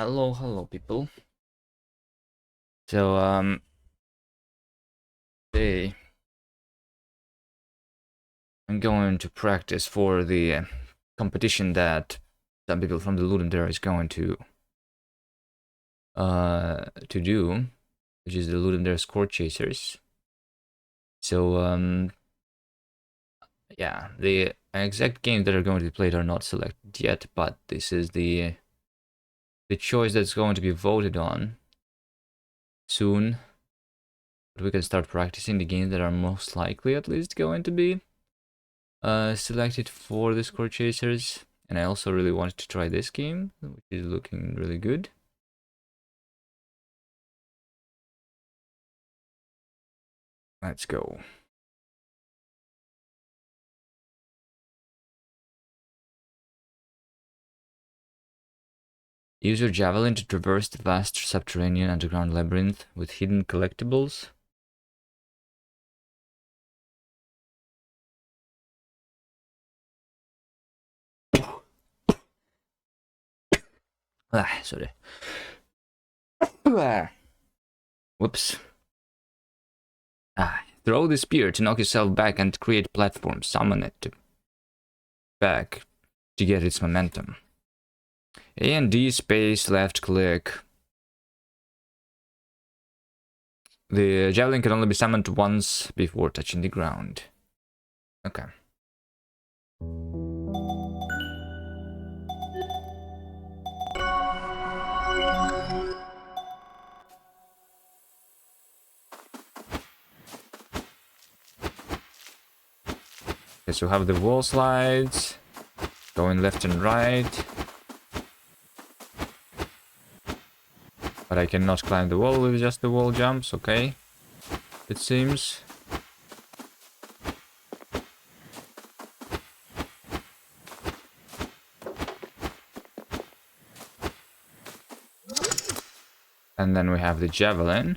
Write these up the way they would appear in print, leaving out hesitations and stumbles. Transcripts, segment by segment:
Hello, people. So, today I'm going to practice for the competition that some people from the ludum there is going to do, which is the ludum there score chasers. So, yeah, the exact games that are going to be played are not selected yet, but this is the choice that's going to be voted on soon. But we can start practicing the games that are most likely, at least, going to be selected for the score chasers. And I also really wanted to try this game, which is looking really good. Let's go. Use your javelin to traverse the vast subterranean underground labyrinth with hidden collectibles. Sorry. Whoops. Throw the spear to knock yourself back and create platforms. Summon it back to get its momentum. A and D space left click. The javelin can only be summoned once before touching the ground. Okay. Okay, so we have the wall slides, going left and right. But I cannot climb the wall with just the wall jumps, okay? It seems. And then we have the javelin.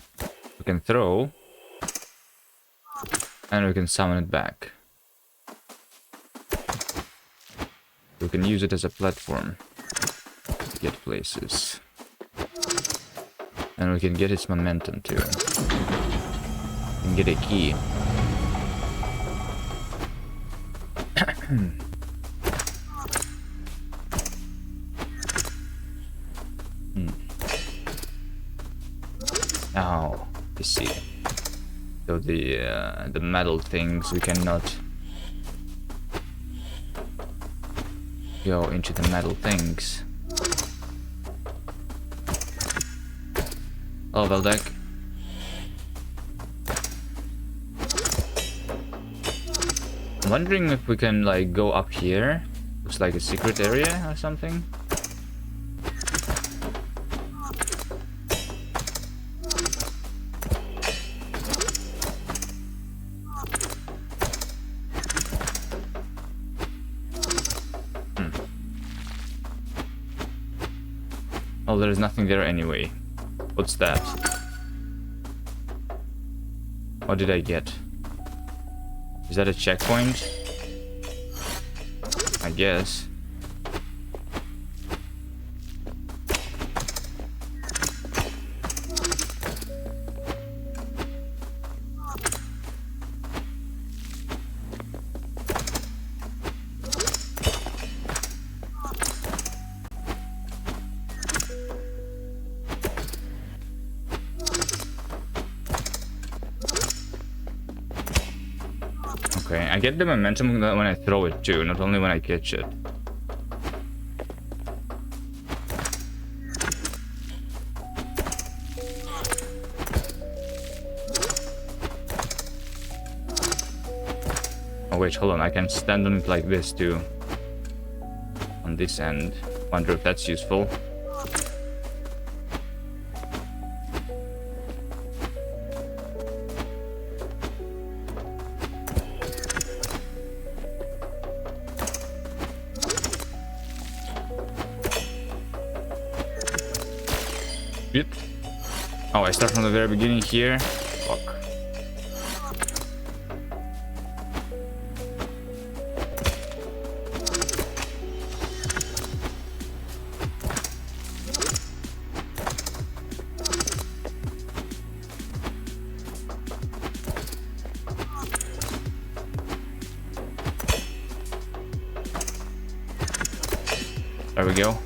We can throw. And we can summon it back. We can use it as a platform to get places. And we can get its momentum too. And get a key. Now, let's see. So the metal things, we cannot go into the metal things. Oh, well, deck. I'm wondering if we can, like, go up here. Looks like a secret area or something. Oh, there's nothing there anyway. What's that? What did I get? Is that a checkpoint? I guess. Okay, I get the momentum when I throw it too, not only when I catch it. Oh wait, hold on, I can stand on it like this too. On this end. Wonder if that's useful. Oh, I start from the very beginning here. Fuck. There we go.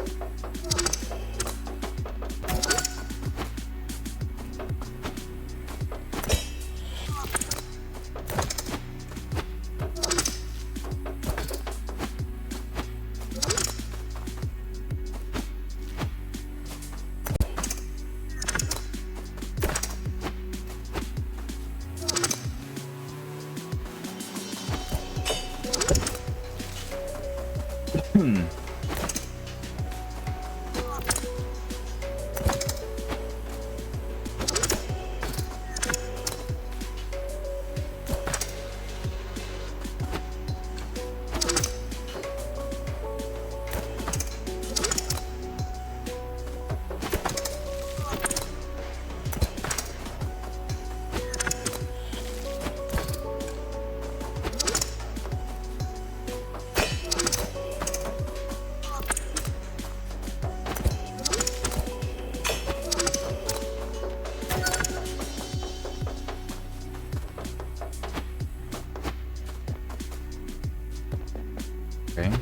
Okay.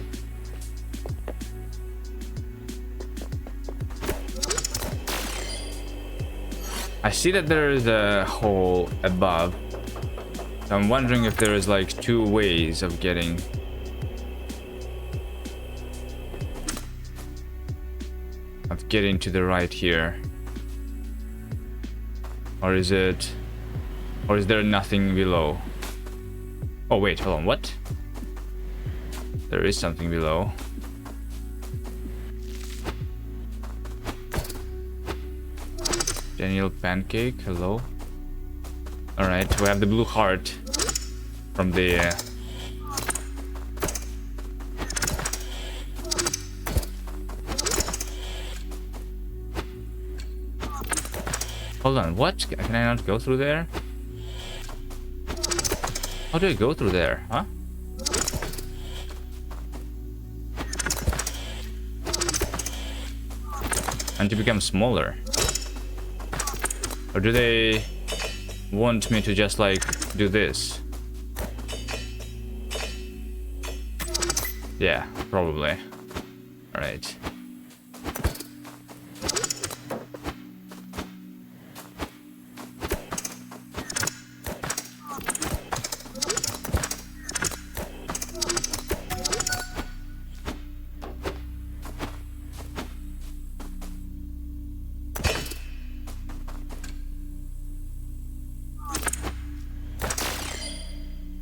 I see that there is a hole above. So I'm wondering if there is like two ways of getting to the right here. Or is there nothing below? Oh wait, hold on, what? There is something below. Daniel Pancake, hello. Alright, we have the blue heart from the... Hold on, what? Can I not go through there? How do I go through there, huh? And to become smaller. Or do they want me to just like do this? Yeah, probably. Alright.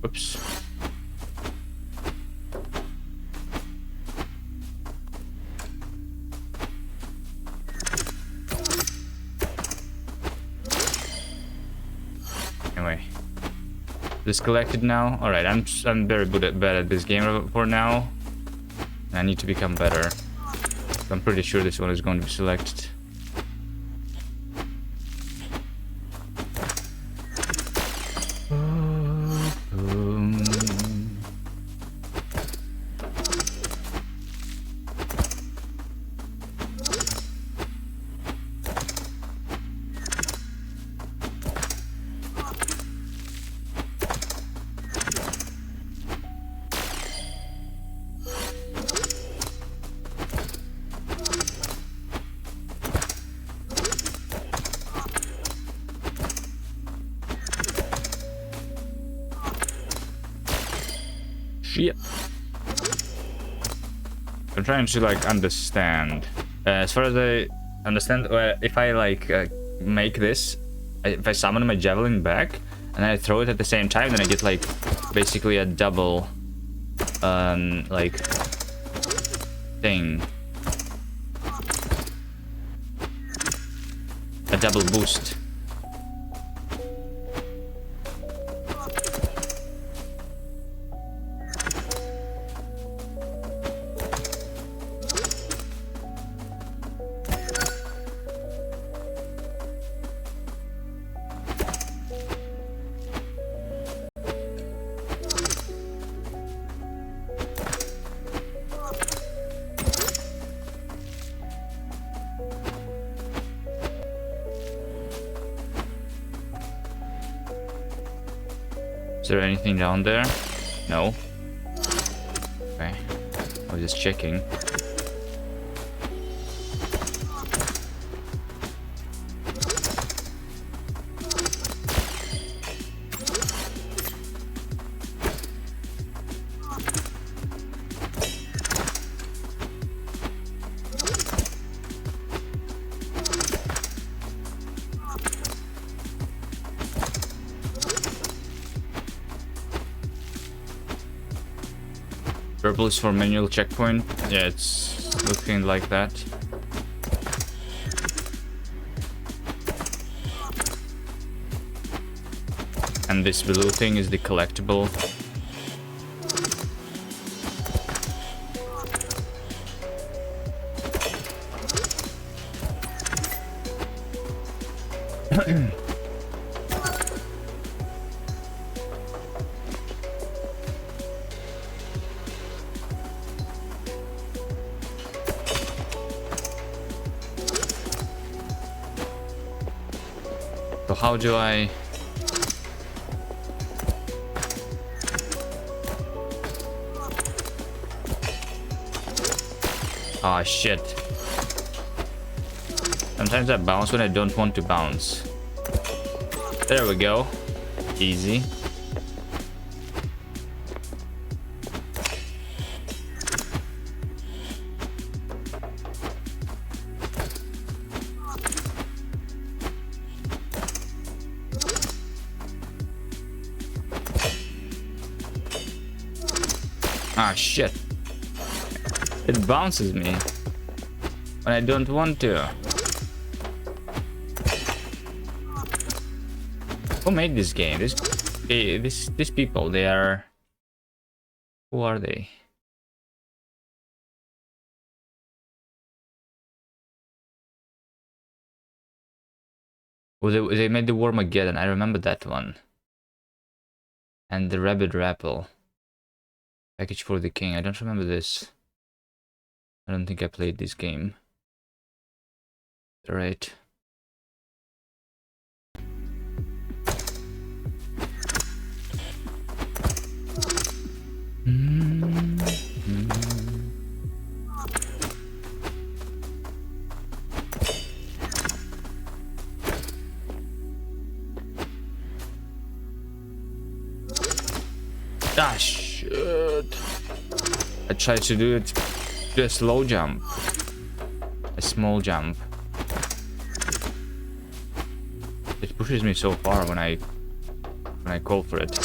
Oops. Anyway, this collected now. All right, I'm very bad at this game for now. I need to become better. I'm pretty sure this one is going to be selected. Shit. I'm trying to like understand. As far as I understand, if I like make this, if I summon my javelin back and I throw it at the same time, then I get like basically a double like thing. A double boost. Is there anything down there? No. Okay. I was just checking. Purple is for manual checkpoint. Yeah, it's looking like that. And this blue thing is the collectible. So how do I... Ah, shit. Sometimes I bounce when I don't want to bounce. There we go. Easy. Ah, shit. It bounces me when I don't want to. Who made this game? These people, they are... Who are they? Oh, they made the Wormageddon. I remember that one. And the Rabbit Rapple. Package for the King. I don't remember this. I don't think I played this game. Right. Ah, shit. I tried to do a slow jump. A small jump. It pushes me so far when I call for it.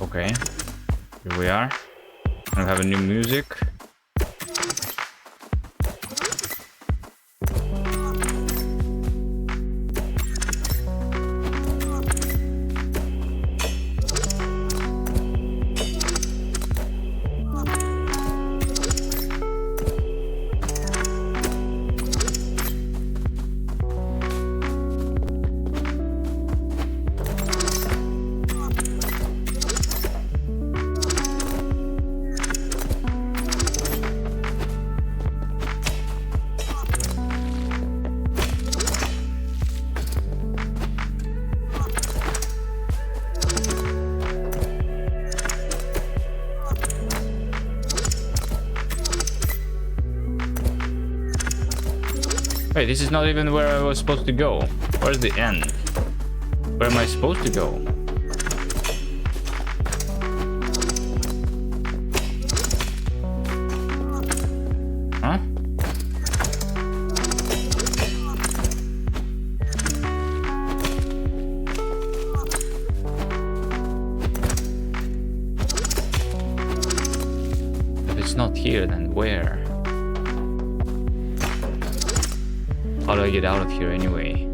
Okay, here we are. We have a new music. Wait, this is not even where I was supposed to go. Where's the end? Where am I supposed to go? Huh? If it's not here, then where? How do I get out of here anyway?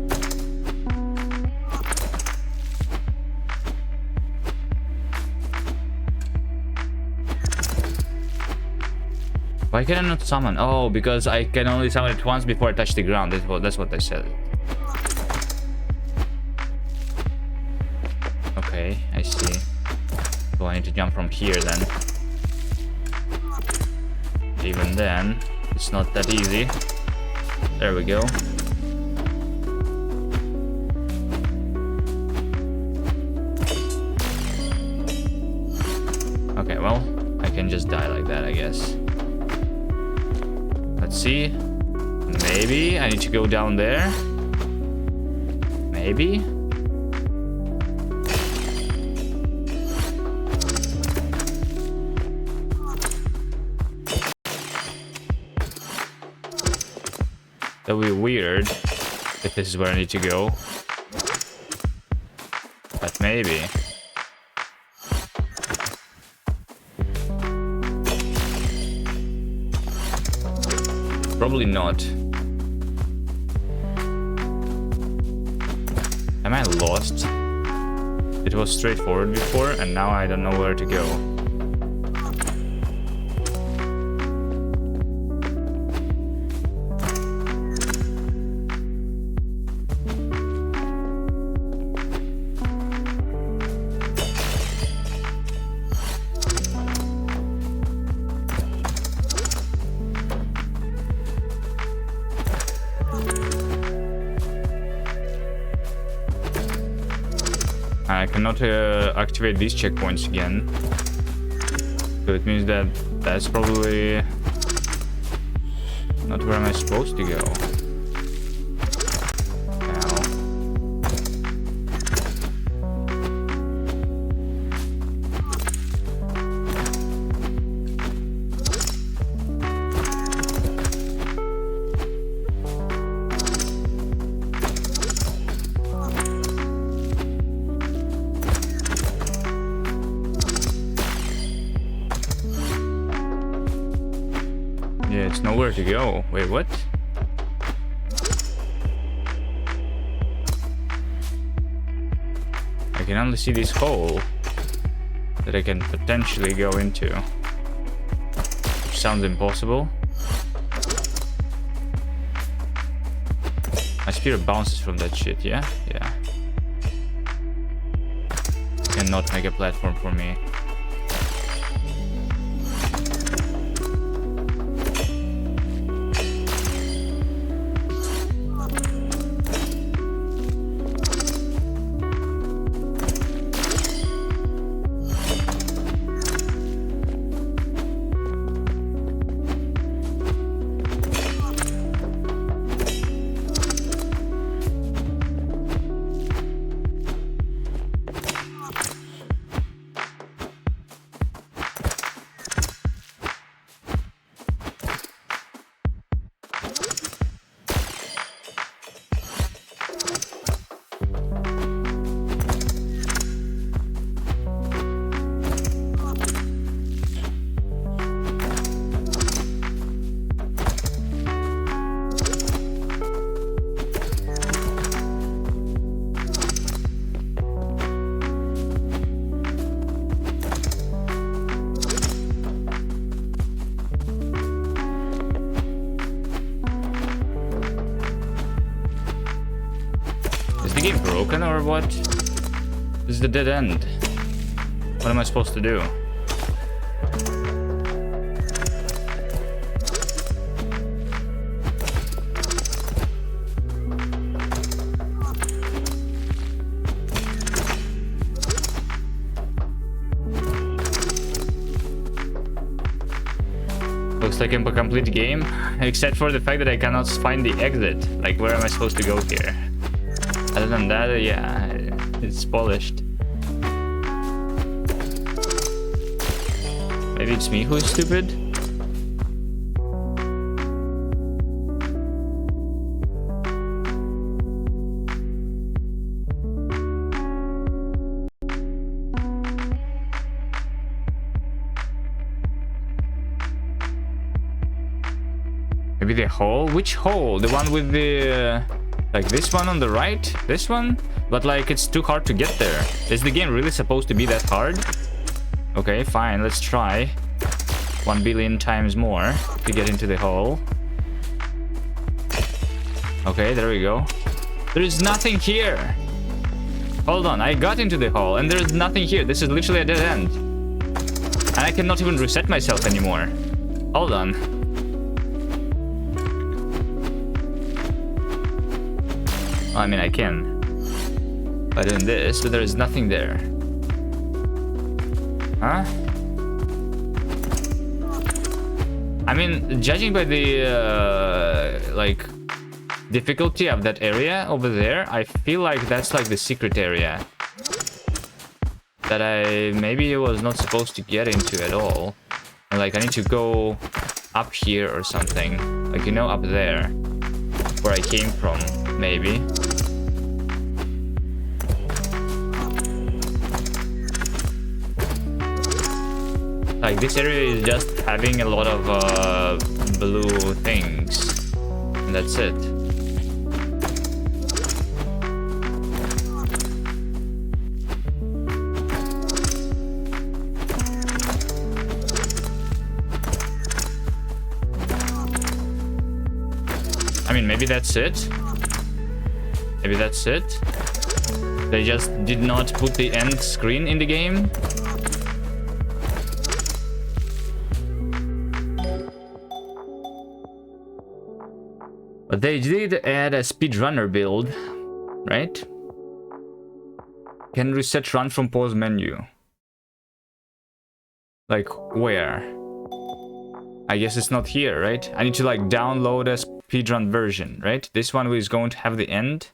Why can I not summon? Oh, because I can only summon it once before I touch the ground. That's what I said. Okay, I see. So I need to jump from here then. Even then, it's not that easy. There we go. Okay, well, I can just die like that, I guess. Let's see. Maybe I need to go down there. Maybe. That would be weird if this is where I need to go. But maybe. Probably not. Am I lost? It was straightforward before, and now I don't know where to go. I cannot activate these checkpoints again. So it means that that's probably not where am I supposed to go. Yeah, it's nowhere to go. Wait, what? I can only see this hole that I can potentially go into. Which sounds impossible. My spear bounces from that shit, yeah? Yeah. Cannot make a platform for me. Is the game broken or what? This is the dead end. What am I supposed to do? Looks like a complete game, except for the fact that I cannot find the exit. Like, where am I supposed to go here? Other than that, yeah, it's polished. Maybe it's me who is stupid? Maybe the hole? Which hole? The one with the... like this one on the right? This one? But like it's too hard to get there. Is the game really supposed to be that hard? Okay, fine, let's try. 1 billion times more to get into the hole. Okay, there we go. There is nothing here. Hold on, I got into the hole and there's nothing here. This is literally a dead end. And I cannot even reset myself anymore. Hold on. I mean, I can by doing this, but there is nothing there. Huh? I mean, judging by the like difficulty of that area over there, I feel like that's like the secret area that I maybe was not supposed to get into at all. And like I need to go up here or something, like, you know, up there where I came from, maybe. Like this area is just having a lot of blue things, and that's it. I mean, maybe that's it. Maybe that's it. They just did not put the end screen in the game. But they did add a speedrunner build, right? Can reset run from pause menu. Like, where? I guess it's not here, right? I need to like download a speedrun version, right? This one is going to have the end.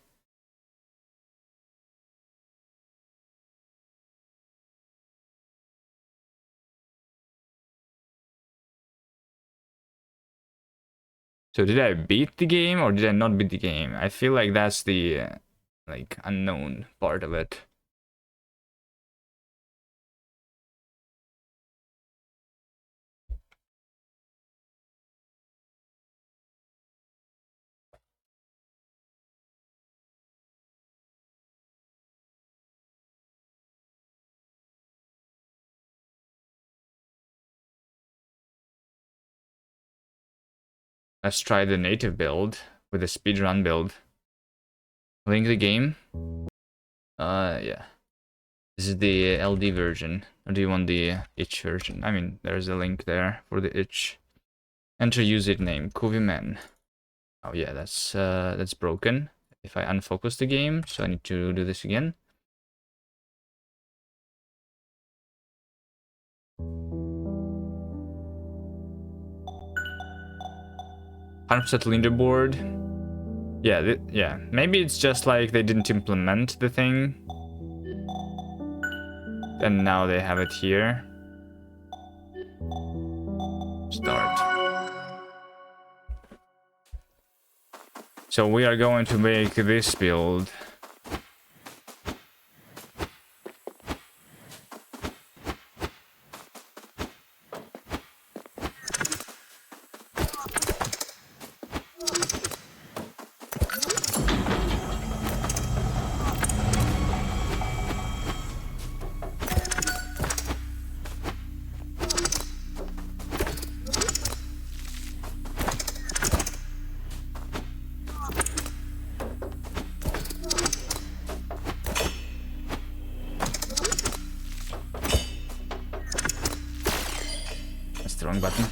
So did I beat the game or did I not beat the game? I feel like that's the like unknown part of it. Let's try the native build with the speedrun build. Link the game. Yeah. This is the LD version. Or do you want the itch version? I mean, there's a link there for the itch. Enter username, Kuviman. Oh yeah, that's broken. If I unfocus the game, so I need to do this again. %% leaderboard. Yeah, yeah. Maybe it's just like they didn't implement the thing. And now they have it here. Start. So we are going to make this build. The wrong button.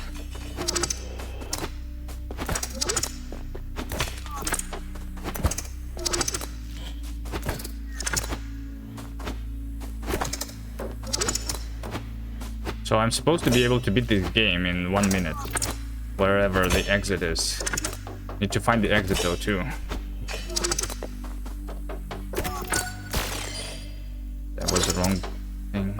So I'm supposed to be able to beat this game in 1 minute, wherever the exit is. Need to find the exit though too. That was the wrong thing.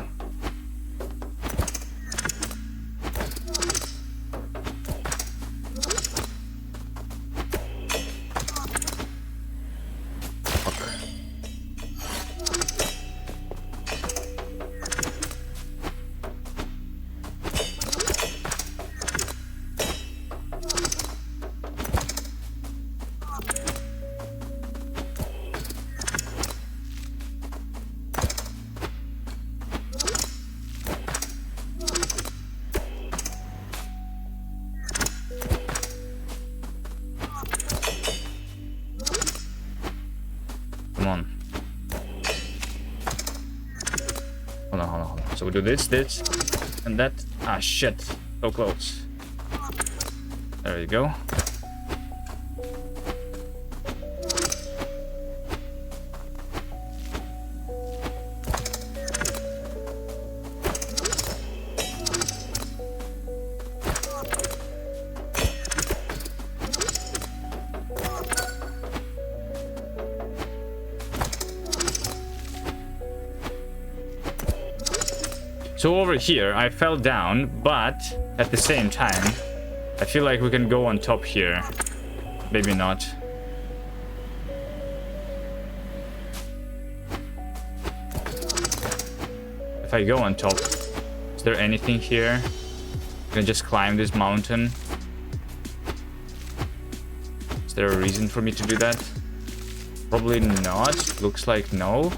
So we do this, and that. Ah, shit. So close. There you go. So over here, I fell down, but at the same time, I feel like we can go on top here. Maybe not. If I go on top, is there anything here? I can just climb this mountain. Is there a reason for me to do that? Probably not. Looks like no.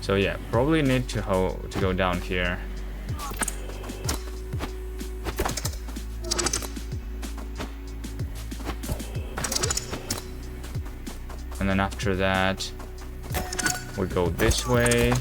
So yeah, probably need to go down here. And then after that, we go this way.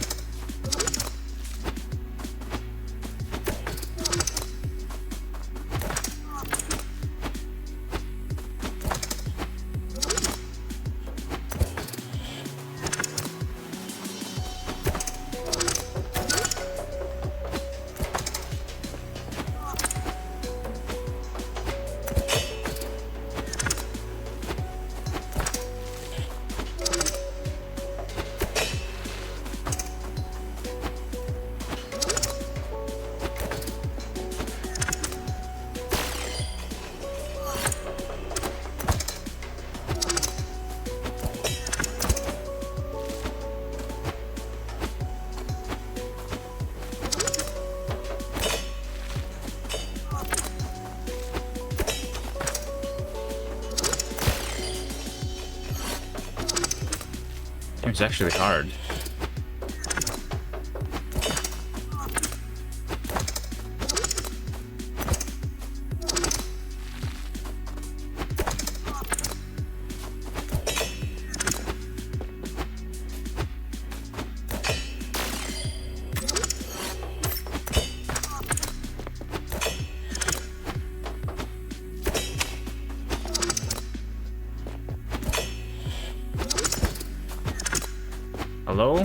It's actually hard. Hello?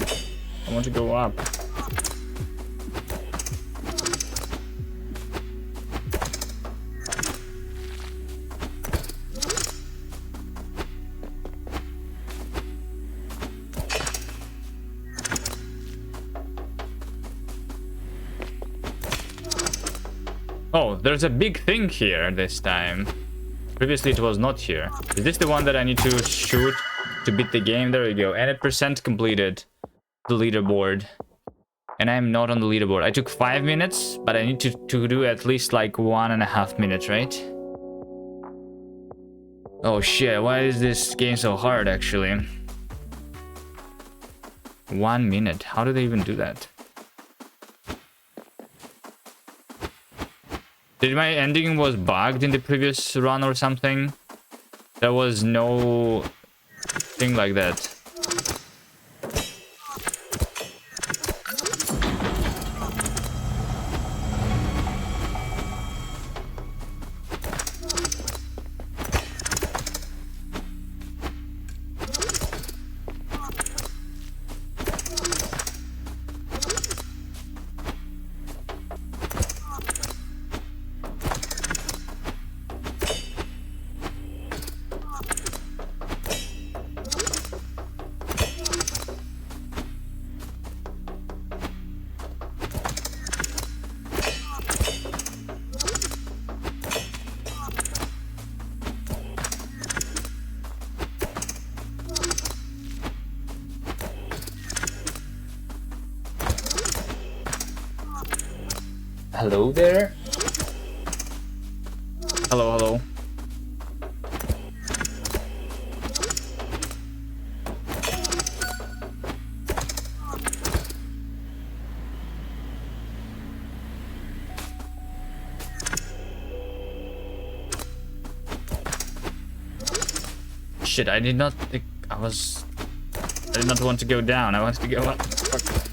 I want to go up. Oh, there's a big thing here this time. Previously it was not here. Is this the one that I need to shoot to beat the game? There we go. 80% completed the leaderboard. And I'm not on the leaderboard. I took 5 minutes, but I need to do at least like 1.5 minutes, right? Oh shit, why is this game so hard actually? 1 minute. How do they even do that? Did my ending was bugged in the previous run or something? There was no thing like that. Hello there? Hello, hello. Shit, I did not think I did not want to go down. I wanted to go up. Fuck.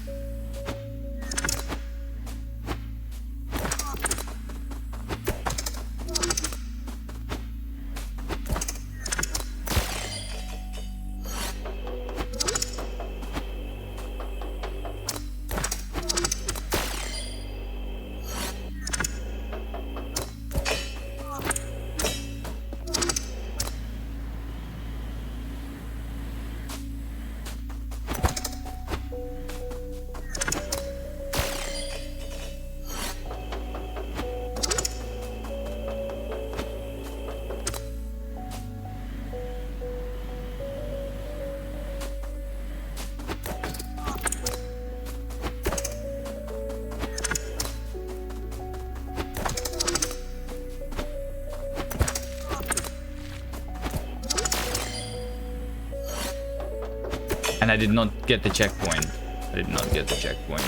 And I did not get the checkpoint. I did not get the checkpoint.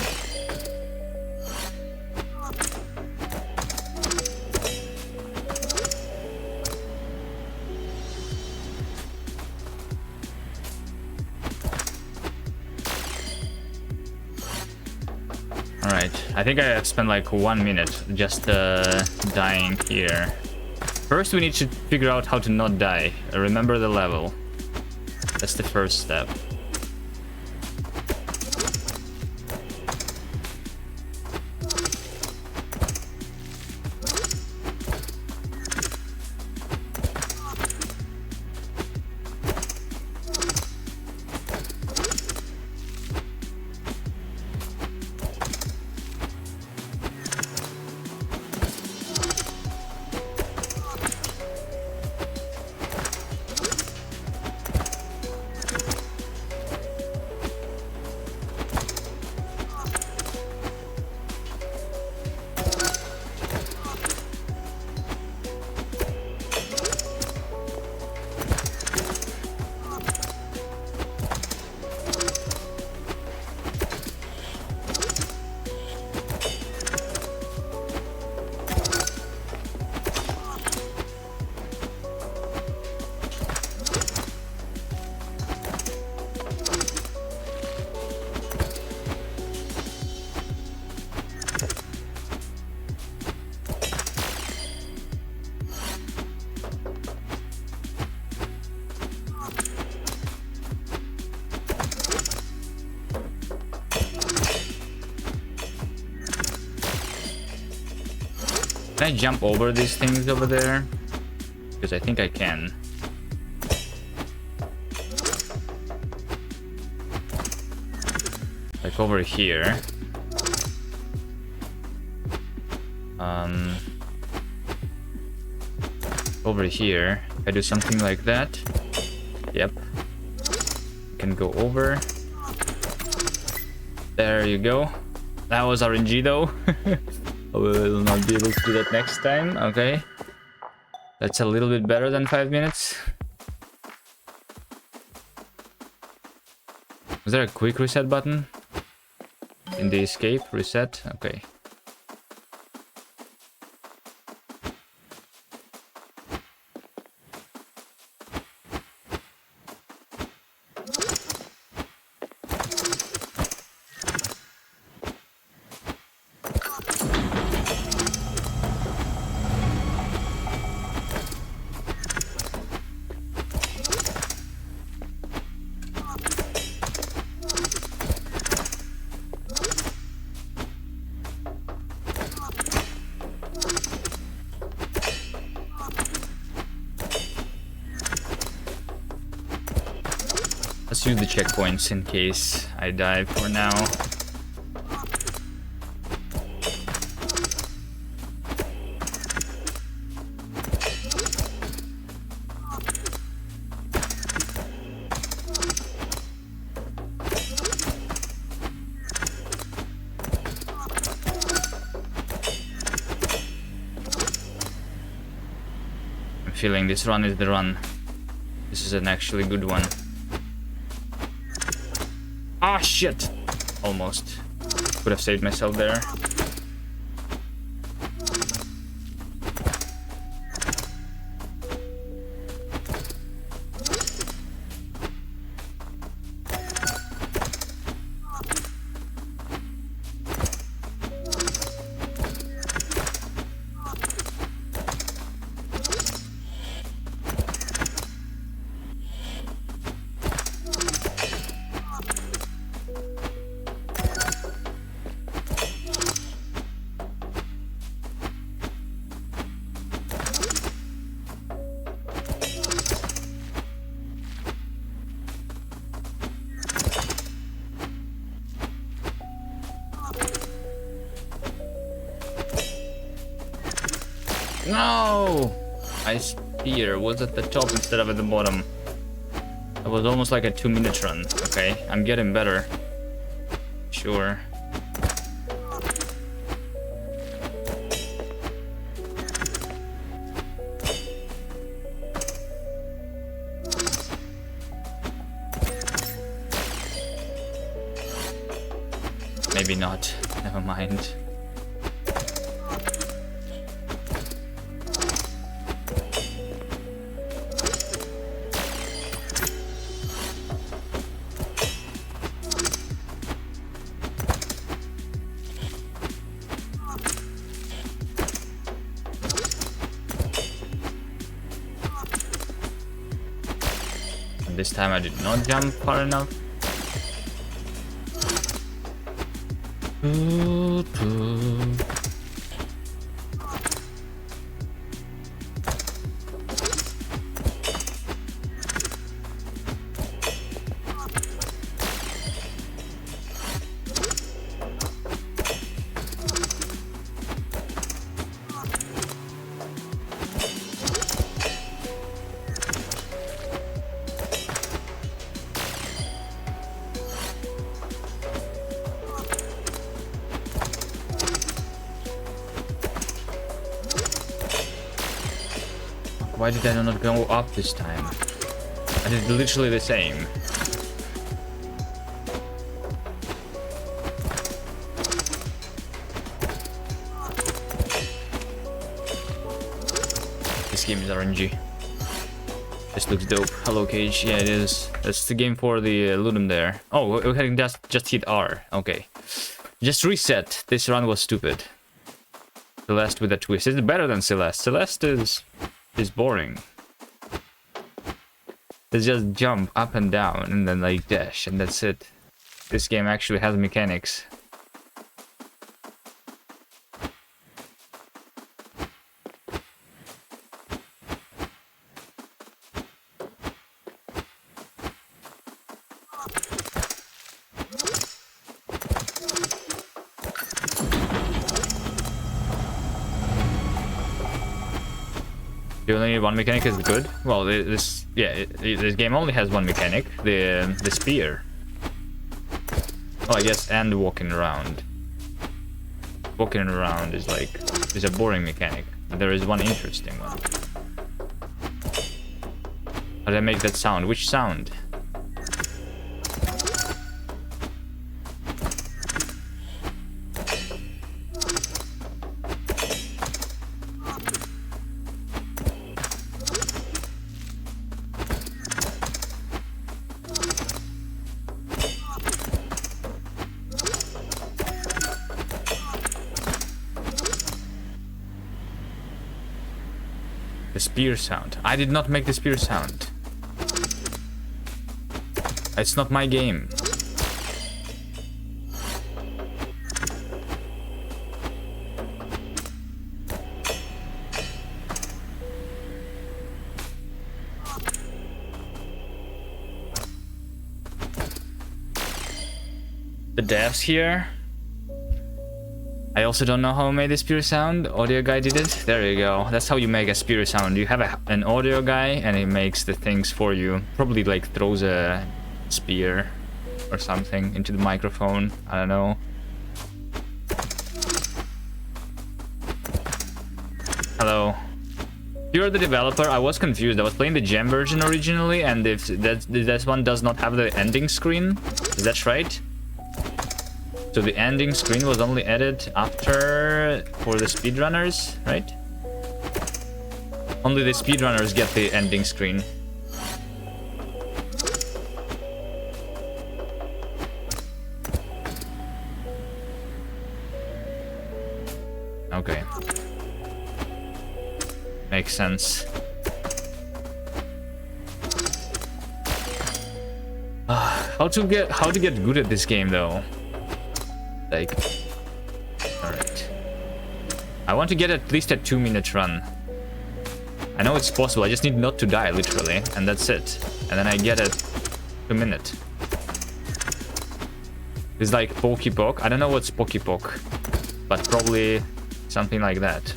Alright, I think I spent like 1 minute just dying here. First we need to figure out how to not die. Remember the level. That's the first step. Can I jump over these things over there? Because I think I can. Like over here. Over here. If I do something like that. Yep. Can go over. There you go. That was RNG though. I will not be able to do that next time. Okay. That's a little bit better than 5 minutes. Was there a quick reset button? In the escape? Reset? Okay. Let's use the checkpoints in case I die for now. I'm feeling this run is the run. This is an actually good one. Ah, shit! Almost. Could have saved myself there. No! My spear was at the top instead of at the bottom. That was almost like a 2-minute run. Okay, I'm getting better. Sure. maybe not. Never mind. This time I did not jump far enough. Why did I not go up this time? I did literally the same. This game is RNG. This looks dope. Hello Cage, yeah it is. That's the game for the ludum there. Oh, we can just hit R. Okay. Just reset. This run was stupid. Celeste with a twist. It's better than Celeste. Celeste is boring. They just jump up and down and then like dash and that's it. This game actually has mechanics. The only one mechanic is good. Well, this game only has one mechanic, the spear. Oh, I guess, and walking around. Walking around is a boring mechanic. There is one interesting one. How did I make that sound? Which sound? The spear sound. I did not make the spear sound. It's not my game. The devs here. I also don't know how I made the spear sound. Audio guy did it. There you go. That's how you make a spear sound. You have an audio guy and he makes the things for you. Probably like throws a spear or something into the microphone. I don't know. Hello. You're the developer. I was confused. I was playing the gem version originally, and if this one does not have the ending screen. Is that right? So the ending screen was only added after for the speedrunners, right? Only the speedrunners get the ending screen. Okay. Makes sense. How to get good at this game though? Like, alright. I want to get at least a 2-minute run. I know it's possible, I just need not to die, literally, and that's it. And then I get a 2-minute. It's like Pokey Poke. I don't know what's Pokey Poke, but probably something like that.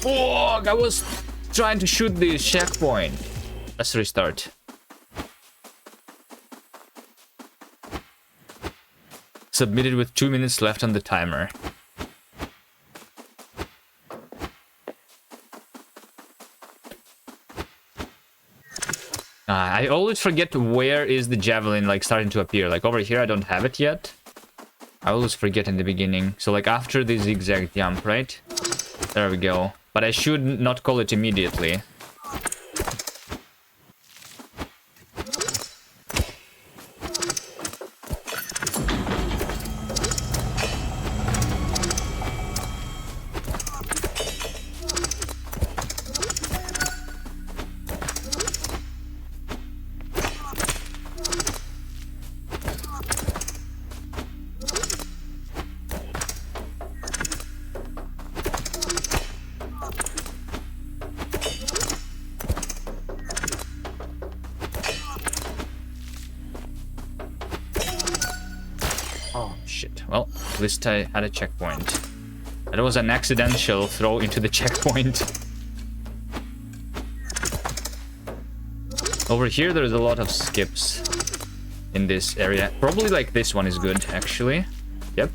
Oh, I was trying to shoot the checkpoint. Let's restart. Submitted with 2 minutes left on the timer. I always forget where is the javelin like starting to appear. Like over here I don't have it yet. I always forget in the beginning. So like after the zigzag jump, right? There we go. But I should not call it immediately. Oh, shit. Well, at least I had a checkpoint. That was an accidental throw into the checkpoint. Over here, there's a lot of skips in this area. Probably like this one is good, actually. Yep.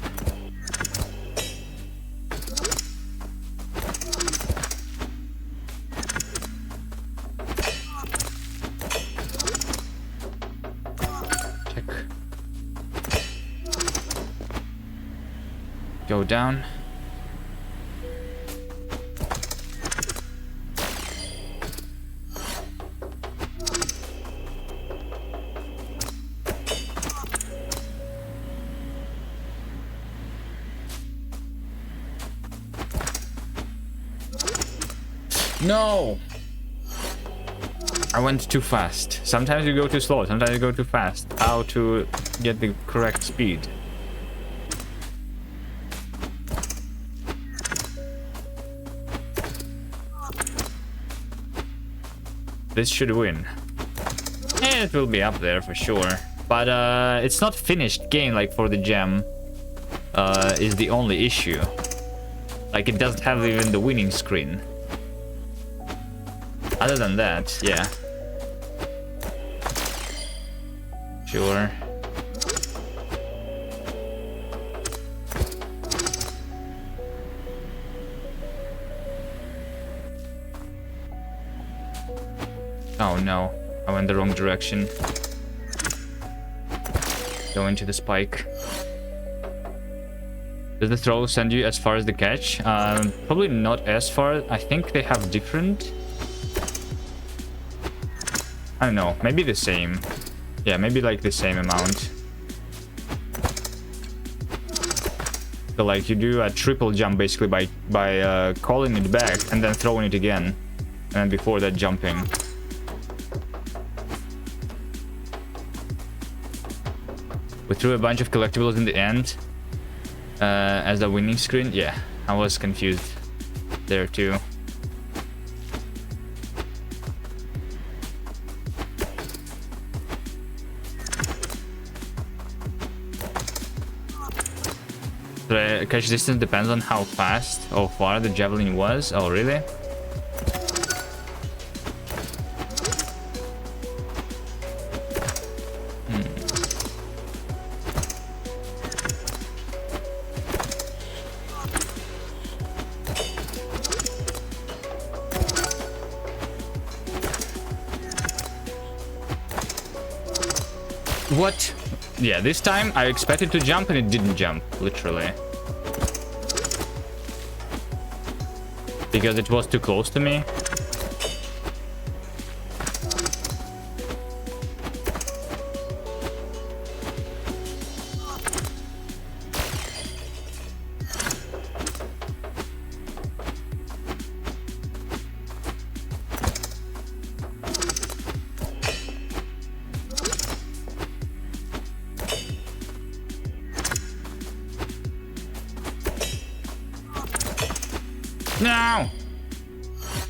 Go down. No! I went too fast. Sometimes you go too slow, sometimes you go too fast. How to get the correct speed? This should win. It will be up there for sure. But it's not finished game like for the gem. Is the only issue. Like it doesn't have even the winning screen. Other than that, yeah. Sure. Oh no, I went the wrong direction. Go into the spike. Does the throw send you as far as the catch? Probably not as far. I think they have different. I don't know, maybe the same. Yeah, maybe like the same amount. So like you do a triple jump basically by calling it back and then throwing it again. And before that jumping. We threw a bunch of collectibles in the end as the winning screen. Yeah, I was confused there too. The catch distance depends on how fast or far the javelin was. Oh, really? What? Yeah, this time I expected to jump and it didn't jump, literally. Because it was too close to me. No!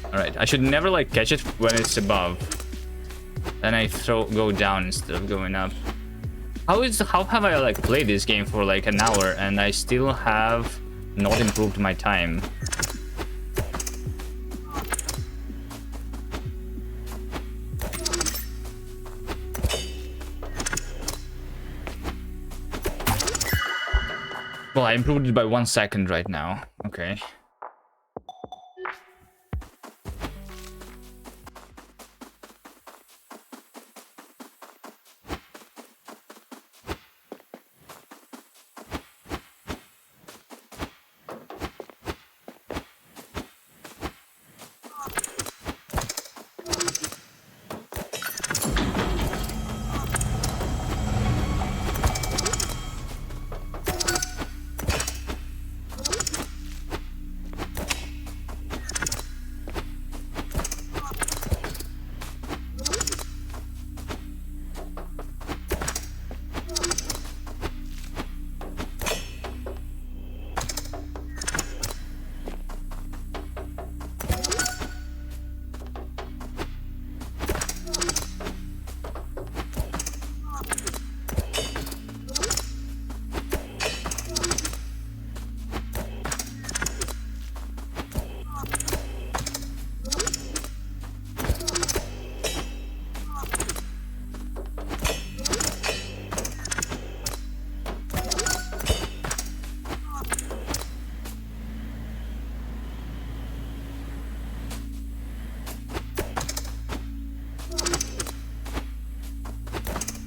Alright, I should never like catch it when it's above. Then I go down instead of going up. How have I like played this game for like an hour and I still have not improved my time? Well, I improved it by 1 second right now. Okay.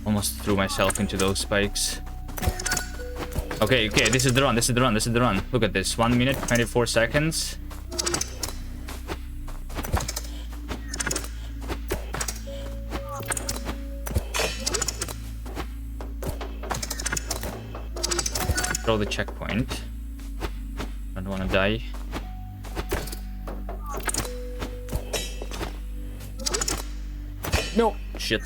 Almost threw myself into those spikes. Okay, this is the run, this is the run, this is the run. Look at this, 1 minute, 24 seconds. Throw the checkpoint. Don't wanna die. No! Shit.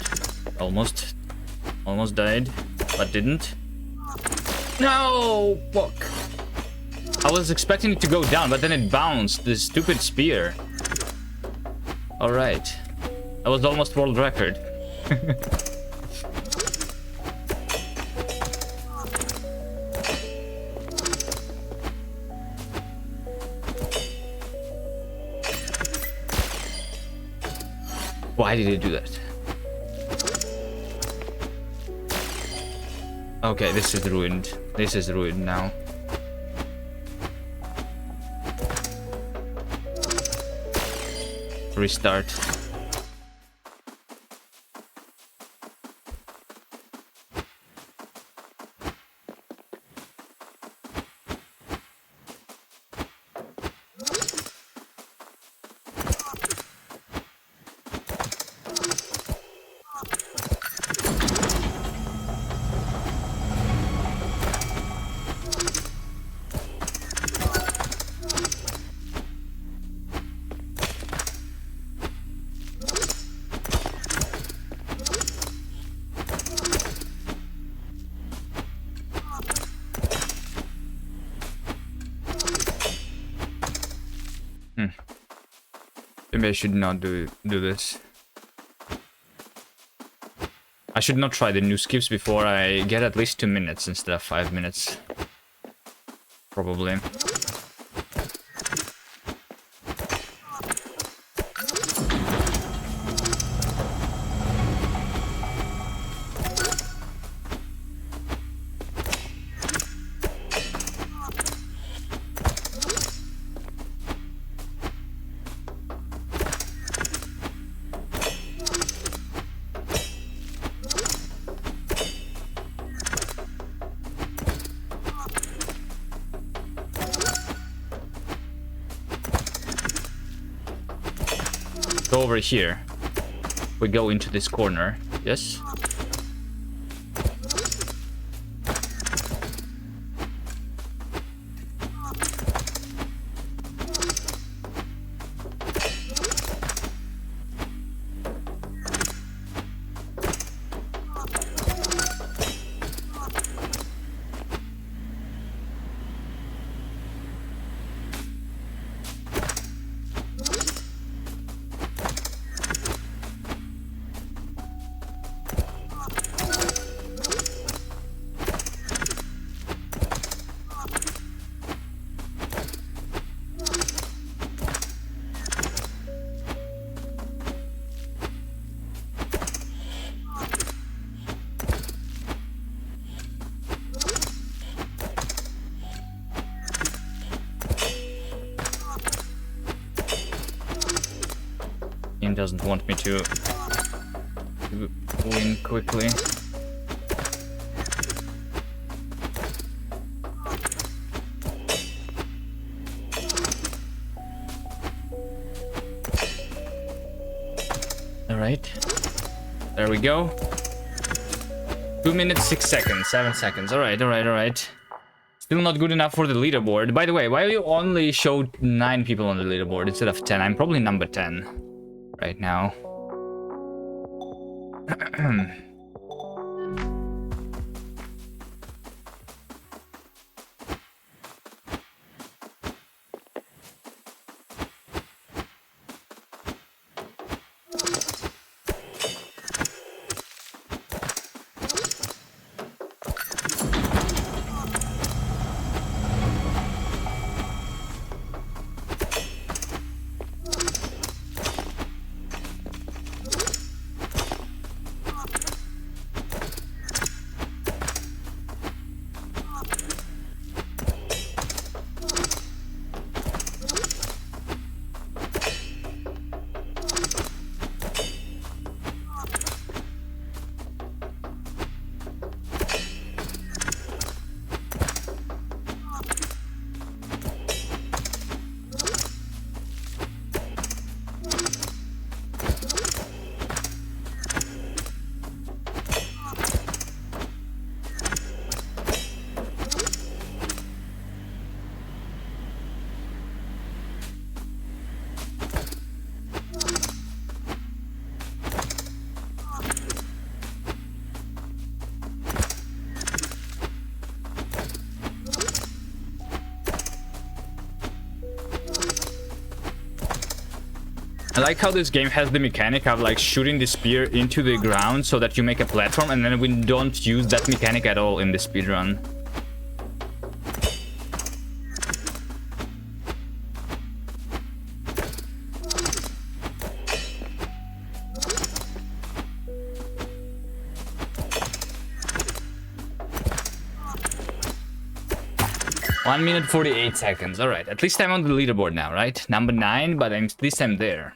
Almost died, but didn't. No! Fuck. I was expecting it to go down, but then it bounced. This stupid spear. Alright. That was almost world record. Why did it do that? Okay, this is ruined. This is ruined now. Restart. Maybe I should not do this. I should not try the new skips before I get at least 2 minutes instead of 5 minutes. Probably. Go over here. We go into this corner. Yes? Game doesn't want me to win quickly. Alright. There we go. 2 minutes, 6 seconds, 7 seconds. Alright. Still not good enough for the leaderboard. By the way, why you only showed 9 people on the leaderboard instead of 10? I'm probably number 10 right now. I like how this game has the mechanic of like shooting the spear into the ground so that you make a platform, and then we don't use that mechanic at all in the speedrun. One minute 48 seconds. All right, at least I'm on the leaderboard now, right? Number 9, but at least I'm there.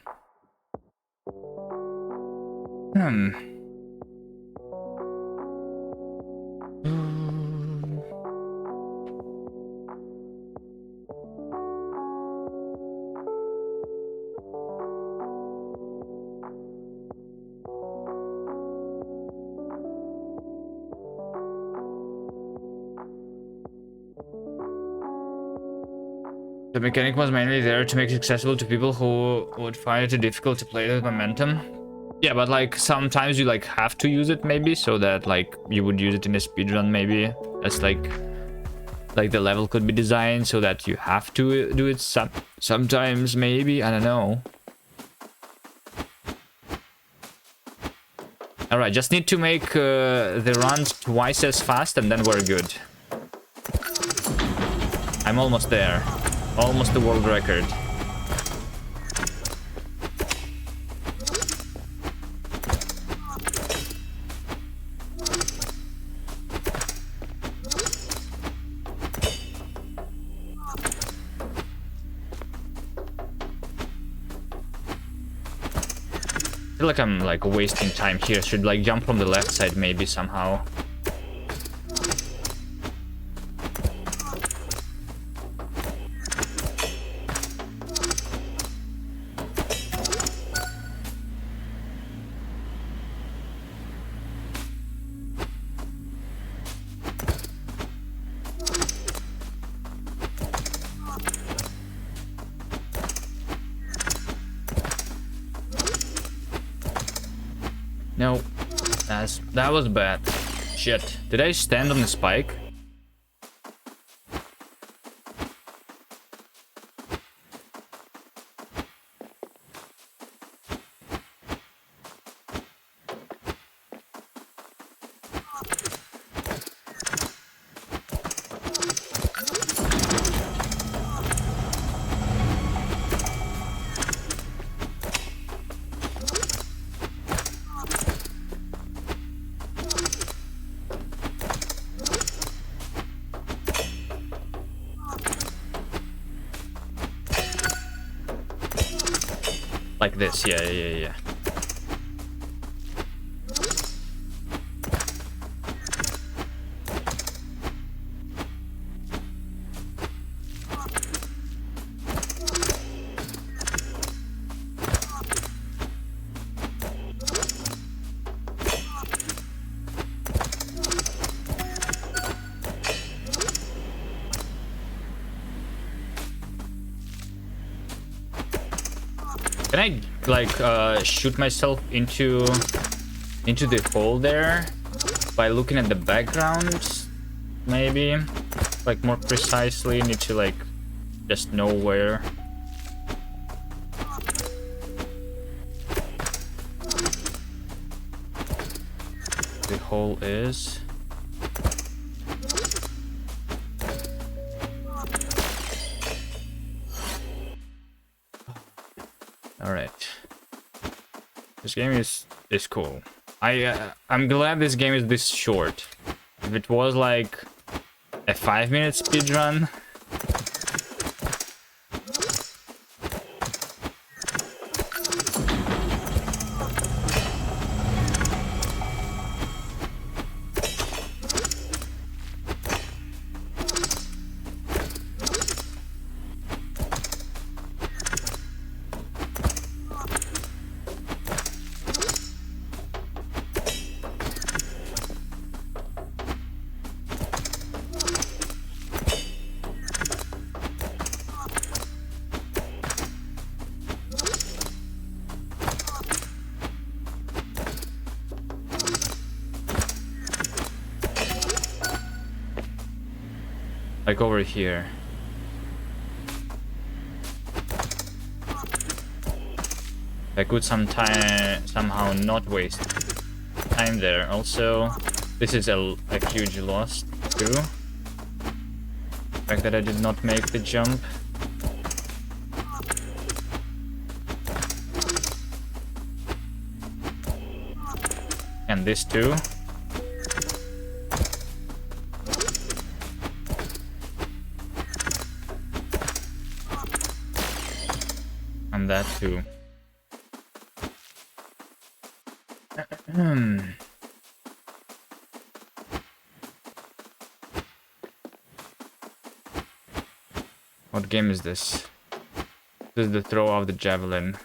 The mechanic was mainly there to make it accessible to people who would find it too difficult to play with momentum. Yeah, but like sometimes you like have to use it maybe, so that like you would use it in a speedrun maybe. That's like the level could be designed so that you have to do it sometimes maybe, I don't know. Alright, just need to make the runs twice as fast and then we're good. I'm almost there. Almost the world record. I feel like I'm like wasting time here. Should like jump from the left side maybe somehow. No, that was bad. Shit. Did I stand on the spike? Like this, yeah. Can I like shoot myself into the hole there by looking at the background? Maybe like more precisely. Need to like just know where the hole is. All right, this game is cool. I'm glad this game is this short. If it was like a 5-minute speedrun, like over here. I could somehow not waste time there. Also, this is a huge loss too. The fact that I did not make the jump. And this too. And that too. What game is this? This is the throw of the javelin.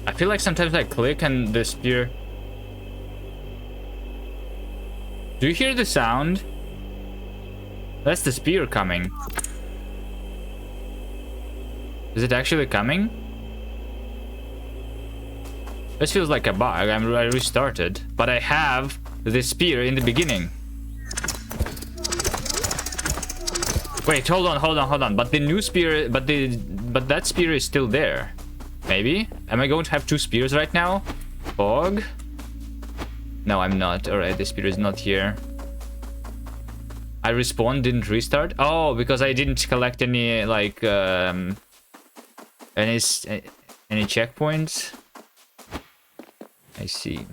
I feel like sometimes I click and the spear... Do you hear the sound? That's the spear coming. Is it actually coming? This feels like a bug. I restarted, but I have the spear in the beginning. Wait, hold on. But the new spear, but that spear is still there. Maybe? Am I going to have two spears right now? Fog? No, I'm not. Alright, the spear is not here. I respawned, didn't restart? Oh, because I didn't collect any, like, any checkpoints? I see.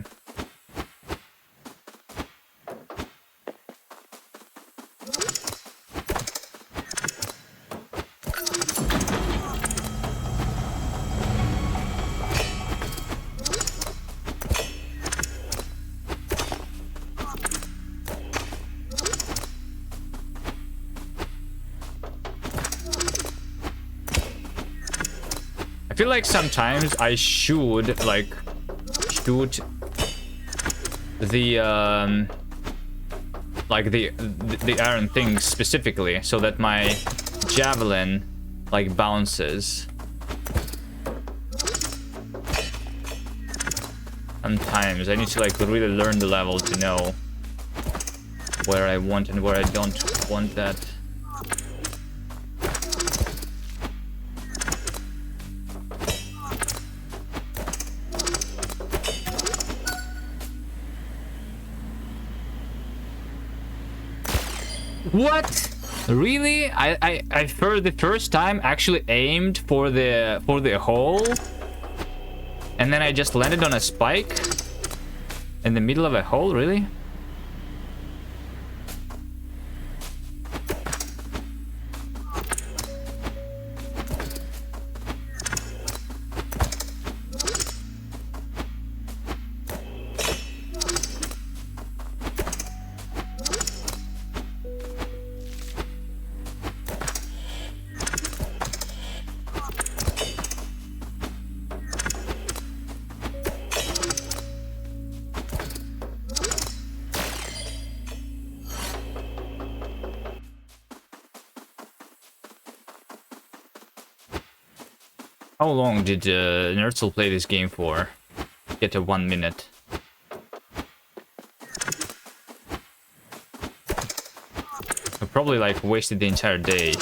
I feel like sometimes I should like shoot the like the iron thing specifically so that my javelin like bounces. Sometimes I need to like really learn the level to know where I want and where I don't want that. What? Really? I for the first time actually aimed for the hole, and then I just landed on a spike in the middle of a hole. Really? How long did Nerdsel play this game for? Get to 1 minute. I probably like wasted the entire day.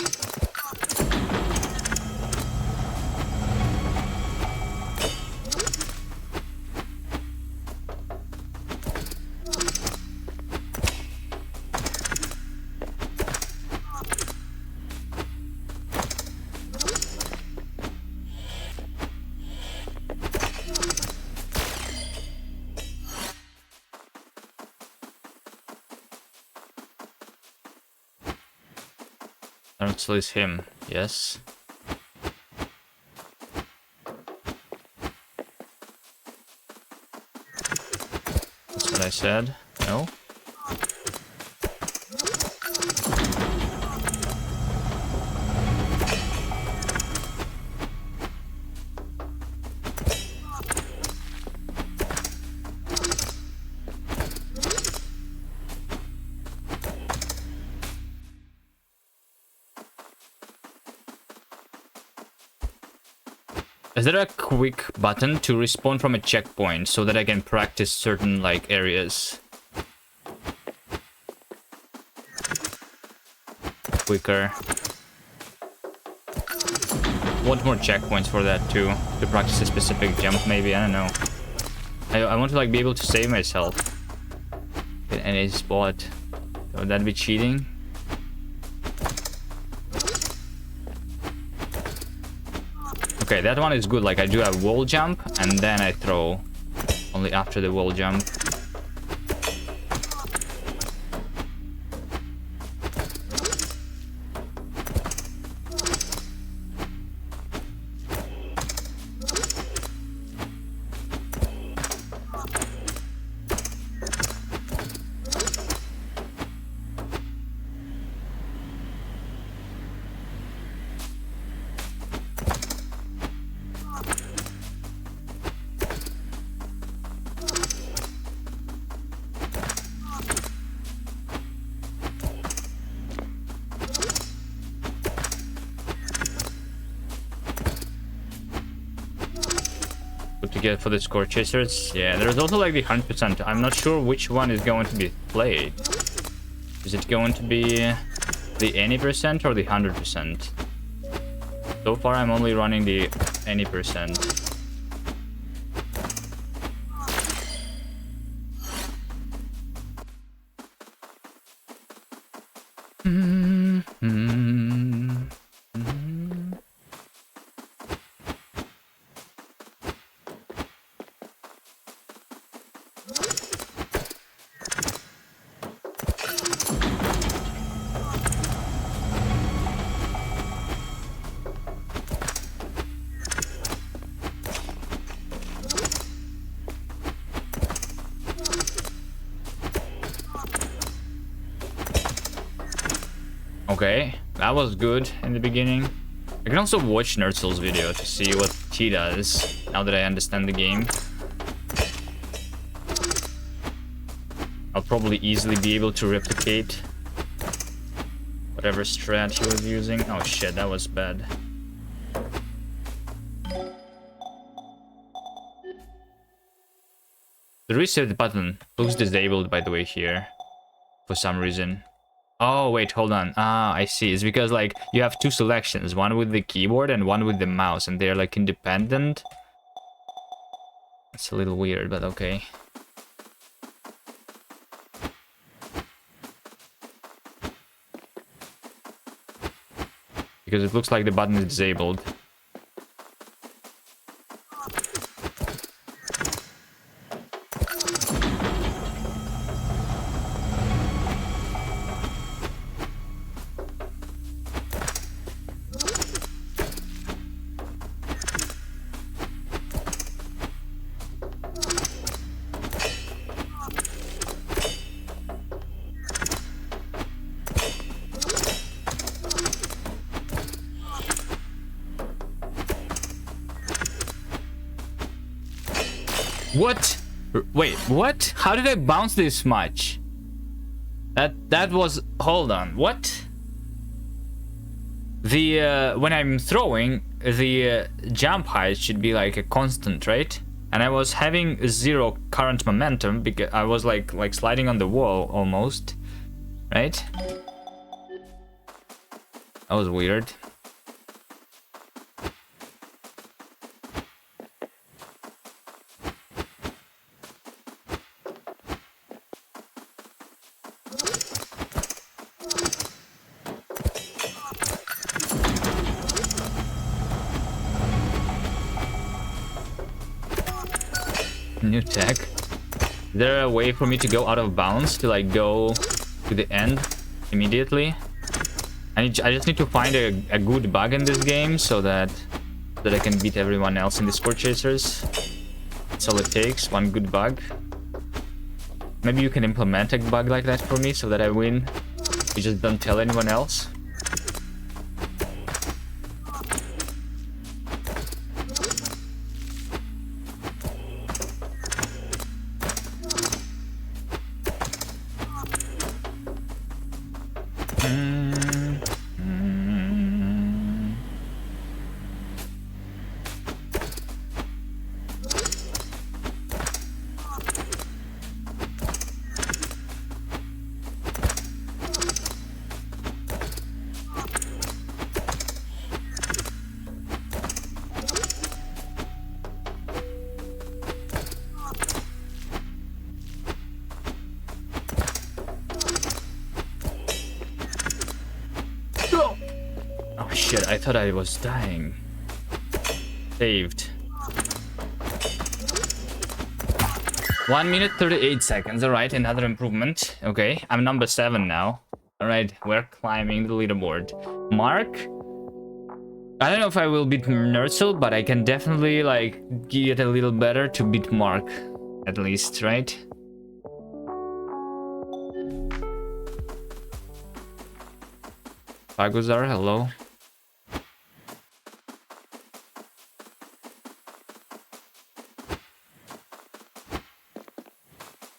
Nerdsel is him, yes. That's what I said. No? Is there a quick button to respawn from a checkpoint so that I can practice certain like areas quicker? Want more checkpoints for that too, to practice a specific jump maybe, I don't know. I want to like be able to save myself in any spot. Would that be cheating? Okay, that one is good. Like I do a wall jump and then I throw only after the wall jump. To get for the score chasers. Yeah, there's also like the 100%. I'm not sure which one is going to be played. Is it going to be the any percent or the 100%? So far I'm only running the any percent. Okay, that was good in the beginning. I can also watch Nerdsel's video to see what he does, now that I understand the game. I'll probably easily be able to replicate whatever strat he was using. Oh shit, that was bad. The reset button looks disabled, by the way, here. For some reason. Oh, wait, hold on. Ah, I see. It's because, like, you have two selections. One with the keyboard and one with the mouse. And they're, like, independent. It's a little weird, but okay. Because it looks like the button is disabled. What? Wait, what? How did I bounce this much? That was... Hold on, what? The, when I'm throwing, the jump height should be like a constant, right? And I was having 0 current momentum because I was like sliding on the wall almost, right? That was weird. New tech. Is there a way for me to go out of bounds to like go to the end immediately? I just need to find a good bug in this game so that I can beat everyone else in the score chasers. That's all it takes, one good bug. Maybe you can implement a bug like that for me so that I win. You just don't tell anyone else. Oh shit, I thought I was dying. Saved. 1 minute 38 seconds. Alright, another improvement. Okay, I'm number 7 now. Alright, we're climbing the leaderboard. Mark? I don't know if I will beat Nerzel, but I can definitely like get a little better to beat Mark. At least, right? Pagozar, hello.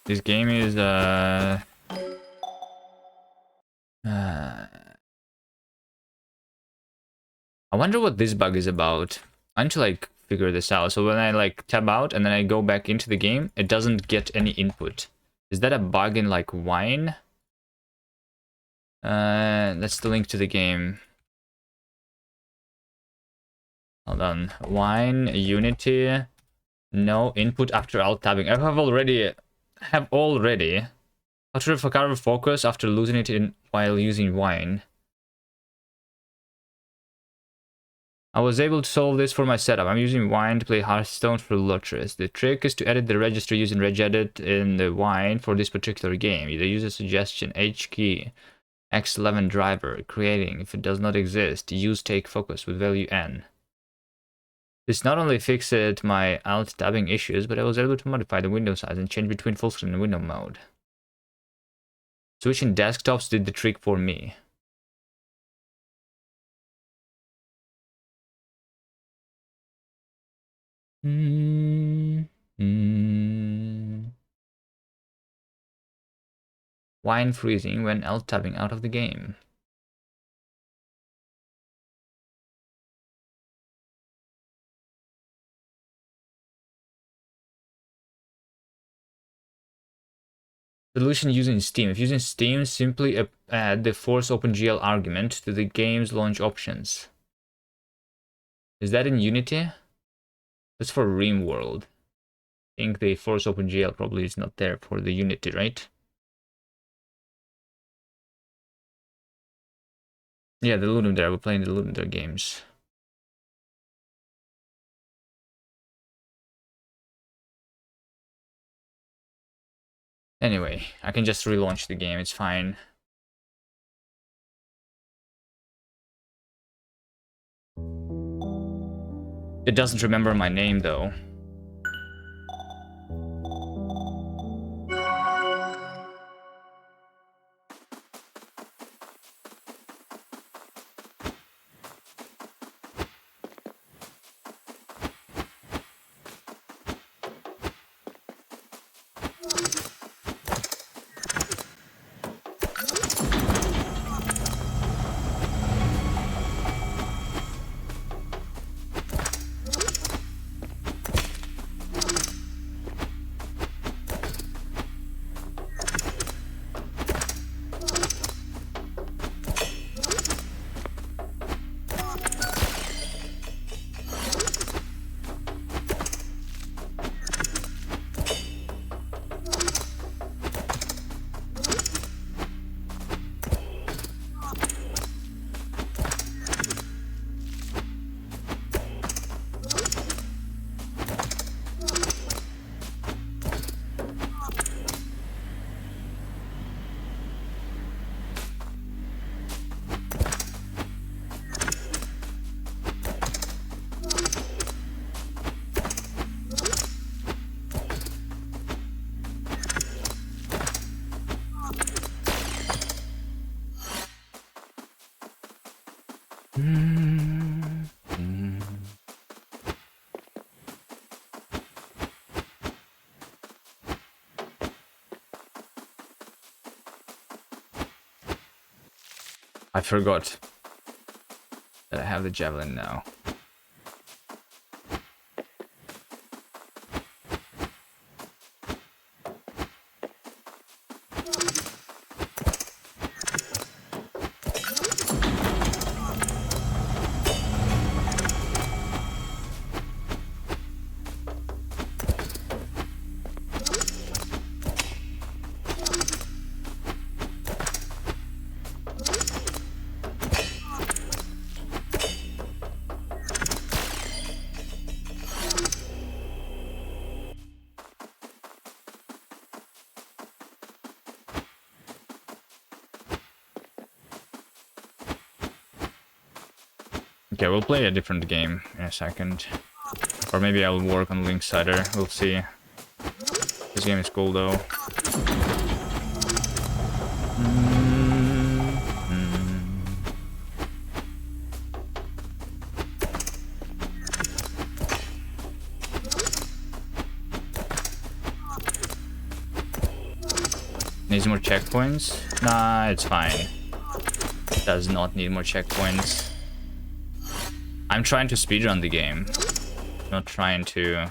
This game is I wonder what this bug is about. I need to like figure this out. So when I like tab out and then I go back into the game, it doesn't get any input. Is that a bug in like Wine? That's the link to the game. Hold on. Wine, Unity, no input after alt tabbing. I have already how to recover focus after losing it in while using Wine. I was able to solve this for my setup. I'm using Wine to play Hearthstone for Lotris. The trick is to edit the register using regedit in the Wine for this particular game. The user suggestion H key X11 driver creating. If it does not exist, use take focus with value N. This not only fixed my alt tabbing issues, but I was able to modify the window size and change between full screen and window mode. Switching desktops did the trick for me. Wine freezing when alt tabbing out of the game. Solution using Steam. If using Steam, simply add the force OpenGL argument to the game's launch options. Is that in Unity? That's for RimWorld. I think the force OpenGL probably is not there for the Unity, right? Yeah, the ludum there. We're playing the ludum there games. Anyway, I can just relaunch the game. It's fine. It doesn't remember my name, though. I forgot that I have the javelin now. Okay, we'll play a different game in a second. Or maybe I'll work on linksider. We'll see. This game is cool though. Needs more checkpoints? Nah, it's fine. Does not need more checkpoints. I'm trying to speedrun the game, not trying to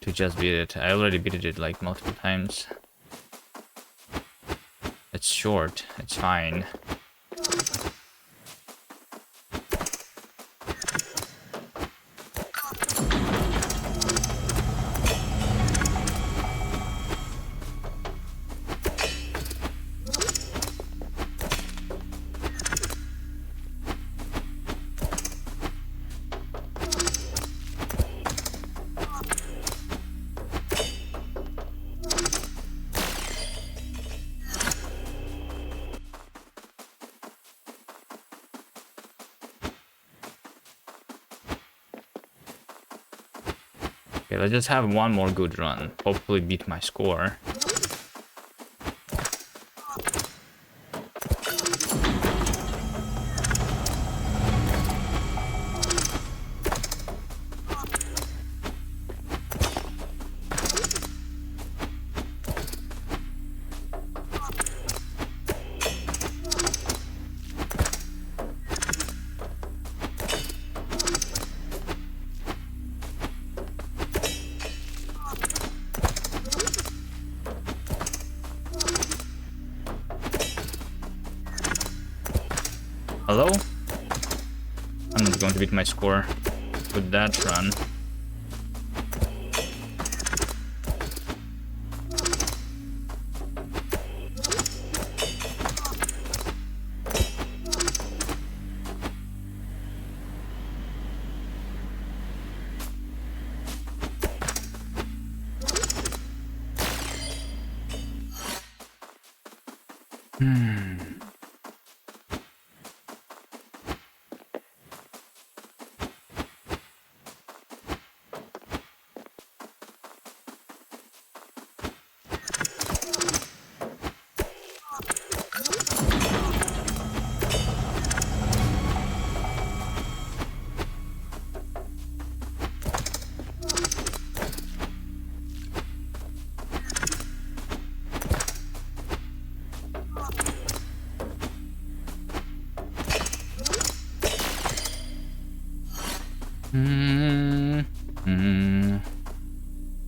just beat it. I already beat it like multiple times. It's short, it's fine. Okay, let's just have one more good run. Hopefully beat my score. Hello? I'm not going to beat my score with that run.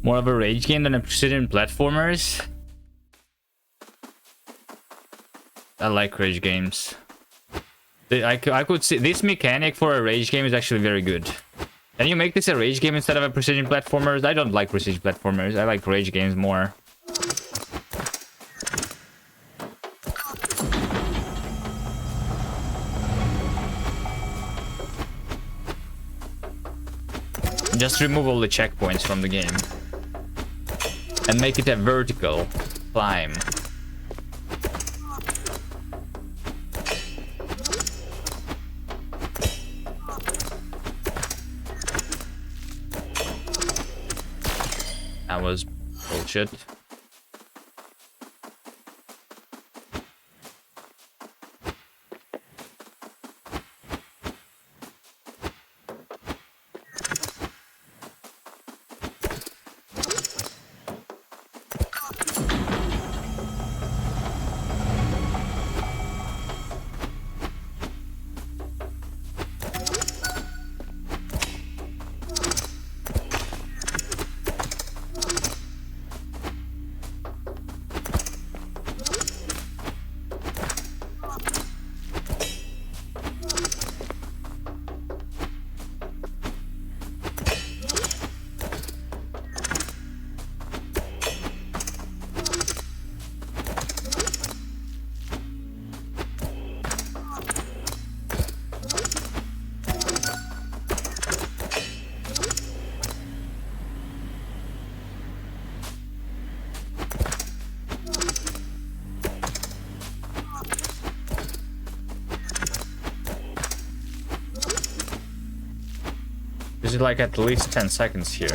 More of a rage game than a precision platformers. I like rage games. I could see this mechanic for a rage game is actually very good. Can you make this a rage game instead of a precision platformers? I don't like precision platformers. I like rage games more. Just remove all the checkpoints from the game. And make it a vertical climb. That was bullshit. This is like at least 10 seconds here.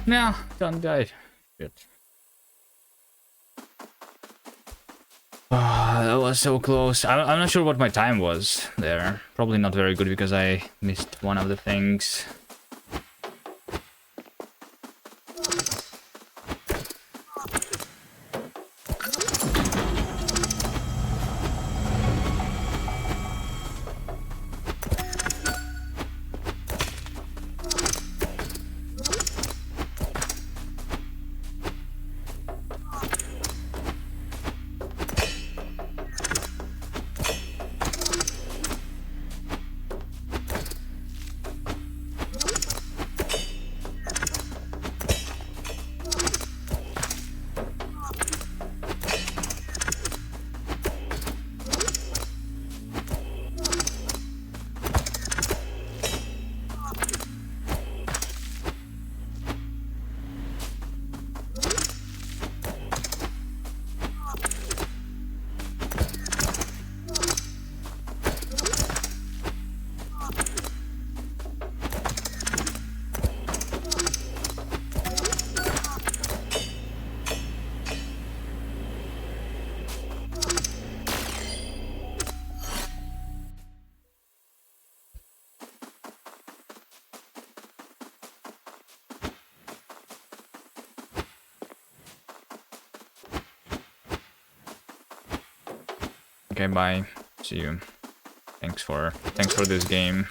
No, don't die. Shit. That was so close. I'm not sure what my time was there. Probably not very good because I missed one of the things. Okay, bye. See you. Thanks for this game.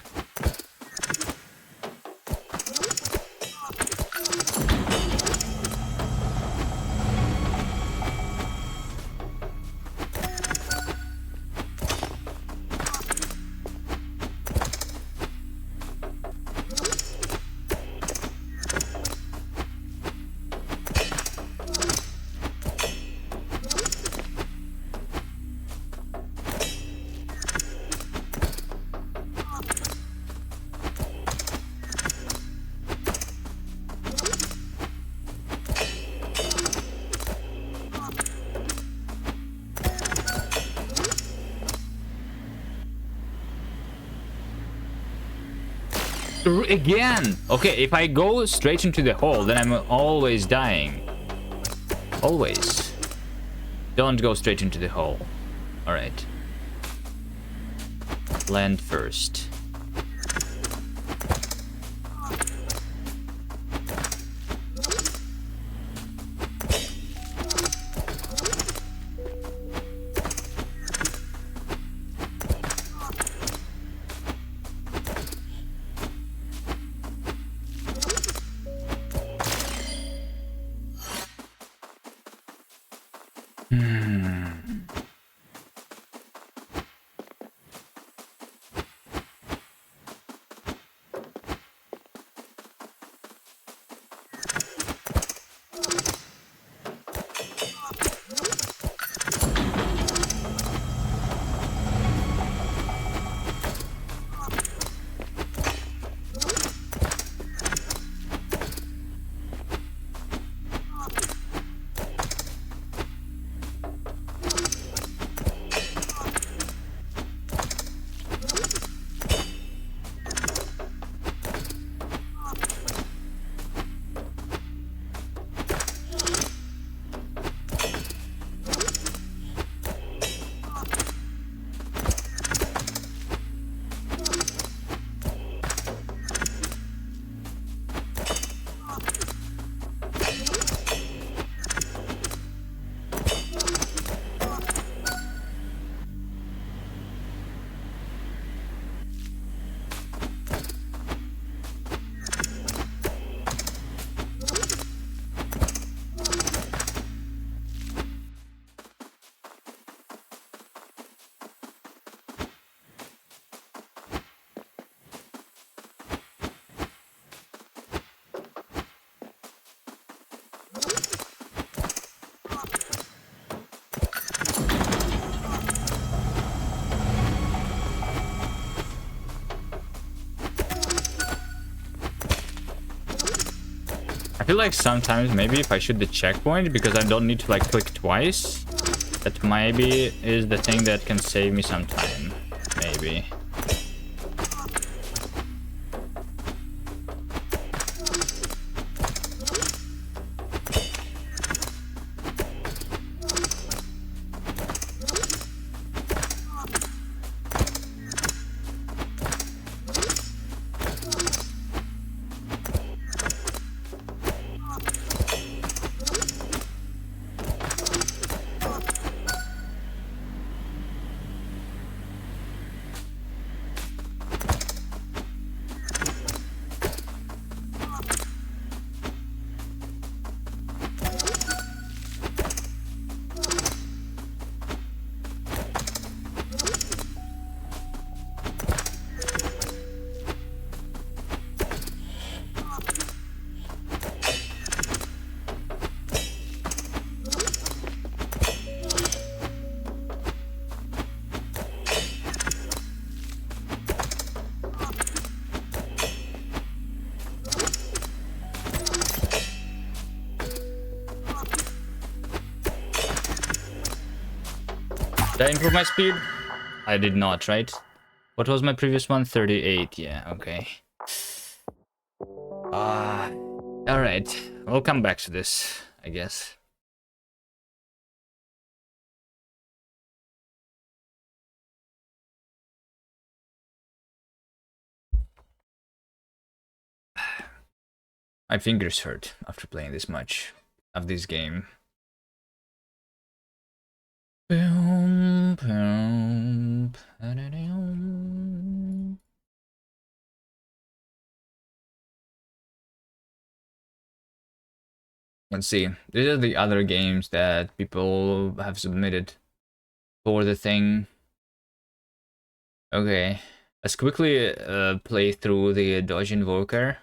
Again! Okay, if I go straight into the hole, then I'm always dying. Always. Don't go straight into the hole. Alright. Land first. I feel like sometimes maybe if I shoot the checkpoint, because I don't need to like click twice, that maybe is the thing that can save me some time. Maybe. Did I improve my speed? I did not, right? What was my previous one? 38. Yeah, okay. Alright. We'll come back to this, I guess. My fingers hurt after playing this much of this game. Boom, boom, ba-da-dum. Let's see. These are the other games that people have submitted for the thing. Okay. Let's quickly play through the Dodge Invoker.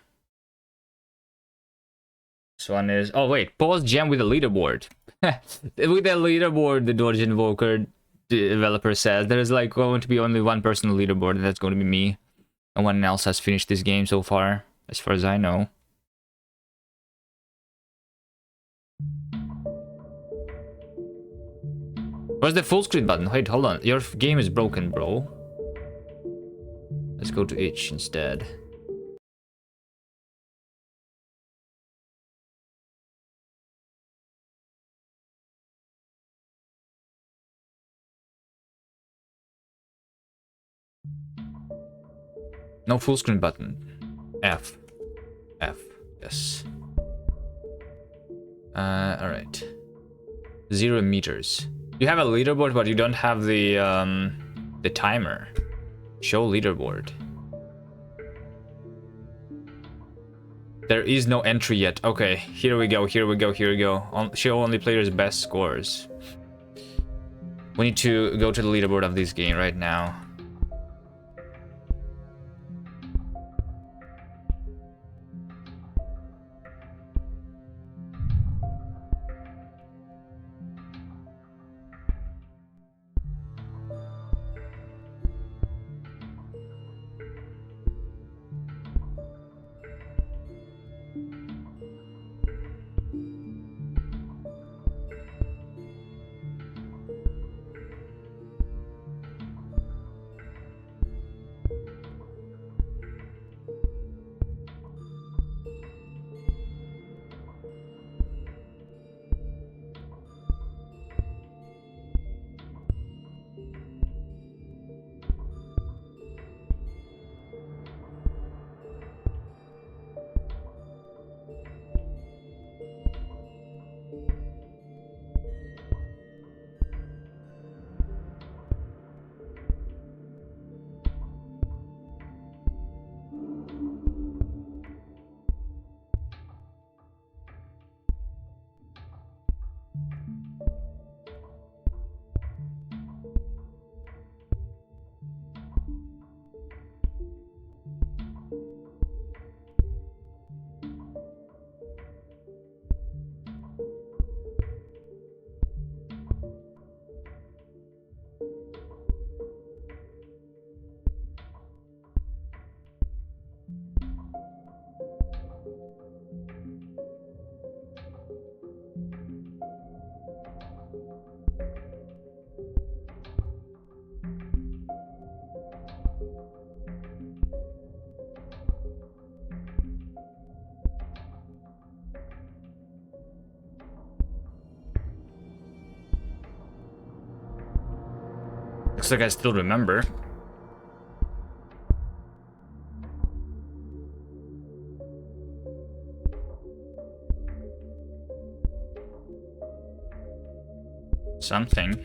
This one is... Oh, wait. Pause jam with the leaderboard. With the leaderboard, the Dodge Invoker developer says there is like going to be only one person on the leaderboard, and that's going to be me. No one else has finished this game so far, as far as I know. Where's the full screen button? Wait, hold on. Your game is broken, bro. Let's go to itch instead. No full screen button. F. F. Yes. Alright. 0 meters. You have a leaderboard, but you don't have the timer. Show leaderboard. There is no entry yet. Okay, here we go, here we go, here we go. Show only players' best scores. We need to go to the leaderboard of this game right now. Looks like I still remember. Something.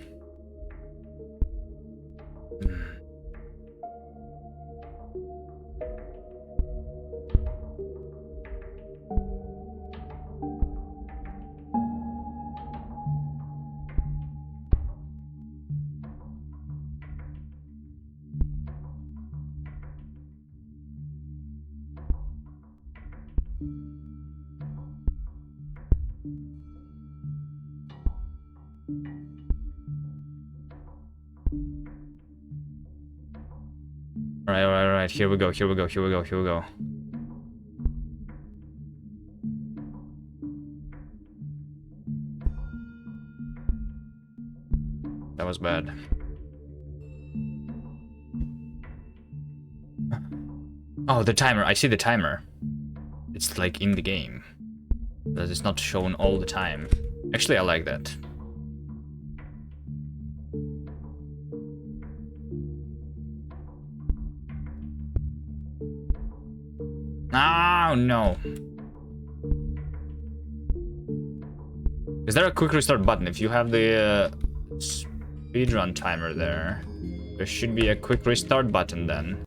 Alright, here we go, here we go, here we go, here we go. That was bad. Oh, the timer. I see the timer. It's like in the game. That is not shown all the time. Actually, I like that. Oh, no. Is there a quick restart button? If you have the speedrun timer there. There should be a quick restart button then.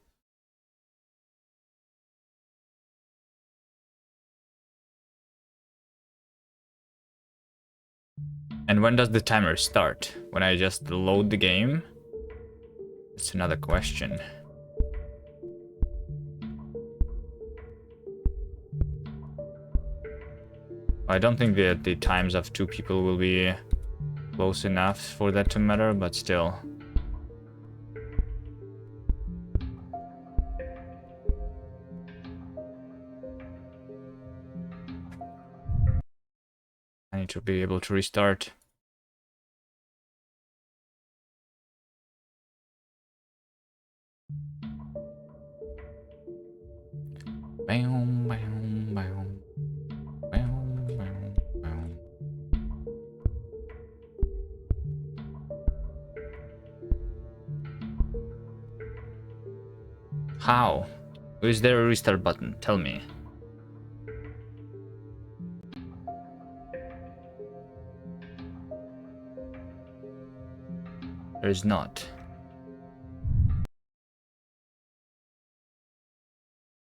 And when does the timer start? When I just load the game? That's another question. I don't think that the times of 2 people will be close enough for that to matter, but still. I need to be able to restart. Bam, bam, bam. Bam, bam, bam. How? Is there a restart button? Tell me. There is not.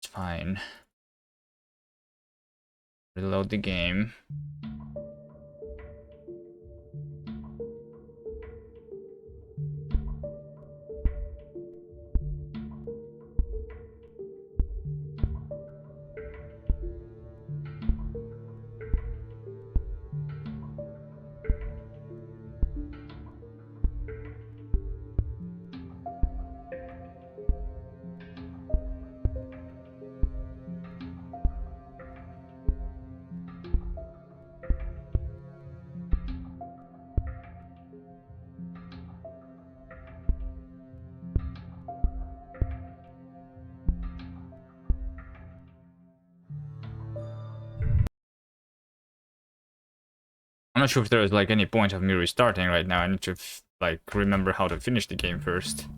It's fine. Reload the game. I'm not sure if there is like any point of me restarting right now. I need to like remember how to finish the game first.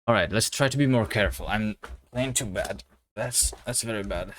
All right, let's try to be more careful. I'm playing too bad. That's very bad.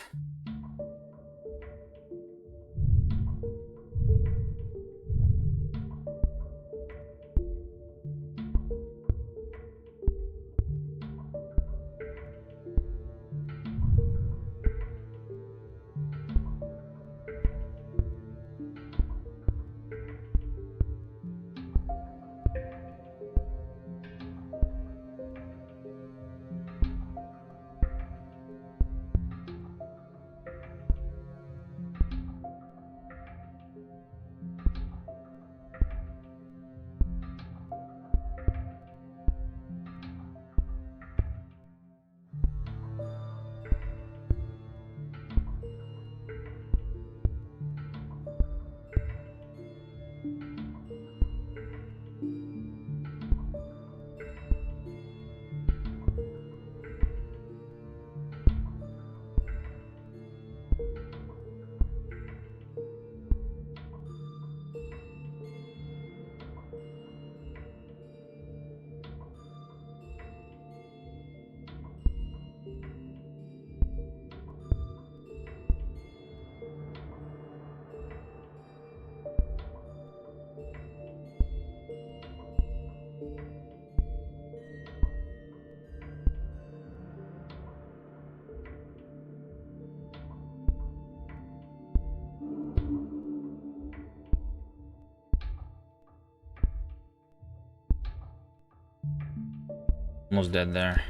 Almost dead there.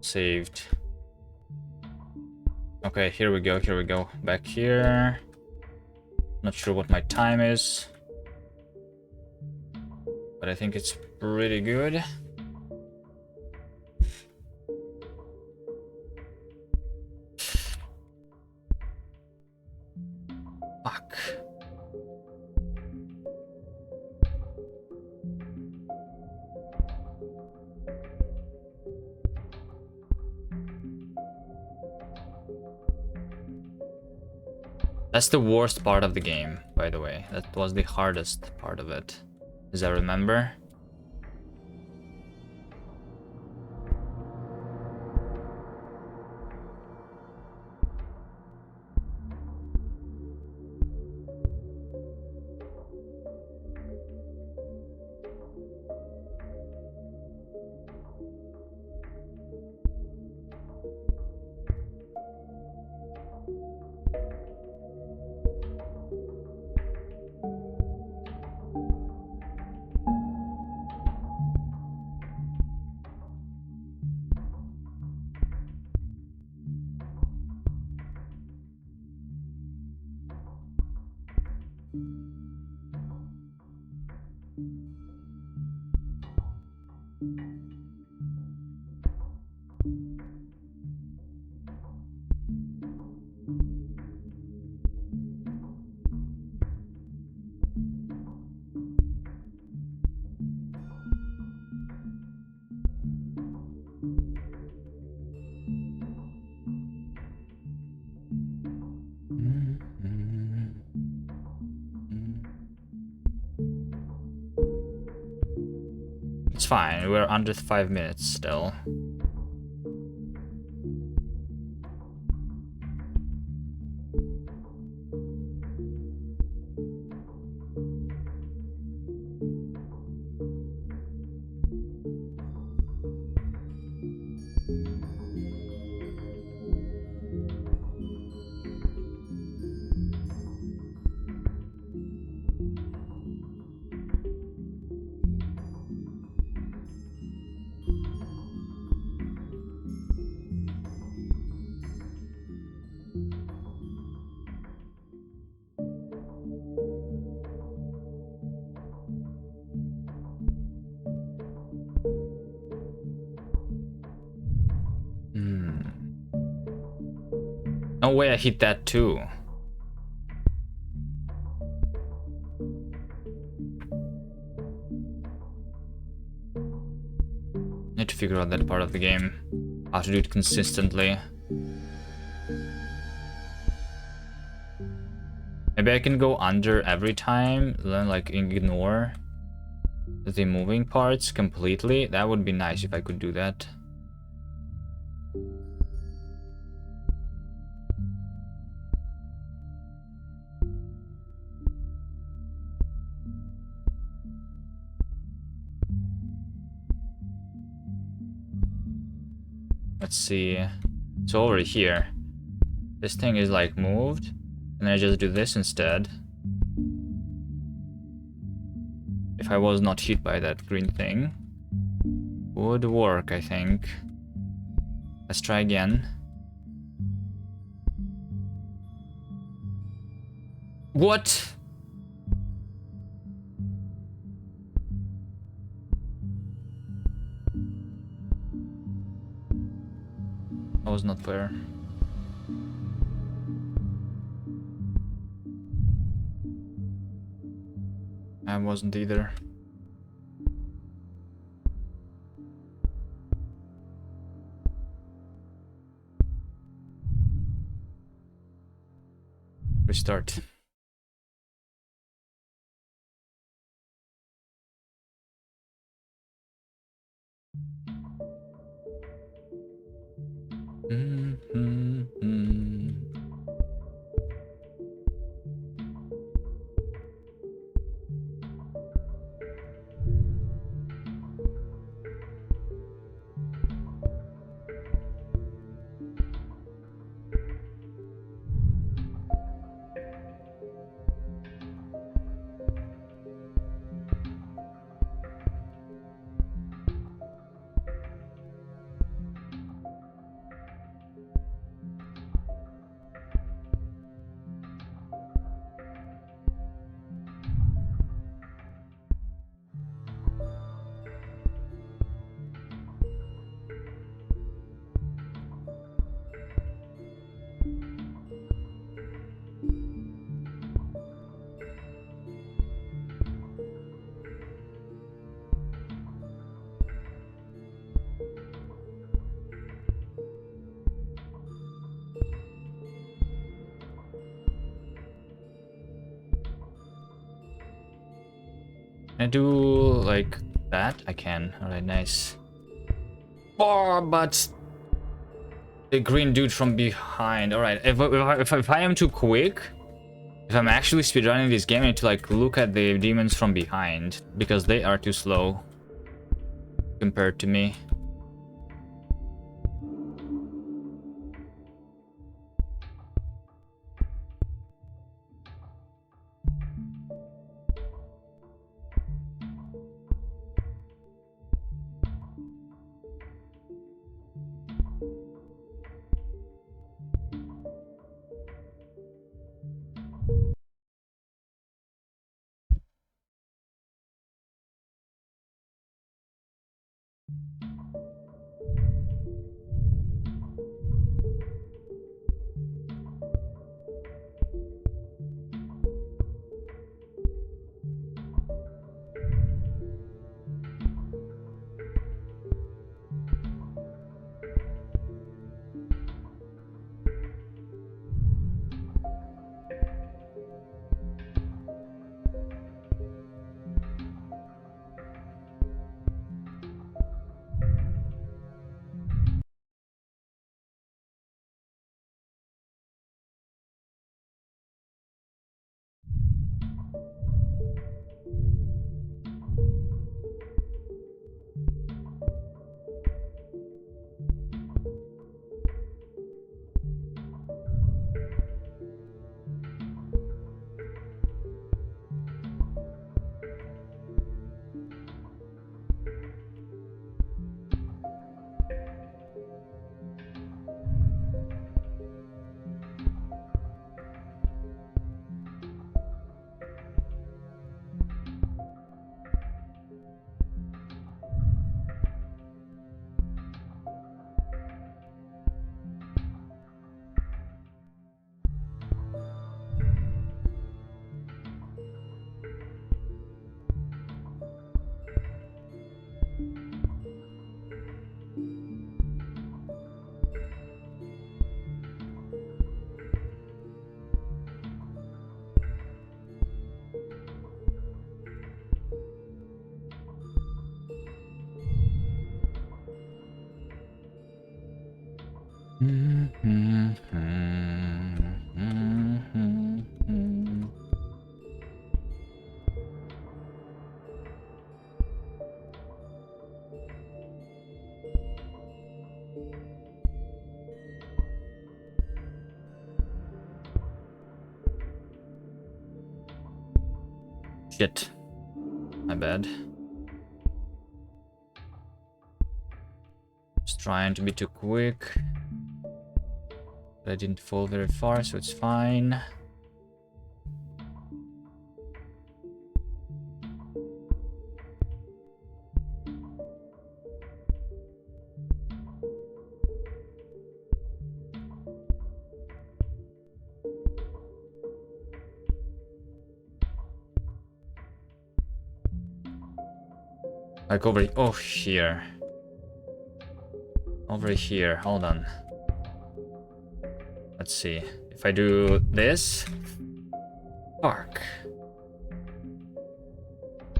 Saved. Okay, here we go, here we go. Back here. Not sure what my time is, but I think it's pretty good. Fuck. That's the worst part of the game, by the way. That was the hardest part of it, as I remember. It's fine, we're under 5 minutes still. No way I hit that too. Need to figure out that part of the game. How to do it consistently. Maybe I can go under every time, then like ignore the moving parts completely. That would be nice if I could do that. Let's see. So over here, this thing is like moved, and I just do this instead. If I was not hit by that green thing, would work, I think. Let's try again. What? I was not fair. I wasn't either. Restart. I do like that? I can. Alright, nice. Oh, but the green dude from behind. Alright, if I am too quick, if I'm actually speedrunning this game, I need to like look at the demons from behind because they are too slow compared to me. Shit. My bad. Just trying to be too quick. But I didn't fall very far, so it's fine. Like over here. Over here, hold on. Let's see If I do this... Fuck.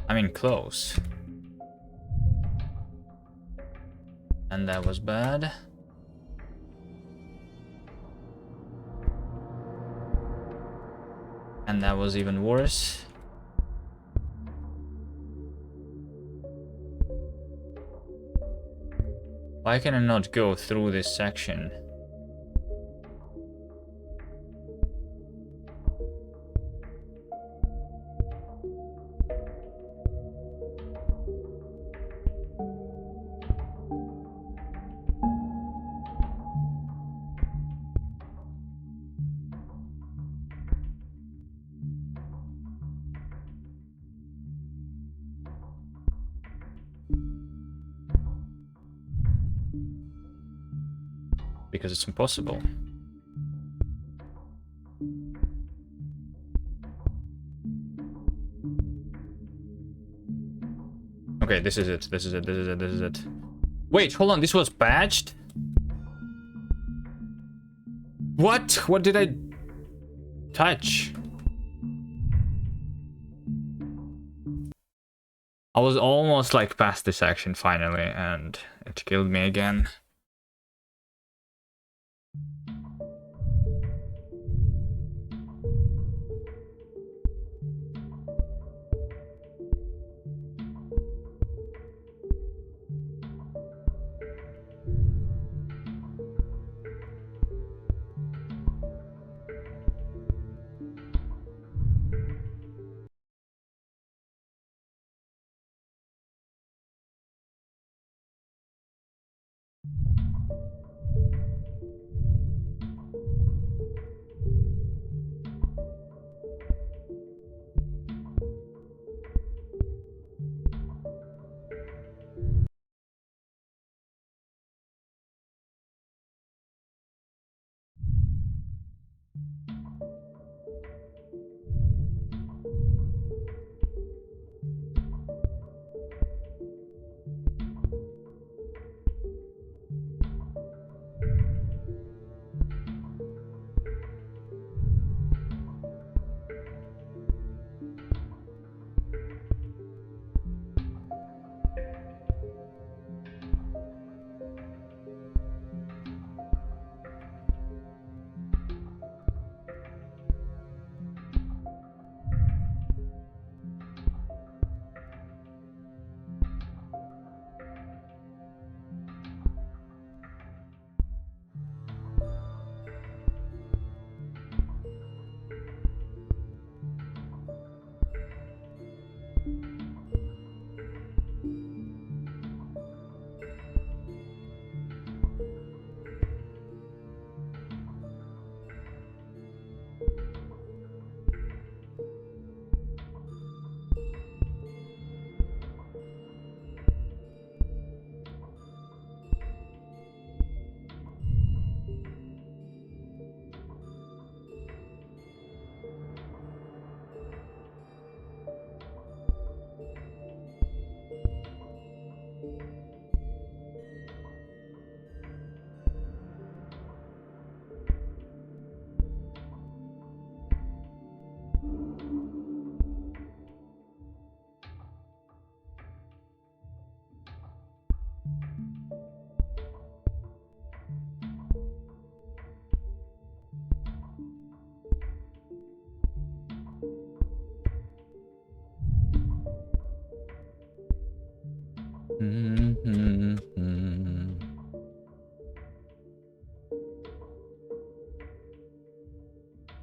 I mean, close. And that was bad. And that was even worse. Why can I not go through this section? Because it's impossible. Okay, this is it. This is it. This is it. This is it. Wait, hold on. This was patched? What? What did I touch? I was almost like past this section finally, and it killed me again.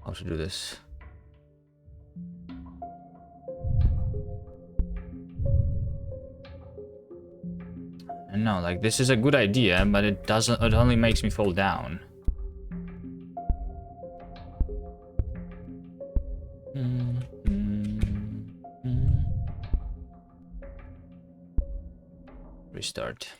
How to do this? And no, like this is a good idea, but it doesn't. It only makes me fall down. Restart.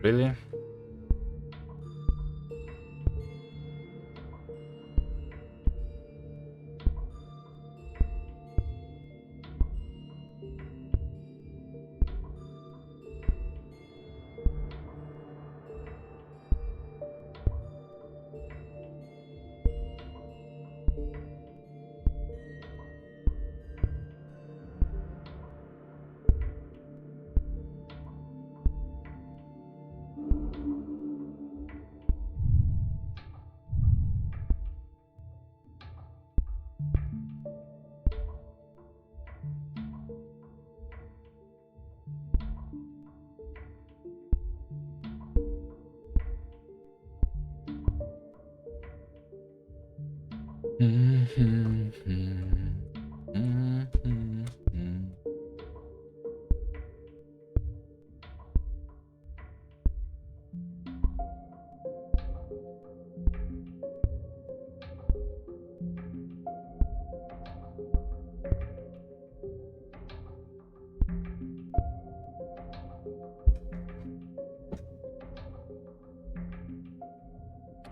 Really?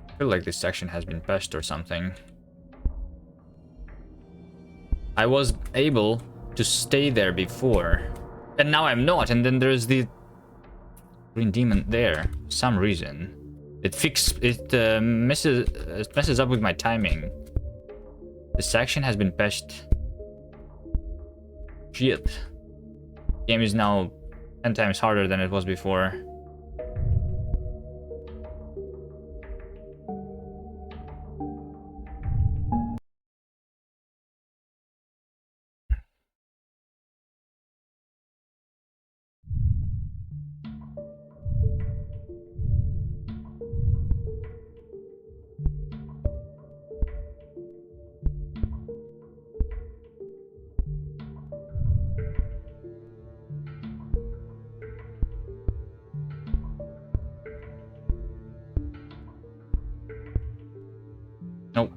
I feel like this section has been patched or something. I was able to stay there before, and now I'm not, and then there's the green demon there. For some reason. It messes up with my timing. The section has been patched. Shit. Game is now 10 times harder than it was before. Nope.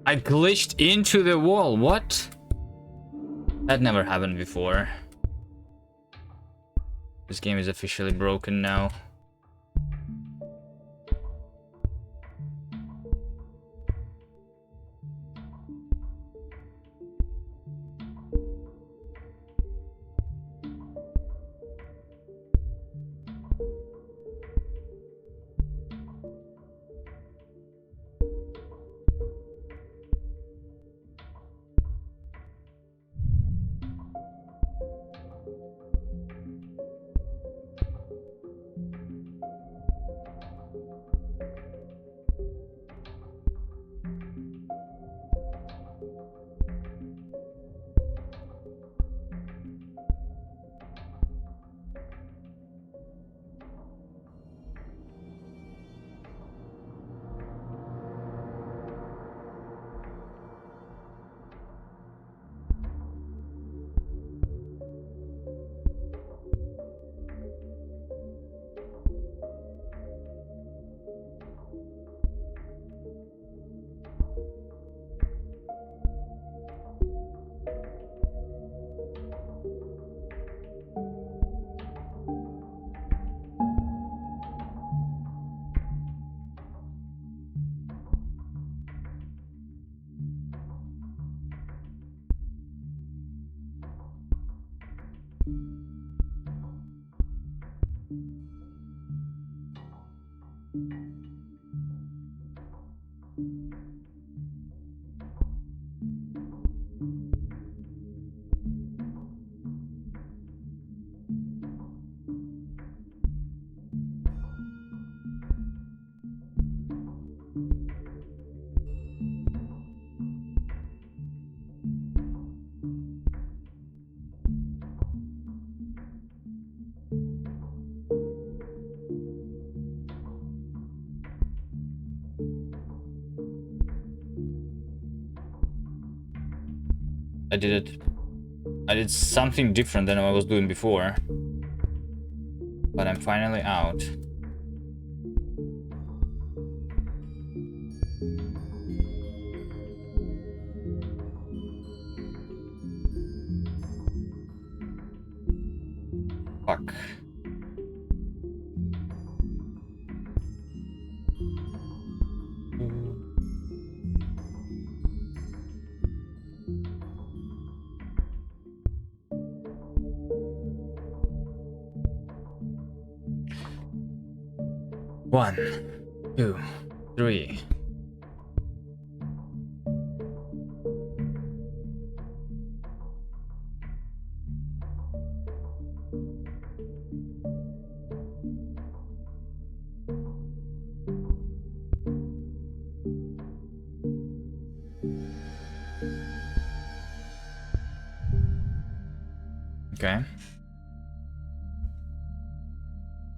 I glitched into the wall. What? That never happened before. This game is officially broken now. I did something different than I was doing before. But I'm finally out. Fuck. One, 2, 3. Okay.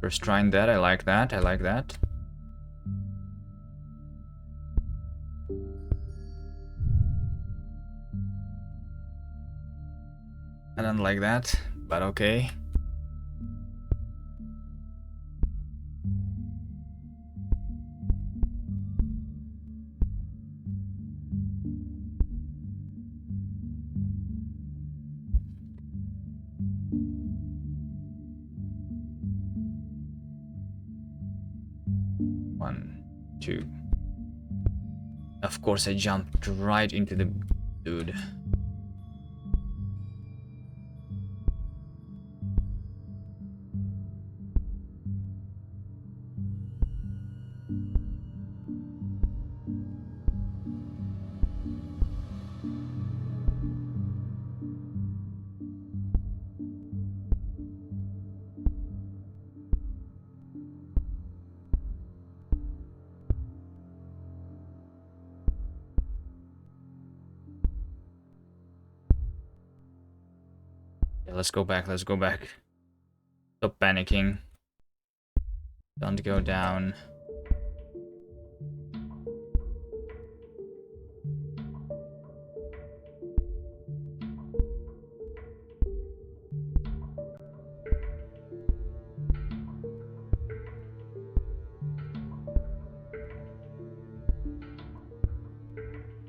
First trying that, I like that, I like that. I don't like that, but okay. One, two. Of course I jumped right into the dude. Yeah, let's go back, let's go back. Stop panicking. Don't go down.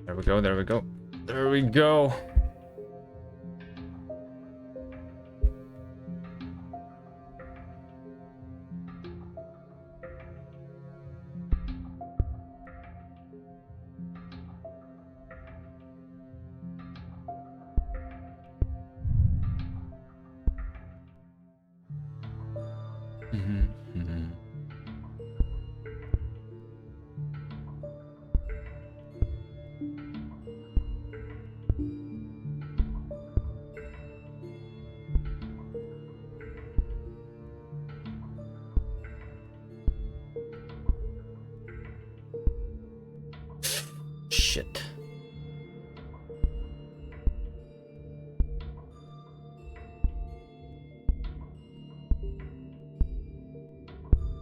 There we go, there we go. There we go. Shit.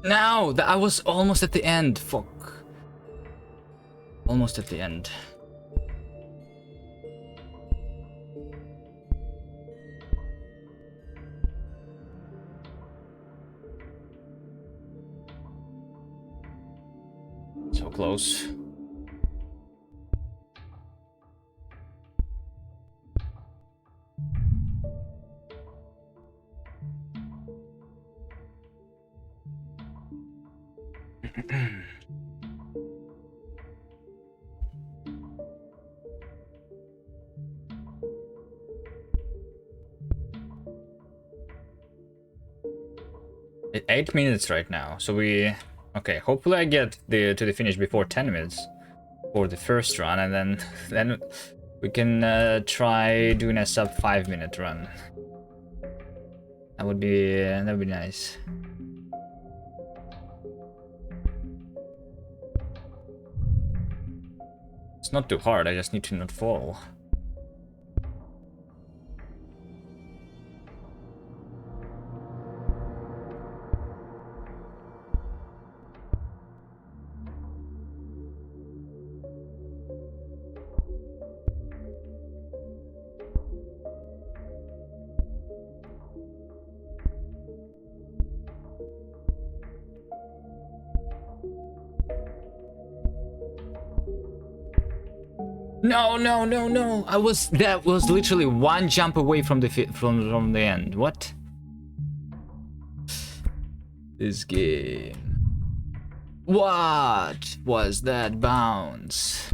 No, I was almost at the end. Fuck. Almost at the end. So close. It's 8 minutes right now, so we... Okay, hopefully I get to the finish before 10 minutes. for the first run, and then we can try doing a sub 5-minute run. That would be nice. It's not too hard, I just need to not fall. No, no, no, no! That was literally one jump away from the end. What? This game. What was that bounce?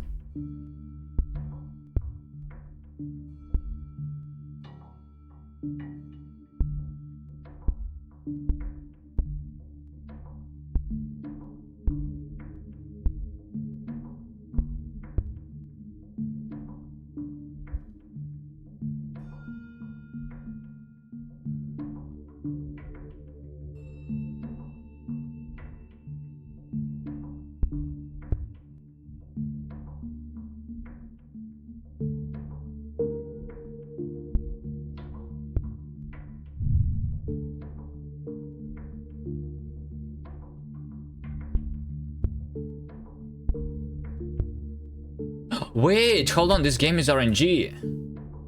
Wait, hold on, this game is RNG.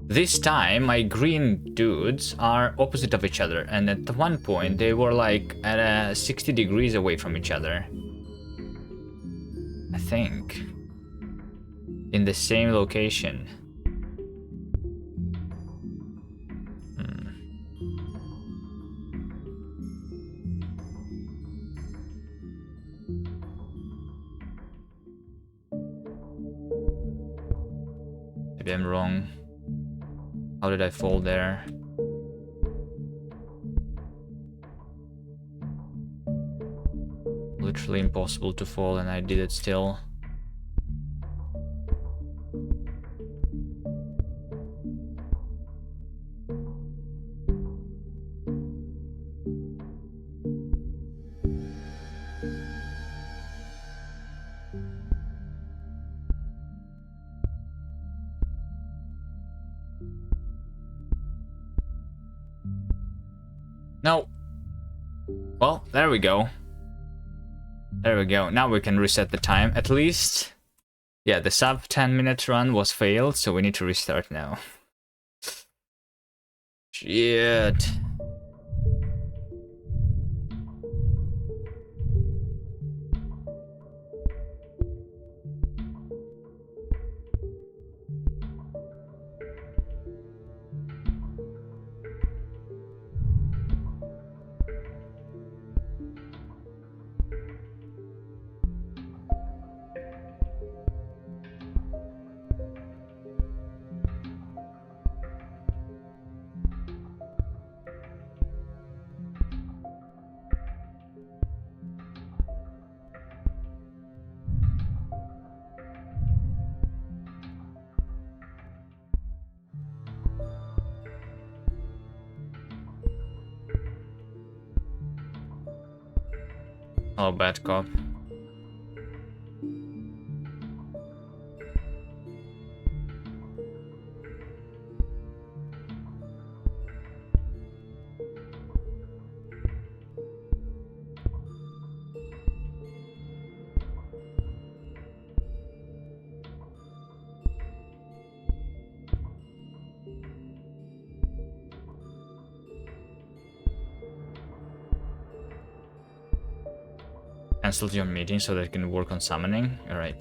This time, my green dudes are opposite of each other, and at one point they were like at 60 degrees away from each other. I think. In the same location. Maybe I'm wrong. How did I fall there? Literally impossible to fall, and I did it still. No. Well, there we go. There we go. Now we can reset the time, at least. Yeah, the sub 10-minute run was failed, so we need to restart now. Shit. Oh, bad cop. Cancel your meeting so that you can work on summoning? Alright.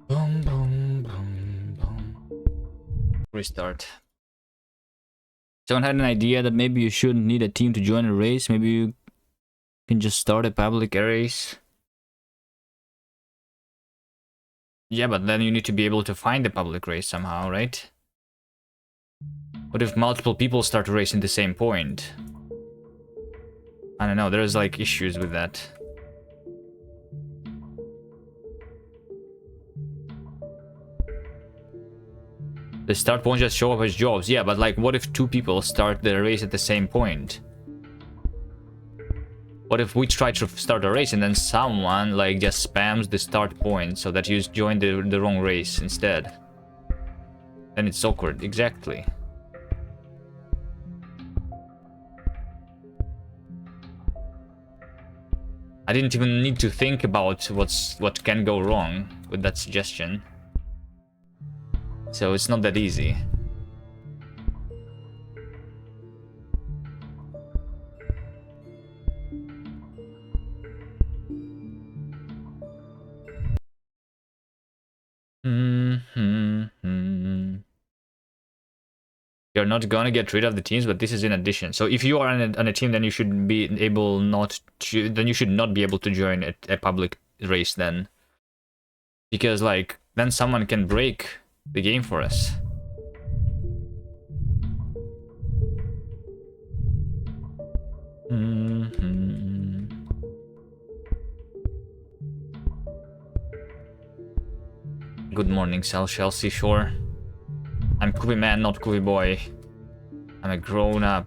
Boom, boom, boom, boom. Restart. Someone had an idea that maybe you shouldn't need a team to join a race. Maybe you can just start a public race. Yeah, but then you need to be able to find the public race somehow, right? What if multiple people start racing the same point? I don't know, there's like issues with that. The start point just show up as jobs. Yeah, but like what if two people start the race at the same point? What if we try to start a race and then someone like just spams the start point so that you join the wrong race instead? Then it's awkward, exactly. I didn't even need to think about what can go wrong with that suggestion. So it's not that easy. You're not gonna get rid of the teams, but this is in addition. So if you are on a team, then you should be able not to. Then you should not be able to join a public race then, because like then someone can break the game for us. Good morning, South Chelsea Shore. I'm Kobe man, not Kobe boy. I'm a grown up.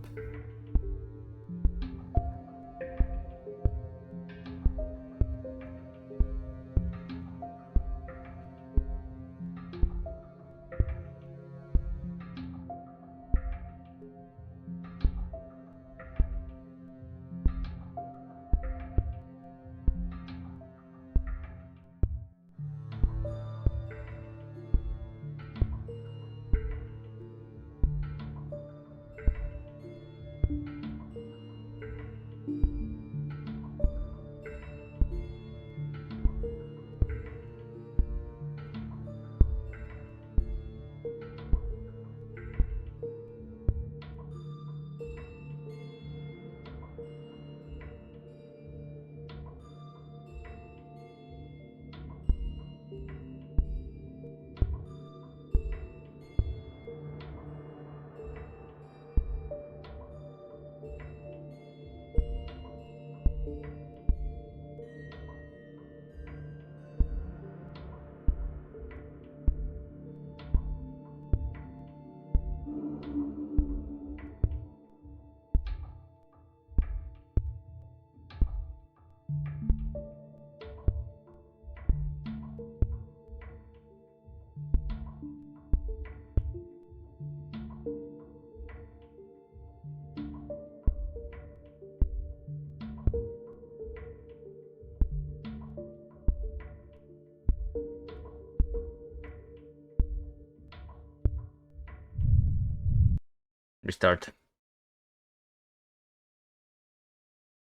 Restart.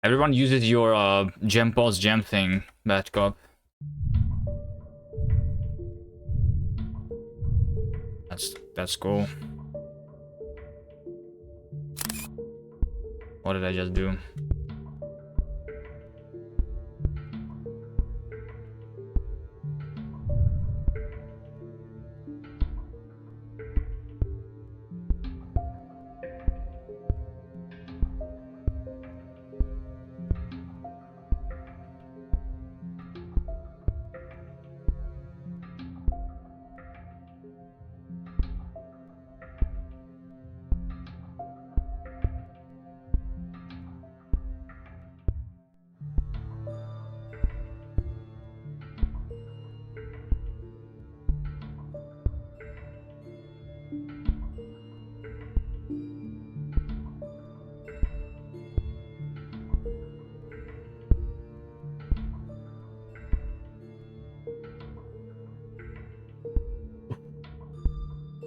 Everyone uses your gem pause gem thing, bad cop. That's cool. What did I just do?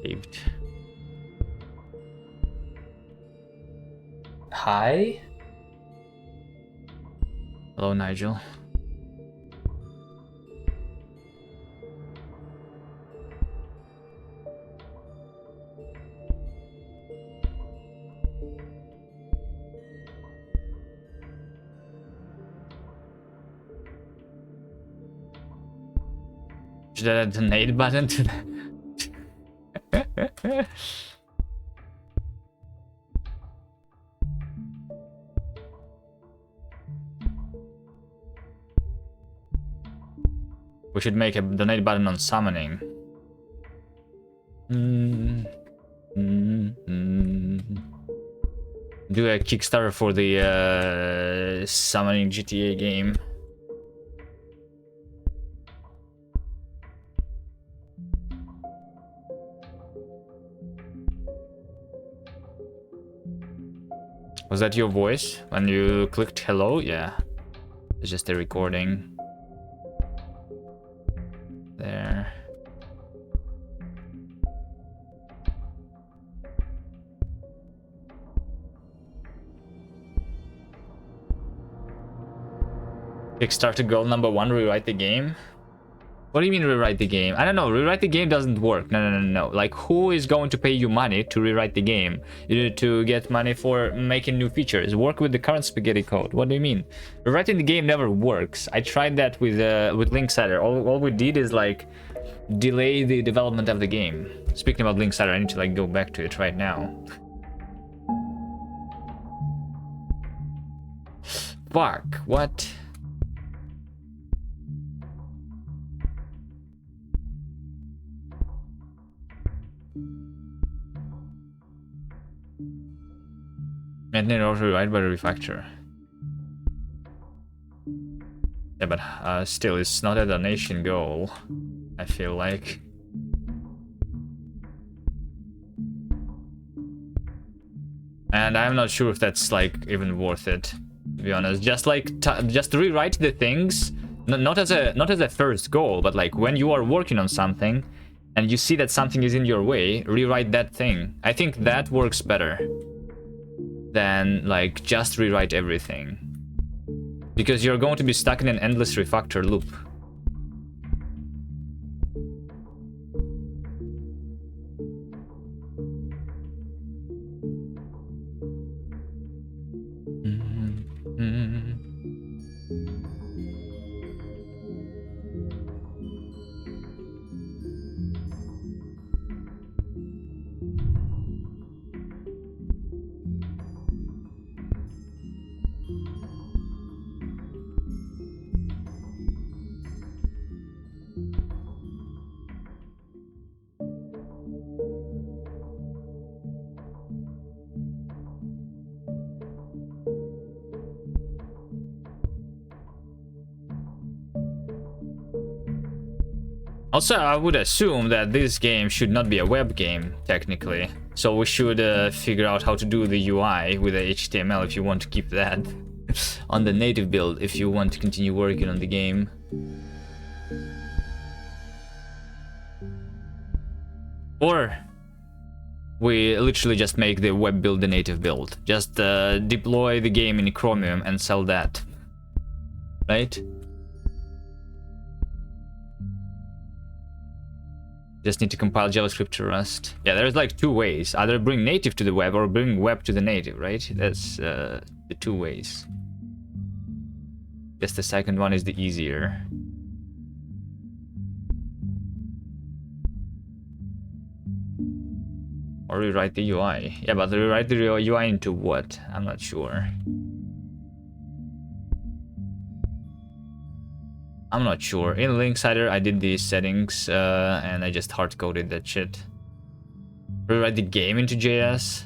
Saved. Hi. Hello, Nigel. Should I add a donate button to that? We should make a donate button on summoning. Do a Kickstarter for the summoning GTA game. Was that your voice when you clicked hello? Yeah. It's just a recording. There. Kickstarter goal number 1, rewrite the game. What do you mean rewrite the game? I don't know, rewrite the game doesn't work. No. Like, who is going to pay you money to rewrite the game? You need to get money for making new features. Work with the current spaghetti code. What do you mean? Rewriting the game never works. I tried that with linksider. All we did is like delay the development of the game. Speaking about linksider, I need to like go back to it right now. Fuck, what? Maintain or rewrite by the refactor. Yeah, but still, it's not a donation goal, I feel like. And I'm not sure if that's like even worth it, to be honest. Just like just rewrite the things, not as a first goal, but like when you are working on something and you see that something is in your way, rewrite that thing. I think that works better than like just rewrite everything, because you're going to be stuck in an endless refactor loop. Also, I would assume that this game should not be a web game, technically. So we should figure out how to do the UI with the HTML if you want to keep that on the native build, if you want to continue working on the game. Or we literally just make the web build the native build. Just deploy the game in Chromium and sell that. Right? Just need to compile JavaScript to Rust. Yeah, there's like two ways. Either bring native to the web or bring web to the native, right? That's the two ways. Guess the second one is the easier. Or rewrite the UI. Yeah, but rewrite the UI into what? I'm not sure. I'm not sure. In linksider, I did these settings and I just hard-coded that shit. Rewrite the game into JS.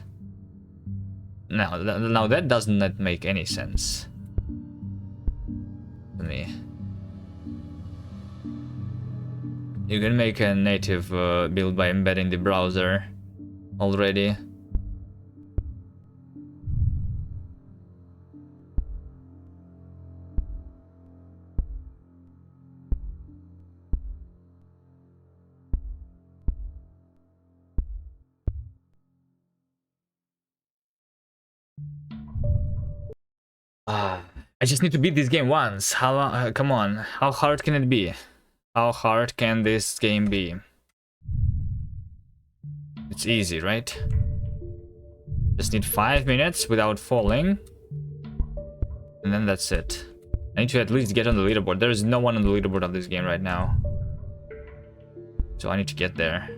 Now that does not make any sense to me. You can make a native build by embedding the browser already. I just need to beat this game once. How long? Come on. How hard can it be? How hard can this game be? It's easy, right? Just need 5 minutes without falling. And then that's it. I need to at least get on the leaderboard. There is no one on the leaderboard of this game right now. So I need to get there.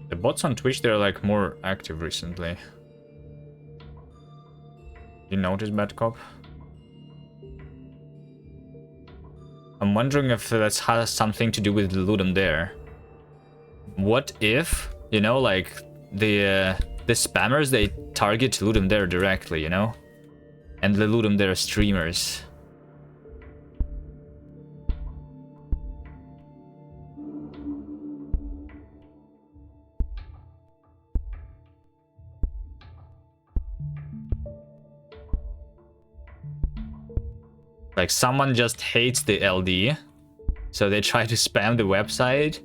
The bots on Twitch, they're like more active recently. You notice, Bad Cop? I'm wondering if that has something to do with the ludum there. What if, you know, like the spammers, they target ludum there directly, you know? And the ludum there are streamers. Like someone just hates the LD, so they try to spam the website.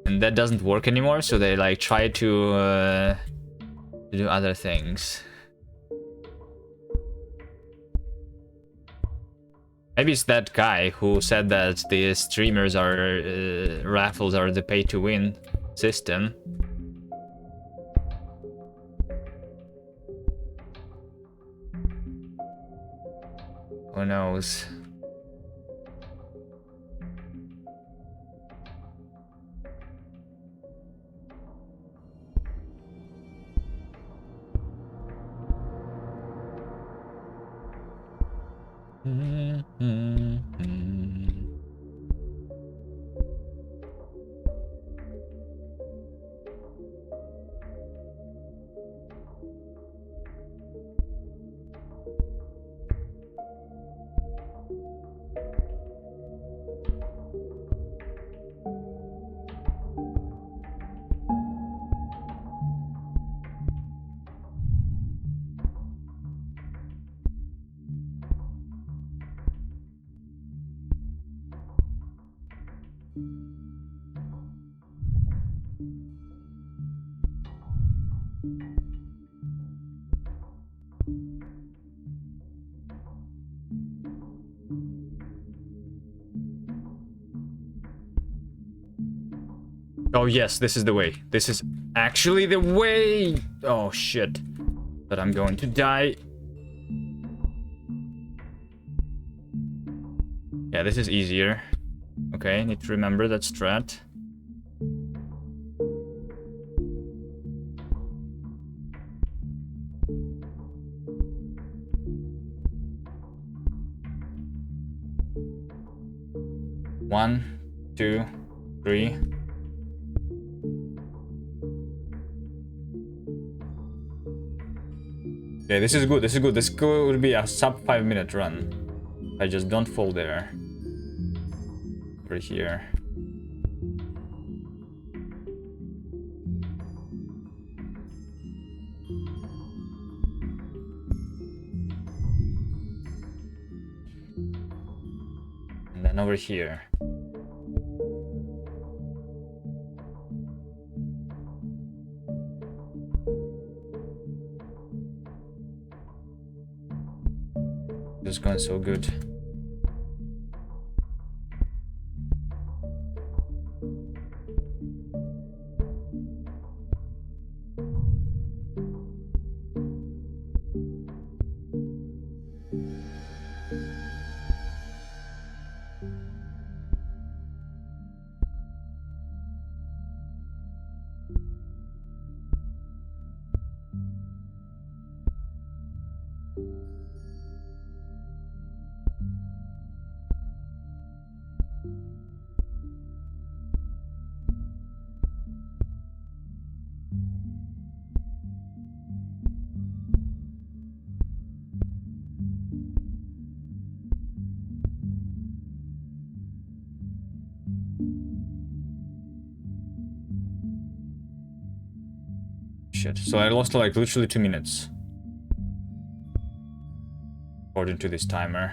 And that doesn't work anymore, so they like try to do other things. Maybe it's that guy who said that the streamers are raffles are the pay-to-win system. Who knows? Oh yes, this is the way. This is actually the way! Oh shit. But I'm going to die. Yeah, this is easier. Okay, need to remember that strat. One, 2, 3. Okay, this is good, this is good. This could be a sub 5-minute run. I just don't fall there. Over here. And then over here. It's going so good. Shit. So I lost like literally 2 minutes. According to this timer.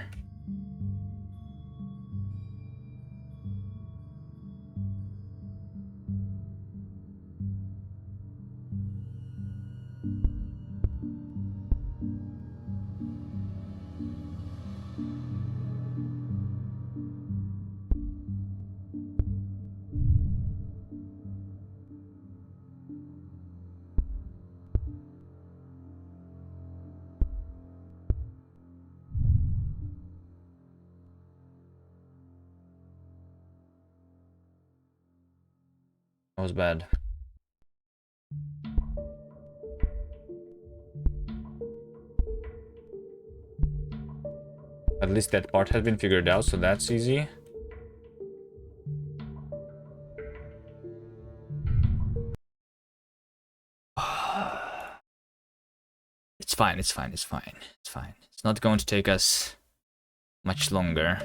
That was bad. At least that part has been figured out, so that's easy. It's fine, it's fine, it's fine, it's fine. It's not going to take us much longer.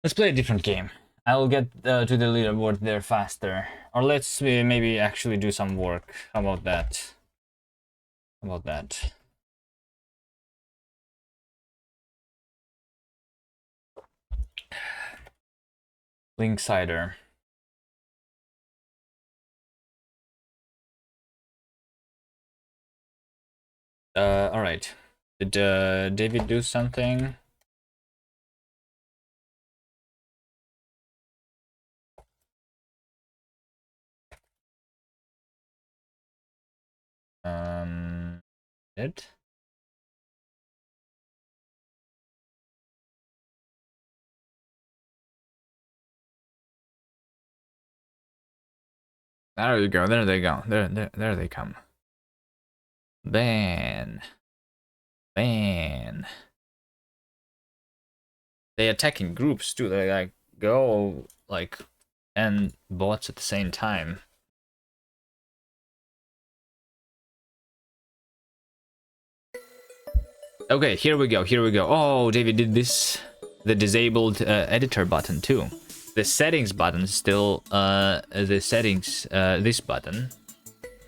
Let's play a different game. I'll get to the leaderboard there faster. Or let's maybe actually do some work. How about that? How about that? Linksider. Alright. Did David do something? It? There you go. There they go. There they come. Ban. Ban. They attack in groups too. They like go like 10 bots at the same time. Okay, here we go. Here we go. Oh, David did this. The disabled editor button too. The settings button is still the settings this button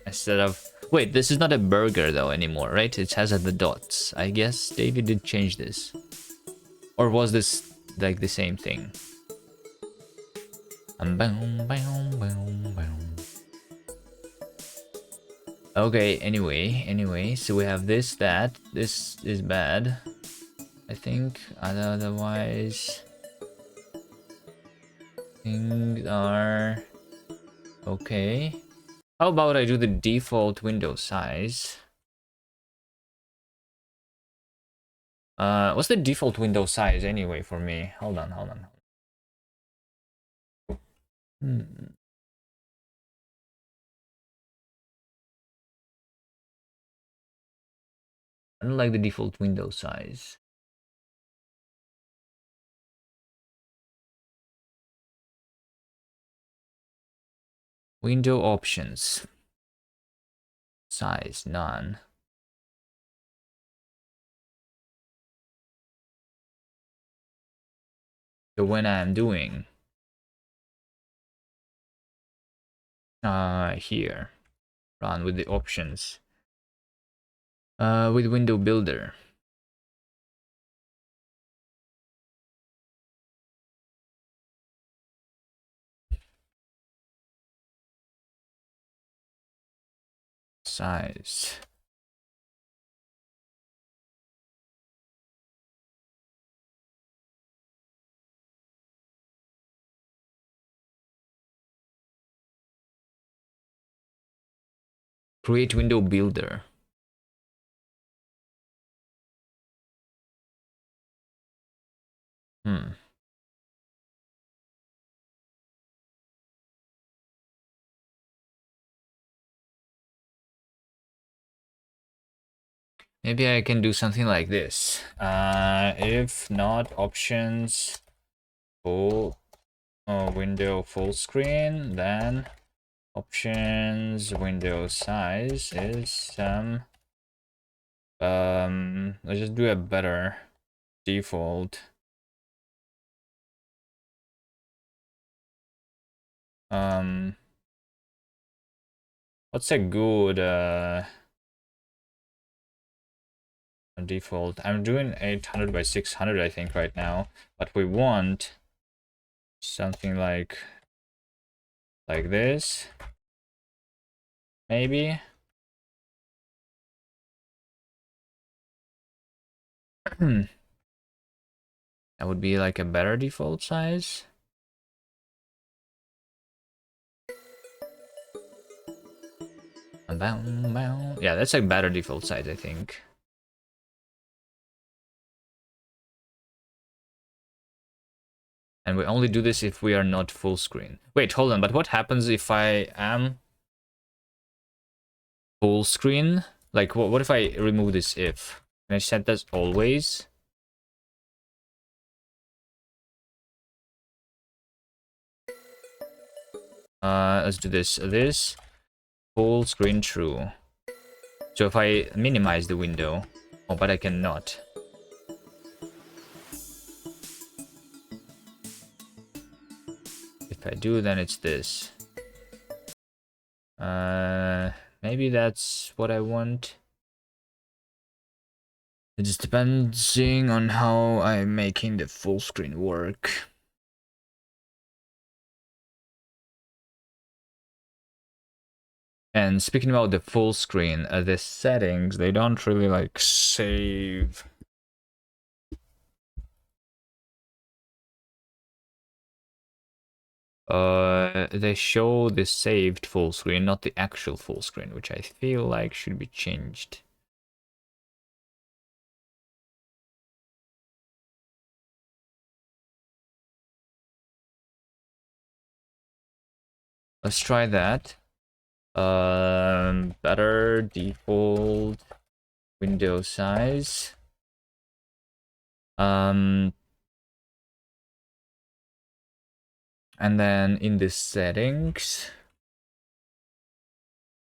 instead of. Wait, this is not a burger though anymore, right? It has the dots. I guess David did change this. Or was this like the same thing? Boom, boom, boom, boom. Okay, anyway, so we have this, that. This is bad, I think. Otherwise, things are okay. How about I do the default window size? What's the default window size anyway for me? Hold on. Hmm. I don't like the default window size. Window options. Size, none. So when I'm doing here, run with the options. With window builder. Size. Create window builder. Maybe I can do something like this. If not options full window full screen, then options window size is let's just do a better default. What's a good default? I'm doing 800 by 600 I think right now, but we want something like this, maybe. That would be like a better default size. Yeah, that's a better default size, I think. And we only do this if we are not full screen. Wait, hold on, but what happens if I am full screen? Like, what if I remove this if? Can I set that always? Let's do this. This full screen true. So if I minimize the window, oh, but I cannot. If I do, then it's this. Maybe that's what I want. It just depending on how I'm making the full screen work. And speaking about the full screen, the settings, they don't really like save. They show the saved full screen, not the actual full screen, which I feel like should be changed. Let's try that. Better default window size. And then in the settings,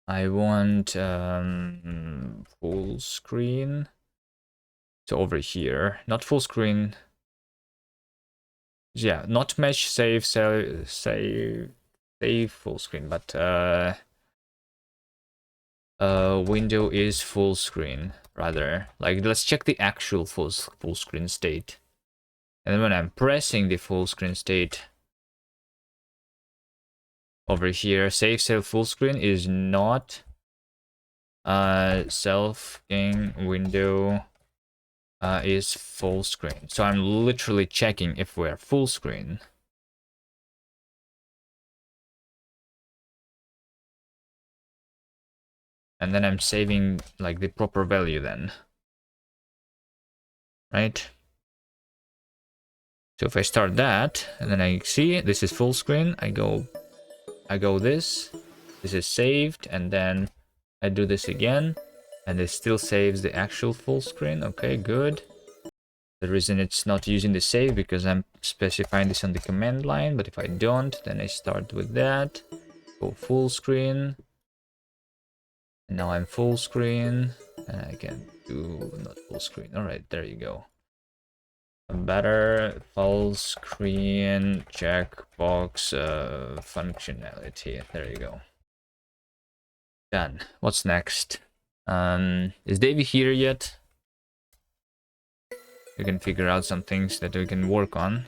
I want full screen. So over here, not full screen. Yeah, not mesh, save full screen, but window is full screen rather. Like, let's check the actual full screen state. And then when I'm pressing the full screen state, over here. Save cell full screen is not self game window is full screen. So I'm literally checking if we're full screen. And then I'm saving like the proper value then. Right? So if I start that, and then I see this is full screen, I go this is saved, and then I do this again, and it still saves the actual full screen. Okay, good. The reason it's not using the save because I'm specifying this on the command line, but if I don't, then I start with that, go full screen, and now I'm full screen, and I can do not full screen. All right, there you go. A better full screen checkbox functionality. There you go. Done. What's next? Is Davey here yet? We can figure out some things that we can work on.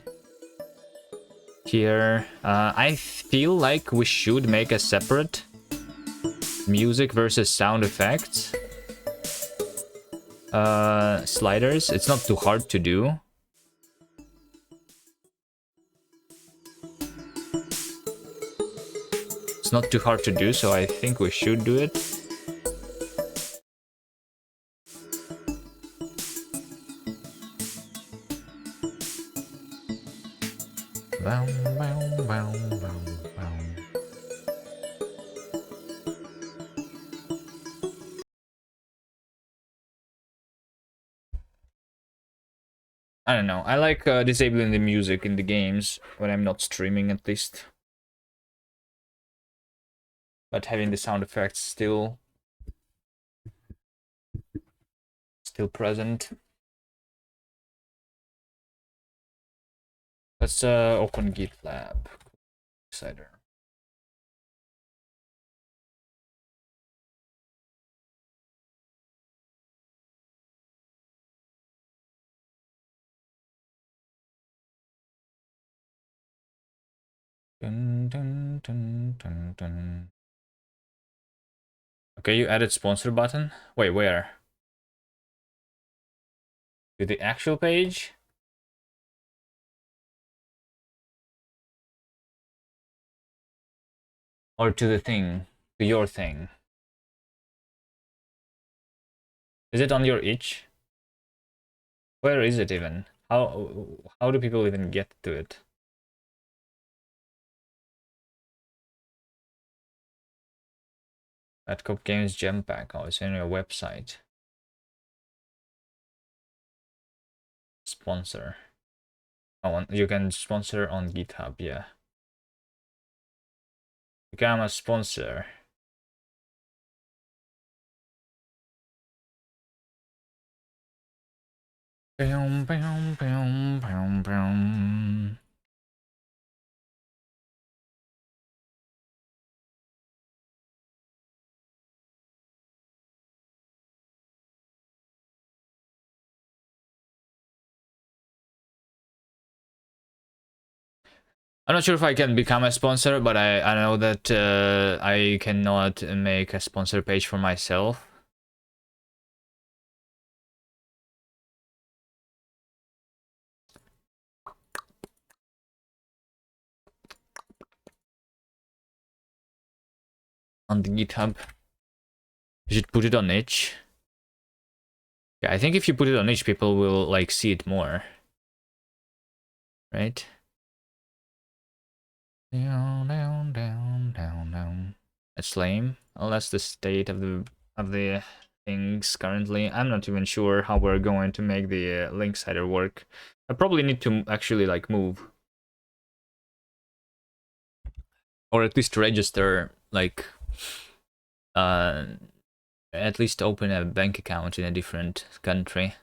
Here, I feel like we should make a separate music versus sound effects sliders. It's not too hard to do. It's not too hard to do, so I think we should do it. I don't know. I like disabling the music in the games when I'm not streaming, at least. But having the sound effects still present. Let's open GitLab. Linksider. Dun, dun, dun, dun, dun. Okay, you added sponsor button. Wait, where? To the actual page? Or to the thing? To your thing? Is it on your itch? Where is it even? How do people even get to it? At Cop Games Gem Pack. Oh, it's on your website. Sponsor. Oh, you can sponsor on GitHub, yeah. Become a sponsor. Boom, boom, boom, boom, boom. I'm not sure if I can become a sponsor, but I know that I cannot make a sponsor page for myself. On the GitHub. You should put it on itch. Yeah, I think if you put it on itch, people will like see it more. Right? Down, down, down, down, down. That's lame. Well, that's the state of the things currently. I'm not even sure how we're going to make the linksider work. I probably need to actually like move, or at least register, like at least open a bank account in a different country.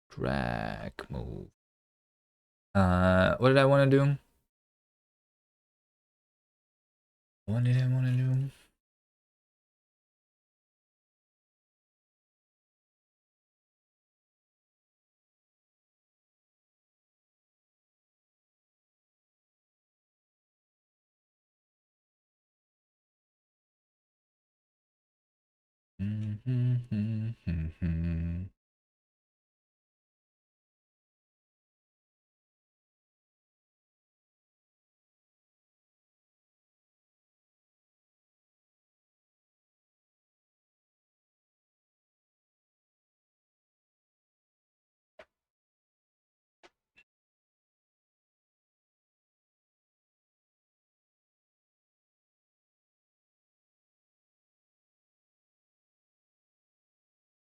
Drag move. What did I want to do? What did I want to do?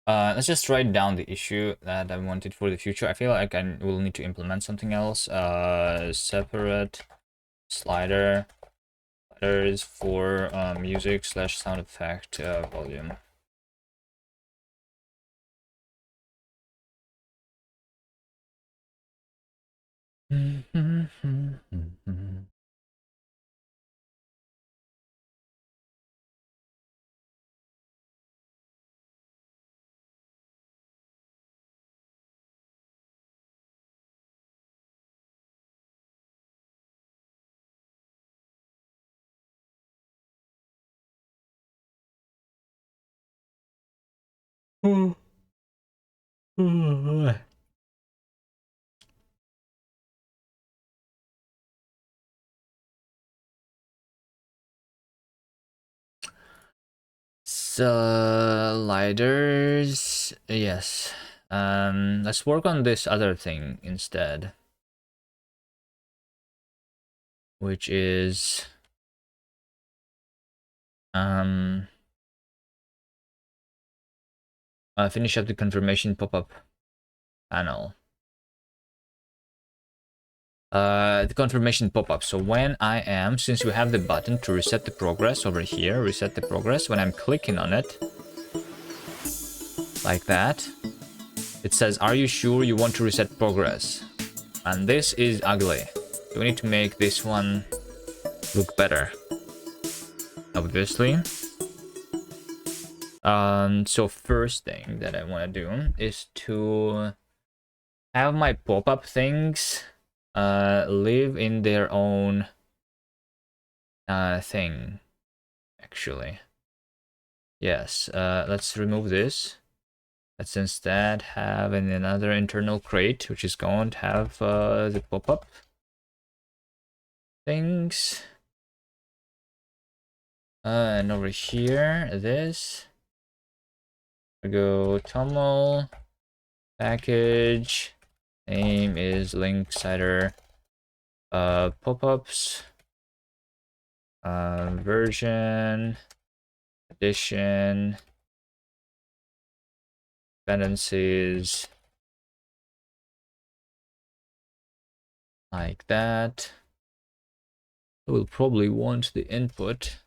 Let's just write down the issue that I wanted for the future. I feel like I will need to implement something else. Separate sliders for music slash sound effect volume. Sliders, yes. Let's work on this other thing instead, which is finish up the confirmation pop-up panel. The confirmation pop-up. So when I am, since we have the button to reset the progress over here, reset the progress, when I'm clicking on it, like that, it says, are you sure you want to reset progress? And this is ugly. So we need to make this one look better, obviously. So first thing that I want to do is to have my pop-up things live in their own thing, actually. Yes, let's remove this. Let's instead have another internal crate, which is going to have the pop-up things. And over here, this. We go toml package. Name is linksider. Pop-ups. Version. Edition. Dependencies. Like that. We'll probably want the input.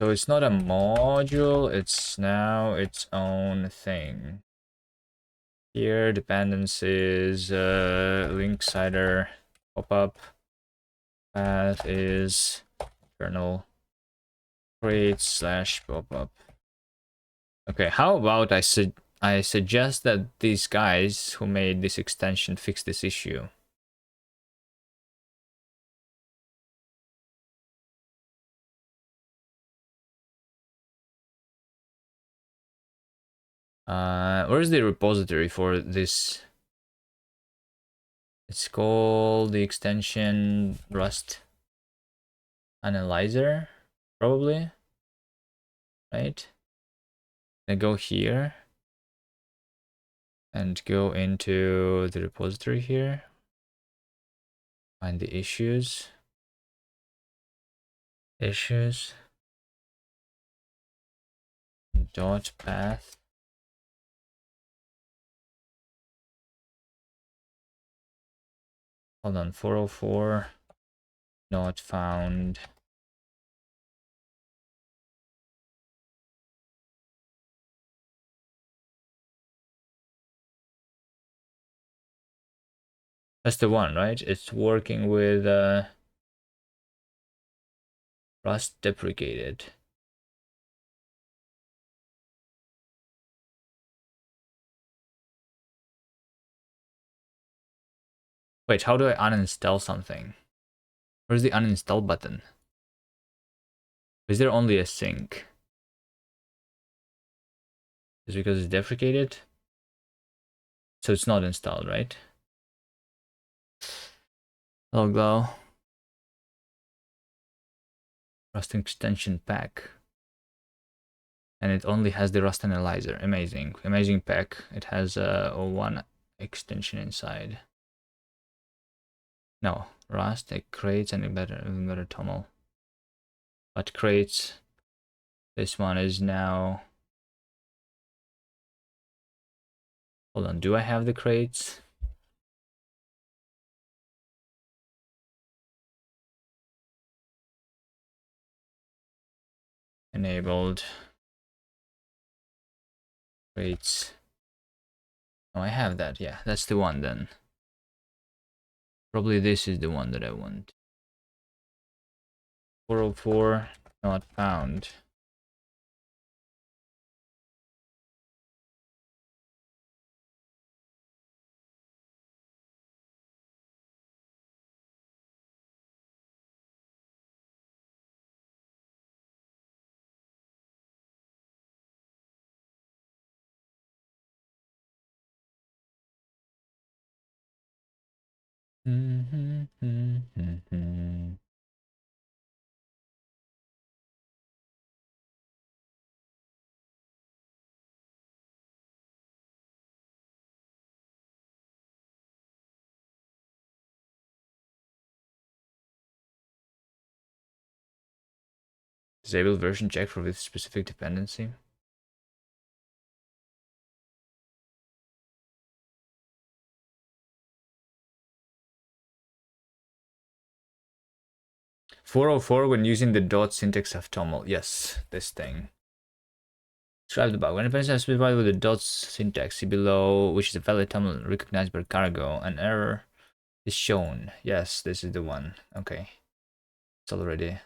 So it's not a module, it's now its own thing. Here, dependencies, linksider, pop-up, path is kernel create slash pop-up. Okay, how about I suggest that these guys who made this extension fix this issue. Where's the repository for this? It's called the extension Rust Analyzer, probably, right? I go here and go into the repository here, find the issues. dot path. Hold on, 404 not found. That's the one, right? It's working with Rust deprecated. Wait, how do I uninstall something? Where's the uninstall button? Is there only a sync? Is it because it's deprecated? So it's not installed, right? Logo. Rust extension pack. And it only has the Rust analyzer. Amazing. Amazing pack. It has a one extension inside. No, Rust, it creates an better toml. But creates, this one is now, hold on, do I have the crates? Enabled. Crates. Oh, I have that, yeah, that's the one then. Probably this is the one that I want. 404, not found. Disable version check for this specific dependency. .404 when using the dot syntax of toml. Yes, this thing. Describe the bug. When a dependency is specified with the dot syntax, see below, which is a valid toml recognized by cargo, an error is shown. Yes, this is the one. Okay. It's already.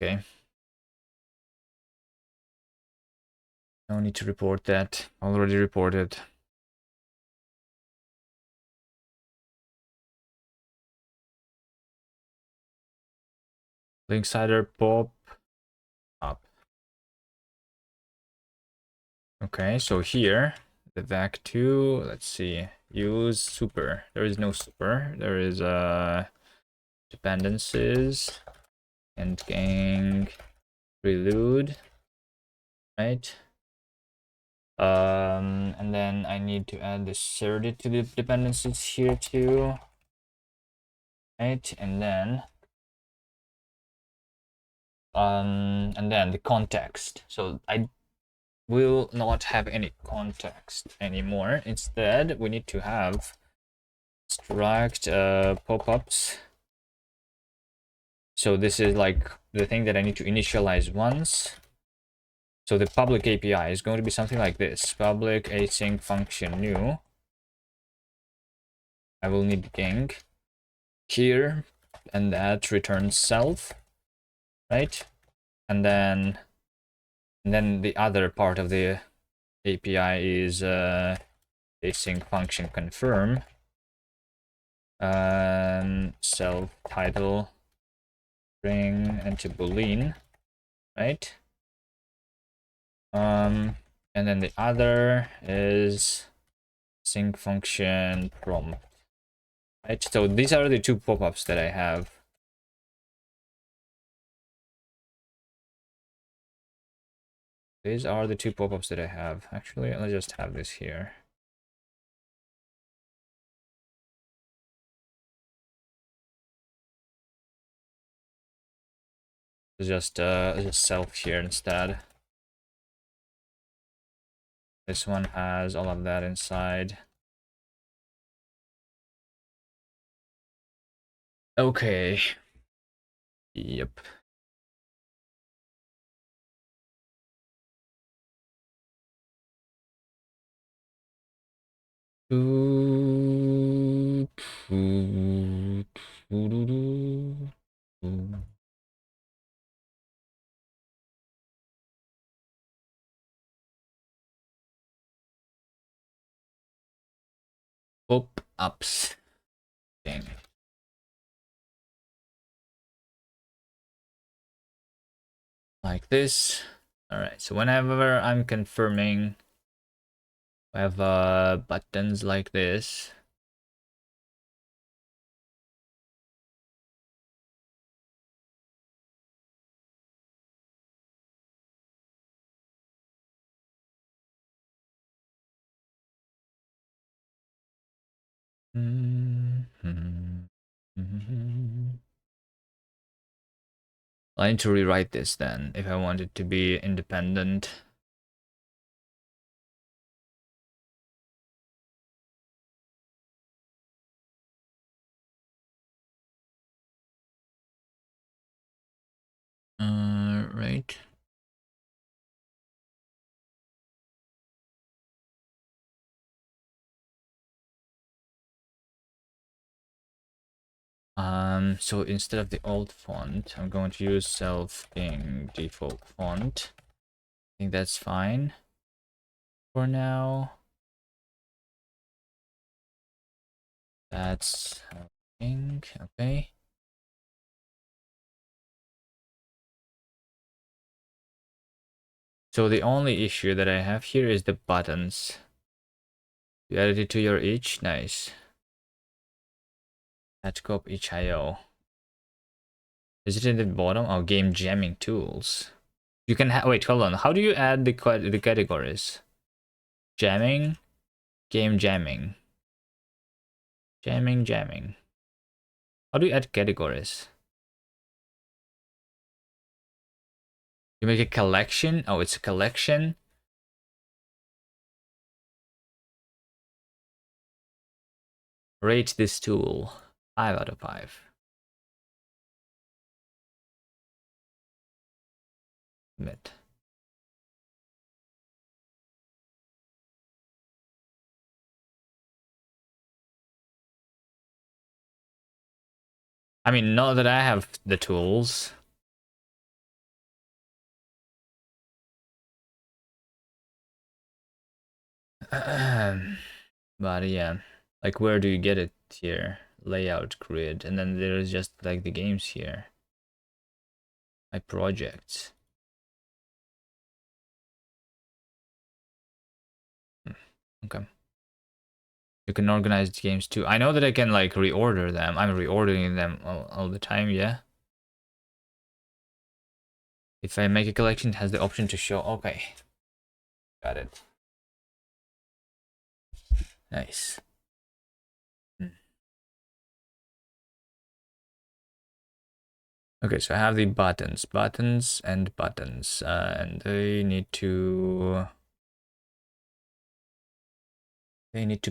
Okay. No need to report that. Already reported. Linksider pop up. Okay, so here, the vac2, let's see, use super. There is no super. There is dependencies and gang prelude, right? And then I need to add the serde to the dependencies here too, right? And then the context. So I will not have any context anymore. Instead, we need to have struct pop-ups. So this is like the thing that I need to initialize once. So the public API is going to be something like this. Public async function new. I will need gang here, and that returns self, right? And then the other part of the API is async function confirm self title string and to boolean, right? And then the other is sync function prompt, right? So these are the two pop-ups that I have. These are the two pop-ups that I have. Actually, let's just have this here. Just self here instead. This one has all of that inside. Okay. Yep. Pop-ups. Dang. Like this. Alright, so whenever I'm confirming, I have buttons like this. I need to rewrite this then, if I want it to be independent. Right. So instead of the old font, I'm going to use self-thing default font. I think that's fine for now. That's thing, okay. So the only issue that I have here is the buttons. You added it to your itch, nice. Add cop itch.io. Is it in the bottom? Oh, game jamming tools. You can wait, hold on. How do you add the categories? Jamming, game jamming. Jamming. How do you add categories? You make a collection? Oh, it's a collection. Rate this tool. 5 out of 5. Admit. I mean, not that I have the tools. But yeah, like where do you get it here? Layout grid, and then there's just like the games here. My projects. Okay. You can organize the games too. I know that I can like reorder them. I'm reordering them all the time, yeah. If I make a collection, it has the option to show. Okay. Got it. Nice. Okay, so I have the buttons, and buttons, and they need to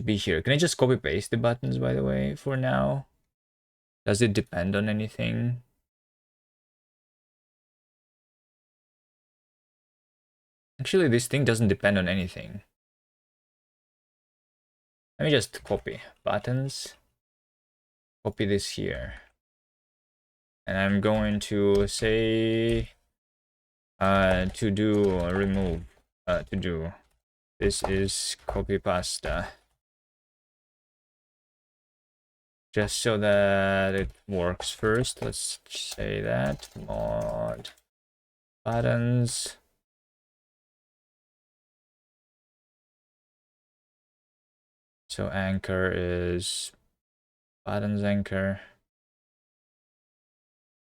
be here. Can I just copy paste the buttons, by the way, for now? Does it depend on anything? Actually, this thing doesn't depend on anything. Let me just copy buttons, copy this here. And I'm going to say to do remove to do. This is copy pasta. Just so that it works first, let's say that mod buttons. So anchor is buttons anchor.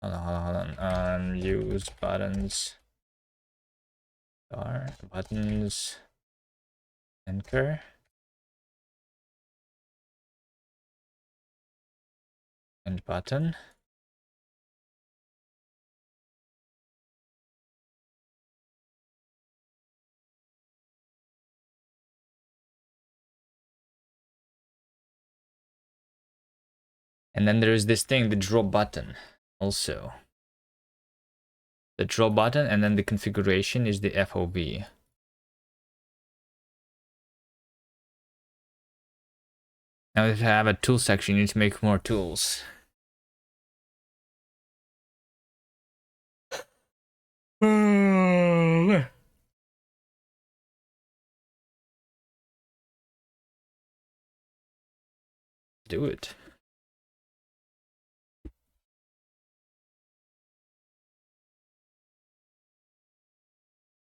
Hold on. Use buttons. Are buttons, anchor, and button. And then there is this thing, the draw button also. The draw button, and then the configuration is the FOV. Now if I have a tool section, you need to make more tools. Do it.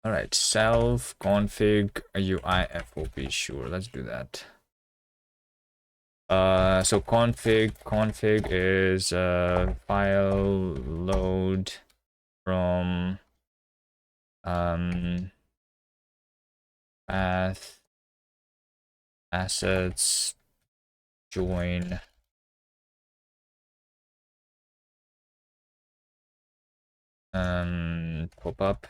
All right, self config UI FOV. Sure, let's do that. So config is file load from path assets join pop up.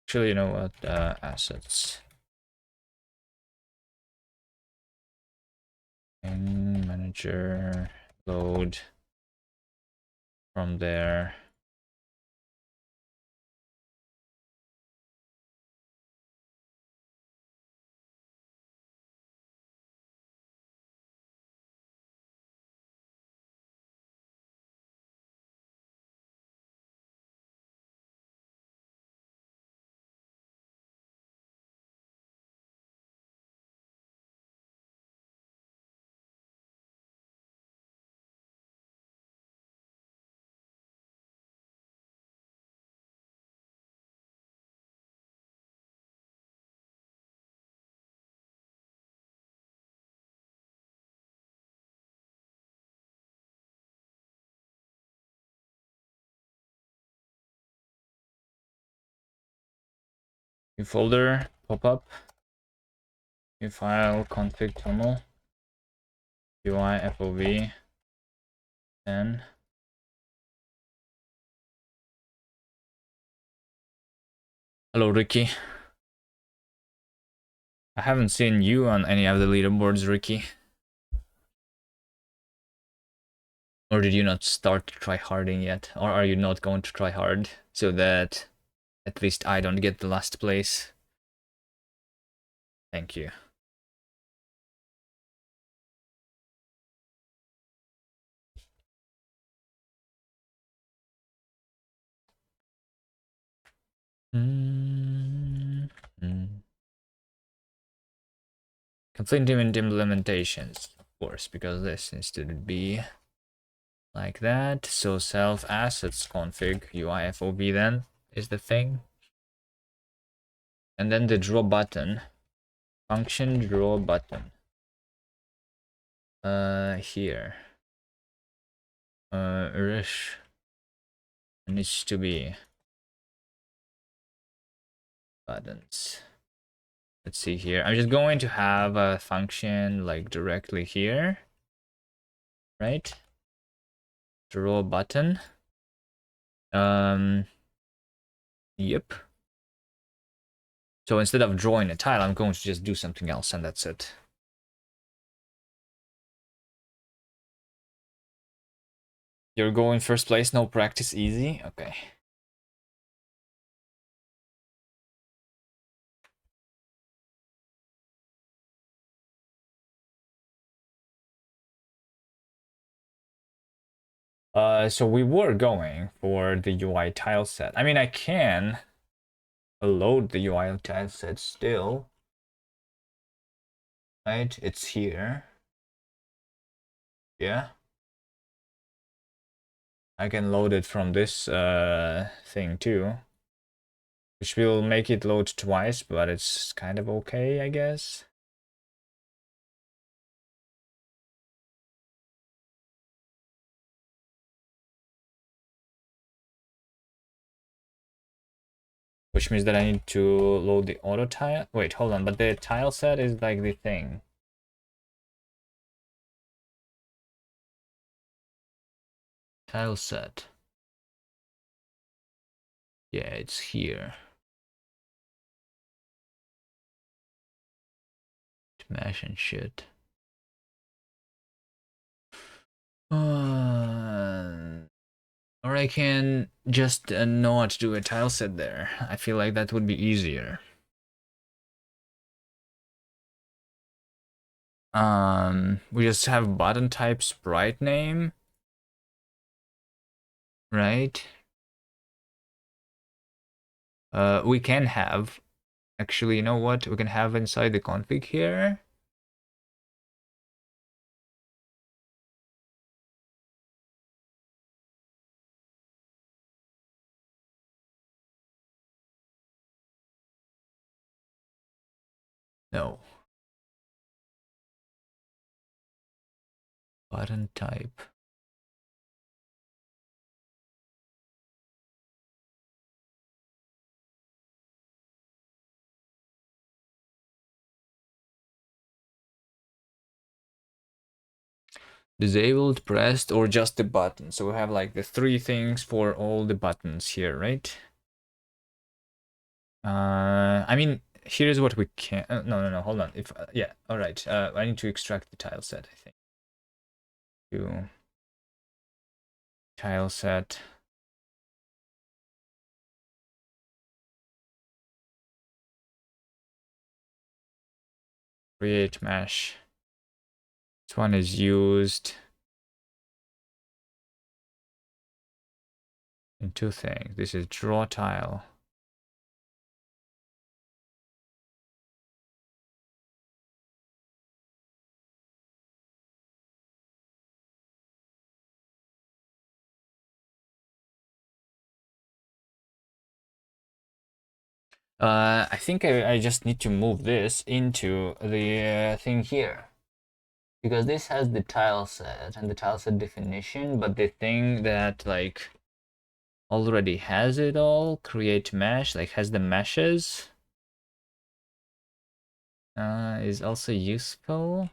Actually, you know what? Assets and manager load from there. New folder pop up. New file config tunnel UI FOV 10. Hello, Ricky. I haven't seen you on any of the leaderboards, Ricky. Or did you not start try harding yet? Or are you not going to try hard so that at least I don't get the last place? Thank you. Complete implementations, of course, because this needs to be like that. So self assets config UI FOB then is the thing. And then the draw button. Function draw button. Here. Rish needs to be buttons. Let's see here. I'm just going to have a function like directly here, right? Draw button. Yep. So instead of drawing a tile, I'm going to just do something else, and that's it. You're going first place, no practice, easy? Okay. So we were going for the UI tile set. I mean, I can load the UI tile set still. Right? It's here. Yeah. I can load it from this thing too. Which will make it load twice, but it's kind of okay, I guess. Which means that I need to load the auto tile. Wait, hold on, but the tile set is like the thing. Tile set. Yeah, it's here. Mesh and shit. Or I can just not do a tile set there. I feel like that would be easier. We just have button type sprite name, right? We can have, actually, you know what? We can have inside the config here. No. Button type. Disabled, pressed, or just the button. So we have like the three things for all the buttons here, right? I mean, here's what we can. No, hold on. If yeah, all right. I need to extract the tile set. I think. To tile set. Create mesh. This one is used in two things. This is draw tile. I think I just need to move this into the thing here. Because this has the tile set and the tile set definition, but the thing that like already has it all, create mesh, like has the meshes, is also useful.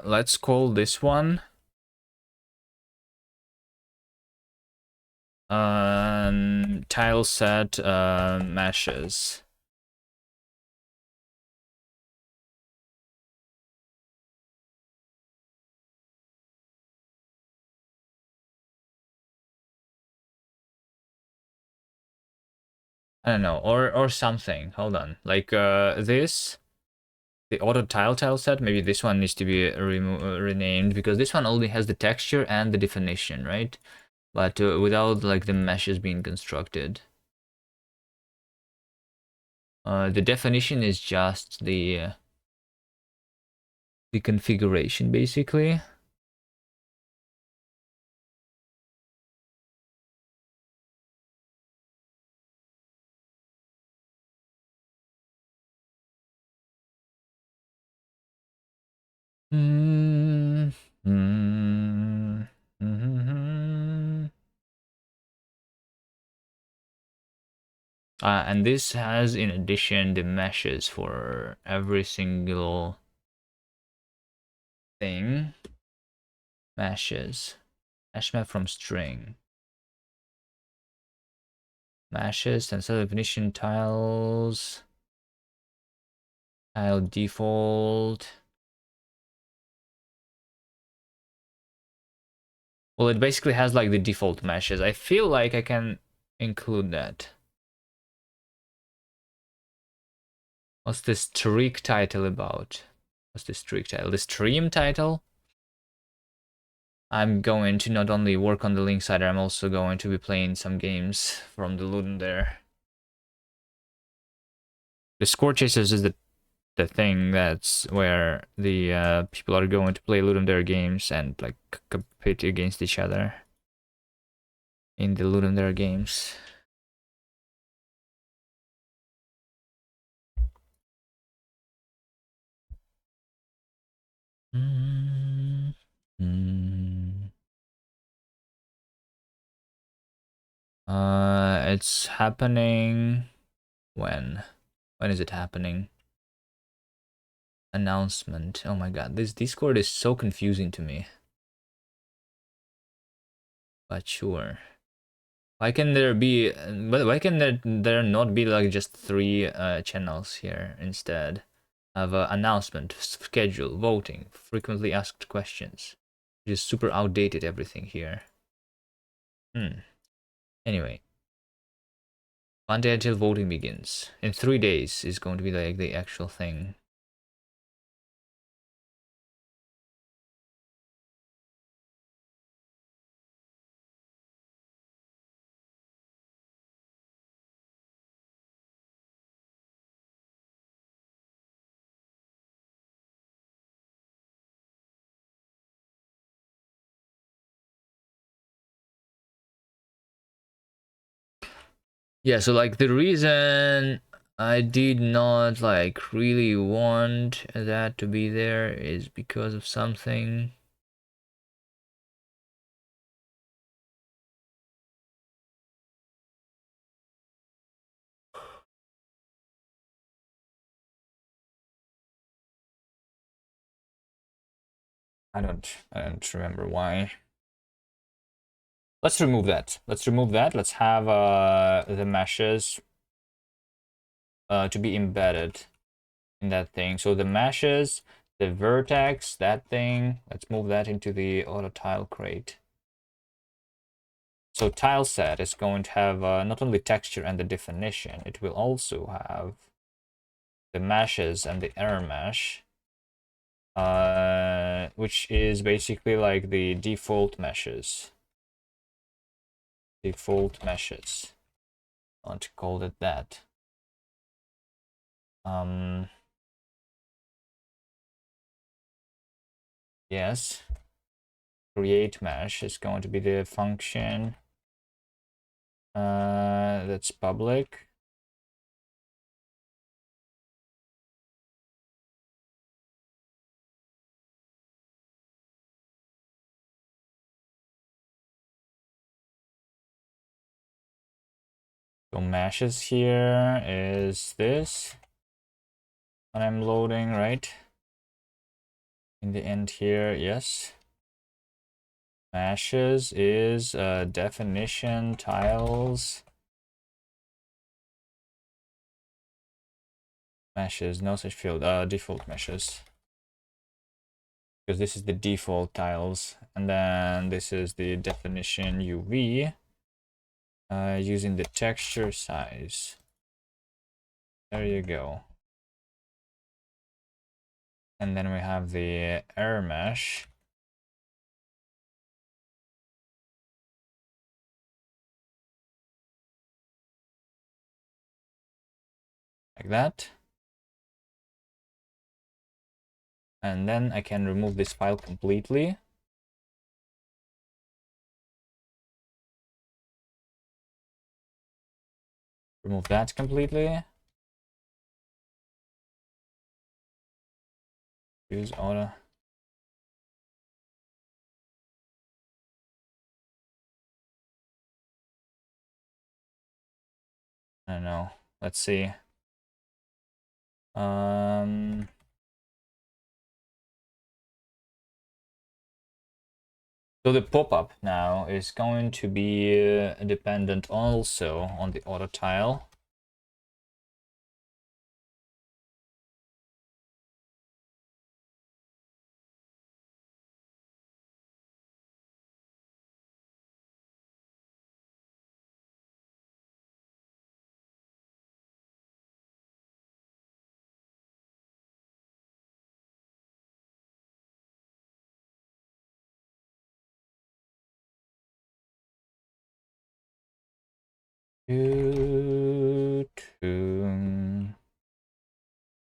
Let's call this one tile set meshes. I don't know, or something. Hold on, like this, the auto tile set. Maybe this one needs to be renamed because this one only has the texture and the definition, right? But without like the meshes being constructed. The definition is just the configuration, basically. Mm -hmm. And this has, in addition, the meshes for every single thing. Meshes. Mesh map from string. Meshes and set definition tiles. Tile default. Well, it basically has like the default meshes. I feel like I can include that. What's this streak title about? What's the streak title? The stream title? I'm going to not only work on the linksider, I'm also going to be playing some games from the ludum there. The score chasers is the thing that's where the people are going to play ludum there games and like compete against each other. in the ludum dare games. It's happening when? When is it happening? Announcement. Oh my god, this Discord is so confusing to me. But sure. Why can there be? But why can there not be like just 3 channels here instead? Have announcement, schedule, voting, frequently asked questions. Which is super outdated everything here. Anyway. Monday until voting begins. In 3 days is going to be like the actual thing. Yeah, so like the reason I did not like really want that to be there is because of something. I don't remember why. Let's remove that. Let's remove that. Let's have the meshes to be embedded in that thing. So the meshes, the vertex, that thing, let's move that into the auto tile crate. So tile set is going to have not only texture and the definition, it will also have the meshes and the error mesh, which is basically like the default meshes. Default meshes. I want to call it that. Yes. Create mesh is going to be the function that's public. So meshes here is this when I'm loading, right? In the end here, yes. Meshes is definition tiles. Meshes, no such field. Default meshes. Because this is the default tiles. And then this is the definition UV. Using the texture size. There you go. And then we have the error mesh. Like that. And then I can remove this file completely. Remove that completely. Use auto. I don't know. Let's see. So the pop-up now is going to be dependent also on the auto tile.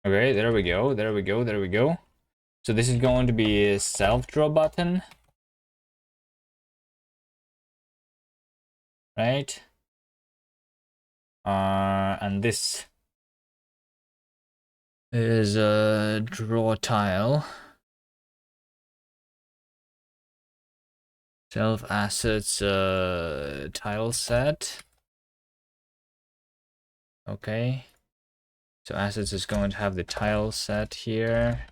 Okay, there we go, there we go, there we go. So this is going to be a self-draw button. right? And this is a draw tile. Self assets tile set. Okay. So assets is going to have the tile set here.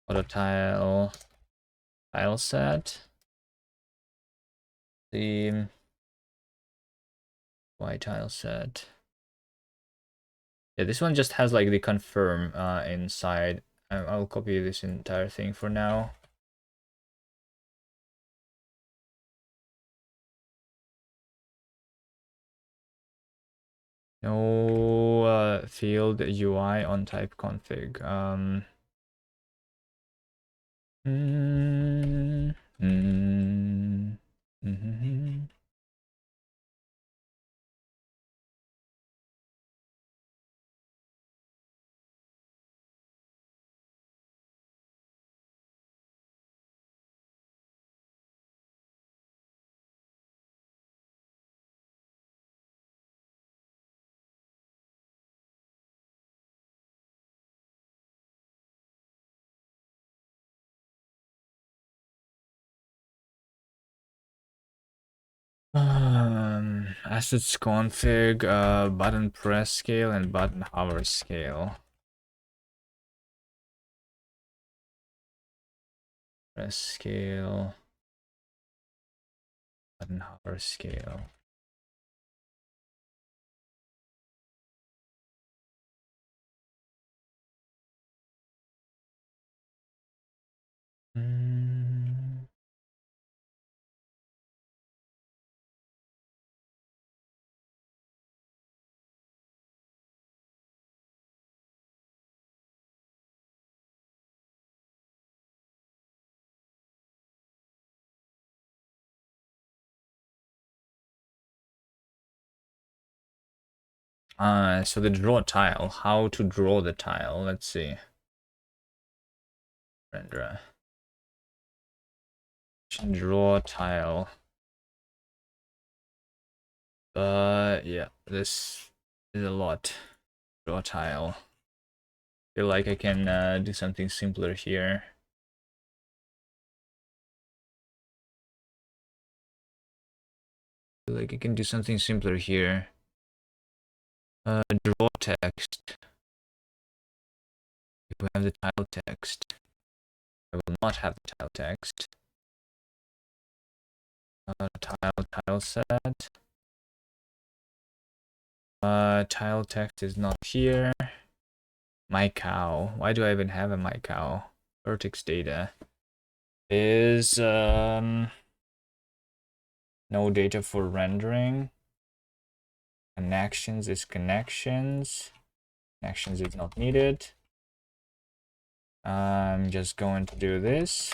Auto tile set. Theme. Y tile set. Yeah, this one just has like the confirm inside. I'll copy this entire thing for now. No field UI on type config. Mm, mm, mm, Assets config, button press scale and button hover scale. Press scale, button hover scale. So the draw tile, how to draw the tile, let's see. Render. Draw tile. Yeah, this is a lot. Draw tile. Feel like I can do something simpler here. Feel like I can do something simpler here. Draw text. If we have the tile text, I will not have the tile text. Tile set. Tile text is not here. My cow. Why do I even have a my cow? Vertex data is no data for rendering. Connections is connections. Connections is not needed. I'm just going to do this.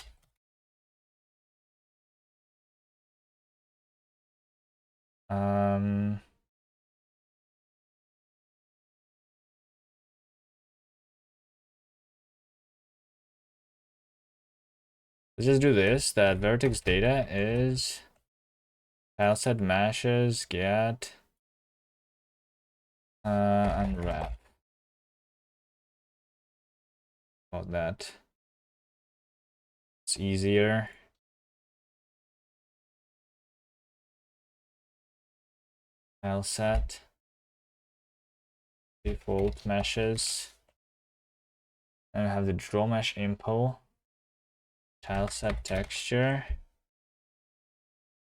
Let's just do this. That vertex data is tile set meshes get unwrap. About that. It's easier. Tile set default meshes. And I have the draw mesh impo. Tile set texture.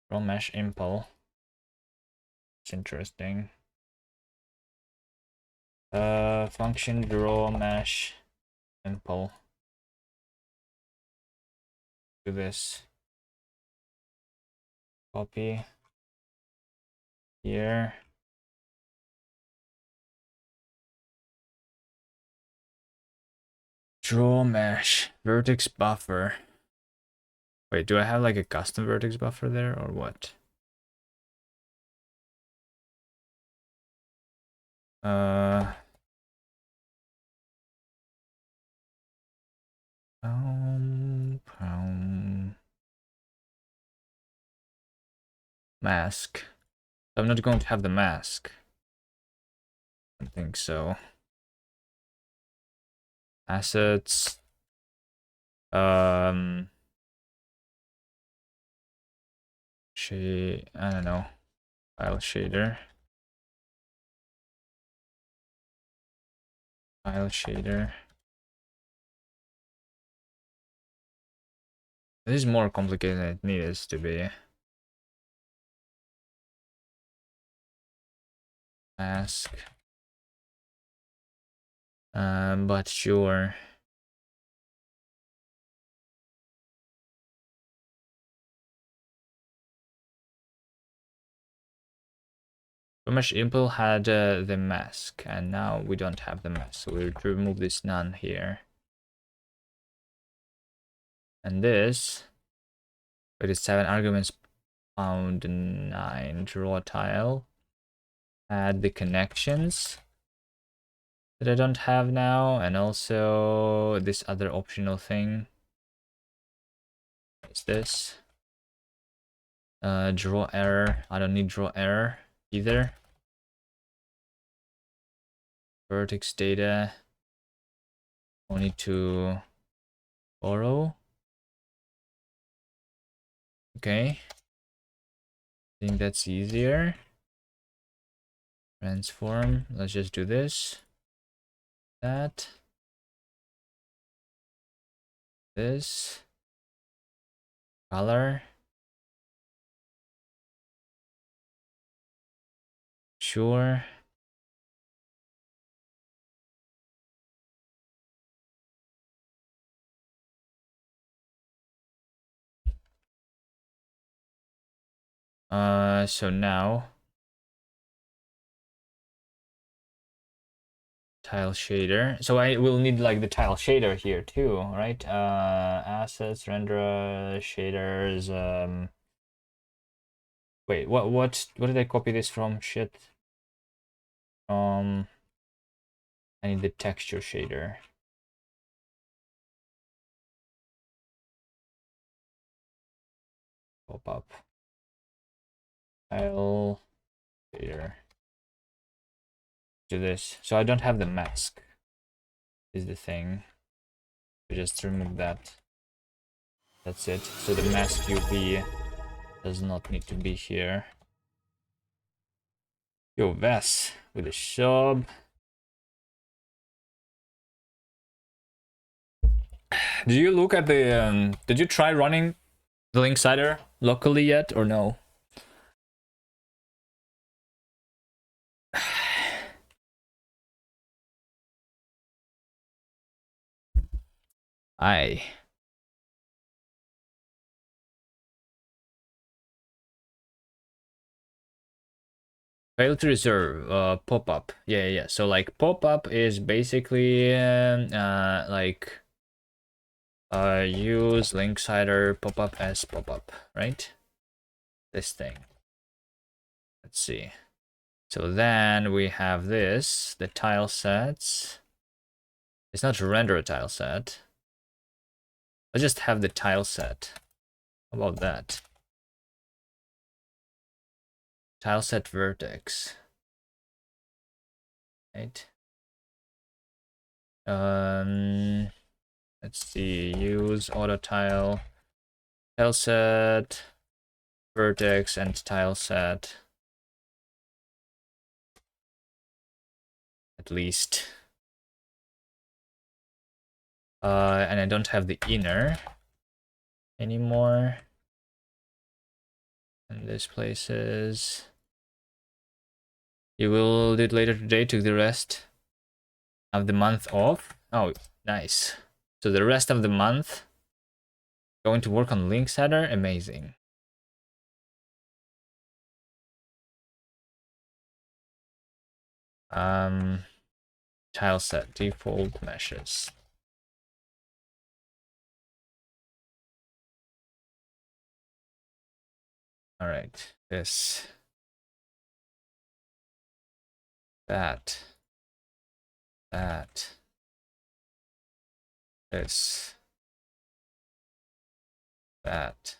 Draw mesh impo. It's interesting. Function draw mesh impo. Do this. Copy. Here. Draw mesh. Vertex buffer. Wait, do I have like a custom vertex buffer there or what? Mask. I'm not going to have the mask. I don't think so. Assets. I don't know. File shader. File shader. This is more complicated than it needs to be. Mask. But sure. Mesh Impel had the mask, and now we don't have the mask, so we remove this none here. And this, it is 7 arguments, found 9, draw tile. Add the connections that I don't have now, and also this other optional thing. What's this? Draw error. I don't need draw error either. Vertex data. Only to borrow. Okay. I think that's easier. Transform. Let's just do this. That. This. Color. Sure. So now tile shader. So I will need like the tile shader here too, right? Assets, render shaders. Wait, what did I copy this from? Shit. I need the texture shader. Pop up. Tile shader. Do this. So I don't have the mask. Is the thing. We just remove that. That's it. So the mask UV does not need to be here. Yo, Vess with a sub. Did you look at the? Did you try running the linksider locally yet, or no? I fail to reserve pop-up. Yeah. So like pop-up is basically like use linksider pop-up as pop-up, right? This thing. Let's see. So then we have this, the tile sets. It's not render a tile set. Let's just have the tile set. How about that? Tile set vertex. Right. Let's see. Use auto tile set, vertex, and tile set. At least. And I don't have the inner anymore. And this places. You will do it later today. Took the rest of the month off. Oh, nice. So the rest of the month going to work on linksider. Amazing. Tile set default meshes. All right, this, that, this, that,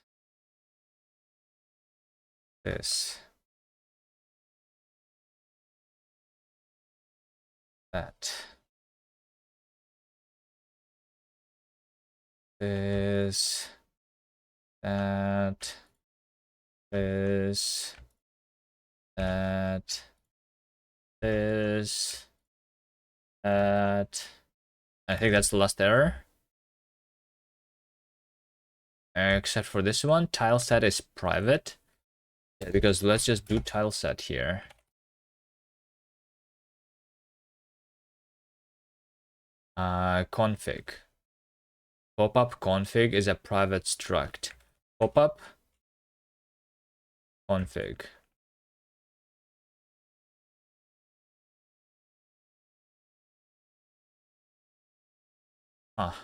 This. That. This. That. This. That. This. That. I think that's the last error. Except for this one, tile set is private. Yeah, because let's just do tile set here. Config. Pop-up config is a private struct. Pop-up config. Ah,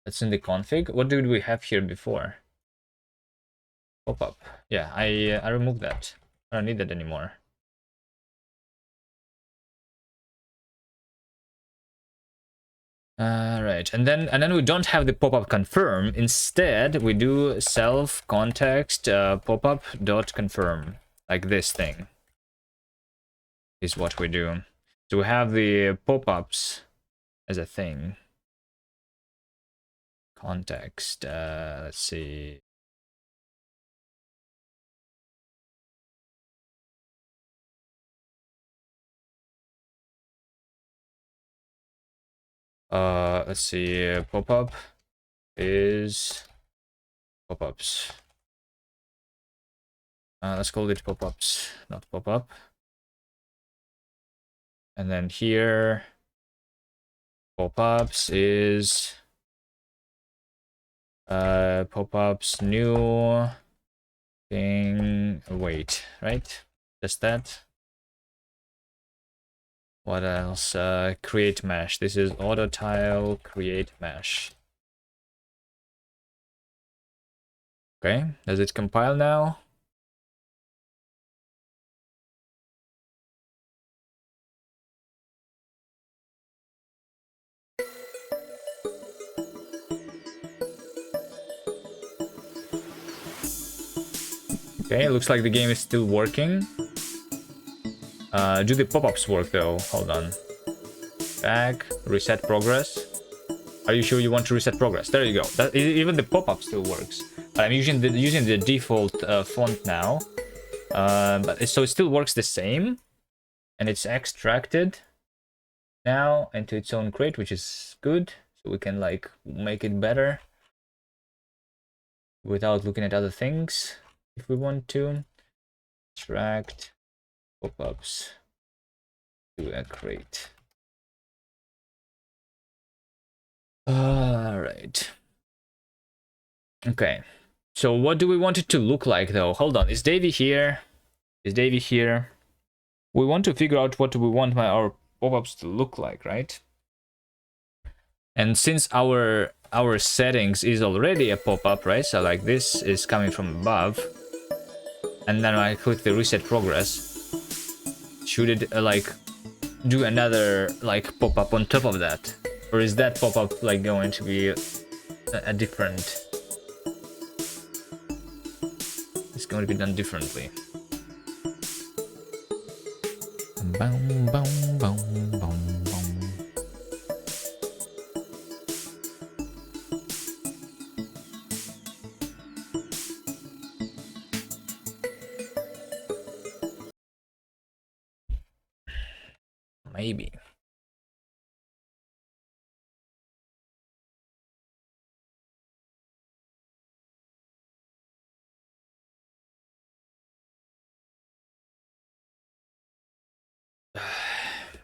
that's in the config. What did we have here before? Pop-up. Yeah, I removed that. I don't need that anymore. Right, and then we don't have the pop-up confirm. Instead, we do self context pop-up dot confirm, like this thing is what we do. So we have the pop-ups as a thing. Context. Let's see. Let's see. Pop-up is pop-ups. Let's call it pop-ups, not pop-up. And then here, pop-ups is pop-ups new thing. Wait, right? Just that. What else? Create mesh. This is auto tile create mesh. Okay, does it compile now? Okay, looks like the game is still working. Do the pop-ups work though? Hold on. Back, reset progress. Are you sure you want to reset progress? There you go. Even the pop-up still works. But I'm using the default font now. So it still works the same, and it's extracted now into its own crate, which is good. So we can like make it better without looking at other things if we want to. Extract pop-ups to a crate. All right. Okay. So what do we want it to look like though? Hold on. Is Davey here? Is Davey here? We want to figure out what we want our pop-ups to look like, right? And since our settings is already a pop-up, right? So like this is coming from above. And then I click the reset progress. Should it like do another like pop-up on top of that? Or is that pop-up like going to be a different? It's going to be done differently. Boom, boom, boom, boom, boom. Maybe.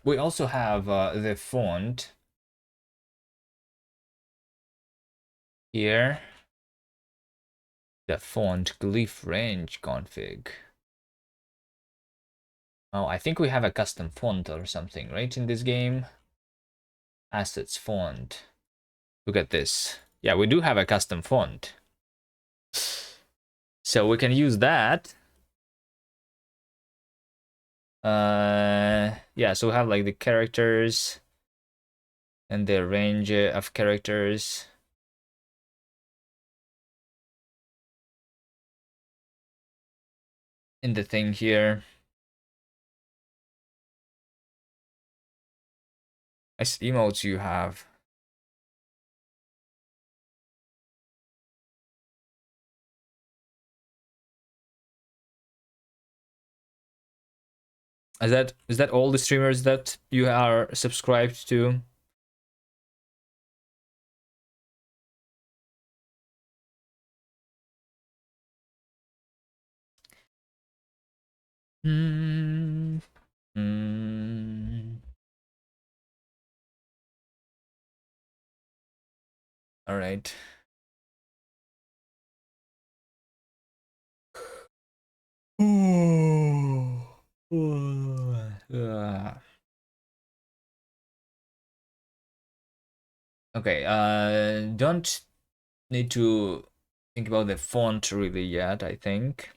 We also have the font here. The font glyph range config. Oh, I think we have a custom font or something, right, in this game? Assets font. Look at this. Yeah, we do have a custom font. So we can use that. Yeah, so we have like the characters and the range of characters. in the thing here. Nice emotes you have. Is that all the streamers that you are subscribed to? Hmm. Hmm. All right. Okay, don't need to think about the font really yet, I think.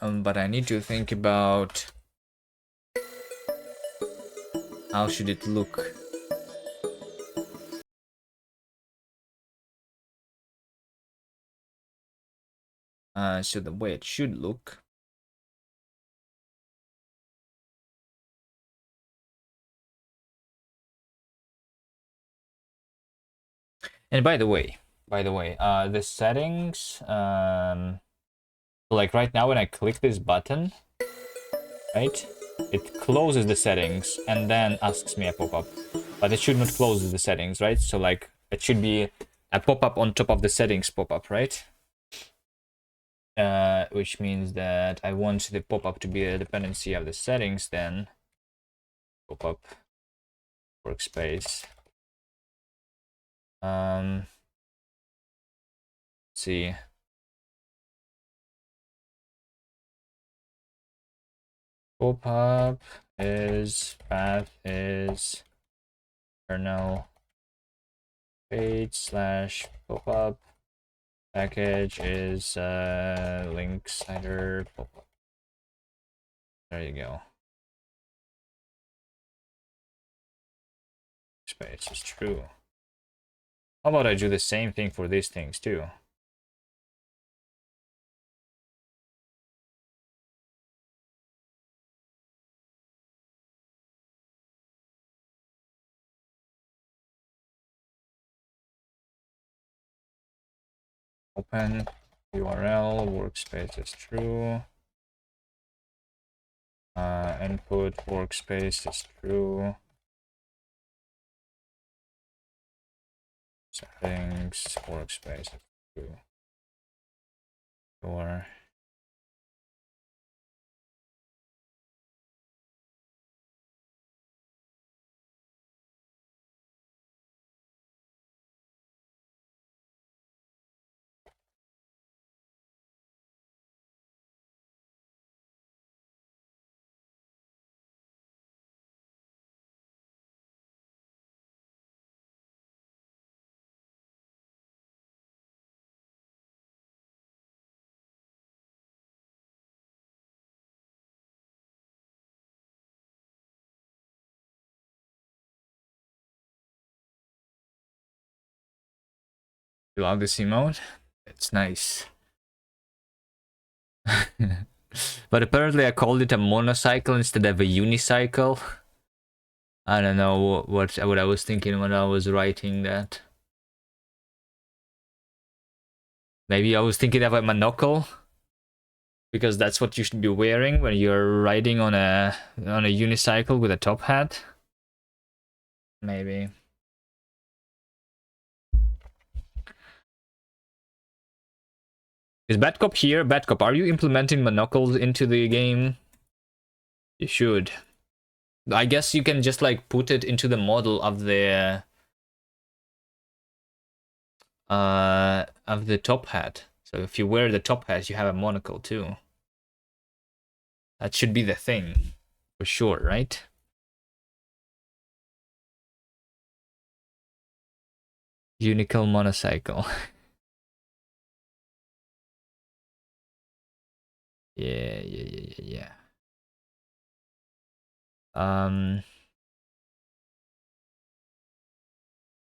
But I need to think about how should it look. So the way it should look. And by the way, the settings, like right now when I click this button, right, it closes the settings and then asks me a pop-up, but it should not close the settings, right? So like it should be a pop-up on top of the settings pop-up, right? Which means that I want the pop-up to be a dependency of the settings, then pop-up workspace. Let's see. Pop-up is path is kernel page slash pop-up. Package is linksider pop-up. There you go. Space is true. How about I do the same thing for these things too? Open URL workspace is true. Input workspace is true. Settings workspace is true. Or you love this emote? It's nice. But apparently I called it a monocycle instead of a unicycle. I don't know what I was thinking when I was writing that. Maybe I was thinking of a monocle, because that's what you should be wearing when you're riding on a unicycle with a top hat. Maybe. Is Batcop here? Batcop, are you implementing monocles into the game? You should. I guess you can just like put it into the model of the top hat. So if you wear the top hat, you have a monocle too. That should be the thing, for sure, right? Unical monocycle. Yeah.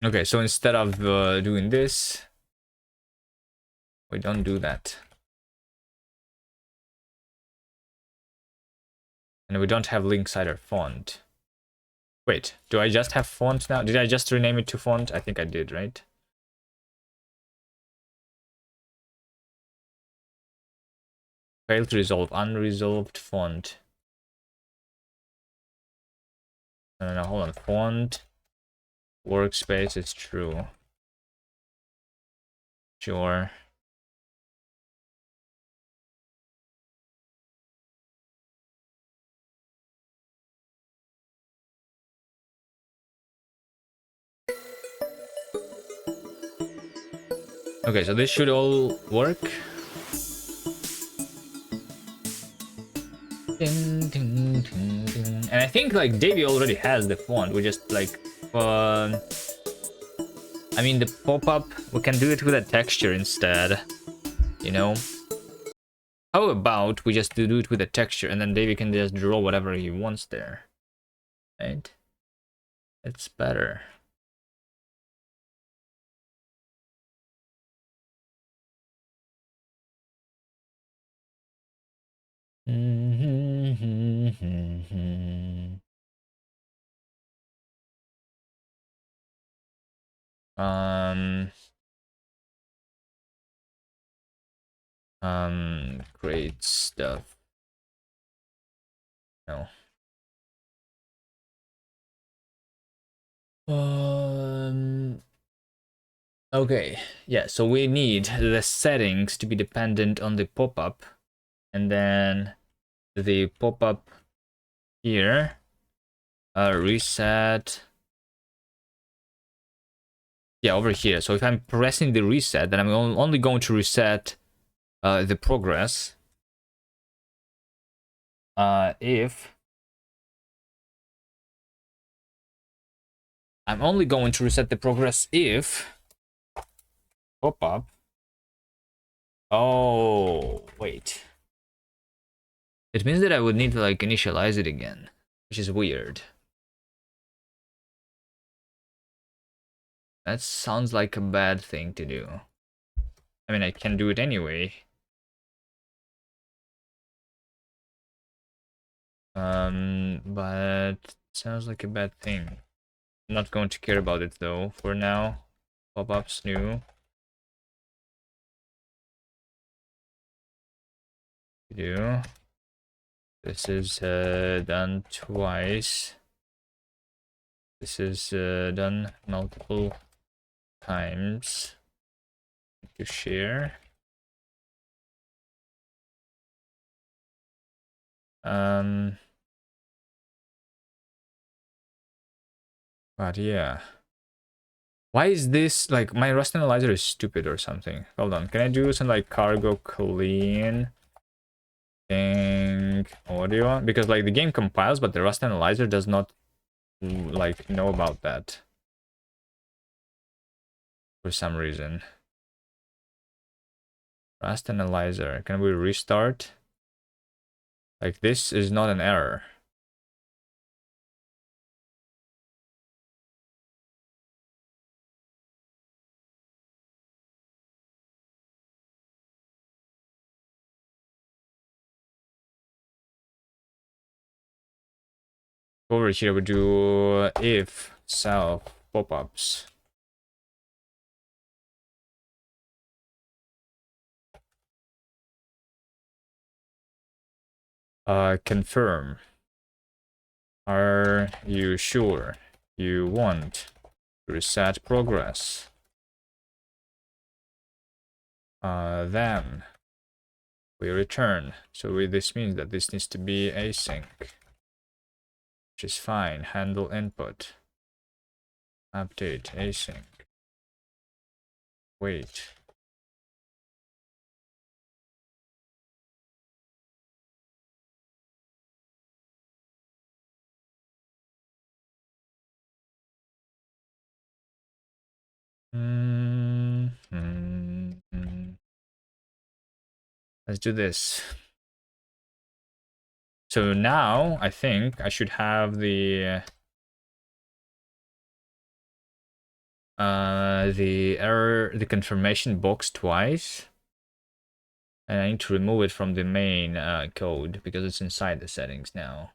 Okay, so instead of doing this, we don't do that. And we don't have linksider font. Wait, do I just have font now? Did I just rename it to font? I think I did, right? Failed to resolve, unresolved font. No, hold on. Font, workspace is true. Sure. Okay, so this should all work. Ding, ding, ding, ding. And I think like Davey already has the font. We just like, I mean the pop-up. We can do it with a texture instead. You know. How about we just do it with a texture, and then Davey can just draw whatever he wants there, right? It's better. Great stuff. No. Okay, yeah, so we need the settings to be dependent on the pop-up, and then the pop-up here, reset. Yeah, over here. So if I'm pressing the reset, then I'm only going to reset the progress. If I'm only going to reset the progress if pop-up. Oh, wait. It means that I would need to like initialize it again, which is weird. That sounds like a bad thing to do. I mean, I can do it anyway. But it sounds like a bad thing. I'm not going to care about it though for now. Pop-ups new. Do. This is done twice. This is done multiple times. To share. But yeah. Why is this like my Rust analyzer is stupid or something? Hold on, can I do some like cargo clean thing audio? Because like the game compiles, but the Rust analyzer does not like know about that for some reason. Rust analyzer, can we restart? Like this is not an error. Over here we do if self pop-ups. Confirm. Are you sure you want to reset progress? Then we return. So this means that this needs to be async, which is fine. Handle input. Update async. Wait. Let's do this. So now I think I should have the error, the confirmation box twice, and I need to remove it from the main code because it's inside the settings now.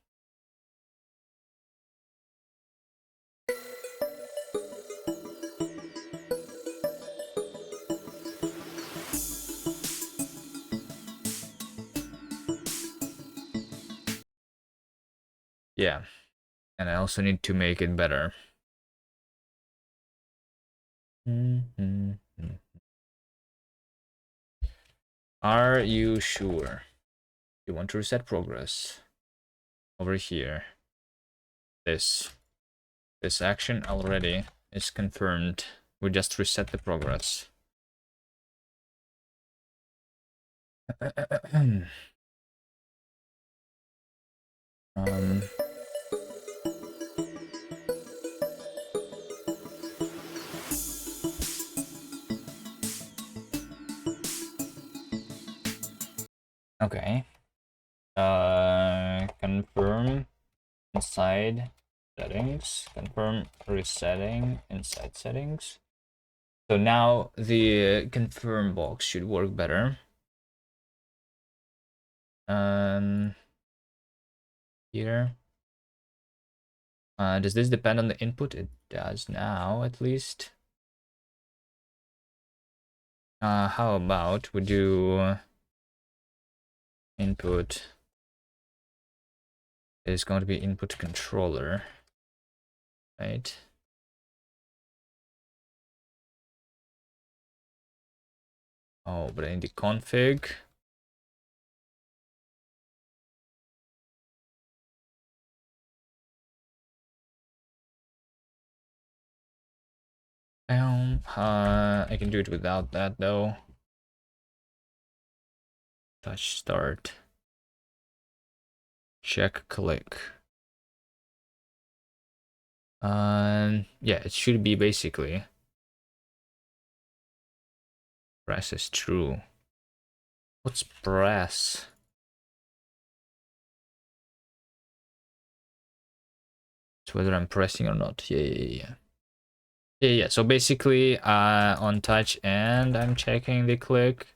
Yeah, and I also need to make it better. Are you sure you want to reset progress? Over here, this action already is confirmed. We just reset the progress. Okay. Confirm inside settings. Confirm resetting inside settings. So now the confirm box should work better. Here. Does this depend on the input? It does now, at least. How about we do input is going to be input controller, right? Oh, but in the config. I can do it without that though. Touch start. Check click. Yeah, it should be basically press is true. What's press? It's whether I'm pressing or not. Yeah. So basically, on touch and I'm checking the click,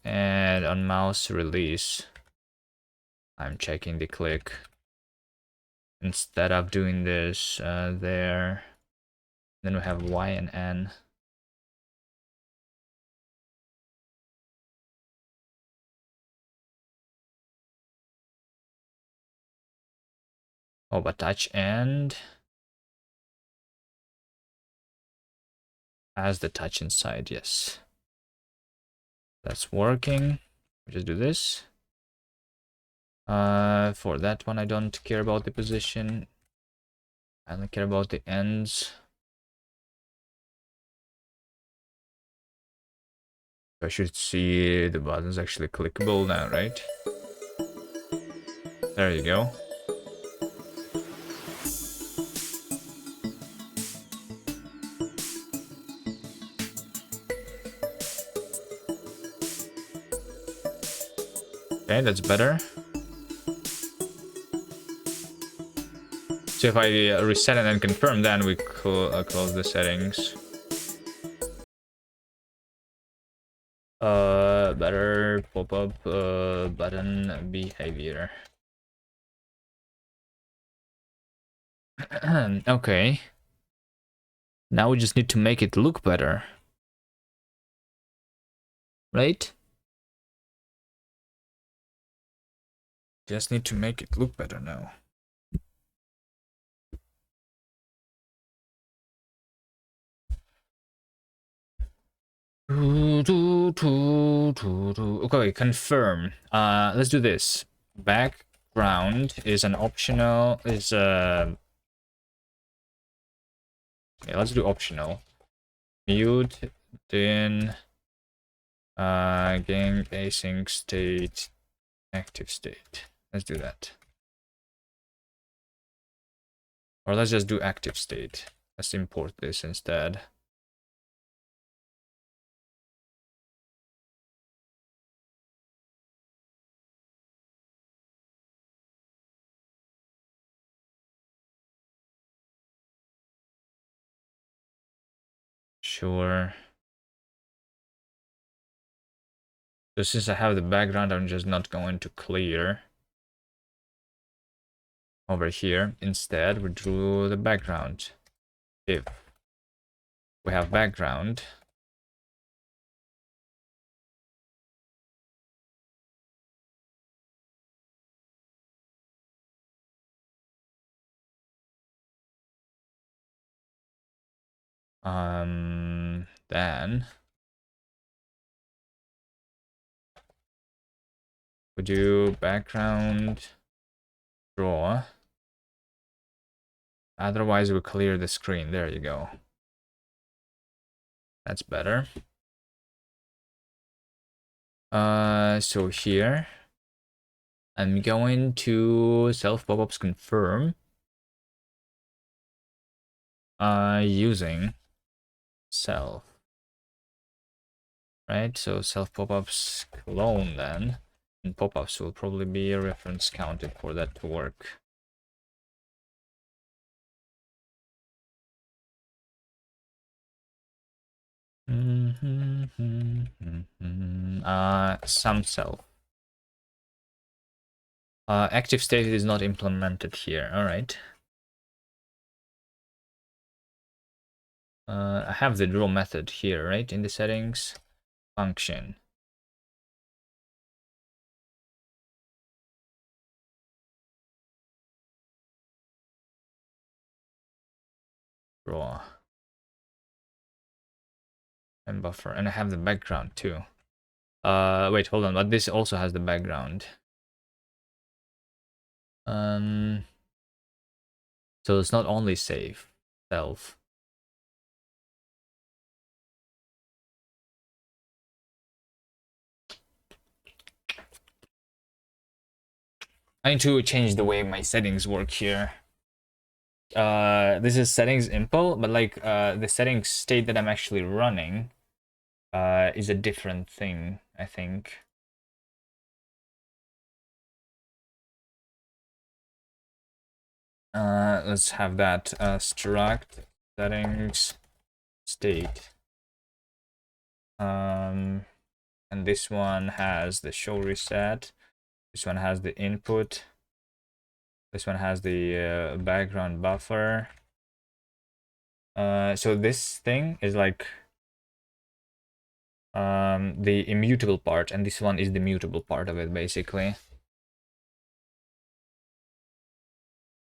and on mouse release, I'm checking the click. Instead of doing this there, then we have Y and N. Oh, but touch and has the touch inside, yes. That's working. We just do this. For that one, I don't care about the position. I only care about the ends. I should see the buttons actually clickable now, right? There you go. Okay, that's better. So if I reset and then confirm, then we close the settings. Better pop-up button behavior. Okay. Now we just need to make it look better. Right? Just need to make it look better now. Okay, confirm. Let's do this. Background is an optional. Yeah, let's do optional. Mute then gang async state active state. Let's do that. Or let's just do active state. Let's import this instead. Sure. So since I have the background, I'm just not going to clear over here. Instead, we drew the background. If we have background, Then we do background draw. Otherwise, we clear the screen. There you go. That's better. So here, I'm going to self pop-ups confirm. Using self. Right, so self pop-ups clone then. And pop-ups will probably be a reference counted for that to work. Some self. Active state is not implemented here. All right. I have the draw method here, right? In the settings, function. Draw. And buffer. And I have the background too. Wait, hold on. But this also has the background. So it's not only save, self. I need to change the way my settings work here. This is settings info, but like the settings state that I'm actually running is a different thing, I think. Let's have that struct settings state. And this one has the show reset. This one has the input. This one has the background buffer. So this thing is like the immutable part, and this one is the mutable part of it, basically.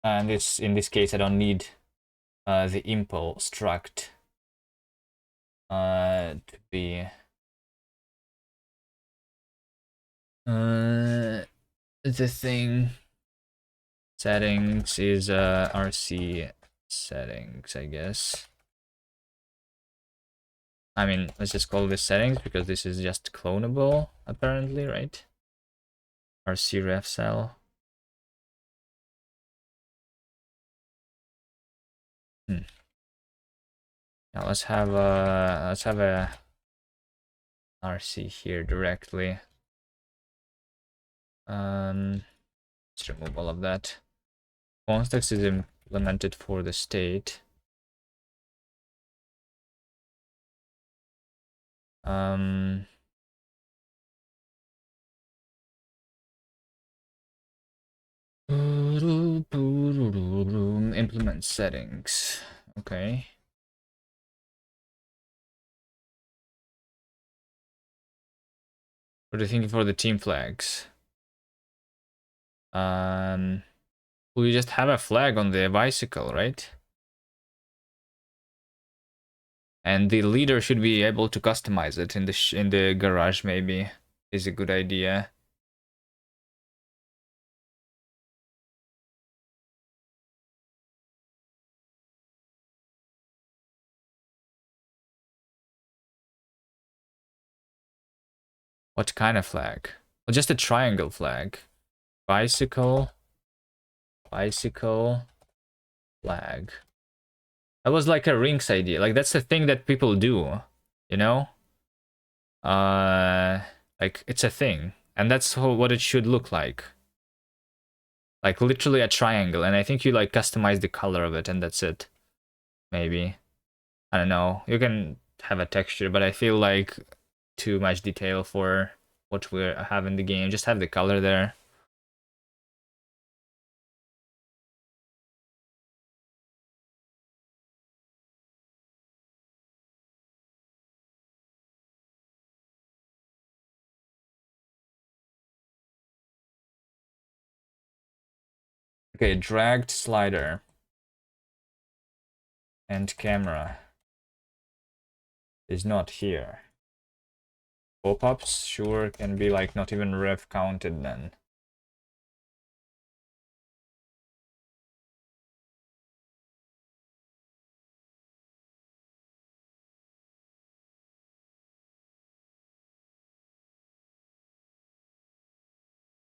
And it's in this case, I don't need the impl struct to be the thing. Settings is RC settings, I guess. I mean, let's just call this settings because this is just clonable, apparently, right? RC ref cell. Now let's have a RC here directly. Let's remove all of that. Context is implemented for the state. Implement settings. Okay. What are you thinking for the team flags? We just have a flag on the bicycle, right? And the leader should be able to customize it in the garage. Maybe is a good idea. What kind of flag? Well, just a triangle flag. Bicycle. Bicycle. Flag. That was like a Rinks idea. Like that's the thing that people do, you know? Like it's a thing, and that's what it should look like. Like literally a triangle, and I think you like customize the color of it, and that's it. Maybe. I don't know. You can have a texture, but I feel like too much detail for what we have in the game. Just have the color there. Okay, dragged slider and camera. is not here. Pop-ups, sure, can be like not even ref counted then.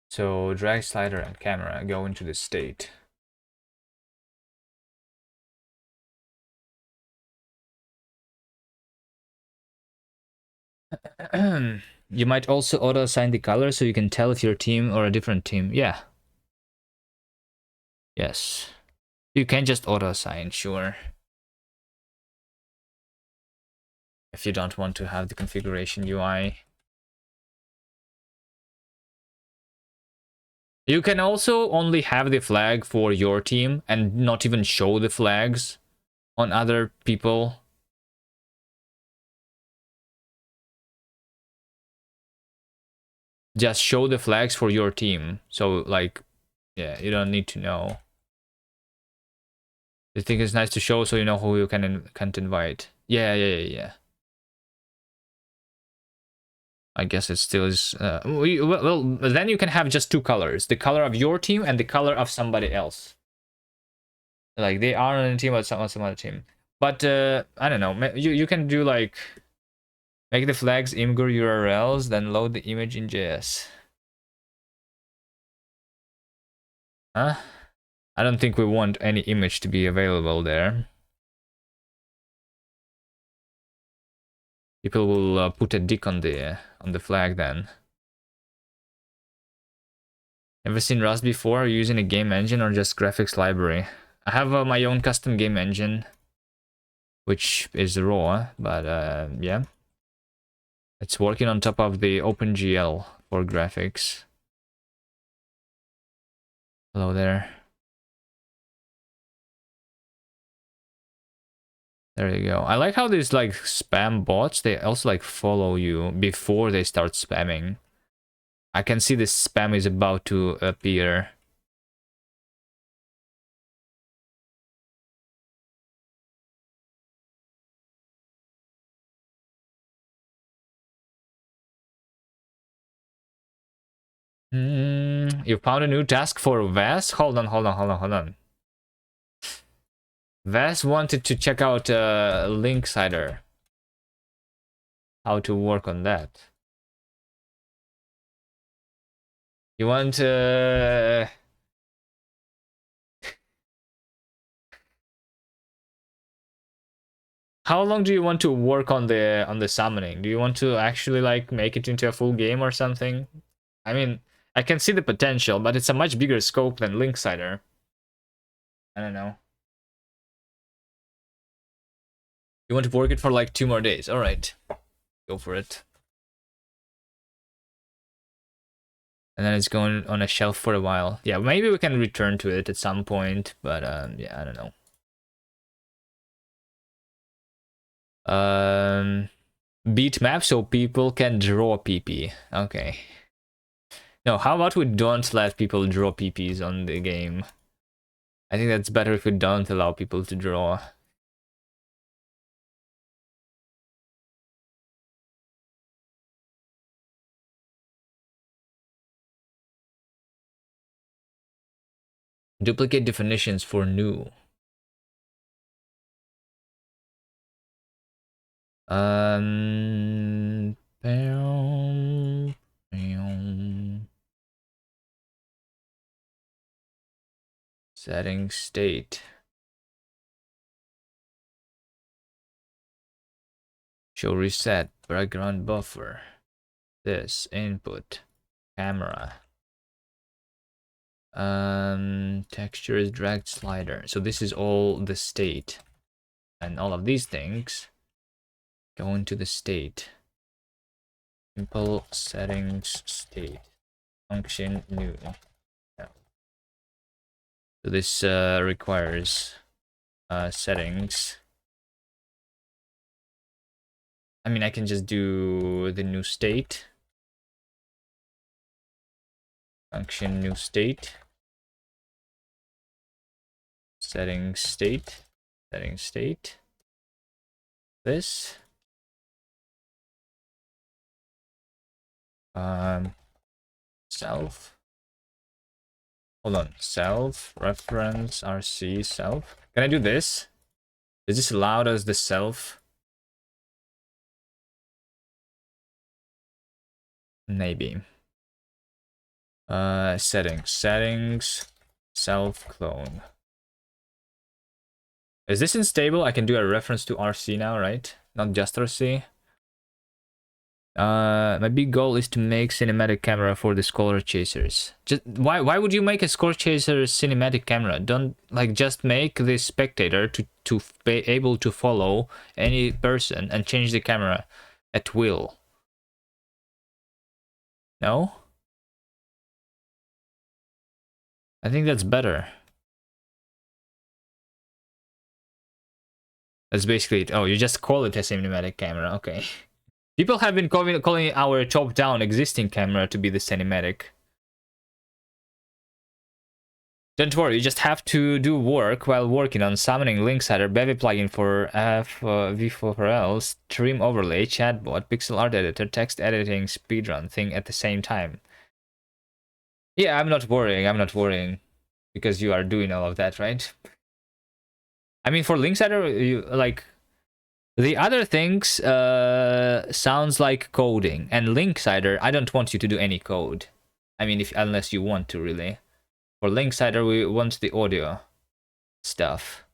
So drag slider and camera go into the state. You might also auto assign the color so you can tell if you're a team or a different team. Yeah. Yes. You can just auto assign, sure. If you don't want to have the configuration UI. You can also only have the flag for your team and not even show the flags on other people. Just show the flags for your team. So like, yeah, you don't need to know. I think it's nice to show so you know who you can't invite. Yeah. I guess it still is. Well, then you can have just two colors: the color of your team and the color of somebody else. Like they are on a team or some other team. But I don't know. You can do like make the flags imgur URLs, then load the image in JS. Huh? I don't think we want any image to be available there. People will put a dick on the flag then. Ever seen Rust before? Are you using a game engine or just graphics library? I have my own custom game engine, which is raw, but yeah. It's working on top of the OpenGL for graphics. Hello there. There you go. I like how these like spam bots, they also like follow you before they start spamming. I can see this spam is about to appear. You found a new task for Vas? Hold on. Vas wanted to check out linksider. How to work on that. You want how long do you want to work on the summoning? Do you want to actually like make it into a full game or something? I mean, I can see the potential, but it's a much bigger scope than linksider. I don't know. You want to work it for like 2 more days. All right. Go for it. And then it's going on a shelf for a while. Yeah, maybe we can return to it at some point, but yeah, I don't know. Beat map so people can draw PP. Okay. No, how about we don't let people draw PPs on the game? I think that's better if we don't allow people to draw. Duplicate definitions for new. Um, setting state. Show reset, background buffer. This, input, camera. Texture is dragged slider. So this is all the state. And all of these things go into the state. Simple settings state. Function new. Yeah. So this requires settings. I mean, I can just do the new state. Function new state. Settings state. Settings state. This. Self. Hold on. Self reference RC self. Can I do this? Is this allowed as the self? Maybe. Settings, self clone. Is this unstable? I can do a reference to RC now, right? Not just RC. My big goal is to make cinematic camera for the Scholar Chasers. Just why would you make a Scholar Chaser cinematic camera? Don't like just make the spectator to be able to follow any person and change the camera at will. No? I think that's better. That's basically it. Oh, you just call it a cinematic camera. Okay. People have been calling our top-down existing camera to be the cinematic. Don't worry, you just have to do work while working on summoning linksider, Bevy plugin for V4L, stream overlay, chatbot, pixel art editor, text editing, speedrun thing at the same time. Yeah, I'm not worrying, because you are doing all of that, right? I mean, for linksider, you like the other things sounds like coding, and linksider, I don't want you to do any code. I mean, unless you want to, really. For linksider, we want the audio stuff.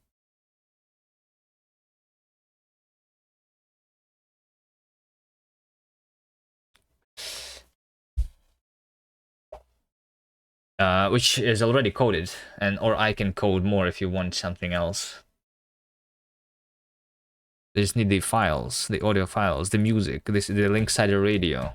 Which is already coded, or I can code more if you want something else. They just need the files, the audio files, the music, the linksider radio.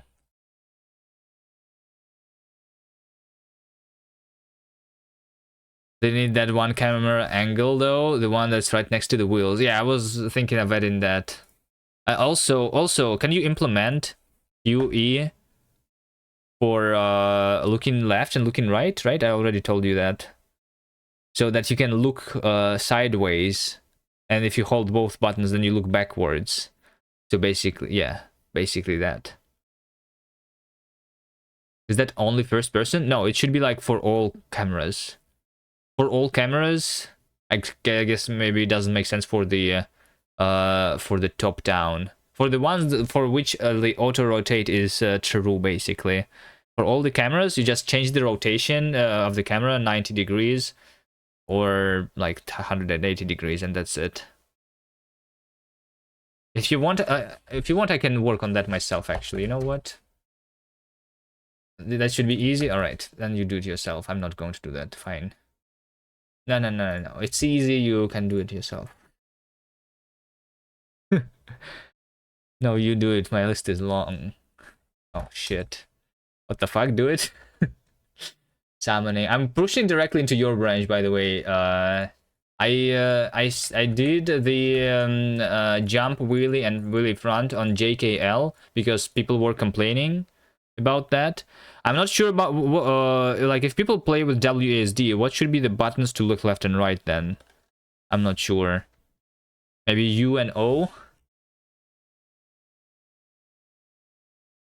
They need that one camera angle though, the one that's right next to the wheels. Yeah, I was thinking of adding that. Also, can you implement UE for looking left and looking right? Right, I already told you that. So that you can look sideways, and if you hold both buttons, then you look backwards. So basically, yeah, basically that. Is that only first person? No, it should be like for all cameras. For all cameras, I guess maybe it doesn't make sense for the top down. For the ones for which the auto rotate is true, basically. For all the cameras, you just change the rotation of the camera 90 degrees or like 180 degrees, and that's it. If you want, I can work on that myself. Actually, you know what? That should be easy. All right, then you do it yourself. I'm not going to do that. Fine. No. It's easy. You can do it yourself. No, you do it. My list is long. Oh shit. What the fuck? Do it. Summoning. I'm pushing directly into your branch, by the way. I did the jump wheelie and wheelie front on JKL because people were complaining about that. I'm not sure about like if people play with WASD, what should be the buttons to look left and right then? I'm not sure. Maybe U and O.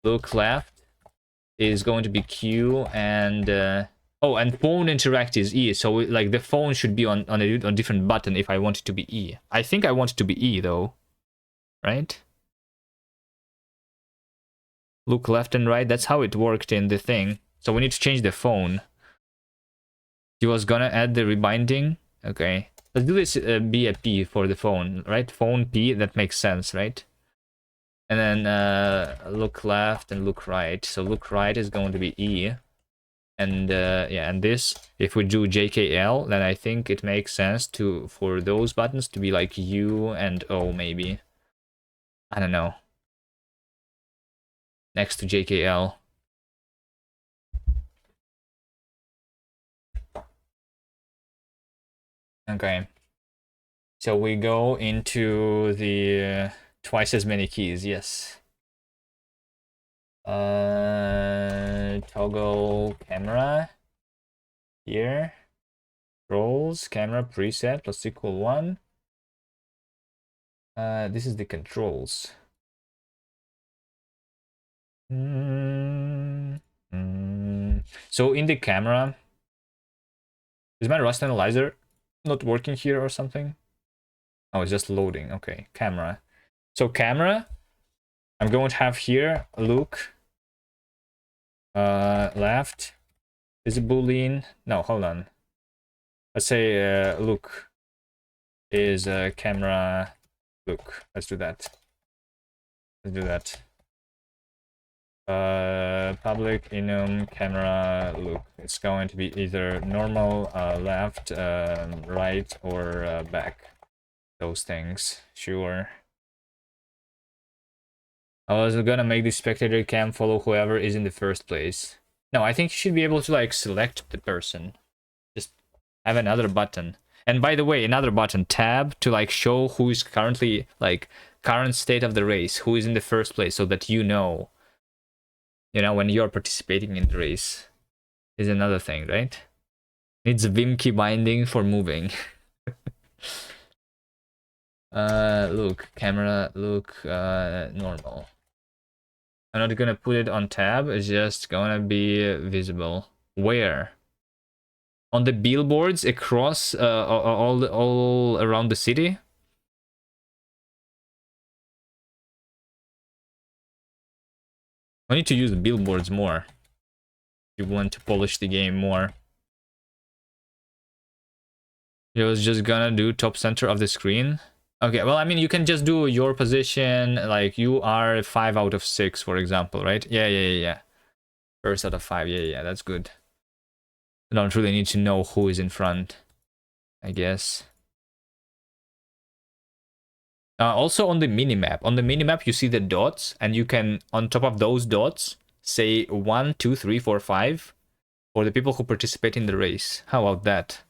Look left is going to be Q, and oh, and phone interact is E. So like the phone should be on a different button if I want it to be E. I think I want it to be E though, right? Look left and right. That's how it worked in the thing. So we need to change the phone. He was gonna add the rebinding. Okay, let's do this be a P for the phone, right? Phone P. That makes sense, right? And then look left and look right. So look right is going to be E. And yeah, and this, if we do JKL, then I think it makes sense for those buttons to be like U and O, maybe. I don't know. Next to JKL. Okay. So we go into the twice as many keys, yes. Toggle camera here. Controls, camera preset plus equal 1. This is the controls. So in the camera, is my Rust analyzer not working here or something? Oh, it's just loading. Okay, camera. So camera, I'm going to have here look left is a boolean. No, hold on. Let's say look is camera look. Let's do that. Let's do that. Public enum camera look. It's going to be either normal, left, right, or back. Those things. Sure. I was gonna make the spectator cam follow whoever is in the first place. No, I think you should be able to like select the person. Just have another button. And by the way, another button, tab, to like show who is currently like current state of the race, who is in the first place, so that you know when you're participating in the race is another thing, right? Needs a Vim key binding for moving. Look, camera, look, normal. I'm not gonna put it on tab, it's just gonna be visible. Where? On the billboards across all around the city? I need to use the billboards more. If you want to polish the game more. It was just gonna do top center of the screen. Okay, well, I mean, you can just do your position, like you are 5 out of 6, for example, right? Yeah. First out of 5, yeah, that's good. I don't really need to know who is in front, I guess. Also on the minimap, you see the dots, and you can, on top of those dots, say 1, 2, 3, 4, 5 for the people who participate in the race. How about that?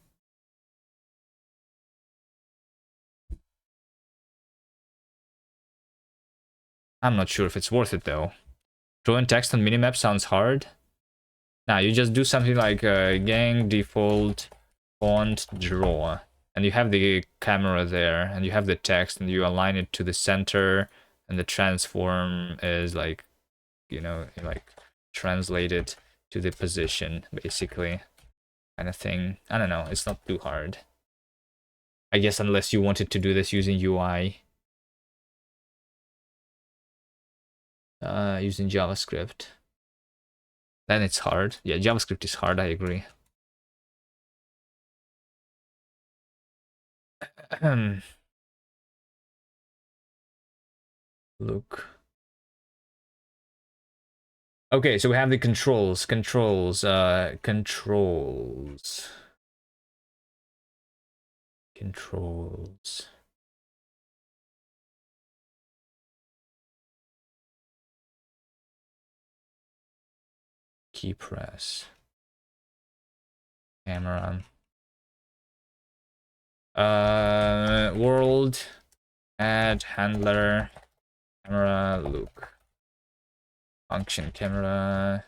I'm not sure if it's worth it though. Drawing text on minimap sounds hard. Now you just do something like gang default font draw, and you have the camera there, and you have the text, and you align it to the center, and the transform is like, like translated to the position, basically, kind of thing. I don't know, it's not too hard. I guess unless you wanted to do this using UI. Using JavaScript. Then it's hard. Yeah, JavaScript is hard, I agree. Look. Okay, so we have the controls. Controls. Key press. Camera. World. Add handler. Camera. Look. Function camera.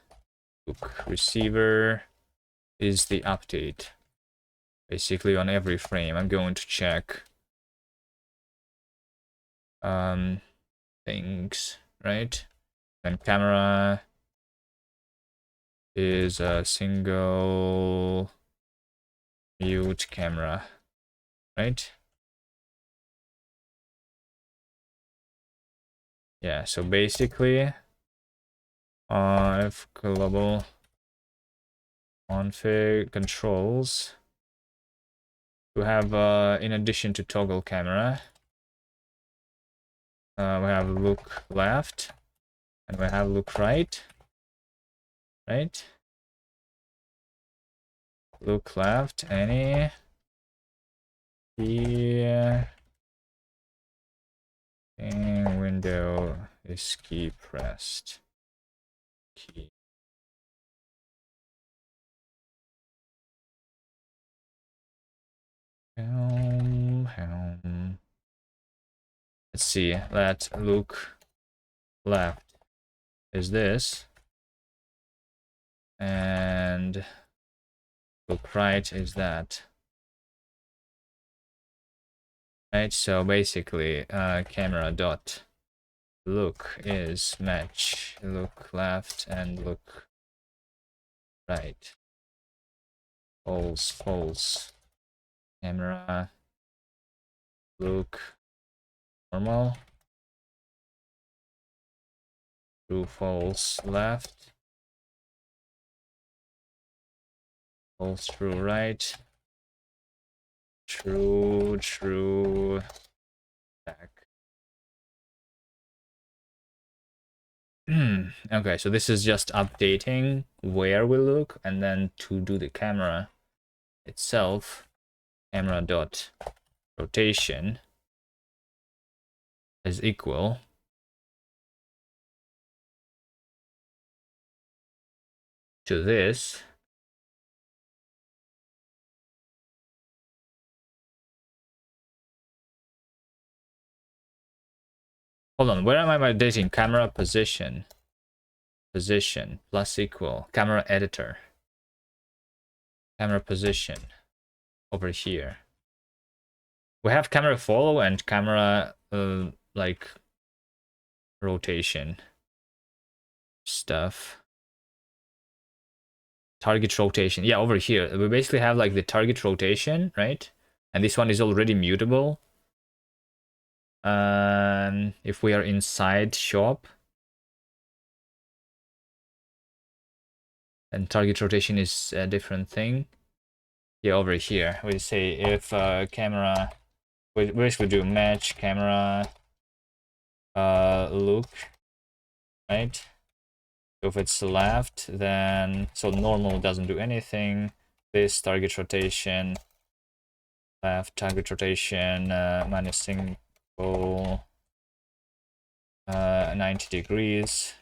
Look. Receiver is the update. Basically on every frame. I'm going to check things, right? And camera is a single mute camera, right? Yeah, so basically if global config controls, we have in addition to toggle camera, we have look left and we have look right, look left, any key window is key pressed. Key. Let's see, let look left is this, and look right is that. Right, so basically camera dot look is match look left and look right. False, false. Camera look normal. True, false, left. False, true, right. True, true, back. Okay, so this is just updating where we look, and then to do the camera itself, camera dot rotation is equal to this. Hold on, where am I updating? Camera position. Position plus equal. Camera editor. Camera position. Over here. We have camera follow and camera like rotation stuff. Target rotation. Yeah, over here. We basically have like the target rotation, right? And this one is already mutable. If we are inside shop, and target rotation is a different thing. Yeah, over here we say if camera, we basically do match camera look, right? So if it's left, then so normal doesn't do anything. This target rotation left, target rotation minus single 90 degrees.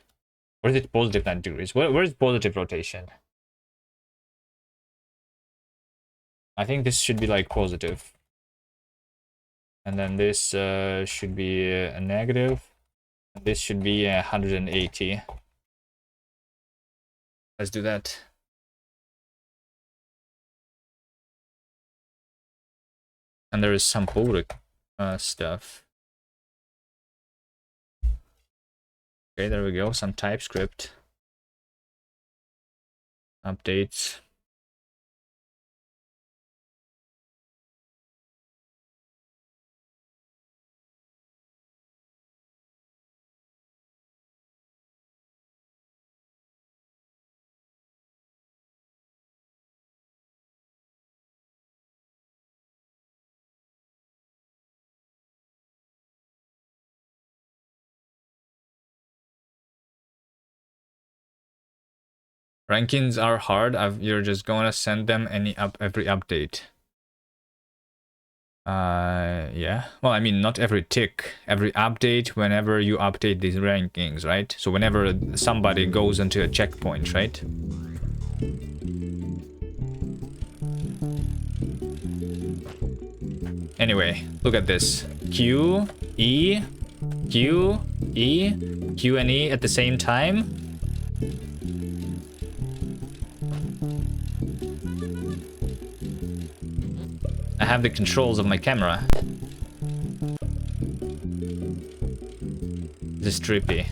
Or is it positive 90 degrees? Where is positive rotation? I think this should be like positive. And then this should be a negative. And this should be 180. Let's do that. And there is some public stuff. Okay, there we go. Some TypeScript updates. Rankings are hard. You're just gonna send them every update. Yeah. Well, I mean, not every tick, every update. Whenever you update these rankings, right? So whenever somebody goes into a checkpoint, right? Anyway, look at this. Q, E, Q, E, Q and E at the same time. I have the controls of my camera. This is trippy.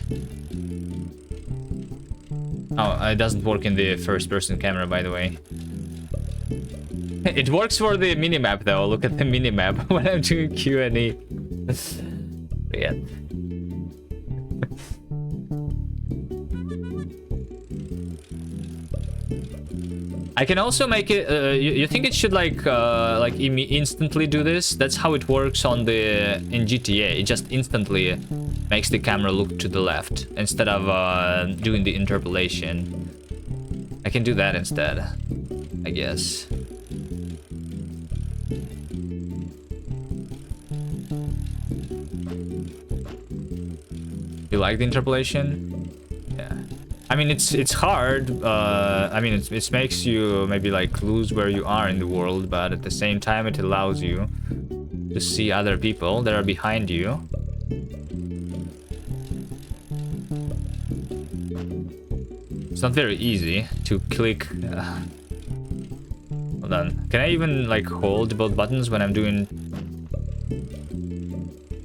Oh, it doesn't work in the first-person camera, by the way. It works for the minimap, though. Look at the minimap when I'm doing Q&E. Yeah. I can also make it. You think it should like instantly do this? That's how it works on the in GTA. It just instantly makes the camera look to the left instead of doing the interpolation. I can do that instead, I guess. You like the interpolation? Yeah. I mean, it's hard. I mean, it makes you maybe like lose where you are in the world, but at the same time, it allows you to see other people that are behind you. It's not very easy to click. Hold on. Can I even like hold both buttons when I'm doing?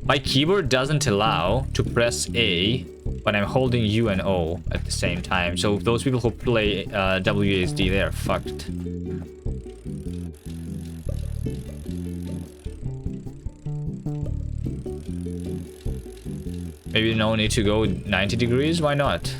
My keyboard doesn't allow to press A when I'm holding U and O at the same time. So those people who play WASD, they are fucked. Maybe no need to go 90 degrees, why not?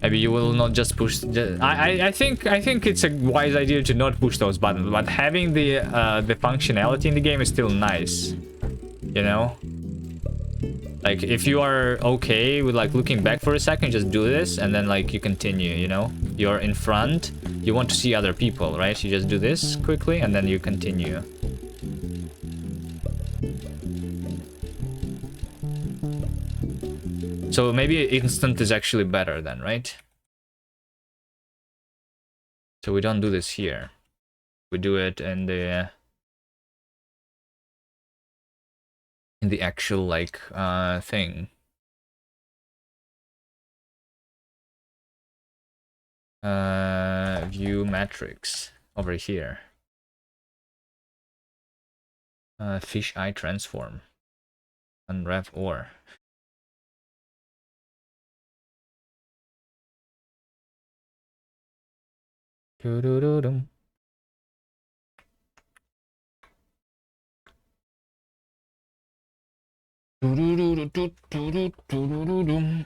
Maybe you will not just push the, I think it's a wise idea to not push those buttons, but having the functionality in the game is still nice. You know? Like if you are okay with like looking back for a second, just do this and then like you continue, you know? You're in front, you want to see other people, right? You just do this quickly and then you continue. So maybe instant is actually better then, right? So we don't do this here. We do it in the actual like thing. View matrix over here. Fish eye transform. Unwrap ore. Doo-doo-doo-dum. Doo-doo-doo-doo-doo-doo-doo-doo-dum.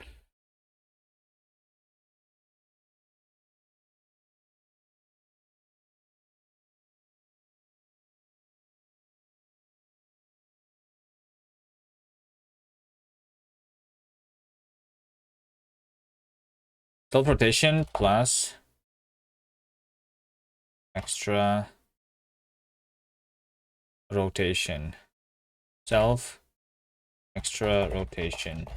Teleportation plus extra rotation. Self extra rotation.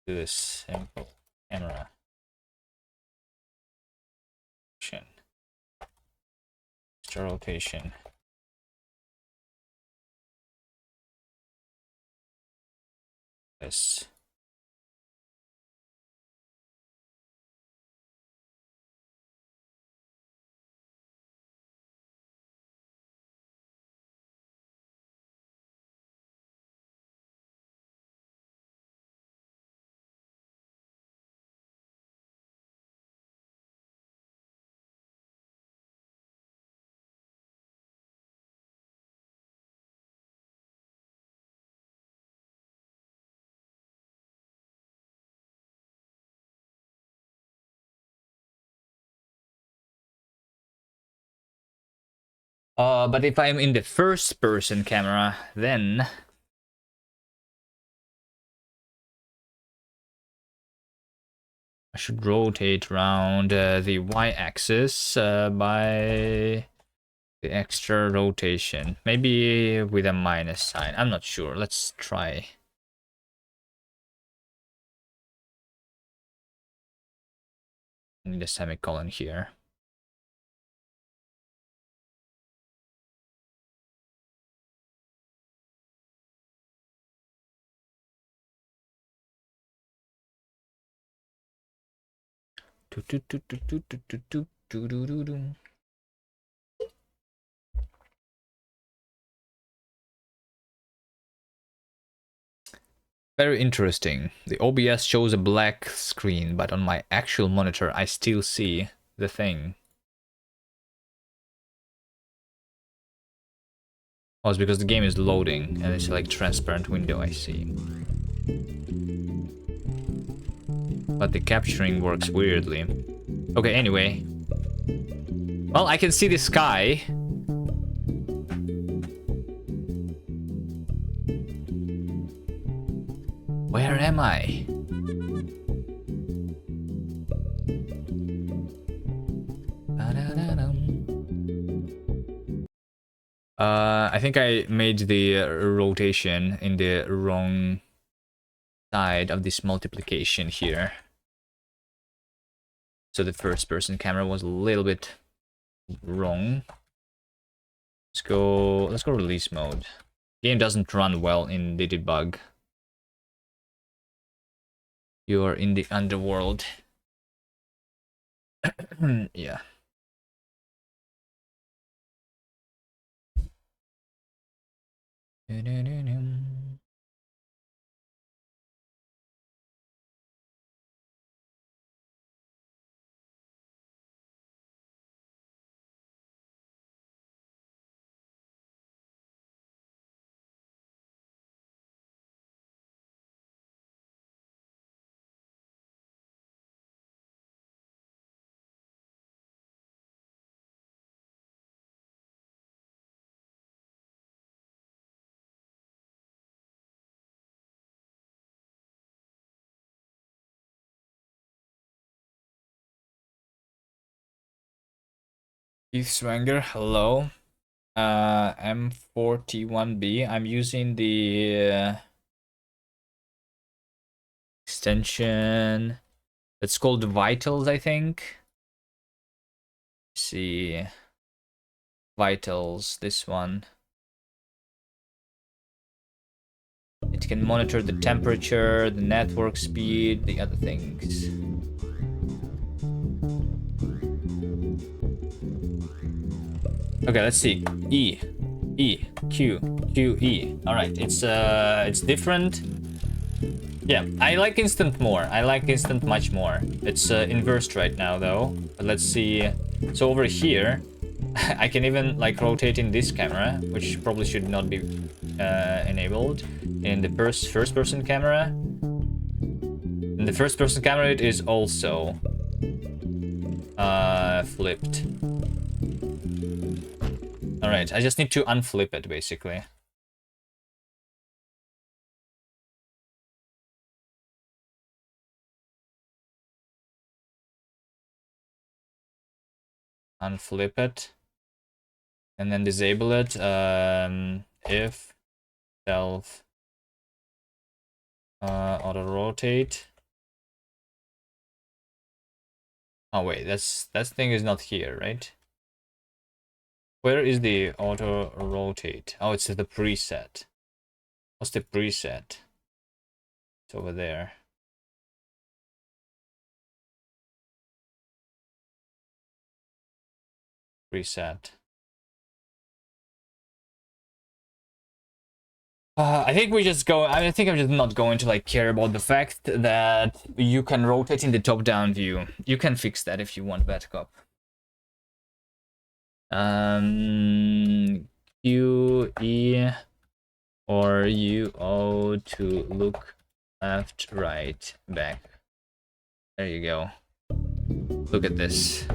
Do this simple camera. Extra rotation. This. But if I'm in the first person camera, then I should rotate around the y-axis by the extra rotation. Maybe with a minus sign. I'm not sure. Let's try. I need a semicolon here. Very interesting. The OBS shows a black screen, but on my actual monitor I still see the thing. Oh, it's because the game is loading and it's like transparent window, I see. But the capturing works weirdly. Okay, anyway. Well, I can see the sky. Where am I? I think I made the rotation in the wrong side of this multiplication here. So the first person camera was a little bit wrong. Let's go release mode. Game doesn't run well in the debug. You are in the underworld. Yeah. Keith Swanger, hello. M41B. I'm using the extension. It's called Vitals, I think. Let's see. Vitals, this one. It can monitor the temperature, the network speed, the other things. Okay, let's see. E, Q, E. All right, it's different. Yeah, I like instant more. I like instant much more. It's inversed right now though. But let's see. So over here, I can even like rotate in this camera, which probably should not be enabled. In the first person camera. In the first person camera, it is also flipped. All right, I just need to unflip it basically. Unflip it. And then disable it. If self auto rotate. Oh wait, that thing is not here, right? Where is the auto rotate? Oh, it's the preset. What's the preset? It's over there. Preset. I think we just go. I think I'm just not going to like care about the fact that you can rotate in the top-down view. You can fix that if you want, Batcop. Q, E, or U, O to look left, right, back. There you go. Look at this.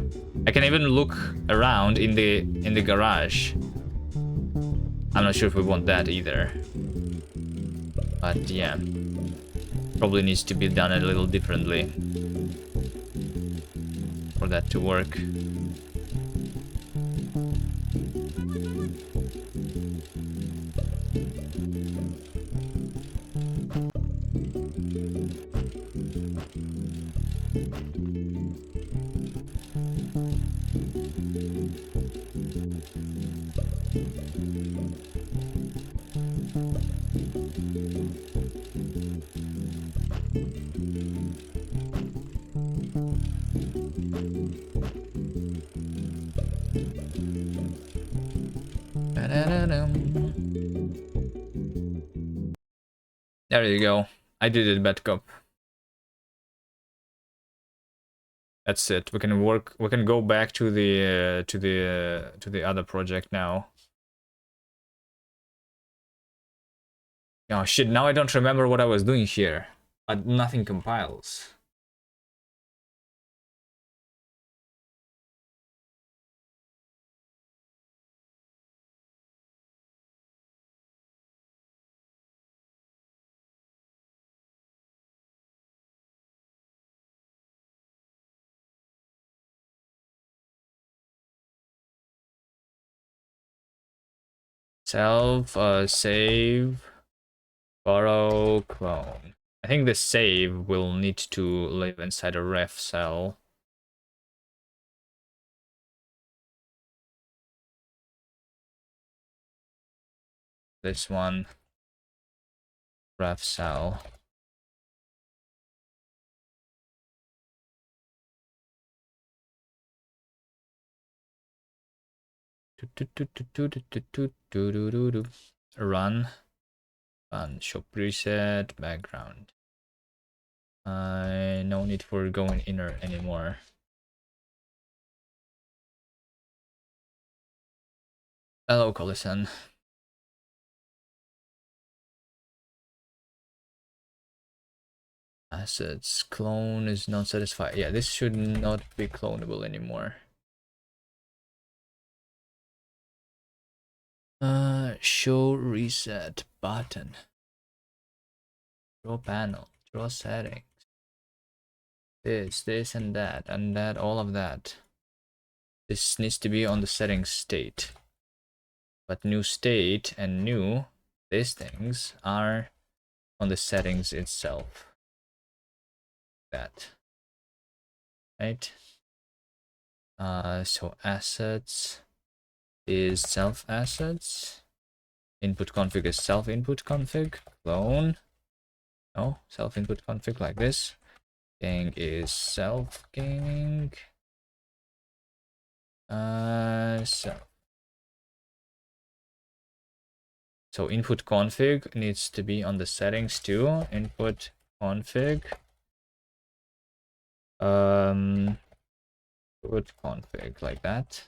I can even look around in the garage. I'm not sure if we want that either. But yeah. Probably needs to be done a little differently for that to work. There you go. I did it, Batcop. That's it. We can work. We can go back to the other project now. Oh shit! Now I don't remember what I was doing here, but nothing compiles. Self save, borrow, clone. I think the save will need to live inside a ref cell. this one, ref cell. Run. Show preset, background. No need for going inner anymore. Hello, Collison. Assets. Clone is not satisfied. Yeah, this should not be clonable anymore. Show reset button. Draw panel. Draw settings. This, and that, all of that. This needs to be on the settings state. But new state and new, these things are on the settings itself. That. Right? So assets is self assets. Input config is self input config. Clone. No, self input config like this. Gang is self gaming. So input config needs to be on the settings too. Input config. Put config like that.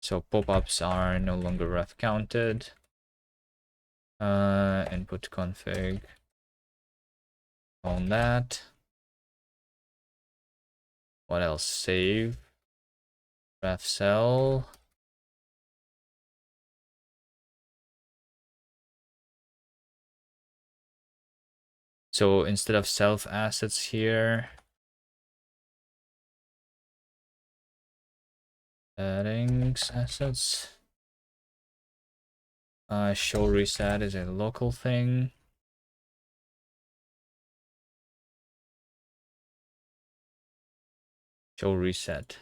So pop-ups are no longer ref counted. Input config on that. What else? Save. Ref cell. So instead of self assets here, settings assets. Show reset is a local thing. Show reset.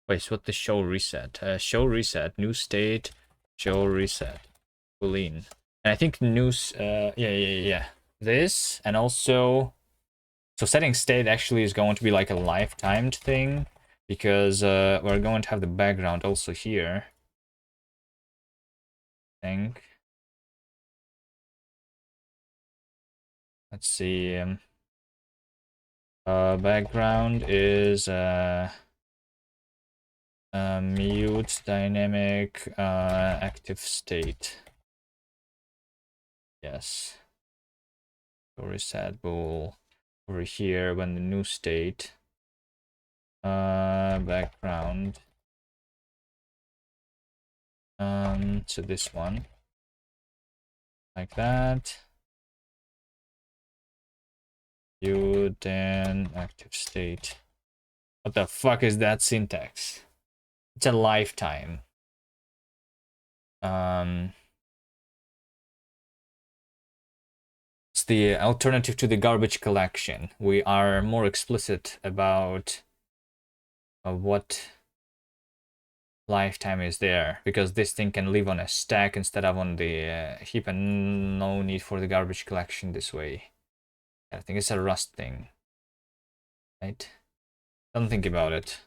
Wait, so what the show reset? Show reset, new state, show reset, boolean. And I think news, yeah. This, and also, so setting state actually is going to be like a lifetimed thing, because we're going to have the background also here. I think. Let's see. Background is mute dynamic active state. Yes. So reset bool over here when the new state. Background. So this one. Like that. You then active state. What the fuck is that syntax? It's a lifetime. It's the alternative to the garbage collection. We are more explicit about what lifetime is there, because this thing can live on a stack instead of on the heap, and no need for the garbage collection this way. I think it's a Rust thing, right? Don't think about it.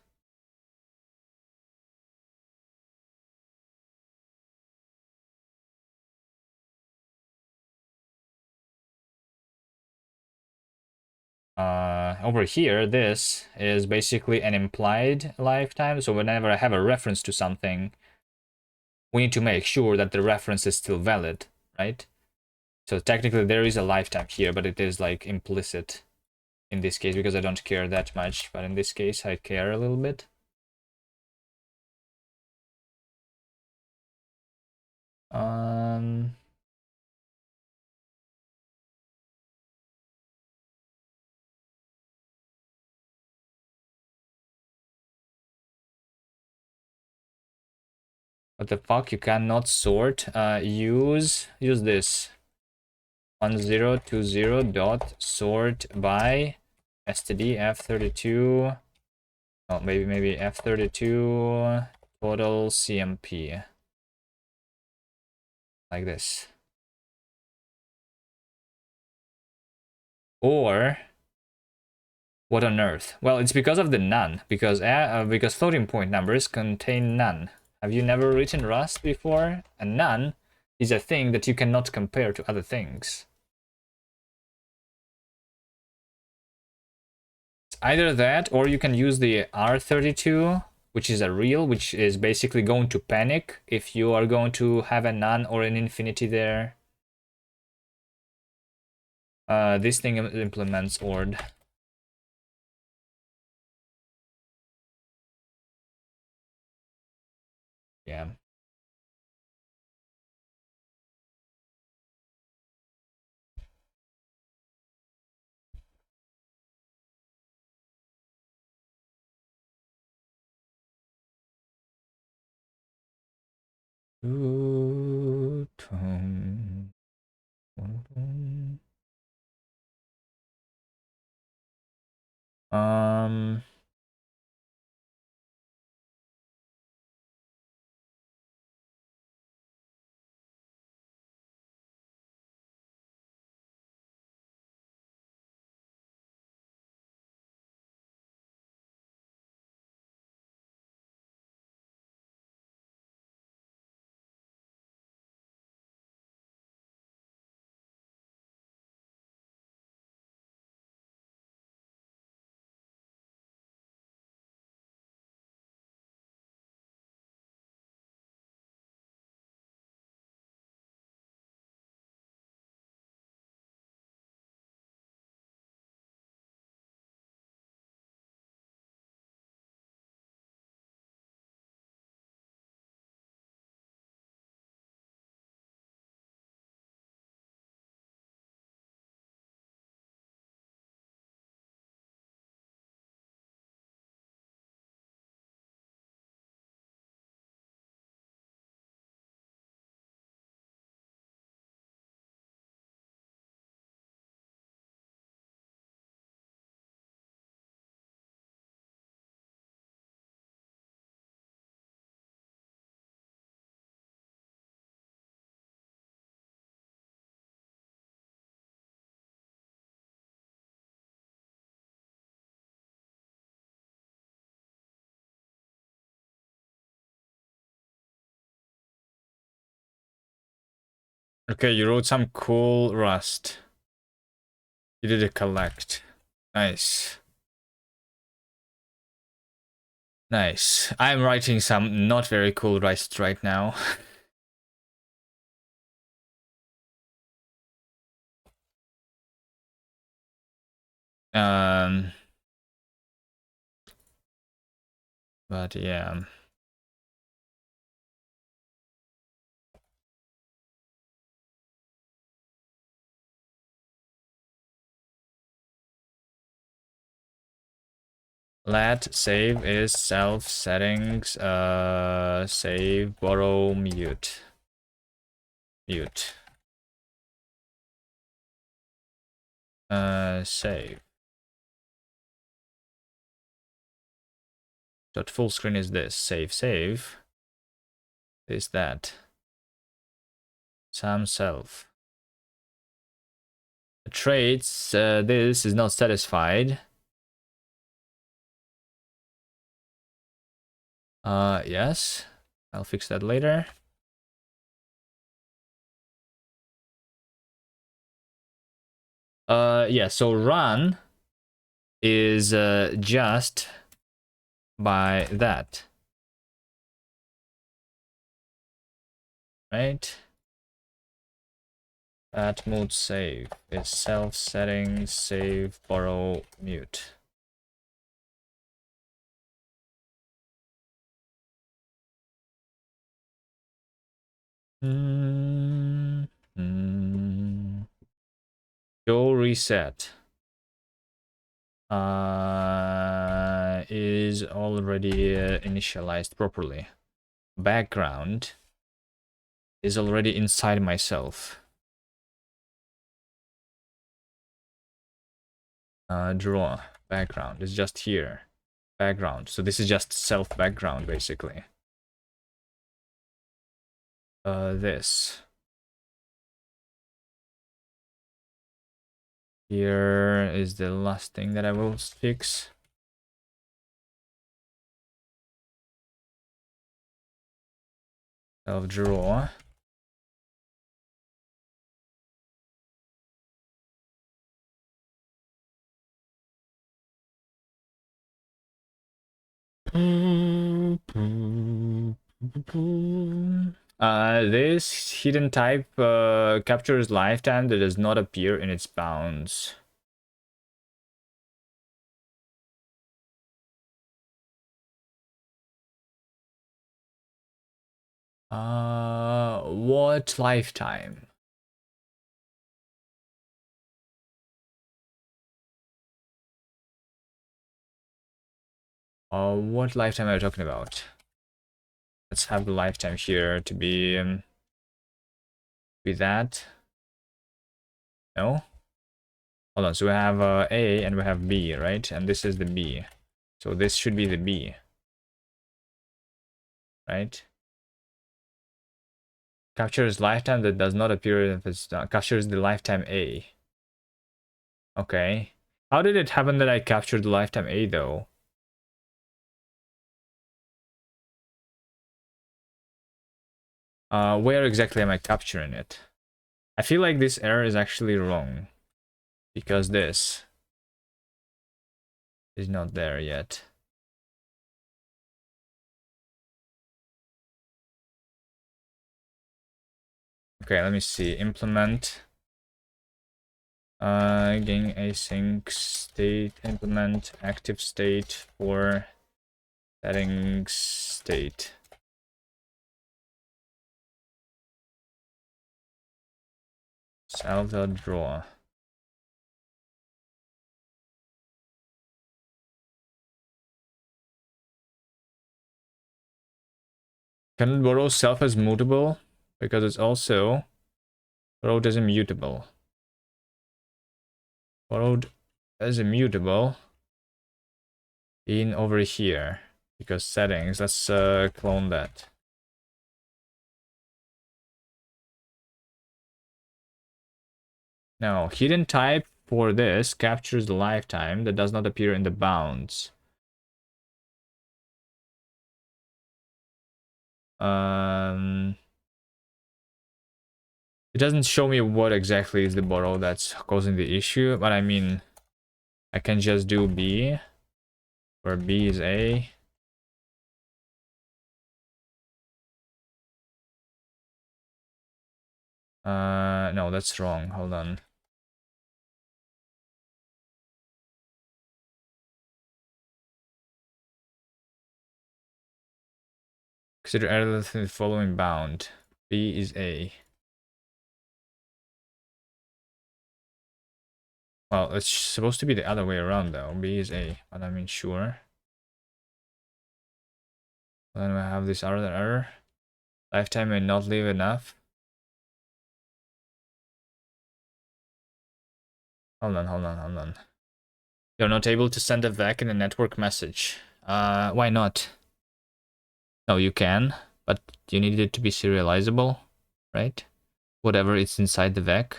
Over here, this is basically an implied lifetime. So whenever I have a reference to something, we need to make sure that the reference is still valid, right? So technically there is a lifetime here, but it is like implicit in this case because I don't care that much. But in this case, I care a little bit. What the fuck? You cannot sort. Use this 1020 dot sort by std f32. Oh, maybe f32 total cmp. Like this. Or what on earth? Well, it's because of the none. Because floating point numbers contain none. Have you never written Rust before? A none is a thing that you cannot compare to other things. It's either that, or you can use the R32, which is a real, which is basically going to panic if you are going to have a none or an infinity there. This thing implements ORD. Yeah. Um, okay, you wrote some cool Rust. You did a collect. Nice. Nice. I'm writing some not very cool Rust right now. But yeah. Let save is self settings, save, borrow, mute. Mute. Save. Dot full screen is this. Save. Is that. Some self. Traits, this is not satisfied. Yes. I'll fix that later. Yeah, so run is just by that. Right? That mode save is self settings, save, borrow, mute. Show reset is already initialized properly. Background is already inside myself. Draw. background is just here. Background. So this is just self background basically. This. Here is the last thing that I will fix. Self draw. This hidden type captures lifetime that does not appear in its bounds. What lifetime? What lifetime are you talking about? Let's have the lifetime here to be that. No? Hold on, so we have A and we have B, right? And this is the B. So this should be the B. Right? Captures lifetime that does not appear if it's captures the lifetime A. Okay. How did it happen that I captured the lifetime A though? Where exactly am I capturing it? I feel like this error is actually wrong. Because this is not there yet. Okay, let me see. Implement getting async state, implement active state for settings state. Self.draw. Can it borrow self as mutable? Because it's also borrowed as immutable. Borrowed as immutable in over here. Because settings, let's clone that. Now, hidden type for this captures the lifetime that does not appear in the bounds. It doesn't show me what exactly is the borrow that's causing the issue, but I mean, I can just do B, where B is A. No, that's wrong. Hold on. Consider everything following bound. B is A. Well, it's supposed to be the other way around though. B is A, but I mean, sure. Then we have this other error. Lifetime may not leave enough. Hold on. You're not able to send a VEC in a network message. Why not? No, you can, but you need it to be serializable, right? Whatever it's inside the VEC.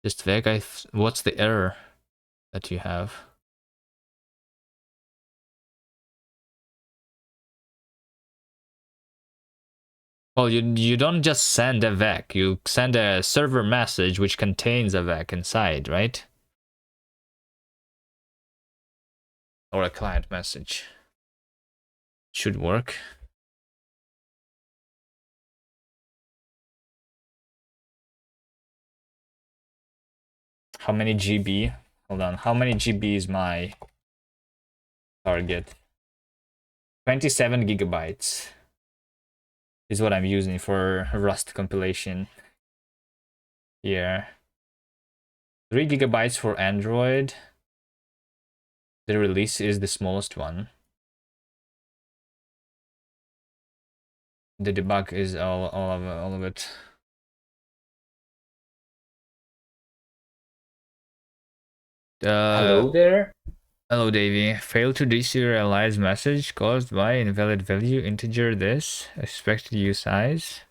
Just VEC, what's the error that you have? Well, you don't just send a VEC, you send a server message which contains a VEC inside, right? Or a client message. Should work. How many GB? Hold on, how many GB is my target? 27 gigabytes is what I'm using for Rust compilation. Here. 3 gigabytes for Android. The release is the smallest one. The debug is all of it. Hello there. Hello, Davy. Failed to deserialize message caused by invalid value integer this expected use size.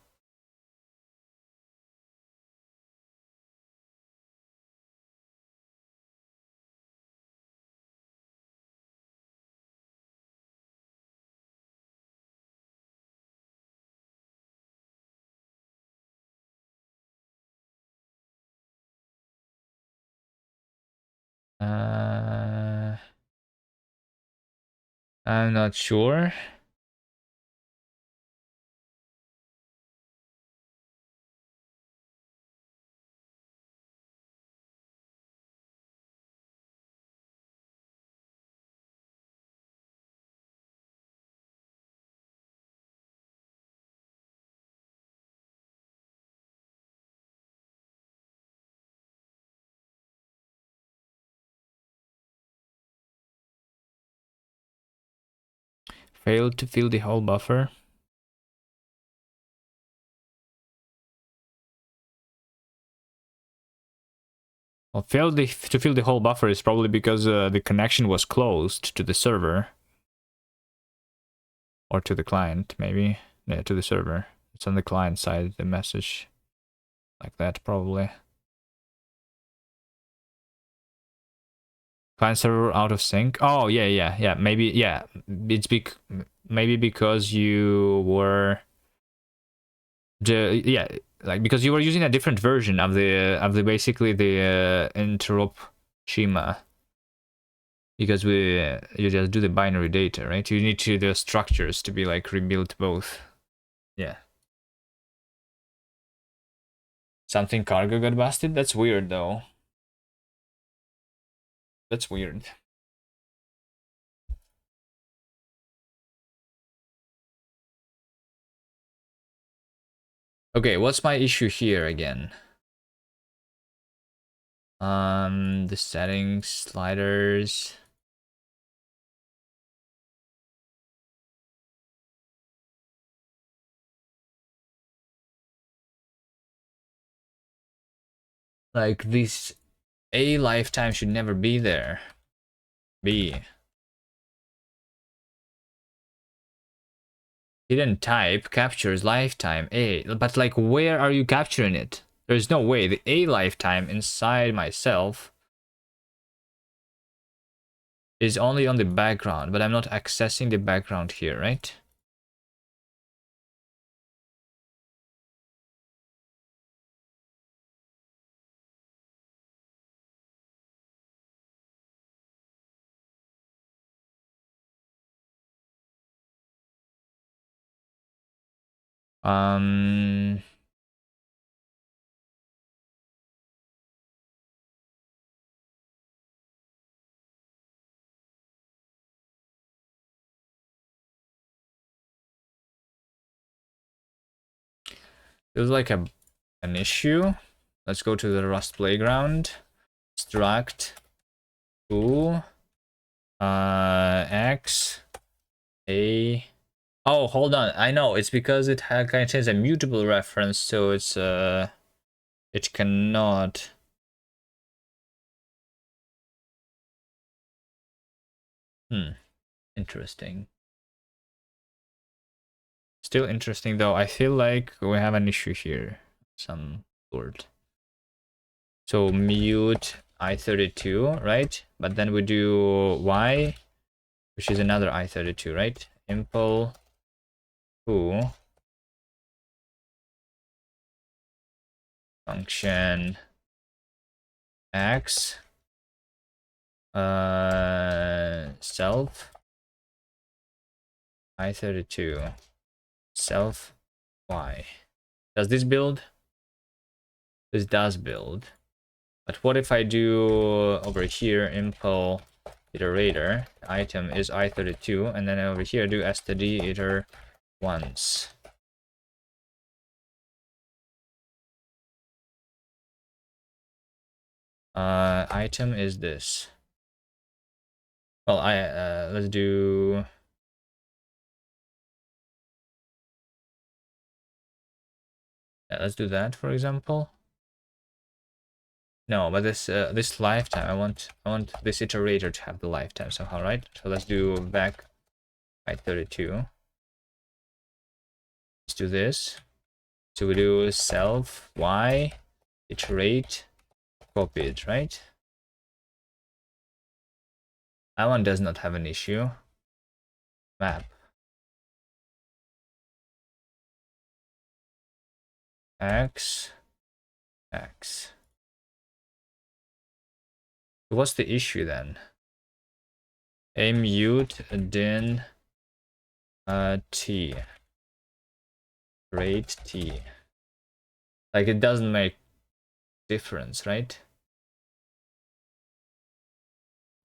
Uh, I'm not sure. Failed to fill the whole buffer. Well, failed to fill the whole buffer is probably because the connection was closed to the server. Or to the client, maybe. Yeah, to the server. It's on the client side, the message. Like that, probably. Client server out of sync. Oh, yeah. Maybe, yeah. It's maybe because you were... because you were using a different version of the basically the interop schema. Because you just do the binary data, right? You need the structures to be like rebuilt both. Yeah. Something cargo got busted? That's weird though. That's weird. Okay, what's my issue here again? The settings, sliders. Like this A lifetime should never be there. B. Hidden type captures lifetime A, but like where are you capturing it? There's no way. The A lifetime inside myself is only on the background, but I'm not accessing the background here, right? Um, Feels like an issue. Let's go to the Rust playground. Struct foo x a. Oh, hold on. I know it's because it contains a mutable reference, so it's it cannot. Interesting. Still interesting though. I feel like we have an issue here, some sort. So mute i32, right? But then we do y, which is another i32, right? Impl foo function x self i32 self y. Does this build? This does build. But what if I do over here impl iterator, item is i32, and then over here do std iter once. Item is this. Well, let's do. Yeah, let's do that for example. No, but this lifetime, I want this iterator to have the lifetime somehow, right? So let's do back by 32. Let's do this. So we do self y iterate copied, right? That one does not have an issue. Map x x. What's the issue then? A mute din t rate t. Like it doesn't make difference, right?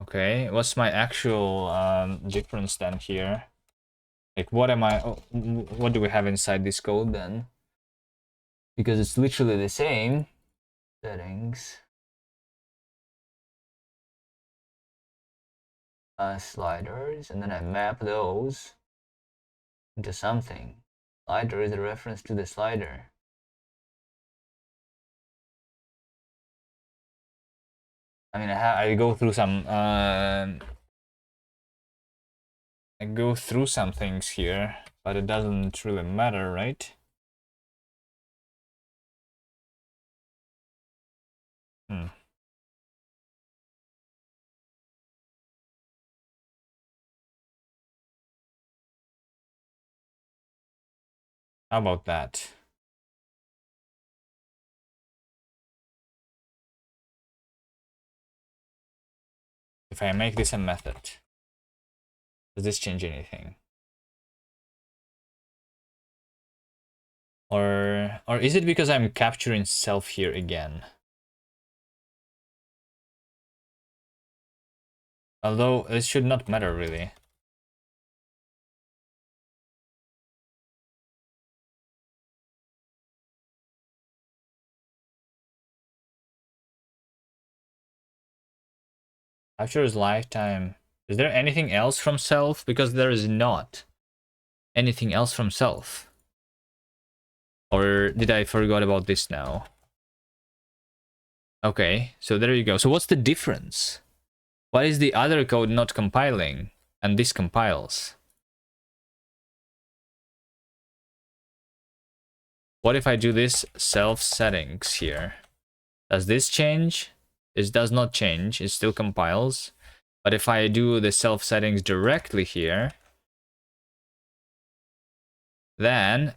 Okay, what's my actual difference then here? Like what am I? What do we have inside this code then? Because it's literally the same settings. Sliders, and then I map those into something. Slider is a reference to the slider. I mean, I go through some things here, but it doesn't really matter, right? How about that? If I make this a method, does this change anything? Or is it because I'm capturing self here again? Although it should not matter really. Capture is lifetime. Is there anything else from self? Because there is not anything else from self. Or did I forget about this now? Okay, so there you go. So what's the difference? Why is the other code not compiling and this compiles? What if I do this self settings here? Does this change? This does not change. It still compiles. But if I do the self settings directly here, then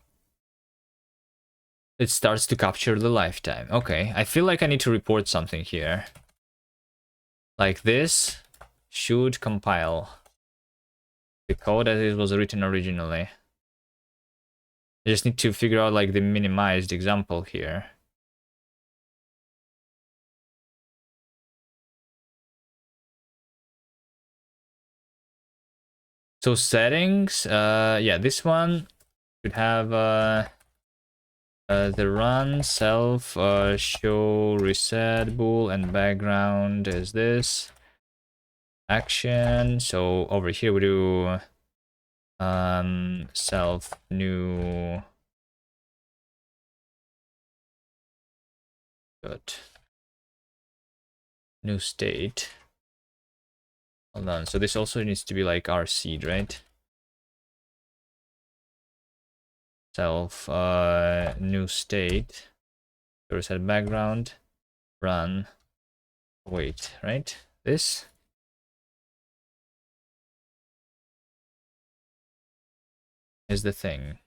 it starts to capture the lifetime. Okay, I feel like I need to report something here. Like this should compile the code as it was written originally. I just need to figure out like the minimized example here. So settings, yeah, this one should have the run self show reset bool and background is this action. So over here we do self new good new state. Hold on, so this also needs to be like our seed, right? Self new state reset background run wait, right? This is the thing.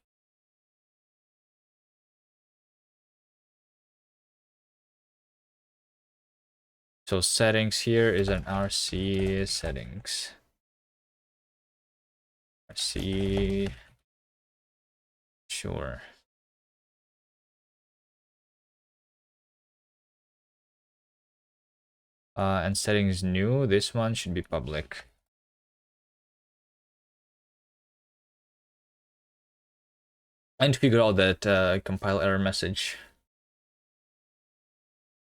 So settings here is an RC settings. RC, sure. And settings new, this one should be public. I need to figure out that compile error message.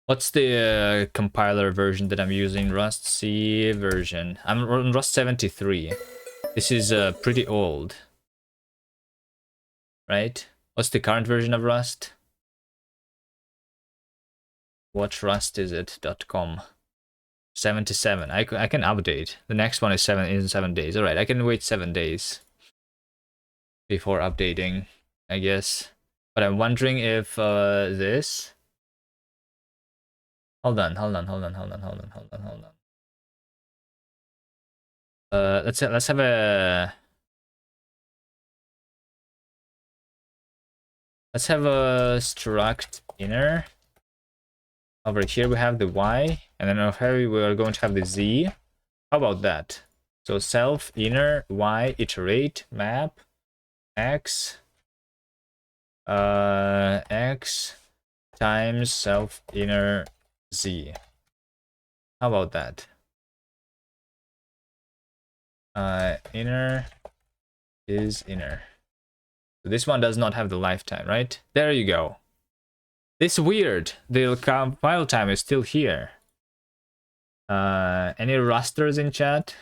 What's the compiler version that I'm using? Rust C version. I'm on Rust 73. This is pretty old, right? What's the current version of Rust? What Rust is it.com. 77. I can update. The next one is in 7 days. All right, I can wait 7 days before updating, I guess. But I'm wondering if this. Hold on. Let's have a struct inner. Over here we have the y, and then over here we are going to have the z. How about that? So self inner y iterate map x x times self inner z. How about that? Inner is inner. So this one does not have the lifetime, right? There you go. This is weird. The compile time is still here. Any rusters in chat?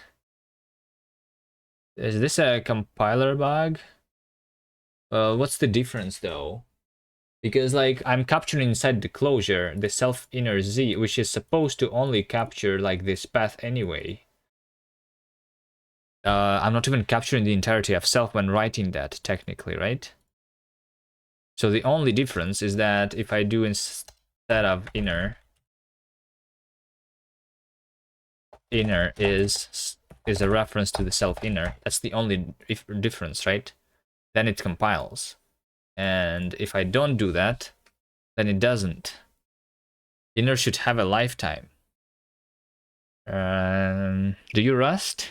Is this a compiler bug? What's the difference though? Because like I'm capturing inside the closure the self inner z, which is supposed to only capture like this path anyway. I'm not even capturing the entirety of self when writing that technically, right? So the only difference is that if I do instead of inner is a reference to the self inner. That's the only difference, right? Then it compiles. And if I don't do that, then it doesn't. Inner should have a lifetime. Do you Rust?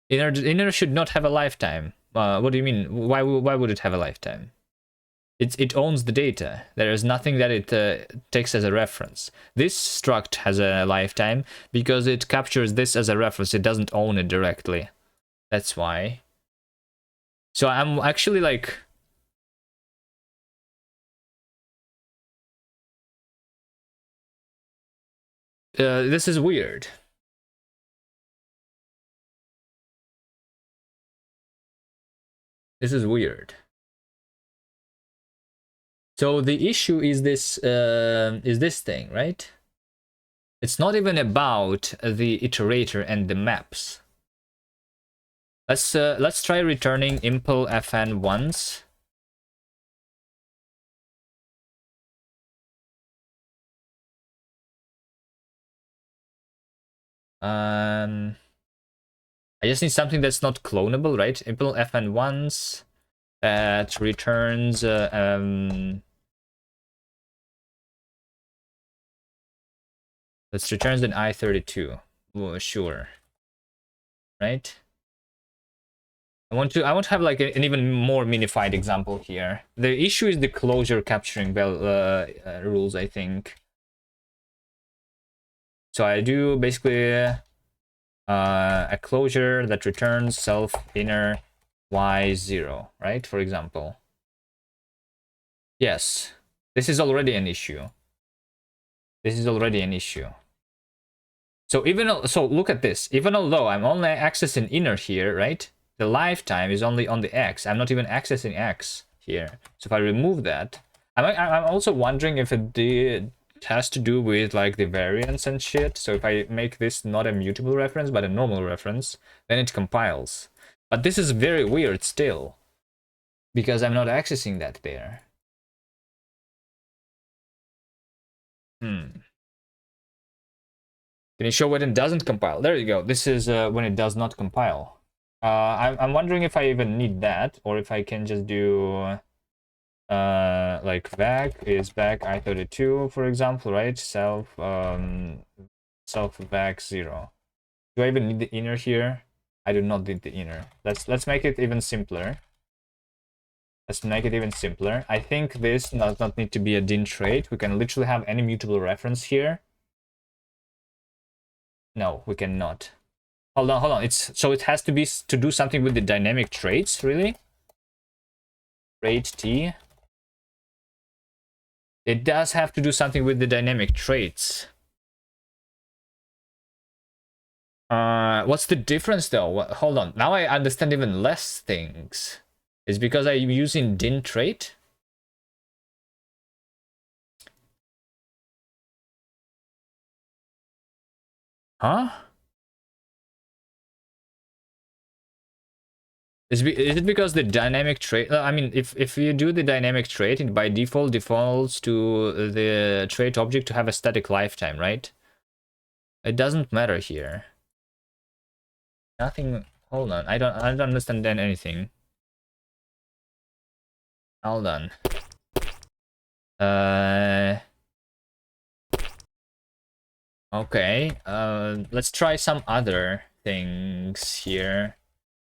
Inner should not have a lifetime. What do you mean? Why would it have a lifetime? It owns the data. There is nothing that it takes as a reference. This struct has a lifetime because it captures this as a reference. It doesn't own it directly. That's why. So I'm actually like... this is weird. This is weird. So the issue is this thing, right? It's not even about the iterator and the maps. Let's try returning impl fn once. I just need something that's not clonable, right? Impl fn once that returns let's returns an I32. Oh, sure. Right? I want to have like an even more minified example here. The issue is the closure capturing rules, I think. So I do basically a closure that returns self inner y0, right? For example. Yes, this is already an issue. This is already an issue. So look at this. Even although I'm only accessing inner here, right? The lifetime is only on the x. I'm not even accessing x here. So if I remove that, I'm also wondering if it has to do with like the variance and shit. So if I make this not a mutable reference but a normal reference, then it compiles. But this is very weird still, because I'm not accessing that there. Can you show when it doesn't compile? There you go. This is when it does not compile. I'm wondering if I even need that, or if I can just do like vac is vac I32, for example, right? Self vac 0. Do I even need the inner here? I do not need the inner. Let's make it even simpler. Let's make it even simpler. I think this does not need to be a din trait. We can literally have any mutable reference here. No, we cannot. Hold on. So it has to be to do something with the dynamic traits, really? Trait T. It does have to do something with the dynamic traits. What's the difference though? Hold on. Now I understand even less things. It's because I'm using din trait. Huh? Is it because the dynamic trait? I mean, if you do the dynamic trait, it by default defaults to the trait object to have a static lifetime, right? It doesn't matter here. Nothing. Hold on. I don't understand anything. Hold on. Okay. Let's try some other things here.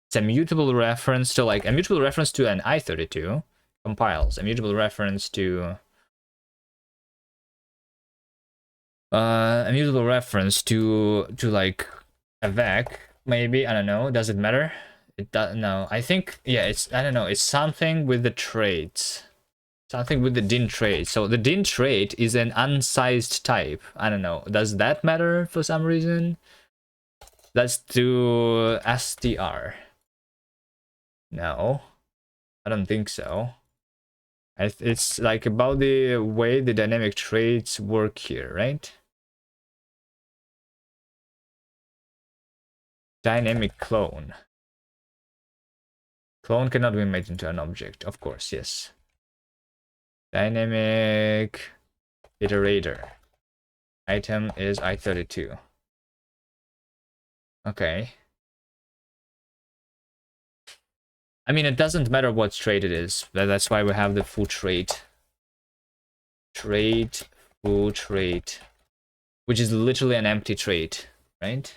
It's a mutable reference to like a mutable reference to an I32 compiles. A mutable reference to a mutable reference to like a vec, maybe. I don't know. Does it matter? It does. No, I think, yeah, it's, I don't know, it's something with the traits. Something with the din trait. So the din trait is an unsized type. I don't know. Does that matter for some reason? Let's do str. No, I don't think so. It's like about the way the dynamic traits work here, right? Dynamic clone. Clone cannot be made into an object, of course, yes. Dynamic iterator. Item is I32. Okay. I mean, it doesn't matter what trait it is. That's why we have the foo trait. Trait, foo trait. Which is literally an empty trait, right?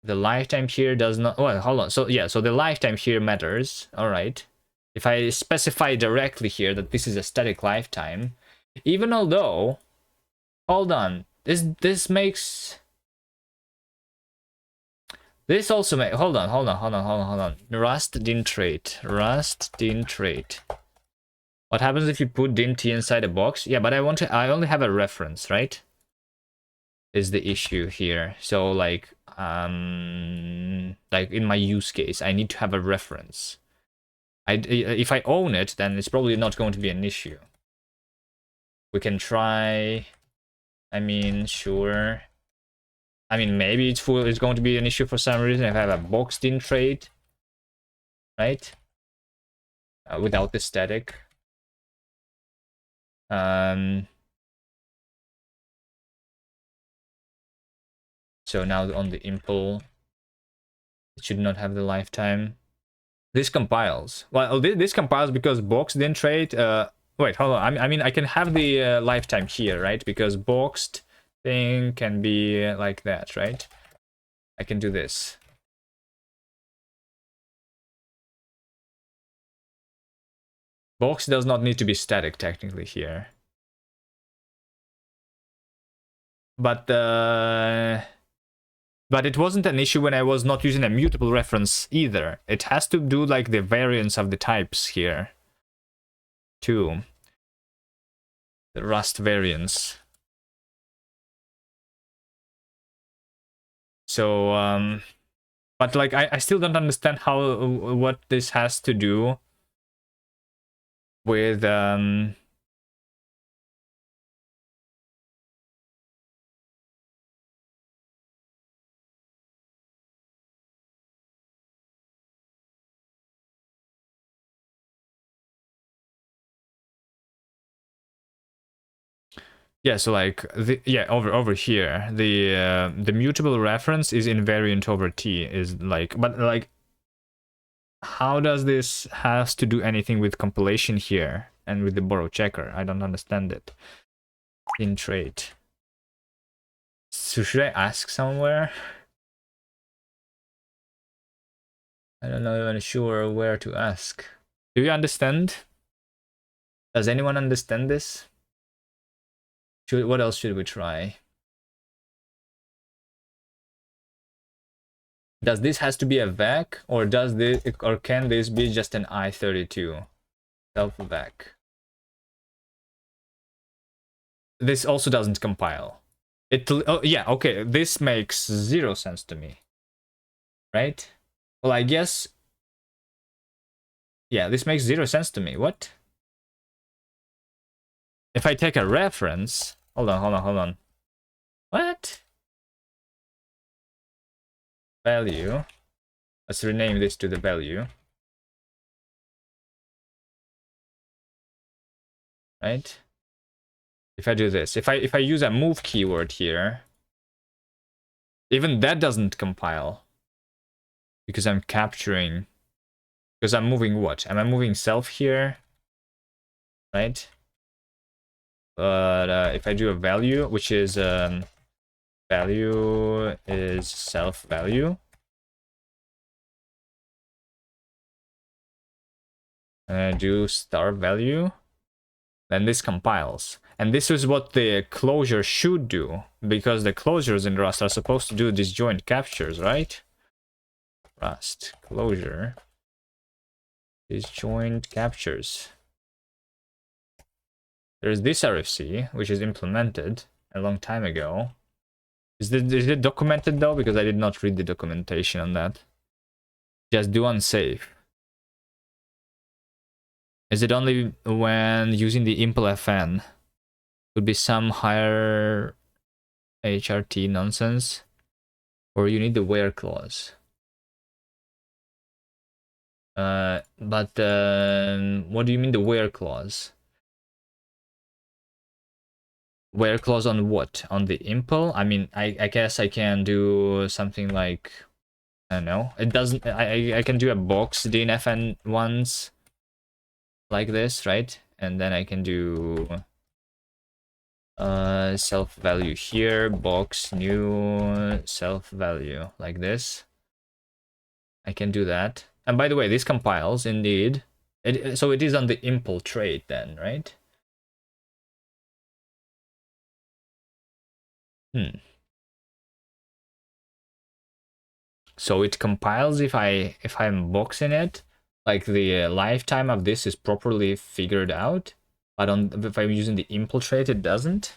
The lifetime here does not... Well, hold on. So, yeah, so the lifetime here matters. All right. If I specify directly here that this is a static lifetime, even although... Hold on. This makes... This also makes... Hold on. Rust din trait. Rust din trait. What happens if you put dim t inside a box? Yeah, but I only have a reference, right? Is the issue here. So like in my use case, I need to have a reference. If I own it, then it's probably not going to be an issue. We can try. I mean, sure. I mean, maybe it's going to be an issue for some reason if I have a boxed in trait, right? Without the static. So now on the impl, it should not have the lifetime. This compiles. Well, this compiles because boxed in trait. Wait, hold on. I mean, I can have the lifetime here, right? Because boxed thing can be like that, right? I can do this. Box does not need to be static technically here. But it wasn't an issue when I was not using a mutable reference either. It has to do like the variance of the types here too. The Rust variance. So but like I still don't understand how what this has to do with yeah, so like over here the mutable reference is invariant over t is like, but like how does this has to do anything with compilation here and with the borrow checker? I don't understand it. In trait. So should I ask somewhere? I don't know even sure where to ask. Do you understand? Does anyone understand this? What else should we try? Does this has to be a vec, or can this be just an I32 self vec? This also doesn't compile. Oh yeah, okay, this makes 0 sense to me. Right? Well, I guess yeah, this makes 0 sense to me. What? If I take a reference, hold on. value. Let's rename this to the value. Right? If I do this, if I use a move keyword here, even that doesn't compile. Because I'm capturing, because I'm moving what? Am I moving self here? Right? But if I do a value, which is value is self value. And I do star value, then this compiles. And this is what the closure should do, because the closures in Rust are supposed to do disjoint captures, right? Rust closure disjoint captures. There's this RFC, which is implemented a long time ago. Is it documented though? Because I did not read the documentation on that. Just do unsafe. Is it only when using the impl fn? Could be some higher HRT nonsense, or you need the where clause. But what do you mean the where clause? Where clause on what? On the impl? I mean, I guess I can do something like, I don't know. It doesn't. I can do a box DNFN once like this, right? And then I can do self value here, box new self value like this. I can do that. And by the way, this compiles indeed. So it is on the impl trait then, right? So it compiles if I'm boxing it, like the lifetime of this is properly figured out, but if I'm using the impl trait, it doesn't.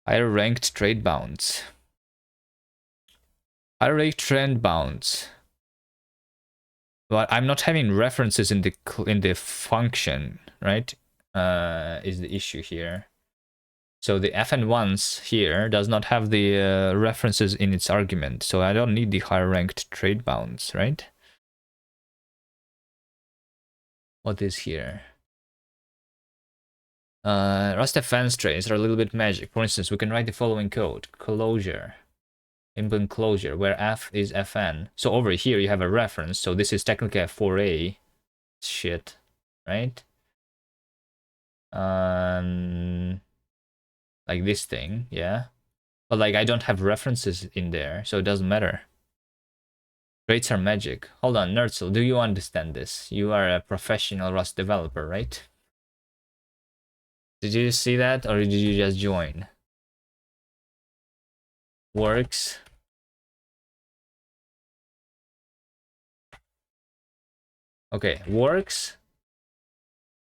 Higher ranked trade bounds. Higher ranked trend bounds. But I'm not having references in the function, right? Is the issue here. So the fn1s here does not have the references in its argument, so I don't need the higher ranked trade bounds, right? What is here? Rust fn traits are a little bit magic. For instance, we can write the following code: closure, impl closure, where f is fn. So over here you have a reference. So this is technically a 4a shit, right? Like this thing, yeah. But like I don't have references in there, so it doesn't matter. Traits are magic. Hold on, Nerdsel, do you understand this? You are a professional Rust developer, right? Did you see that, or did you just join? Works. Okay, works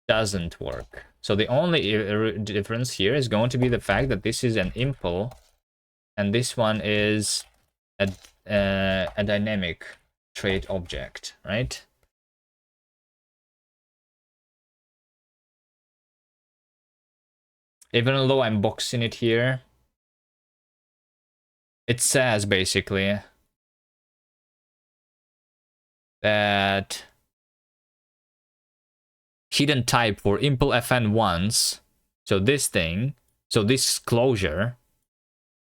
doesn't work. So the only difference here is going to be the fact that this is an impl, and this one is a dynamic trait object, right? Even though I'm boxing it here, it says basically that hidden type for impl fn1s, so this thing, so this closure,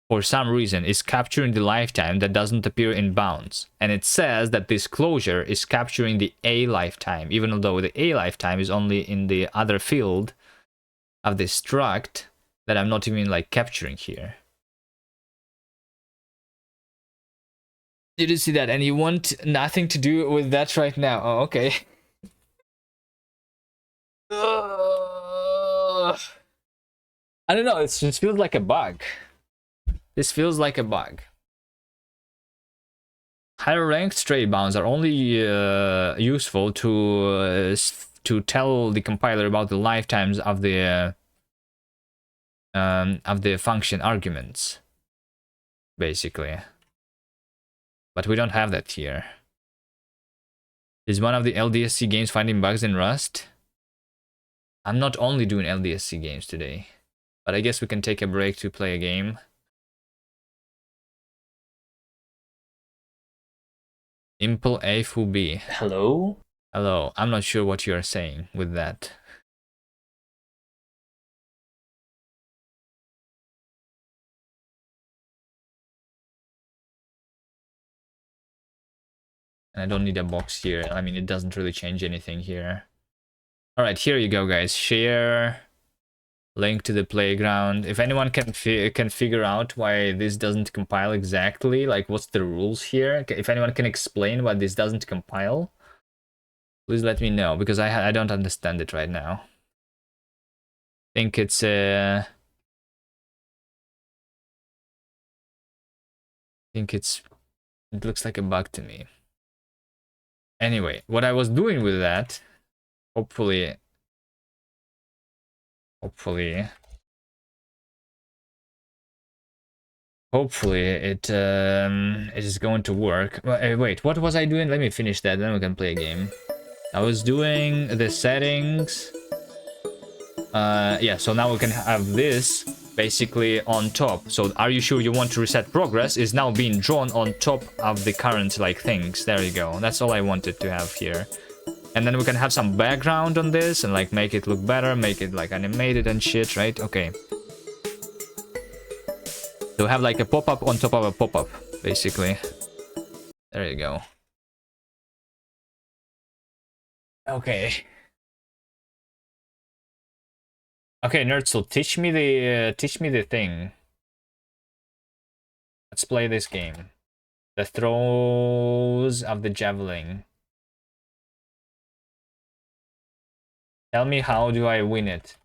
for some reason is capturing the lifetime that doesn't appear in bounds. And it says that this closure is capturing the A lifetime, even though the A lifetime is only in the other field of this struct that I'm not even like capturing here. Did you see that? And you want nothing to do with that right now. Oh, okay. I don't know, it just feels like a bug. This feels like a bug. Higher ranked trade bounds are only useful to tell the compiler about the lifetimes of the function arguments, basically. But we don't have that here. Is one of the LDSC games finding bugs in Rust? I'm not only doing LDSC games today, but I guess we can take a break to play a game. Impel A Fu B. Hello? Hello. I'm not sure what you're saying with that. And I don't need a box here. I mean, it doesn't really change anything here. All right, here you go, guys. Share. Link to the playground. If anyone can figure out why this doesn't compile exactly, like what's the rules here? If anyone can explain why this doesn't compile, please let me know, because I don't understand it right now. I think it's it looks like a bug to me. Anyway, what I was doing with that, hopefully it is going to work. Wait, what was I doing? Let me finish that, then we can play a game. I was doing the settings. Yeah, so now we can have this basically on top. So are you sure you want to reset progress is now being drawn on top of the current like things. There you go. That's all I wanted to have here. And then we can have some background on this and like make it look better, make it like animated and shit, right? Okay. So we have like a pop-up on top of a pop-up, basically. There you go. Okay. Okay, nerd, so teach me the thing. Let's play this game. The throws of the javelin. Tell me, how do I win it?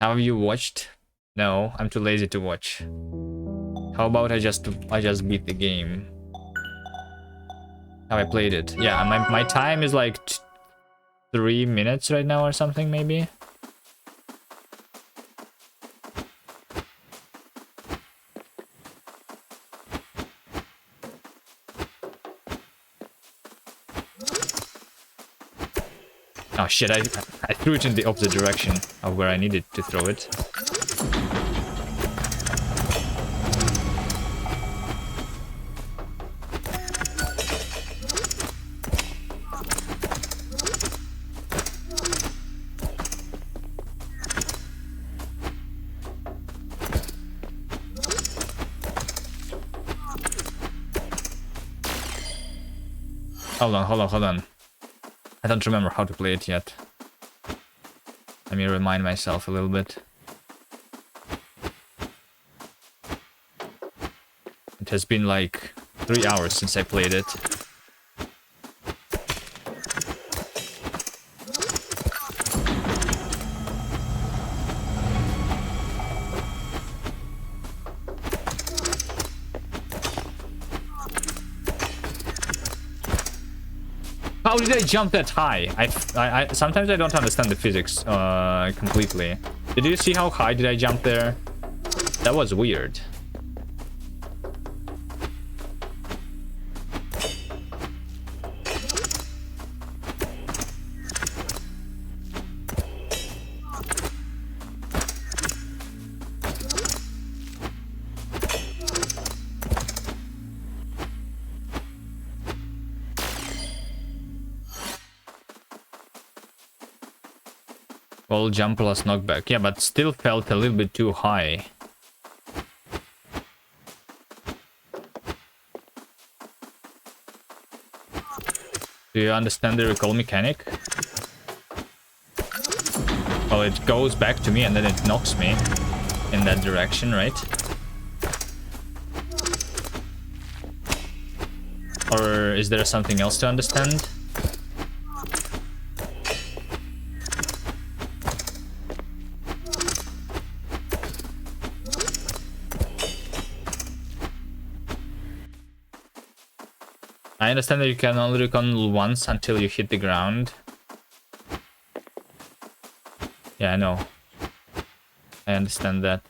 Have you watched? No, I'm too lazy to watch. How about I just beat the game? How I played it? Yeah, my time is like 3 minutes right now or something, maybe. Oh shit, I threw it in the opposite direction of where I needed to throw it. Hold on. I don't remember how to play it yet. Let me remind myself a little bit. It has been like 3 hours since I played it. How did I jump that high? I sometimes I don't understand the physics completely. Did you see how high did I jump there? That was weird. Well, jump plus knockback. Yeah, but still felt a little bit too high. Do you understand the recall mechanic? Well, it goes back to me and then it knocks me in that direction, right? Or is there something else to understand? I understand that you can only recon once until you hit the ground. Yeah, I know. I understand that.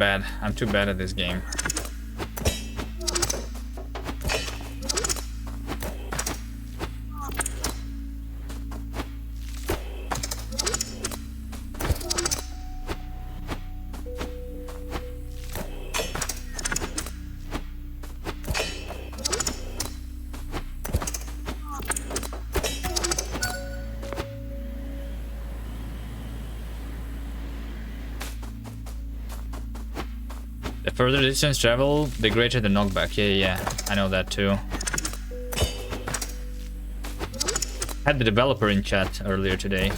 bad. I'm too bad at this game. The further distance travel, the greater the knockback. Yeah, I know that too. Had the developer in chat earlier today.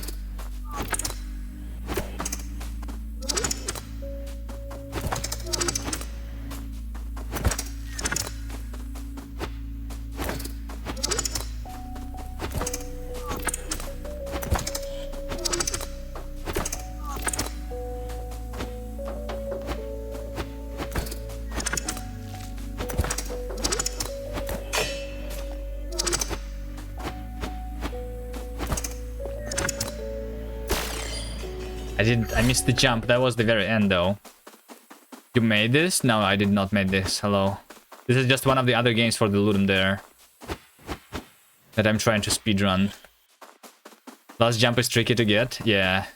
I missed the jump. That was the very end though. You made this? No, I did not make this. Hello. This is just one of the other games for the ludum there that I'm trying to speedrun. Last jump is tricky to get. Yeah.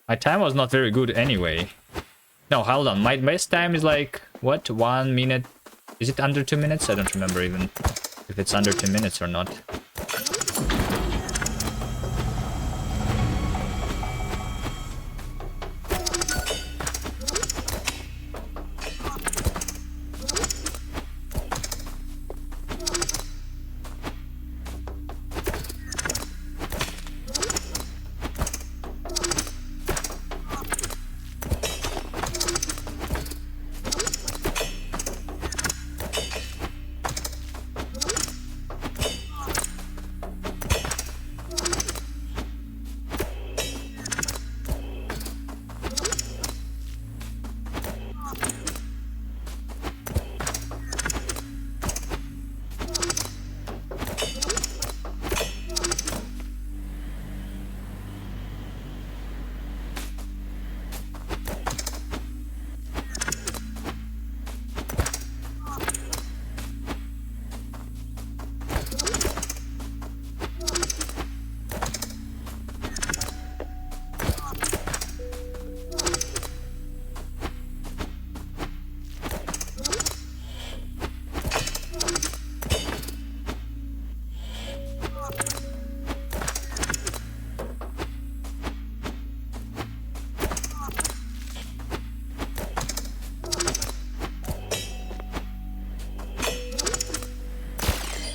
My time was not very good anyway. No, hold on. My best time is like, what? 1 minute? Is it under 2 minutes? I don't remember even if it's under 2 minutes or not.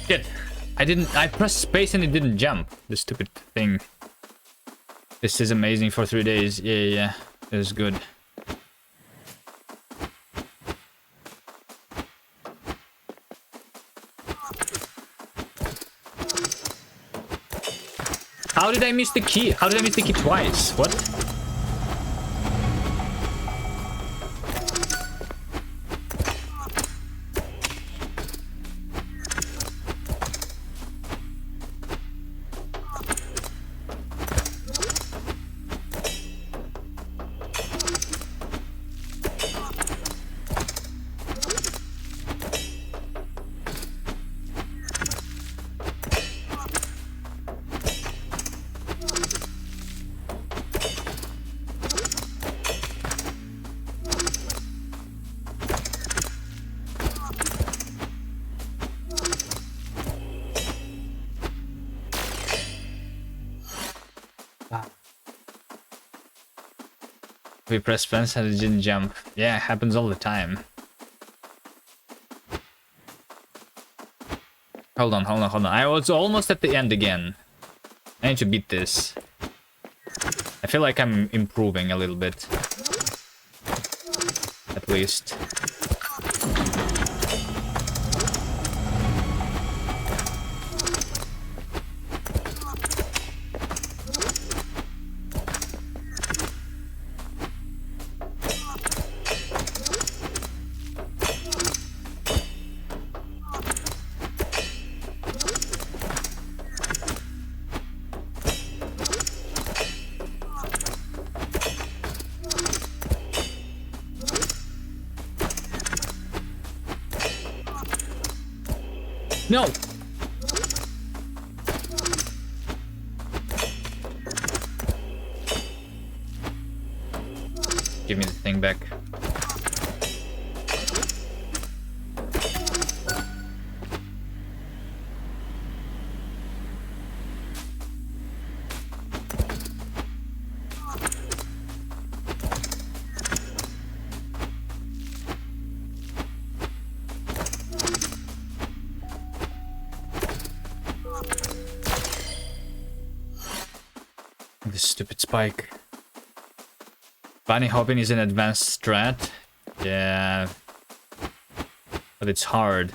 Shit. I pressed space and it didn't jump. The stupid thing. This is amazing for 3 days. Yeah. It was good. How did I miss the key? How did I miss the key twice? What? We pressed fence and it didn't jump. Yeah, it happens all the time. Hold on. I was almost at the end again. I need to beat this. I feel like I'm improving a little bit. At least. No! Give me the thing back. This stupid spike. Bunny hopping is an advanced strat. Yeah. But it's hard.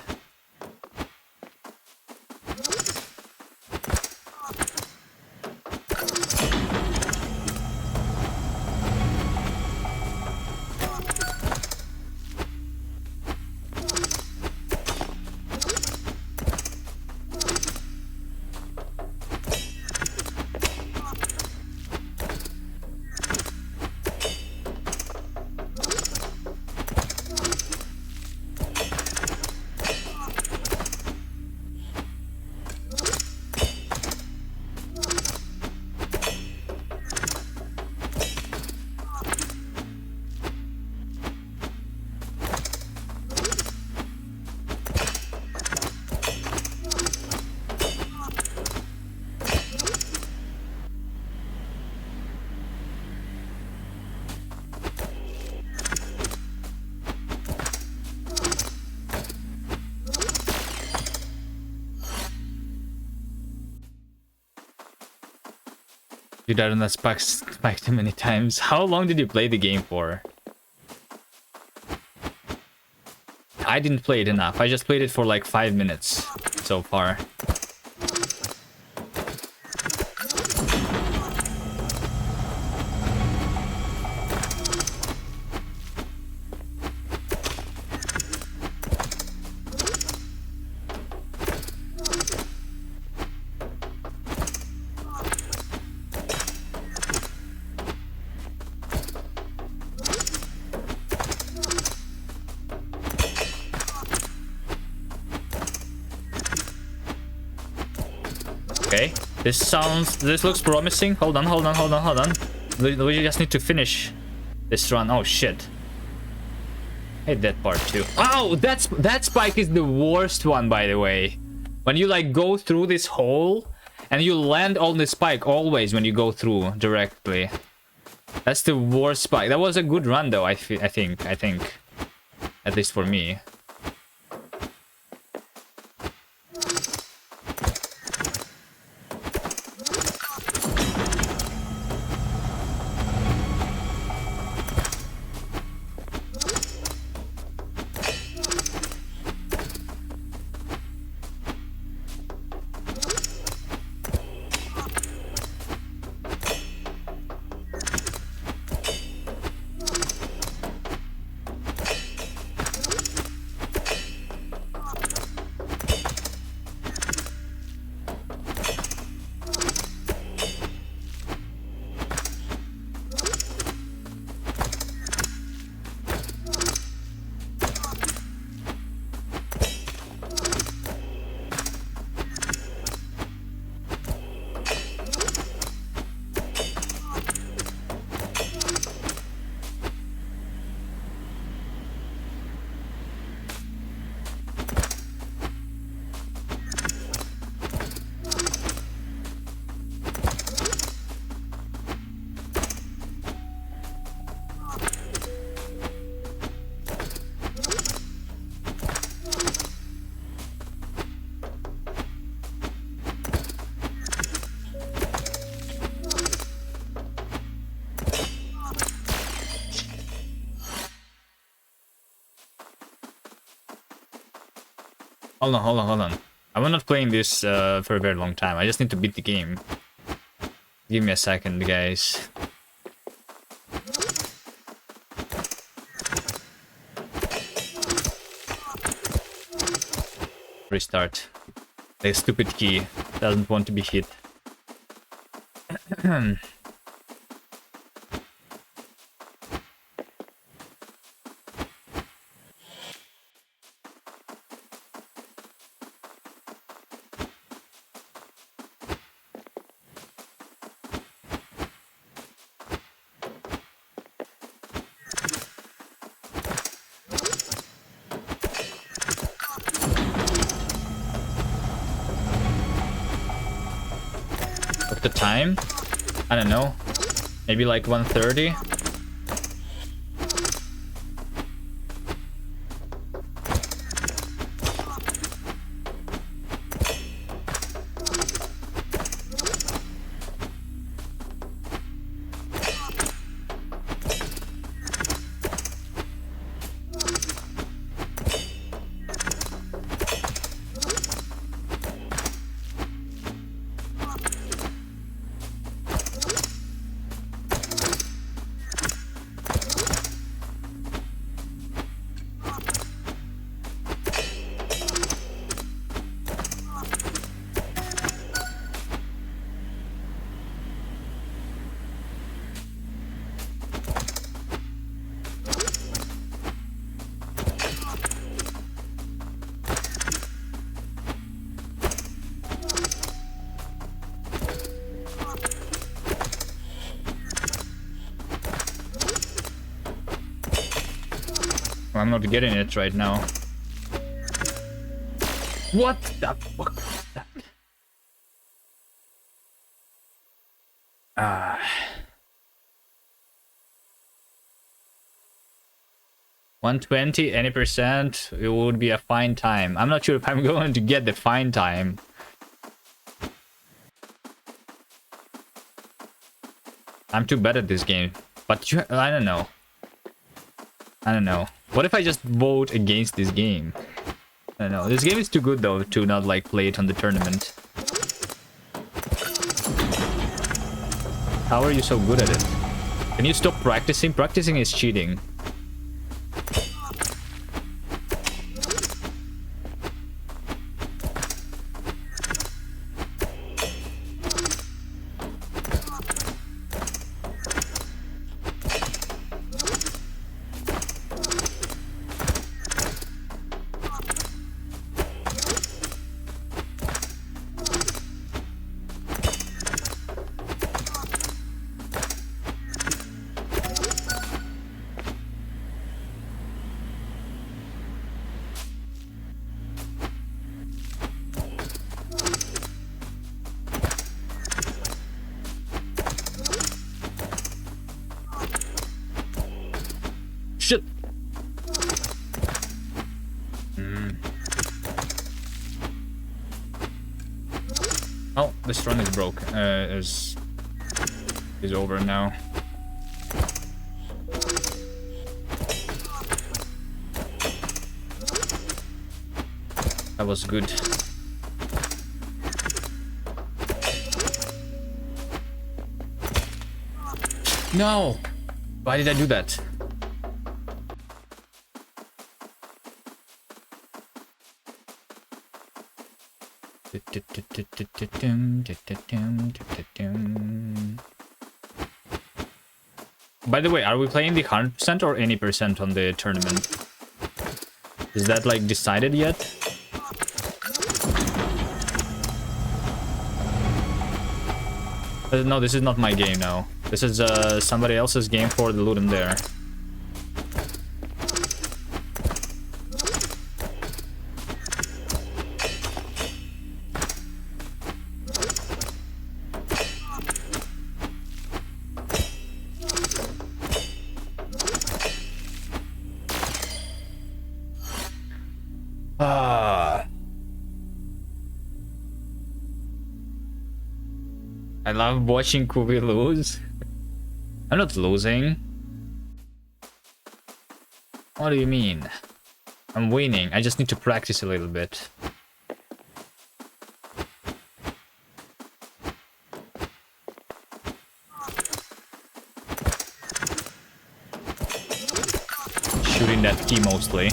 You died on that spike too many times. How long did you play the game for? I didn't play it enough. I just played it for like 5 minutes so far. Okay, this looks promising. Hold on. We just need to finish this run. Oh shit. I hate that part too. Oh, that spike is the worst one, by the way. When you like go through this hole and you land on the spike always when you go through directly. That's the worst spike. That was a good run though, I think. At least for me. Hold on. I'm not playing this for a very long time. I just need to beat the game. Give me a second, guys. Restart. The stupid key doesn't want to be hit. the time? I don't know. Maybe like 1:30. I'm not getting it right now. What the fuck was that? Ah. 120, any percent, it would be a fine time. I'm not sure if I'm going to get the fine time. I'm too bad at this game. But I don't know. I don't know. What if I just vote against this game? I don't know. This game is too good though to not like play it on the tournament. How are you so good at it? Can you stop practicing? Practicing is cheating. Shit. Oh, this run is broke. Is over now. That was good. No! Why did I do that? By the way, are we playing the 100% or any percent on the tournament? Is that like decided yet? No, this is not my game now. This is somebody else's game for the ludum there. I love watching Kubi lose. I'm not losing. What do you mean? I'm winning. I just need to practice a little bit. Shooting that key mostly.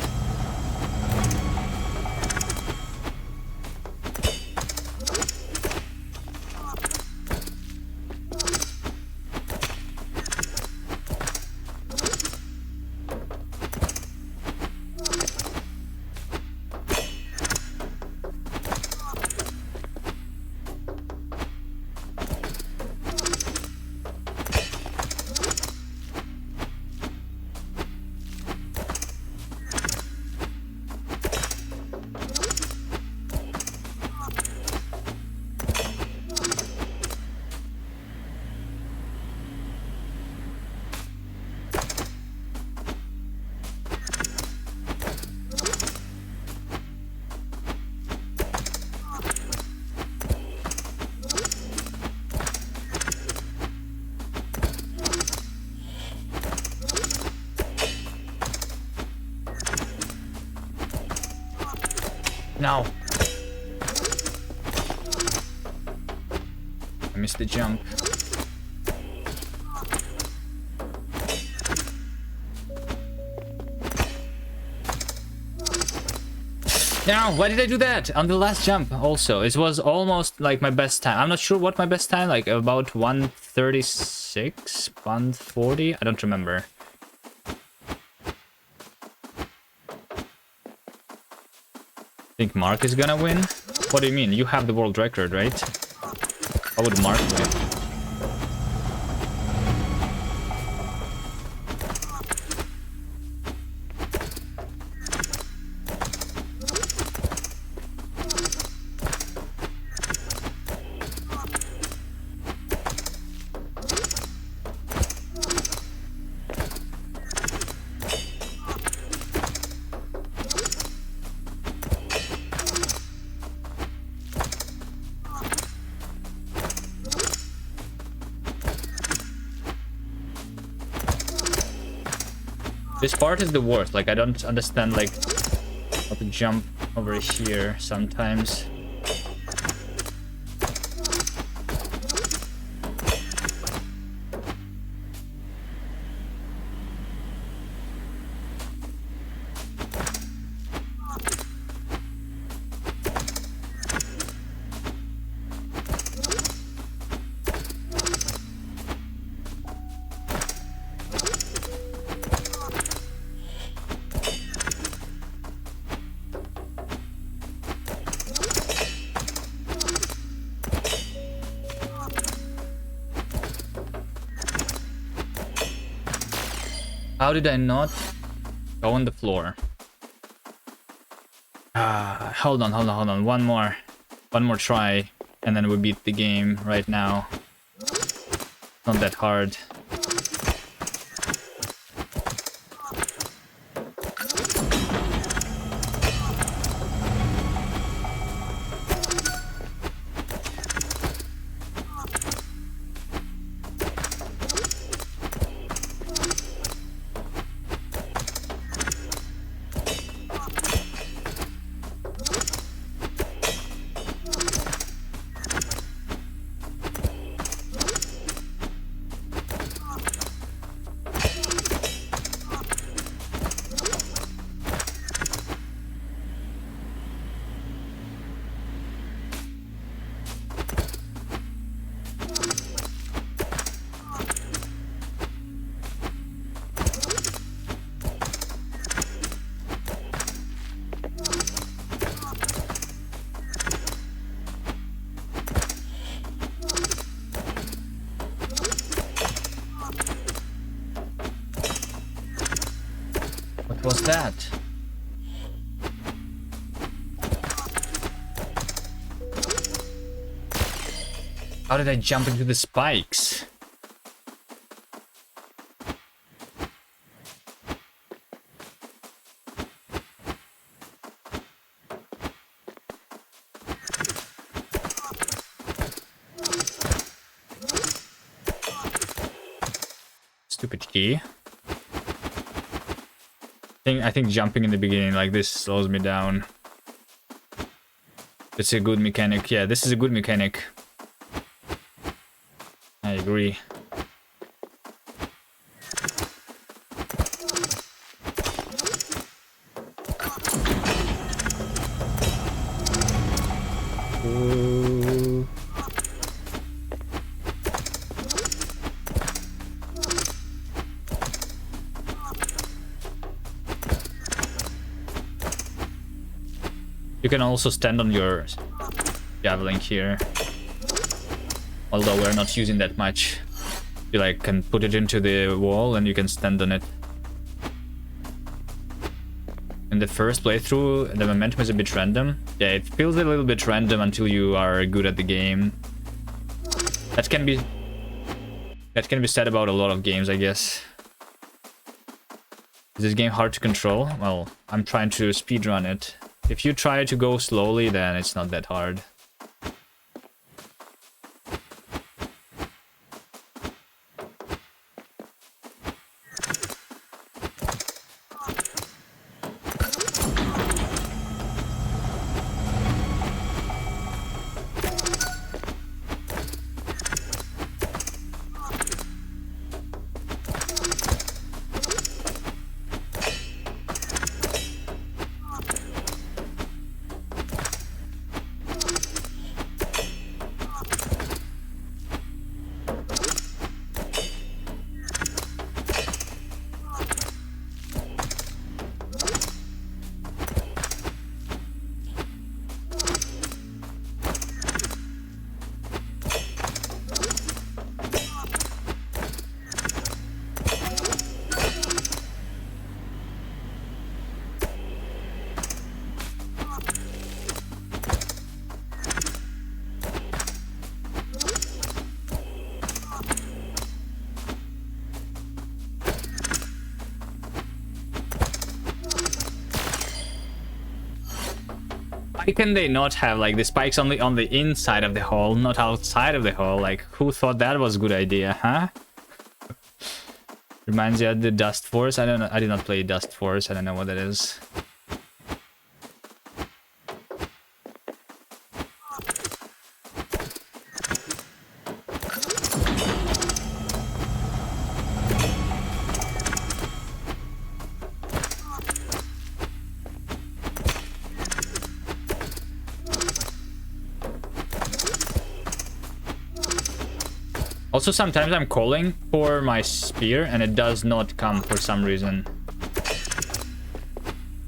No. I missed the jump. Now, why did I do that on the last jump? Also, it was almost like my best time. I'm not sure what my best time, like about 136, 140. I don't remember. Think Mark is gonna win? What do you mean? You have the world record, right? How would Mark win? This part is the worst. Like, I don't understand, like, how to jump over here sometimes. How did I not go on the floor? Hold on. One more try, and then we beat the game right now. Not that hard. What was that? How did I jump into the spikes? Stupid key. I think jumping in the beginning like this slows me down. It's a good mechanic. Yeah, this is a good mechanic. I agree. Ooh. You can also stand on your javelin here. Although we're not using that much. You like can put it into the wall and you can stand on it. In the first playthrough, the momentum is a bit random. Yeah, it feels a little bit random until you are good at the game. That can be said about a lot of games, I guess. Is this game hard to control? Well, I'm trying to speedrun it. If you try to go slowly, then it's not that hard. Why can they not have like the spikes only on the inside of the hole, not outside of the hole? Like, who thought that was a good idea, huh? Reminds you of the Dust Force. I don't know. I did not play Dust Force. I don't know what that is. Also, sometimes I'm calling for my spear and it does not come for some reason.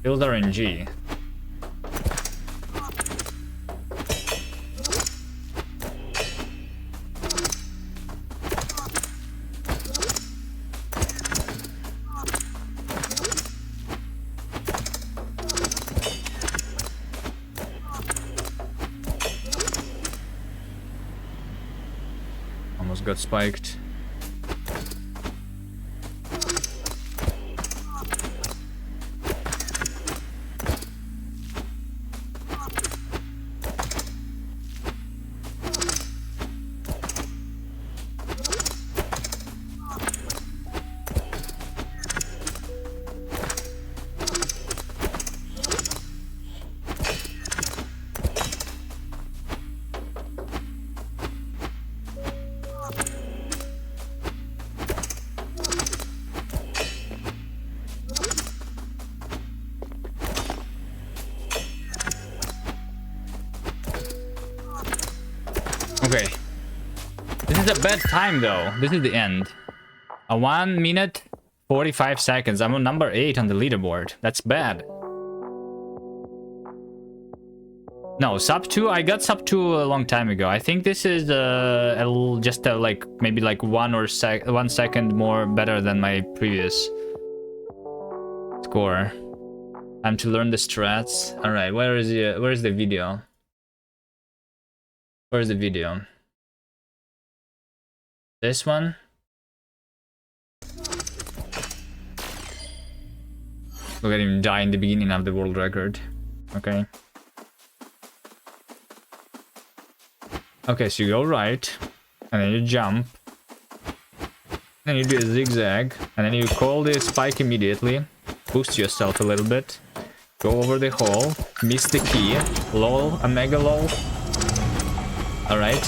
Build RNG. Almost got spiked. Okay. This is a bad time though. This is the end. 1 minute 45 seconds. I'm on number 8 on the leaderboard. That's bad. No, sub 2. I got sub 2 a long time ago. I think this is just like maybe like 1 second more better than my previous score. Time to learn the strats. All right, where is the video? Where's the video? This one? Look at him die in the beginning of the world record. Okay. Okay, so you go right, and then you jump. Then you do a zigzag, and then you call the spike immediately. Boost yourself a little bit. Go over the hole. Miss the key. Lol, a mega lol. Alright.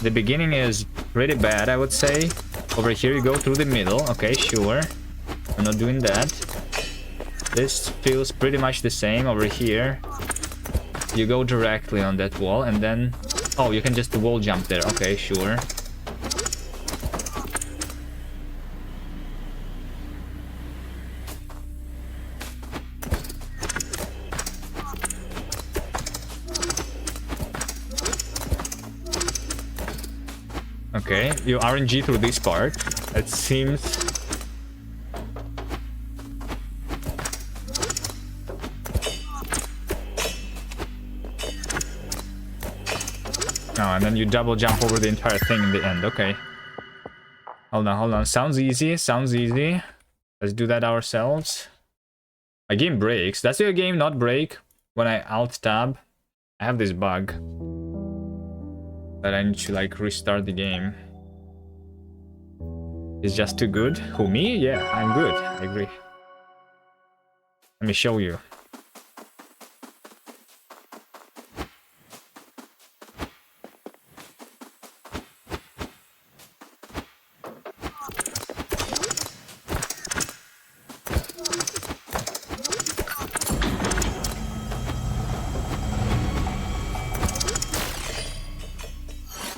The beginning is pretty bad, I would say. Over here you go through the middle. Okay, sure. I'm not doing that. This feels pretty much the same. Over here you go directly on that wall, and then... Oh, you can just wall jump there. Okay, sure. Okay, you RNG through this part. It seems... Oh, and then you double jump over the entire thing in the end. Okay. Hold on, hold on. Sounds easy. Sounds easy. Let's do that ourselves. My game breaks. Does your game not break when I alt-tab? I have this bug that I need to like restart the game. It's just too good. Who, me? Yeah, I'm good. I agree. Let me show you.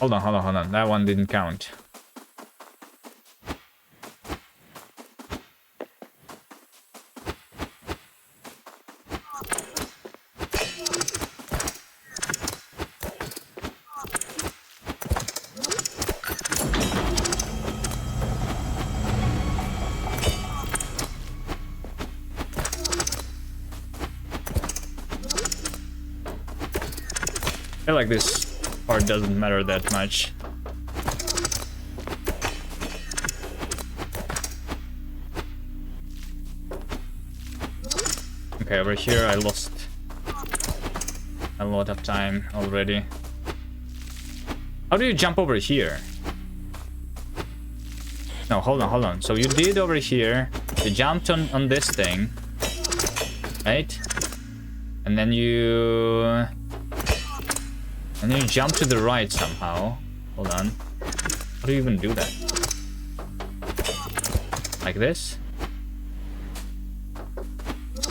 Hold on, hold on, hold on. That one didn't count. I feel like this part doesn't matter that much. Okay, over here I lost. a lot of time already. How do you jump over here? No, hold on. So you did over here. You jumped on this thing. Right? And then you jump to the right somehow. Hold on. How do you even do that? Like this?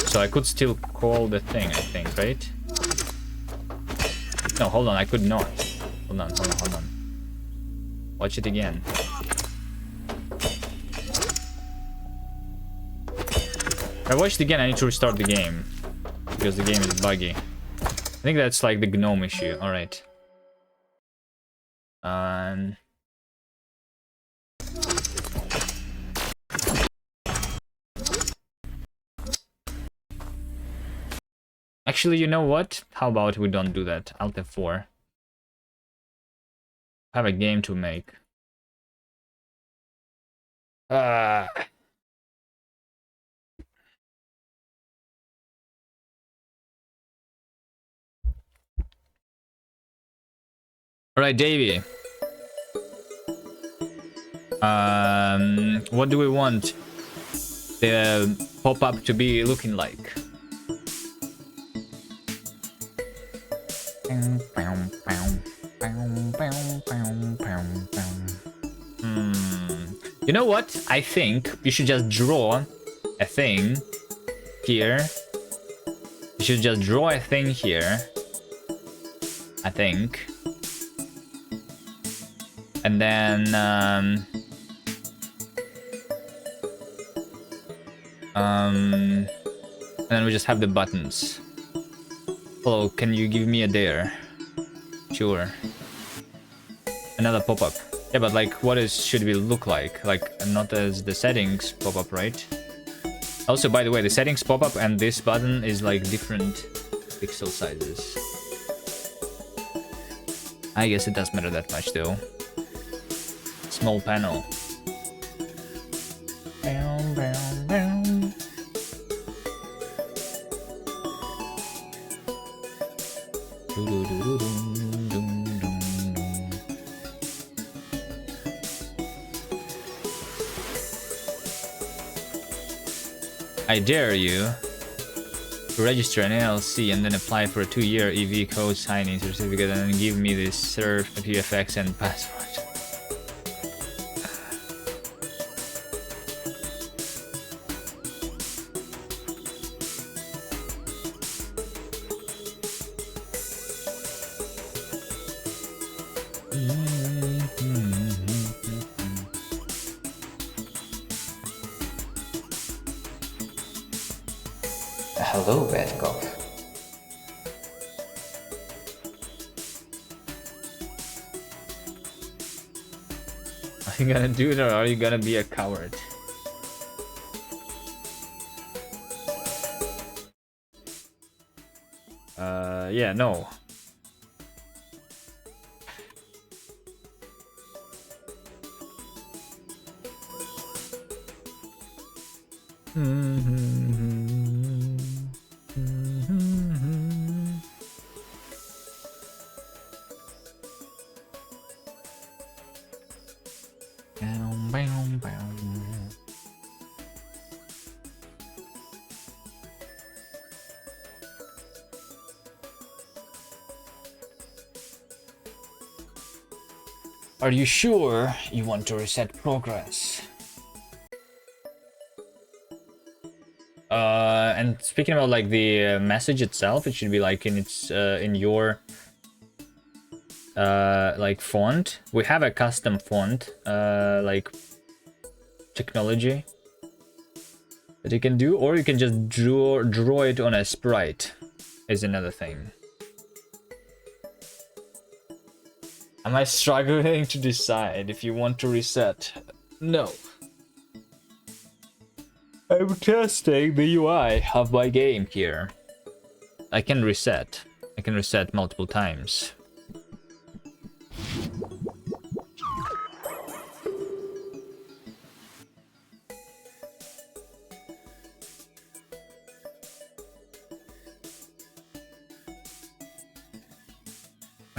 So I could still call the thing, I think, right? No, hold on, I could not. Hold on. Watch it again. If I watch it again, I need to restart the game. Because the game is buggy. I think that's like the GNOME issue. Alright. Actually, you know what? How about we don't do that? Alt F4. I have a game to make. Alright, Davey. What do we want the pop-up to be looking like? You know what? I think you should just draw a thing here. You should just draw a thing here. I think. And then we just have the buttons. Hello, can you give me a dare? Sure. Another pop-up. Yeah, but like, what should we look like? Like, not as the settings pop-up, right? Also, by the way, the settings pop-up and this button is like different pixel sizes. I guess it doesn't matter that much though. Small panel. Bam, bam, bam. I dare you to register an LLC and then apply for a 2-year EV code signing certificate and then give me this CERF, PFX and password. Hello, Badcock. Are you gonna do it or are you gonna be a coward? Yeah, no. Are you sure you want to reset progress? And speaking about like the message itself, it should be like in its in your like font. We have a custom font like technology that you can do, or you can just draw it on a sprite is another thing. Am I struggling to decide if you want to reset? No. I'm testing the UI of my game here. I can reset. I can reset multiple times.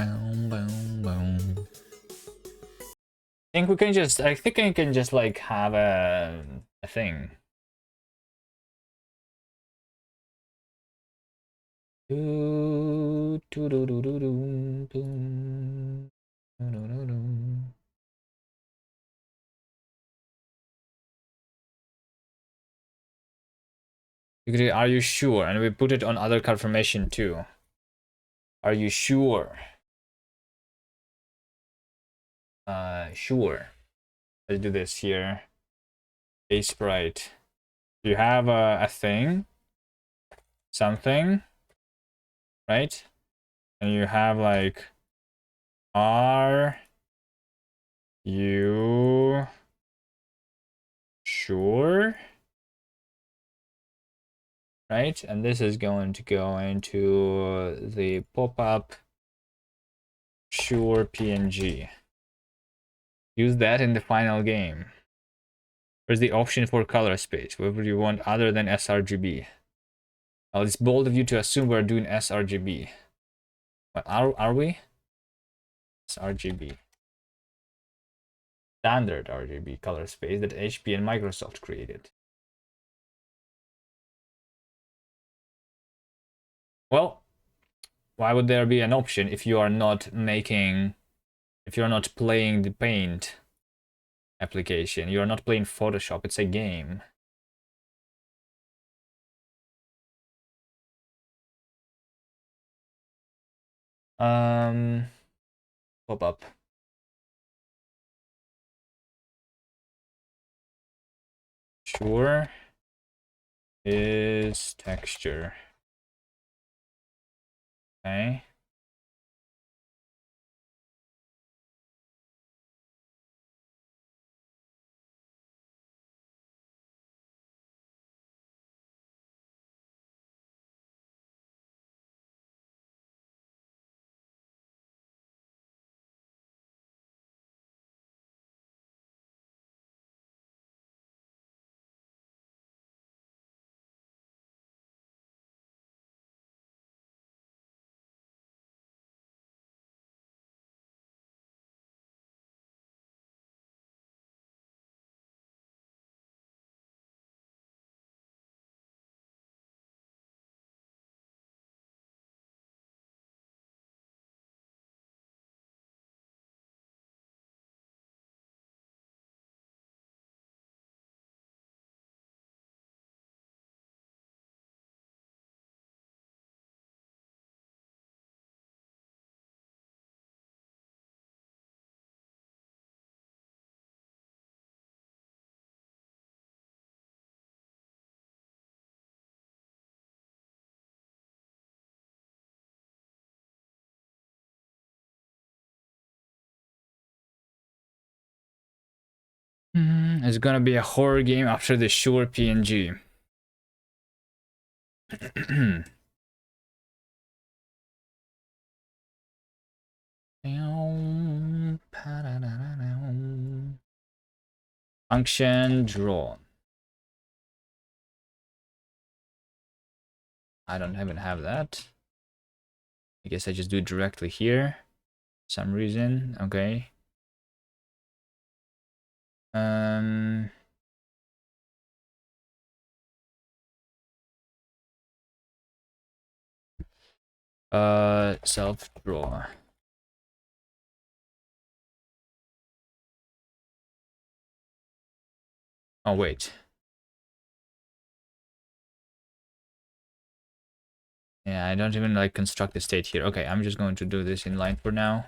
Boom, boom, boom. I think I can just like have a thing. Do, do, do, do, do, do, do, do, do, do. You could do, are you sure? And we put it on other confirmation too. Are you sure? Sure. Let's do this here. A sprite. You have a thing, something, right? And you have like, are you sure? Right? And this is going to go into the pop-up sure PNG. Use that in the final game. Where's the option for color space? What would you want other than sRGB? Well, it's bold of you to assume we're doing sRGB. Well, are we? sRGB. Standard RGB color space that HP and Microsoft created. Well, why would there be an option if you are not making, if you're not playing the Paint application? You're not playing Photoshop, it's a game. Pop up. Sure is texture. Okay. It's gonna be a horror game after the Shure PNG. Function draw. I don't even have that. I guess I just do it directly here. Some reason. Okay. Self draw. Oh wait. Yeah, I don't even like construct the state here. Okay, I'm just going to do this in line for now.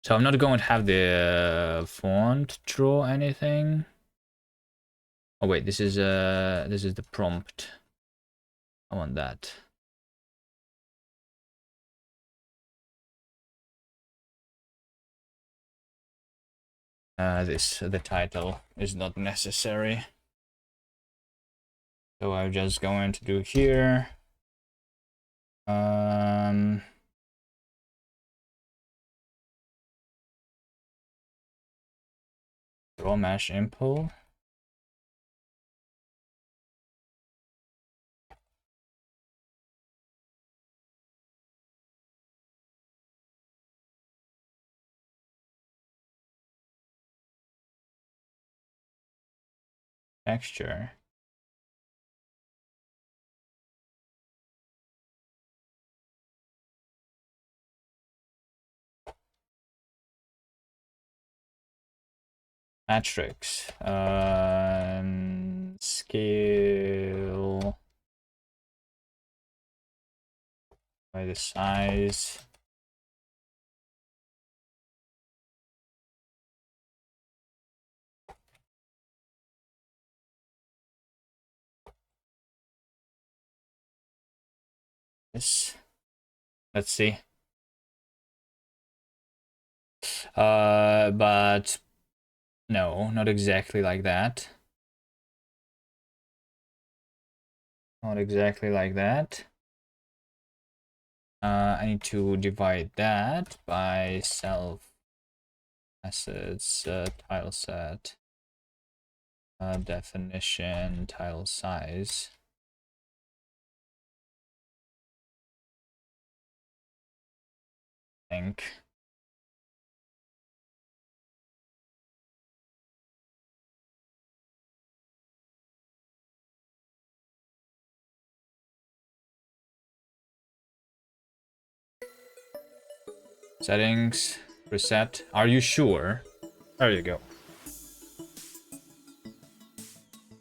So I'm not going to have the font draw anything. Oh wait, this is the prompt. I want that. The title is not necessary. So I'm just going to do here. Draw mesh impl. texture. Matrix. Scale by the size. Yes. Let's see. But no, not exactly like that. Not exactly like that. I need to divide that by self assets, tile set, definition, tile size. I think. Settings, reset. Are you sure? There you go.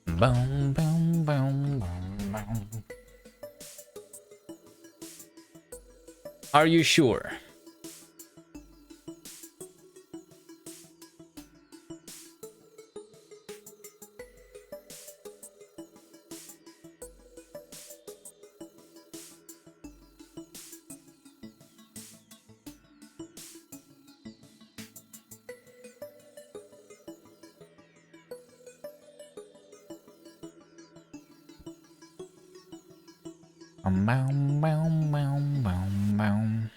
Boom, boom, boom, boom, boom. Are you sure? Boom, boom, boom, boom, boom, boom.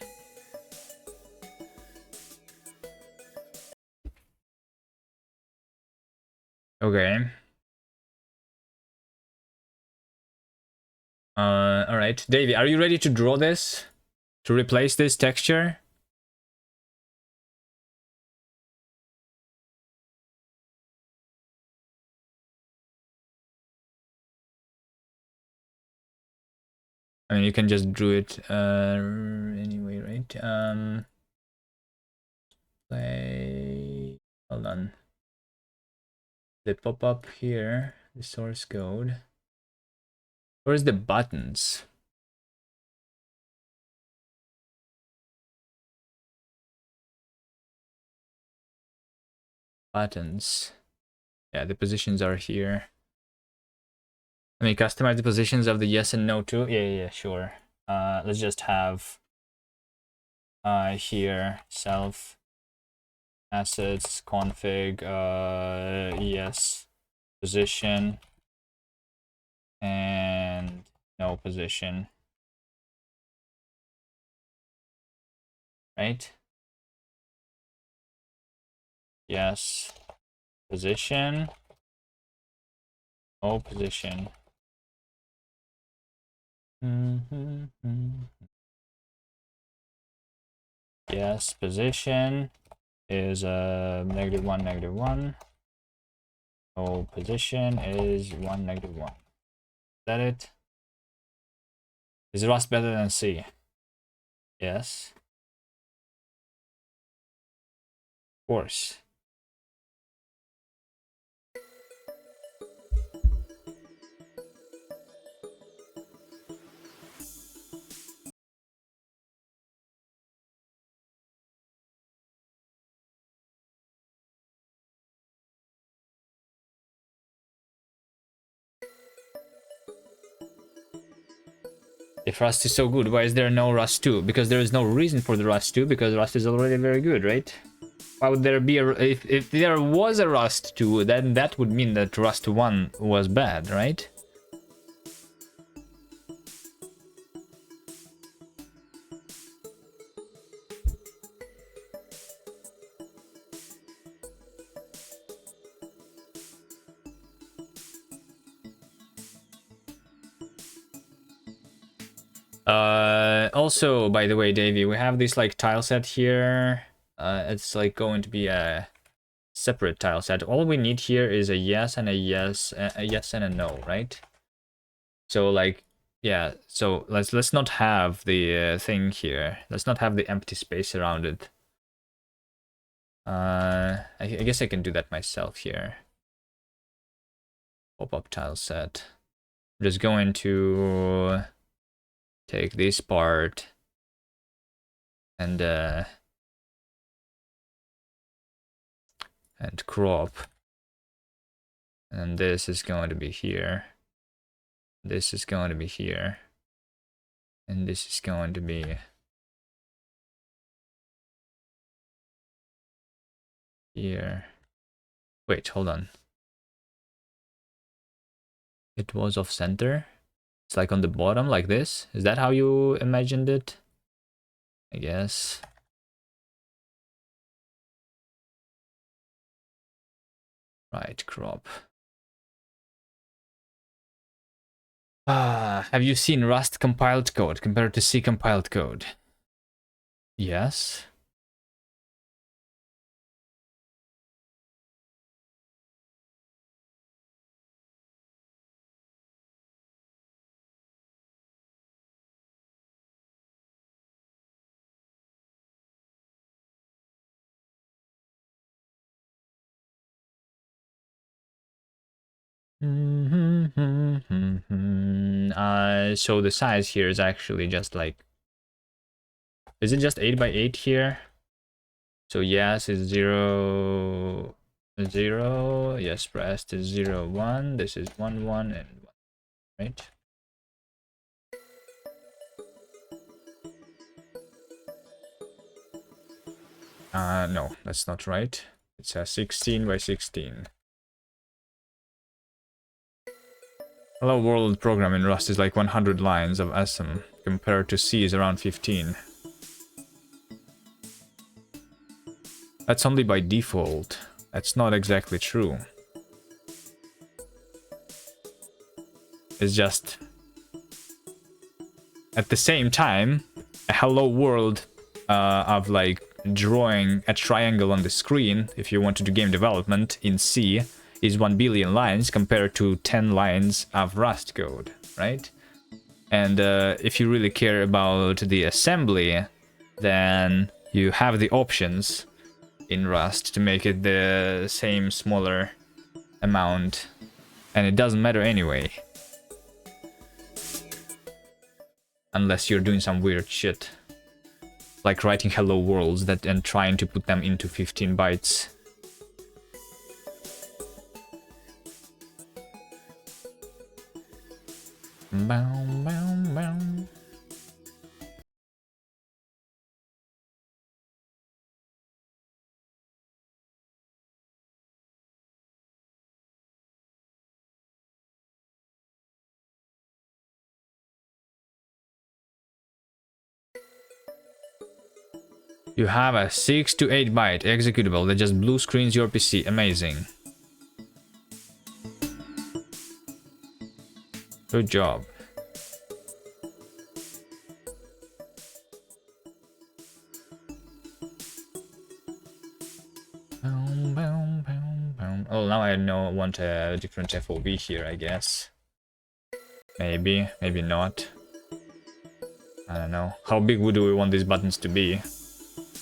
Okay. All right, Davey, are you ready to draw this? To replace this texture? I mean, you can just draw it anyway, right? Play. Hold on. They pop up here. The source code. Where's the buttons? Buttons. Yeah, the positions are here. Let me customize the positions of the yes and no too. Yeah, sure. Let's just have here self assets config yes position and no position, right? Yes position, no position. Yes position is -1, -1. No position is 1, -1. Is that it? Is Rust better than C? Yes. Of course. If Rust is so good, why is there no Rust 2? Because there is no reason for the Rust 2, because Rust is already very good, right? Why would there be a... If there was a Rust 2, then that would mean that Rust 1 was bad, right? Also, by the way, Davey, we have this like tile set here. It's like going to be a separate tile set. All we need here is a yes and a yes, a yes and a no, right? So like, yeah. So let's not have the thing here. Let's not have the empty space around it. I guess I can do that myself here. Pop-up tile set. I'm just going to take this part and crop. And this is going to be here. This is going to be here. And this is going to be here. Wait, hold on. It was off center. It's like on the bottom like this. Is that how you imagined it? I guess. Right, crop. Have you seen Rust compiled code compared to C compiled code? Yes. So the size here is actually just like, is it just 8 by 8 here? So yes is 0, 0. Yes, pressed is 0, 1. This is 1, 1, and 1, right? No, that's not right. It's a 16 by 16. Hello world program in Rust is like 100 lines of ASM, compared to C is around 15. That's only by default. That's not exactly true. It's just... At the same time, a hello world of like drawing a triangle on the screen, if you want to do game development in C, is 1 billion lines compared to 10 lines of Rust code, right? And if you really care about the assembly, then you have the options in Rust to make it the same smaller amount, and it doesn't matter anyway. Unless you're doing some weird shit. Like writing hello worlds that and trying to put them into 15 bytes. Bow, bow, bow. You have a 6 to 8 byte executable that just blue screens your PC. Amazing. Good job. Oh, now I want a different FOV here, I guess. Maybe, maybe not. I don't know. How big do we want these buttons to be?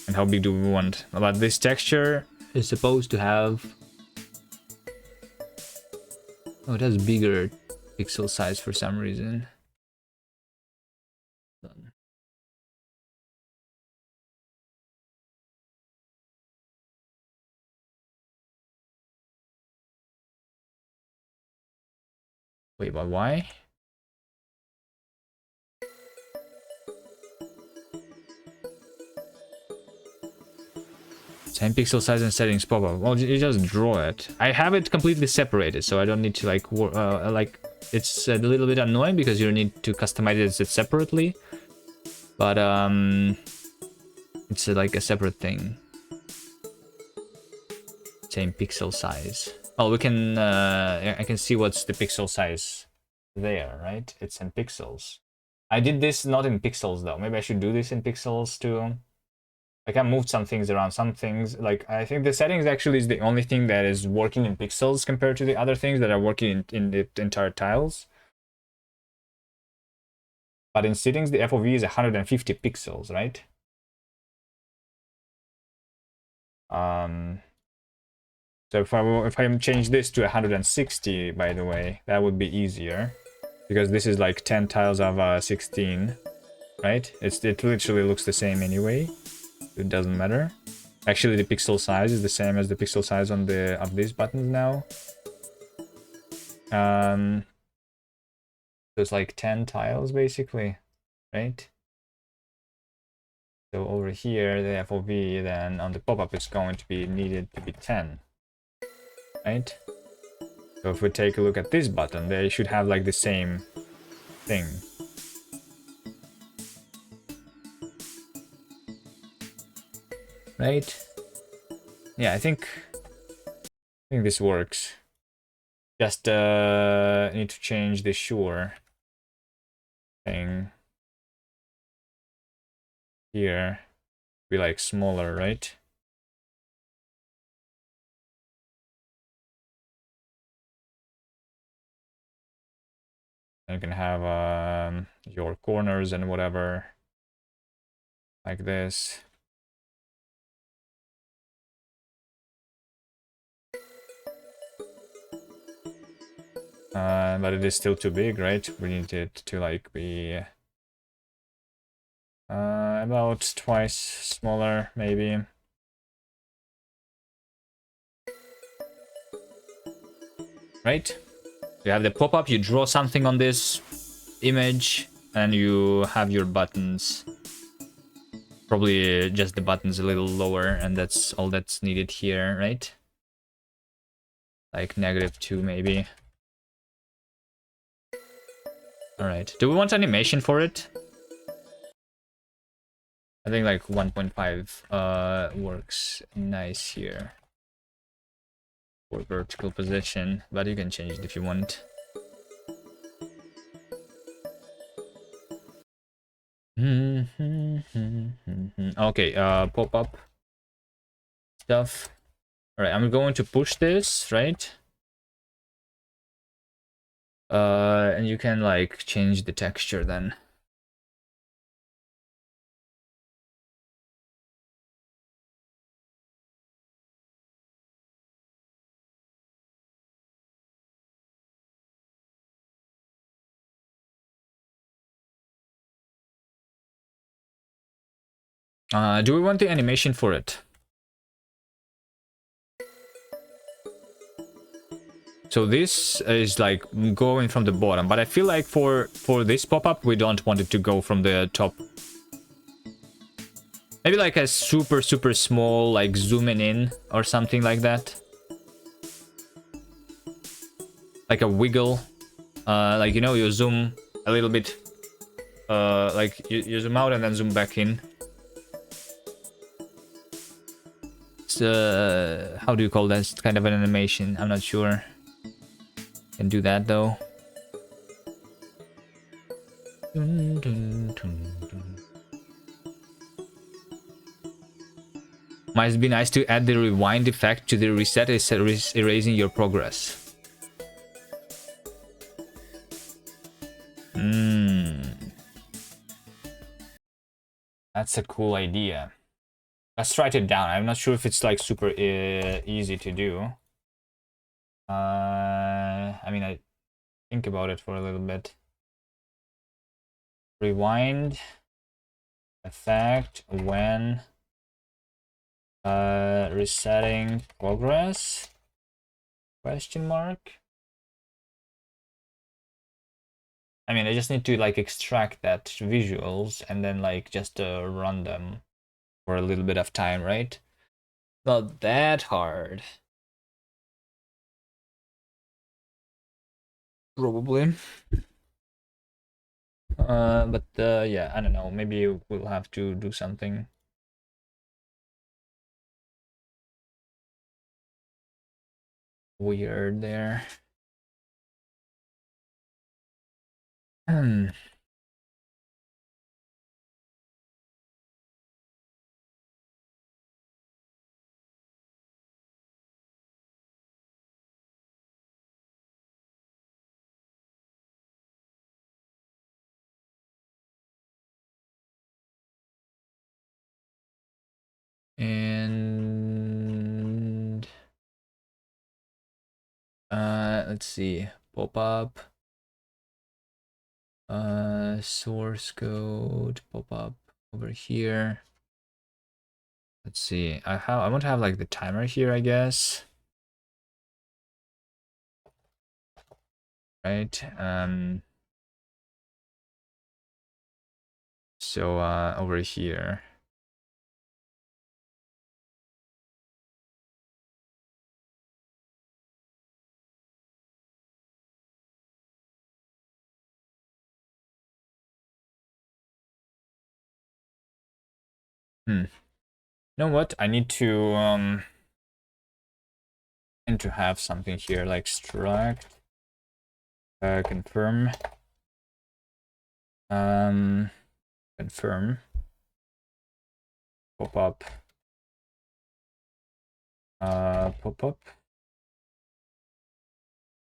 And how big do we want? But this texture is supposed to have... Oh, it has bigger pixel size for some reason. Wait, but why? Same pixel size and settings pop up. Well, you just draw it. I have it completely separated, so I don't need to like it's a little bit annoying because you need to customize it separately. But it's like a separate thing. Same pixel size. Oh, we can I can see what's the pixel size there, right? It's in pixels. I did this not in pixels though. Maybe I should do this in pixels too. Like I moved some things around, some things, like I think the settings actually is the only thing that is working in pixels compared to the other things that are working in the entire tiles. But in settings, the FOV is 150 pixels, right? So if I change this to 160, by the way, that would be easier. Because this is like 10 tiles of 16, right? It literally looks the same anyway. It doesn't matter. Actually, the pixel size is the same as the pixel size on of these buttons now. So it's like 10 tiles basically, right? So over here, the FOV then on the pop-up is going to be needed to be 10, right? So if we take a look at this button, they should have like the same thing. Right? Yeah, I think this works. Just need to change the sure thing here. Be like smaller, right? And you can have your corners and whatever like this. But it is still too big, right? We need it to like be about twice smaller, maybe. Right? You have the pop-up, you draw something on this image, and you have your buttons. Probably just the buttons a little lower, and that's all that's needed here, right? Like -2, maybe. Alright. Do we want animation for it? I think like 1.5 works nice here. For vertical position, but you can change it if you want. Okay, pop-up stuff. Alright, I'm going to push this, right? And you can like change the texture then. Do we want the animation for it? So this is like going from the bottom, but I feel like for this pop-up, we don't want it to go from the top. Maybe like a super small, like zooming in or something like that. Like a wiggle. Like, you know, you zoom a little bit. Like you zoom out and then zoom back in. How do you call that? It's kind of an animation. I'm not sure. Can do that though. Might be nice to add the rewind effect to the reset, erasing your progress. That's a cool idea. Let's write it down. I'm not sure if it's like super easy to do. I mean, I think about it for a little bit. Rewind effect when resetting progress? Question mark. I mean, I just need to like extract that visuals and then like just run them for a little bit of time, right? Not that hard. Probably. But yeah, I don't know. Maybe we'll have to do something weird there. Hmm. And let's see, pop up, source code, pop up over here. Let's see, I want to have like the timer here, I guess. Right, so over here. You know what? I need to have something here like struct confirm confirm pop up pop up,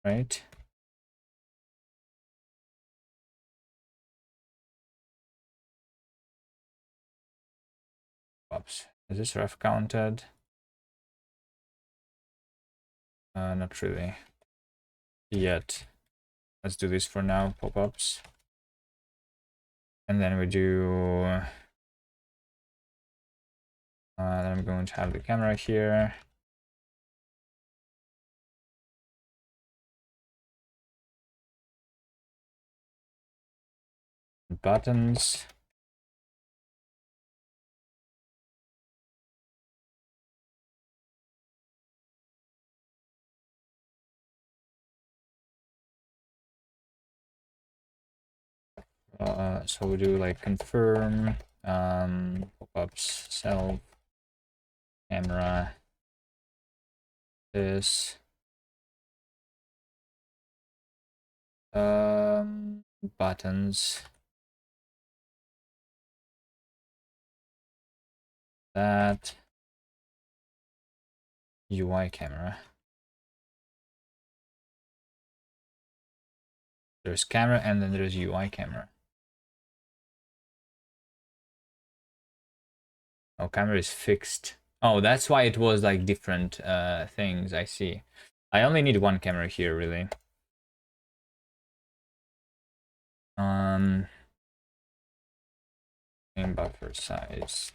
right? Oops. Is this ref counted? Not really yet. Let's do this for now, pop-ups. And then we do then I'm going to have the camera here. Buttons. So we do like confirm, pop-ups, self, camera, this, buttons, that, UI camera. There's camera and then there's UI camera. Oh, camera is fixed. Oh, that's why it was like different things. I see. I only need one camera here, really. In buffer size.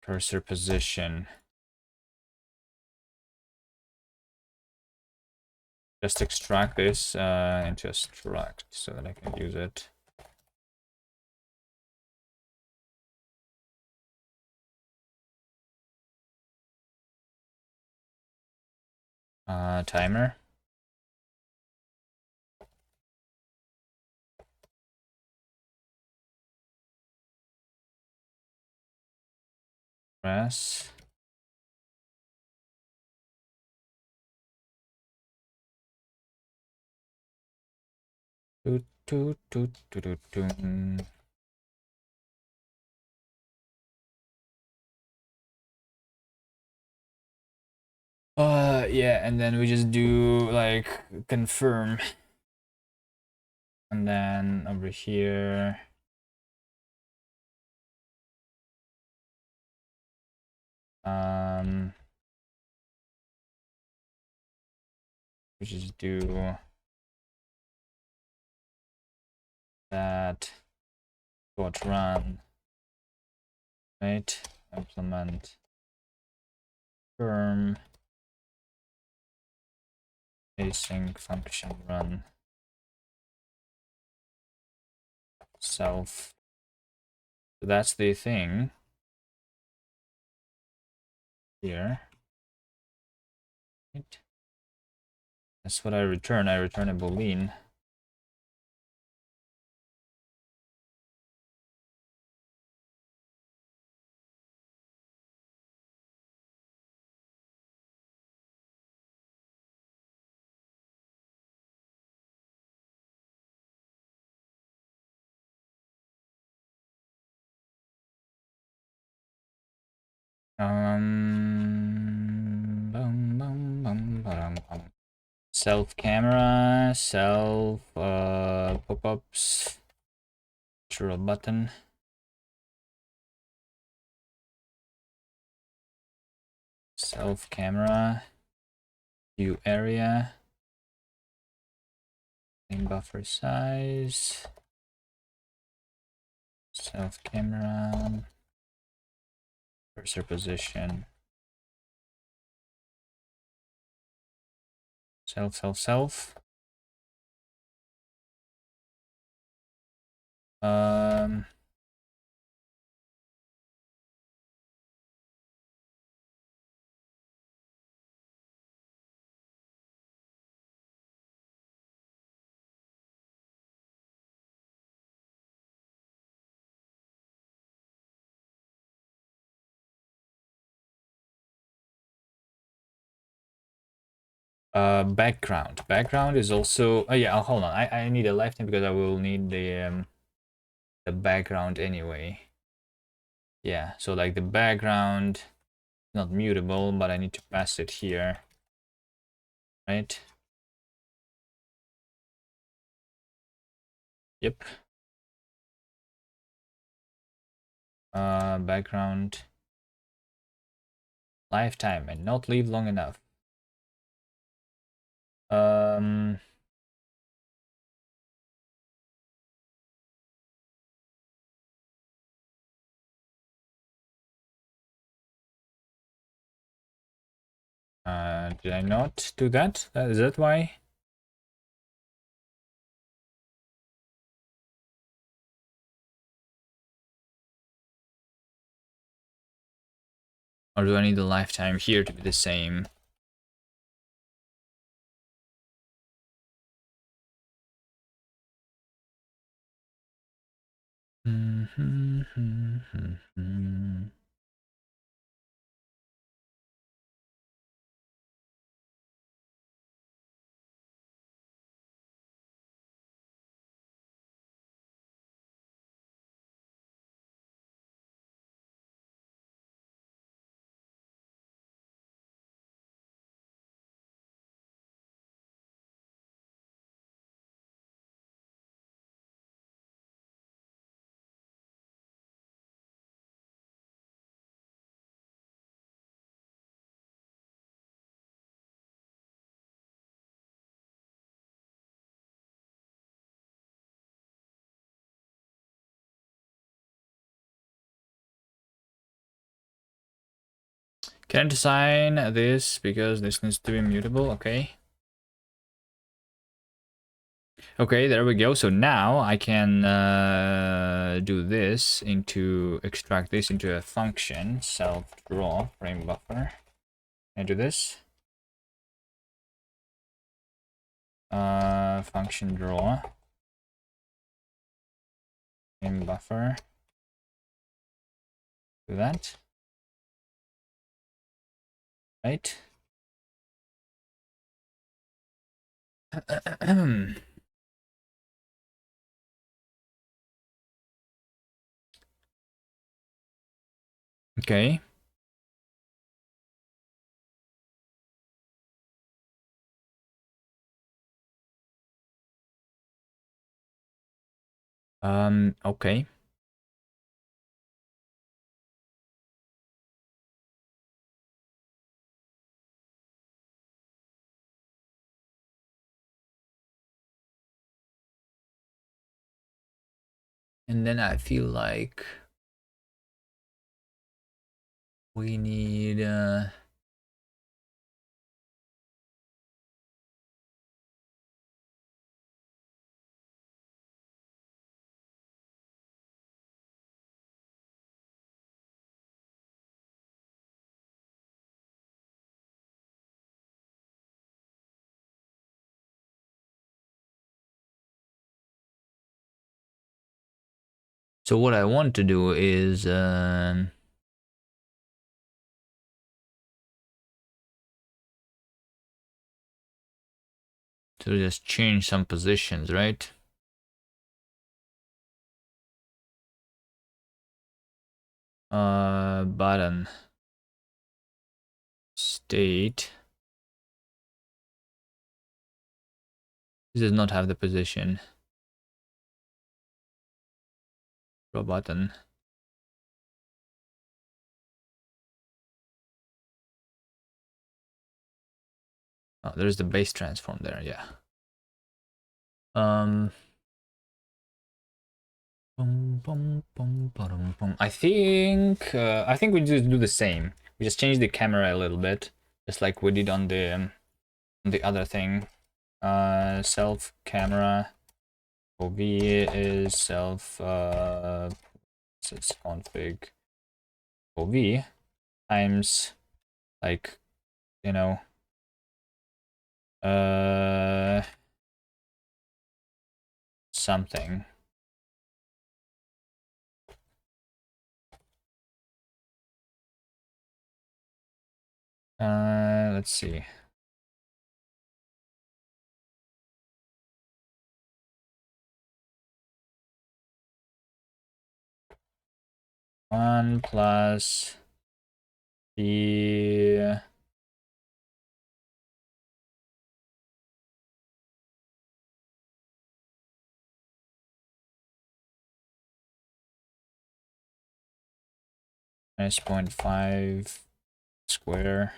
Cursor position. Just extract this into a struct so that I can use it. Timer. Press. Toot, toot, toot, toot, toot, toot. Yeah, and then we just do like confirm. And then over here. We just do that. Dot run. Right? Implement. Confirm. Async function run. Self. So that's the thing here. Right. That's what I return. I return a boolean. Bum, bum, bum, Self camera, self pop-ups, natural button. Self camera, view area, in buffer size, self camera, cursor position, self. Background is also, oh yeah, hold on, I need a lifetime because I will need the background anyway. Yeah, so like the background not mutable, but I need to pass it here, right? Yep. Background lifetime and not leave long enough. Did I not do that? Is that why? Or do I need the lifetime here to be the same? Can't assign this because this needs to be mutable. Okay. Okay, there we go. So now I can do this into extract this into a function, self draw frame buffer. And do this. Function draw frame buffer. Do that. Right. Okay. Okay. And then I feel like we need so what I want to do is to just change some positions, right? Button state This does not have the position. Draw button. Oh, there's the base transform there, yeah. I think we just do the same. We just change the camera a little bit, just like we did on the other thing. Self camera OV is self it's config OV times, like, you know, something. Let's see. One plus the minus 0.5 square.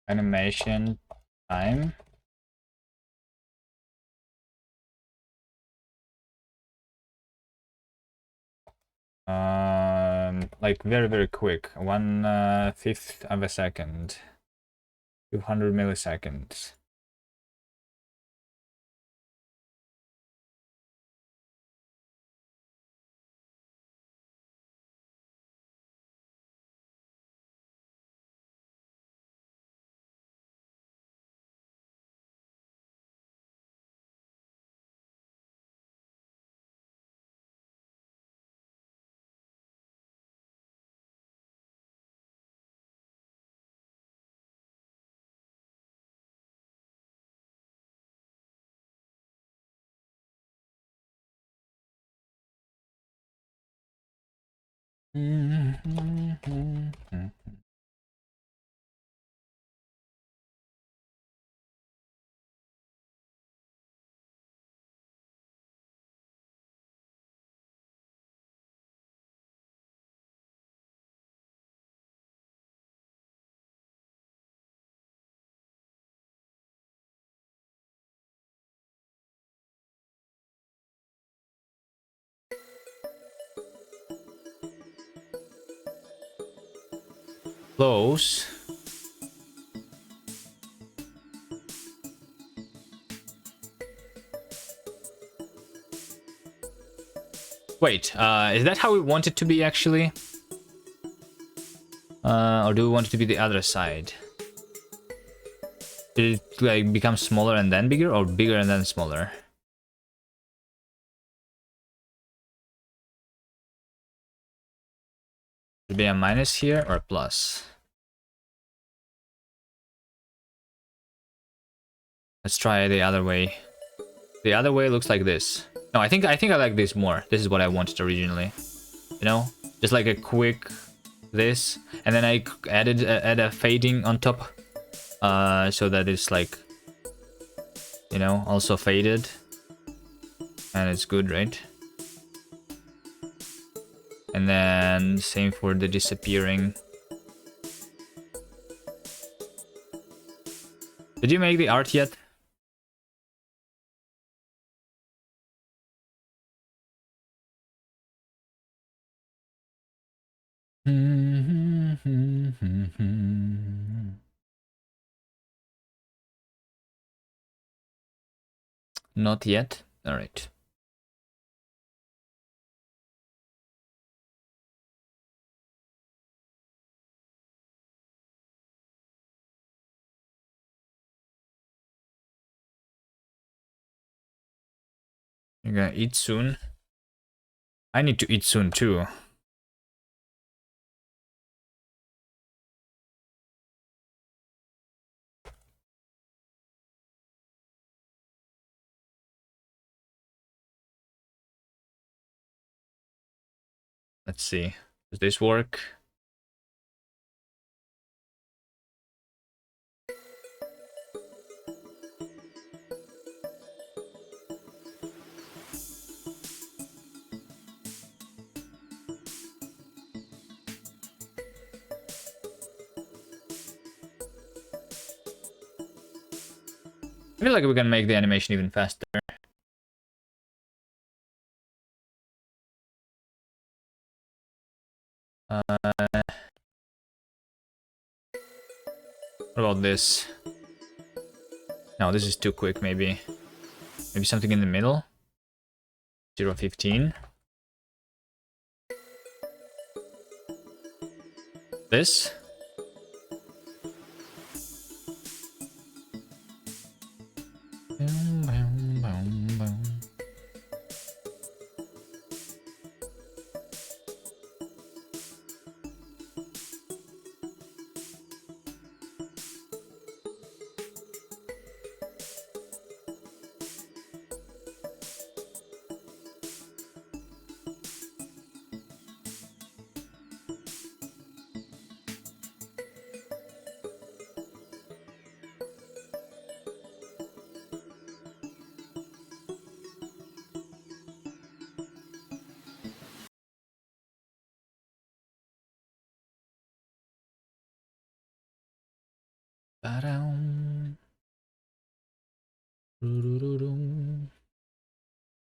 Animation time. Like very quick. 1/5 of a second. 200 milliseconds. Close. Wait, is that how we want it to be actually? Or do we want it to be the other side? Did it like become smaller and then bigger, or bigger and then smaller? Should be a minus here or a plus? Let's try the other way. The other way looks like this. No, I think I like this more. This is what I wanted originally. You know, just like a quick this, and then I add a fading on top, so that it's like, you know, also faded, and it's good, right? And then same for the disappearing. Did you make the art yet? Not yet. All right. You're gonna eat soon? I need to eat soon too. Let's see. Does this work? I feel like we can make the animation even faster. What about this? No, this is too quick, maybe. Maybe something in the middle? 0.15. This?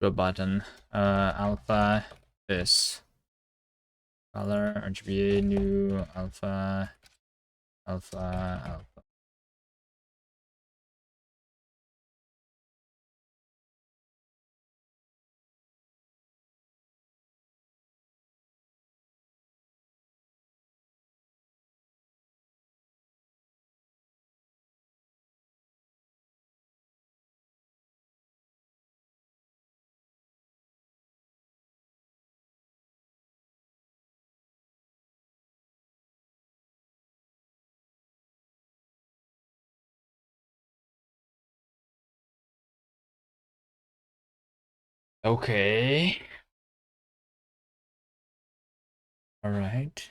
Draw button. Alpha. This. Color. RGBA. New. Alpha. Alpha. Alpha. Okay. All right.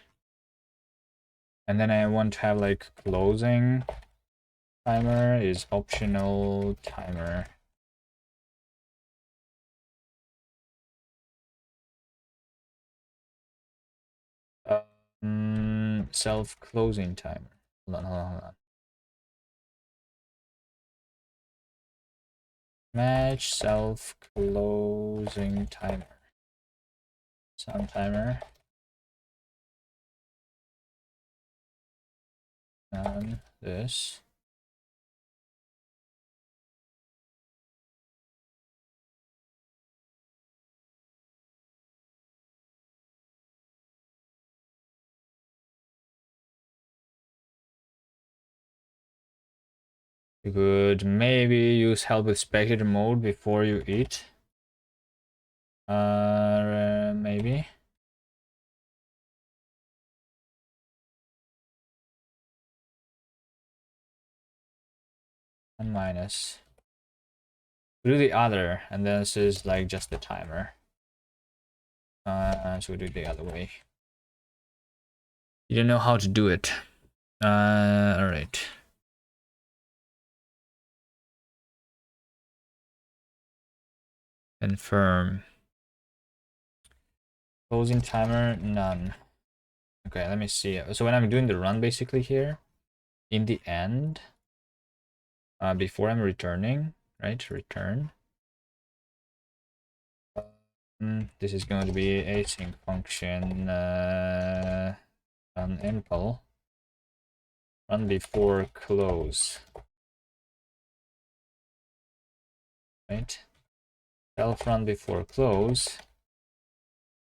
And then I want to have like closing timer is optional timer. Self-closing timer. Hold on. Match self-closing timer. Sound timer. And this. You could maybe use help with spectator mode before you eat. Maybe. And minus. We do the other, and then this is like just the timer. So we do it the other way. You don't know how to do it. All right. Confirm. Closing timer, none. Okay, let me see. So when I'm doing the run basically here, in the end, before I'm returning, right? Return. This is going to be async function run impl. Run before close. Right? Self run before close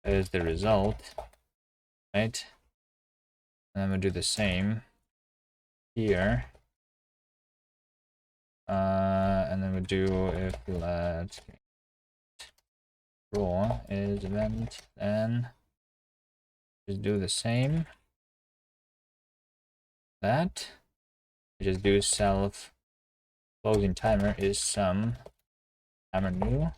is the result. Right? And I'm gonna do the same here. And then we do if let draw is event, then just do the same. That just do self closing timer is some timer new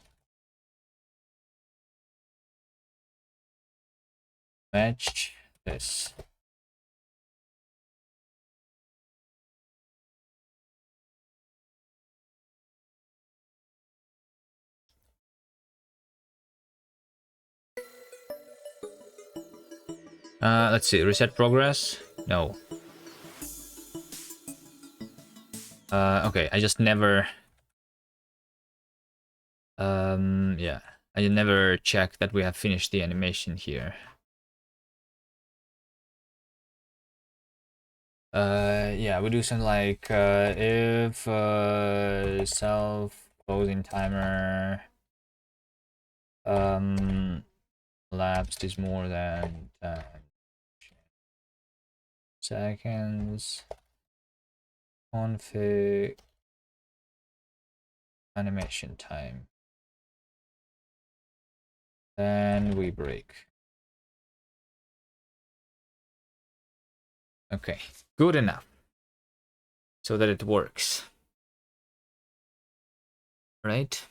match this. Let's see, reset progress. No. Okay, I just never yeah, I never check that we have finished the animation here. Yeah, we do something like if self closing timer lapsed is more than 10 seconds, config animation time, then we break. Okay, good enough so that it works, right?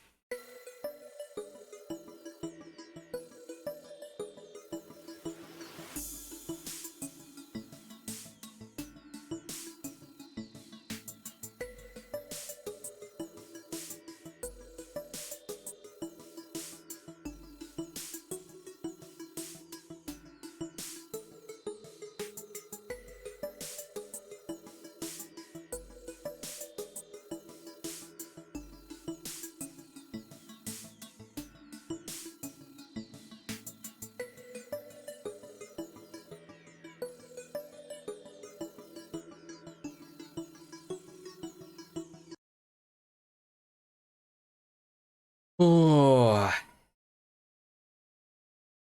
Oh,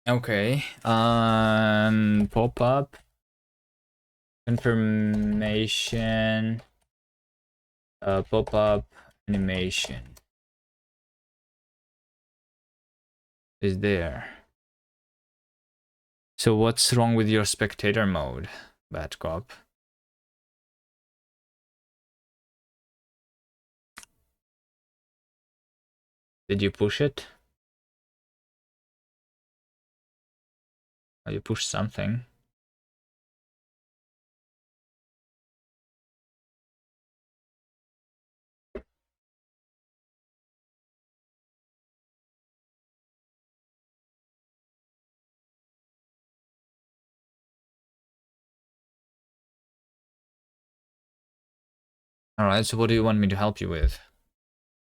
okay. Pop-up information. Pop-up animation is there. So what's wrong with your spectator mode, Bad Cop? Did you push it? Oh, you pushed something. Alright, so what do you want me to help you with?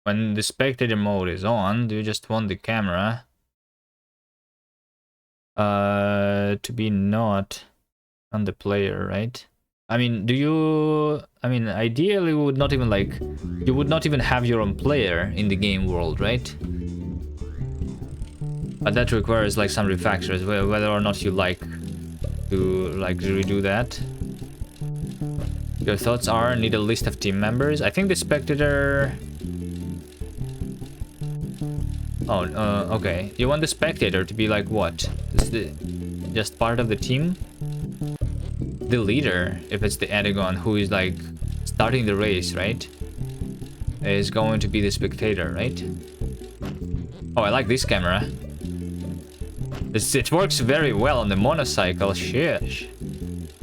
When the spectator mode is on, do you just want the camera to be not on the player, right? I mean, do you... I mean, ideally we would not even like... You would not even have your own player in the game world, right? But that requires like some refactors, whether or not you like to redo that. Your thoughts are, need a list of team members. I think the spectator... Oh, okay. You want the spectator to be like what? Just part of the team? The leader, if it's the Adagon who is like starting the race, right? Is going to be the spectator, right? Oh, I like this camera. It works very well on the monocycle. Shit.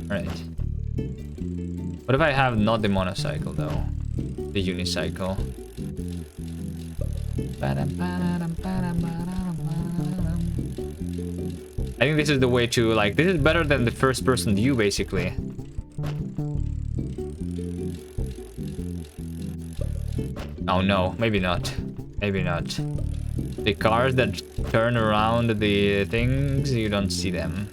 Right. What if I have not the monocycle though? The unicycle. I think this is the way to like, this is better than the first person view basically. Oh no, maybe not. Maybe not. The cars that turn around the things, you don't see them.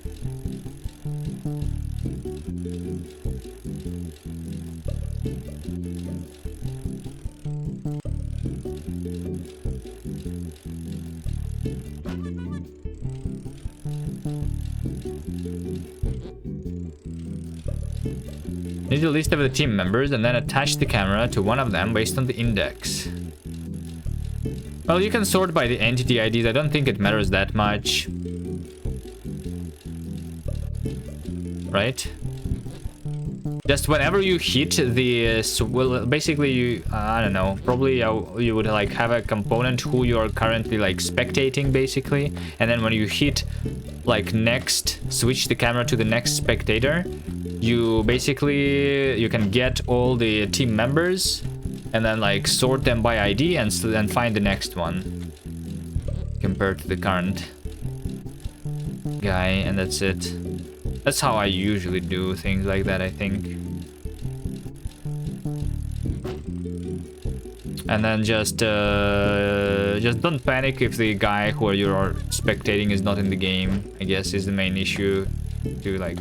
Need a list of the team members and then attach the camera to one of them based on the index. Well, you can sort by the entity IDs. I don't think it matters that much. Right? Just whenever you hit the well, basically you I don't know, probably you would like have a component who you are currently like spectating basically, and then when you hit like next, switch the camera to the next spectator, you basically you can get all the team members and then like sort them by ID and then find the next one compared to the current guy, and that's it. That's how I usually do things like that, I think. And then just don't panic if the guy who you're spectating is not in the game, I guess is the main issue. To like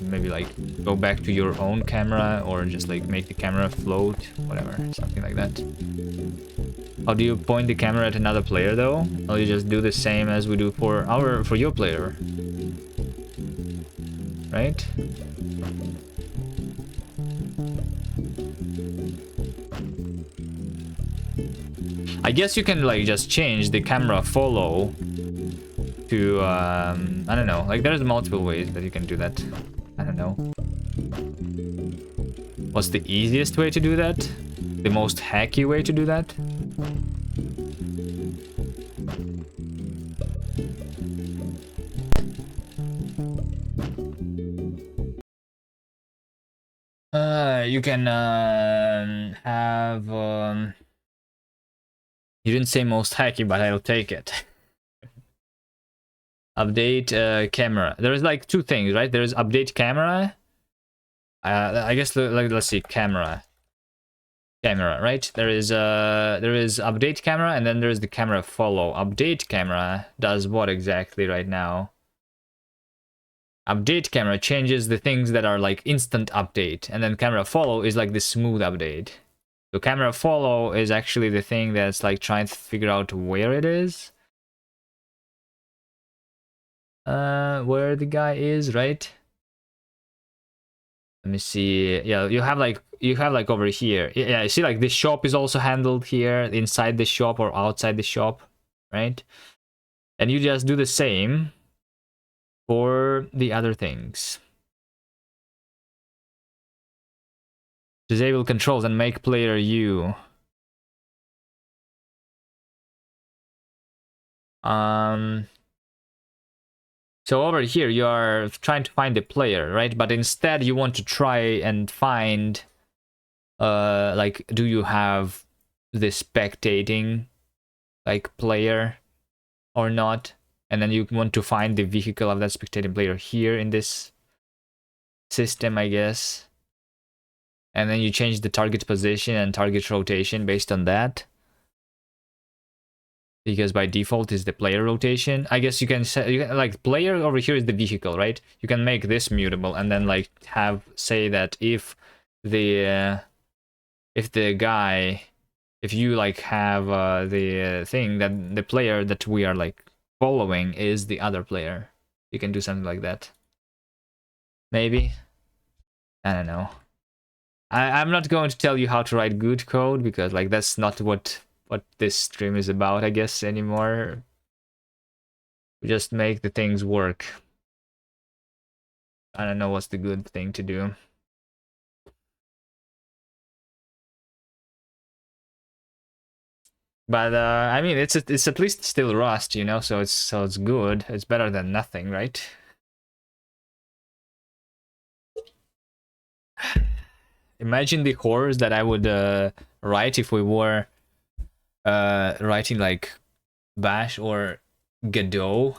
maybe like go back to your own camera or just like make the camera float, whatever, something like that. How do you point the camera at another player though? Or you just do the same as we do for your player, right? I guess you can like just change the camera follow to I don't know, like there's multiple ways that you can do that. I don't know. What's the easiest way to do that? The most hacky way to do that? You can have you didn't say most hacky, but I'll take it. Update camera. There's like two things, right? There's update camera. I guess let's see, camera, right? There is update camera, and then there's the camera follow. Update camera does what exactly right now? Update camera changes the things that are like instant update, and then camera follow is like the smooth update. So camera follow is actually the thing that's like trying to figure out where it is. Where the guy is, right? Let me see. Yeah, you have like over here. Yeah, you see like the shop is also handled here, inside the shop or outside the shop, right? And you just do the same for the other things. Disable controls and make player you. So over here you are trying to find the player, right? But instead you want to try and find like, do you have the spectating like player or not? And then you want to find the vehicle of that spectating player here in this system, I guess. And then you change the target position and target rotation based on that. Because by default is the player rotation. I guess you can set, like player over here is the vehicle, right? You can make this mutable and then like have say that if you like have the thing that the player that we are like following is the other player, you can do something like that. Maybe. I don't know. I'm not going to tell you how to write good code because like that's not what this stream is about, I guess, anymore. We just make the things work. I don't know what's the good thing to do. But I mean, it's at least still Rust, you know, so it's good. It's better than nothing, right? Imagine the horrors that I would write if we were writing like Bash or Godot.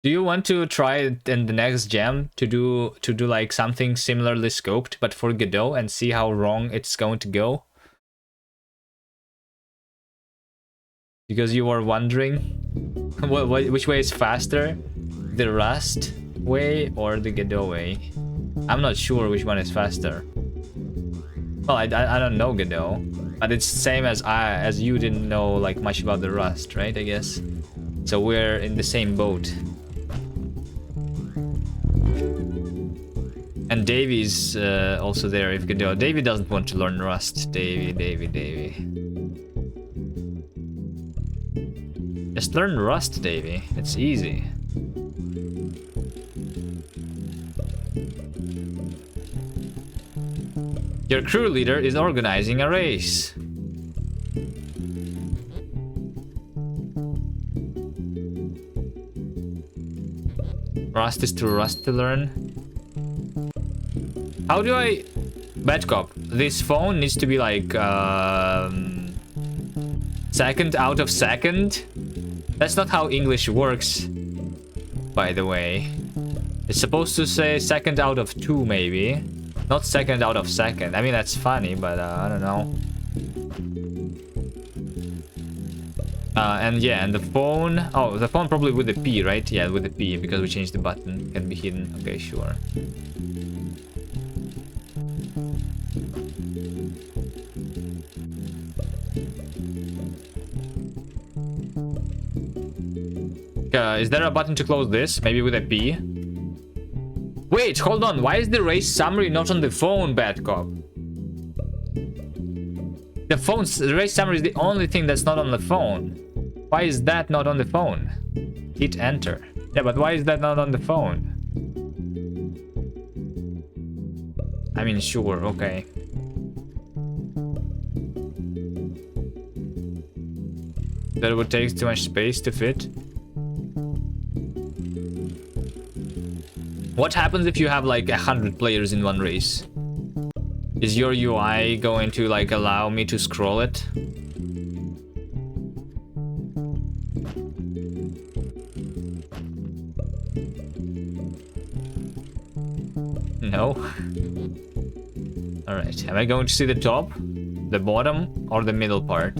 Do you want to try in the next jam to do like something similarly scoped but for Godot and see how wrong it's going to go? Because you were wondering which way is faster, the Rust way or the Godot way. I'm not sure which one is faster. Well, I don't know Godot, but it's the same as you didn't know like much about the Rust, right? I guess. So we're in the same boat. And Davy's also there if you can do it. Davy doesn't want to learn Rust. Davy. Just learn Rust, Davy. It's easy. Your crew leader is organizing a race. Rust is too rust to learn. How do I... Bad cop, this phone needs to be like... second out of second? That's not how English works, by the way. It's supposed to say second out of two, maybe. Not second out of second. I mean, that's funny, but I don't know. And yeah, and the phone... Oh, the phone probably with the P, right? Yeah, with the P, because we changed the button. It can be hidden. Okay, sure. Is there a button to close this? Maybe with a P? Wait, hold on. Why is the race summary not on the phone, Bad Cop? The race summary is the only thing that's not on the phone. Why is that not on the phone? Hit enter. Yeah, but why is that not on the phone? I mean, sure, okay. That would take too much space to fit. What happens if you have like 100 players in one race? Is your UI going to like allow me to scroll it? No. Alright, am I going to see the top, the bottom, or the middle part?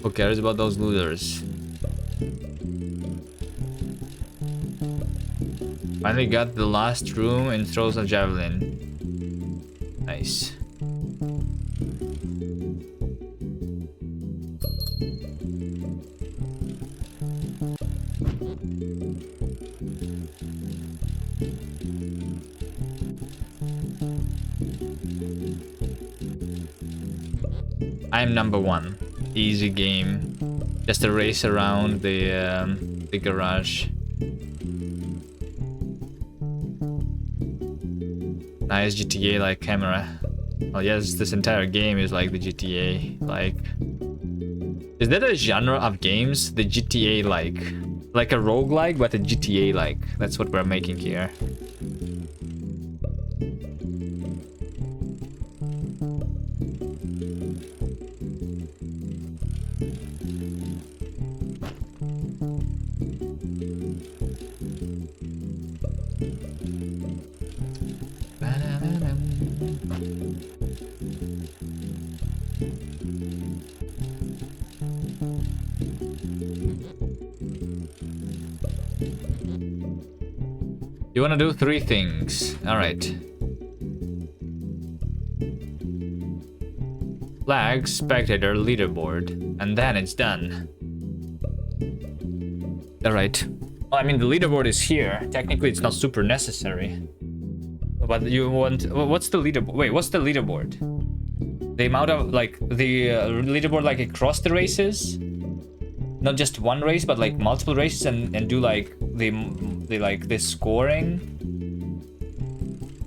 Who cares about those losers? Finally got the last room and throws a javelin. Nice. I'm number one. Easy game. Just a race around the garage. Nice GTA-like camera. Well, yes, this entire game is like the GTA. Like, is that a genre of games? The GTA-like, like a roguelike, but a GTA-like. That's what we're making here. You wanna do 3 things. Alright. Flag, spectator, leaderboard. And then it's done. Alright. Well, I mean, the leaderboard is here. Technically, it's not super necessary. But you want... What's the leaderboard? Wait, what's the leaderboard? The amount of, like, the leaderboard, like, across the races? Not just one race, but, like, multiple races and do, like, the scoring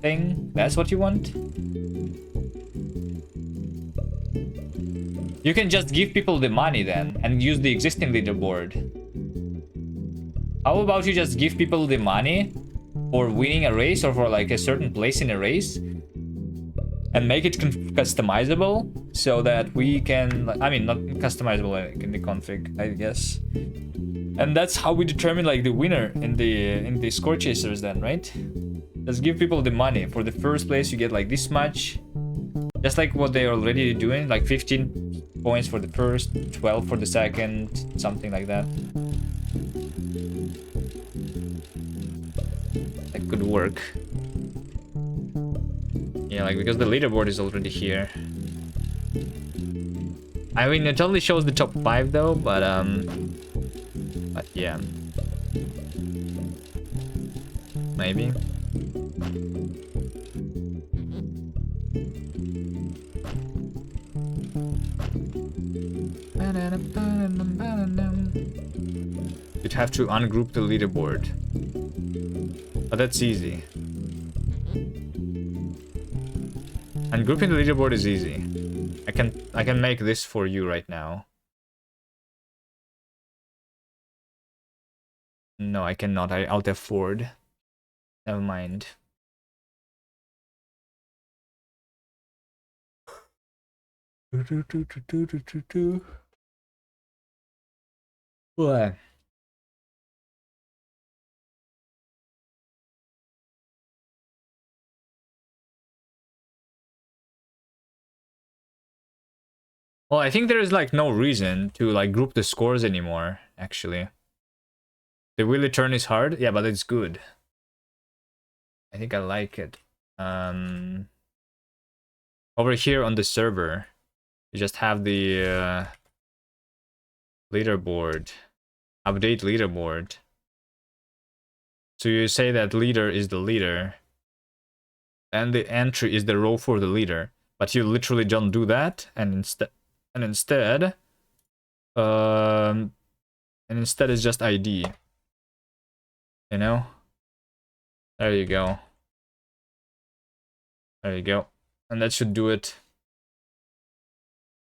thing? That's what you want? You can just give people the money then and use the existing leaderboard. How about you just give people the money for winning a race or for like a certain place in a race and make it customizable so that we can, I mean, not customizable in the config, I guess. And that's how we determine like the winner in the score chasers then, right? Just give people the money. For the first place you get like this much. Just like what they're already doing, like 15 points for the first, 12 for the second, something like that. That could work. Yeah, like, because the leaderboard is already here. I mean, it only shows the top 5 though, but yeah. Maybe. You'd have to ungroup the leaderboard. But that's easy. Ungrouping the leaderboard is easy. I can make this for you right now. No, I cannot. I Alt F4'd. Never mind. What? Well, I think there is like no reason to like group the scores anymore, actually. The wheelie turn is hard, yeah, but it's good. I think I like it. Over here on the server, you just have the leaderboard. Update leaderboard. So you say that leader is the leader, and the entry is the row for the leader, but you literally don't do that, and instead it's just ID. You know? There you go. There you go. And that should do it.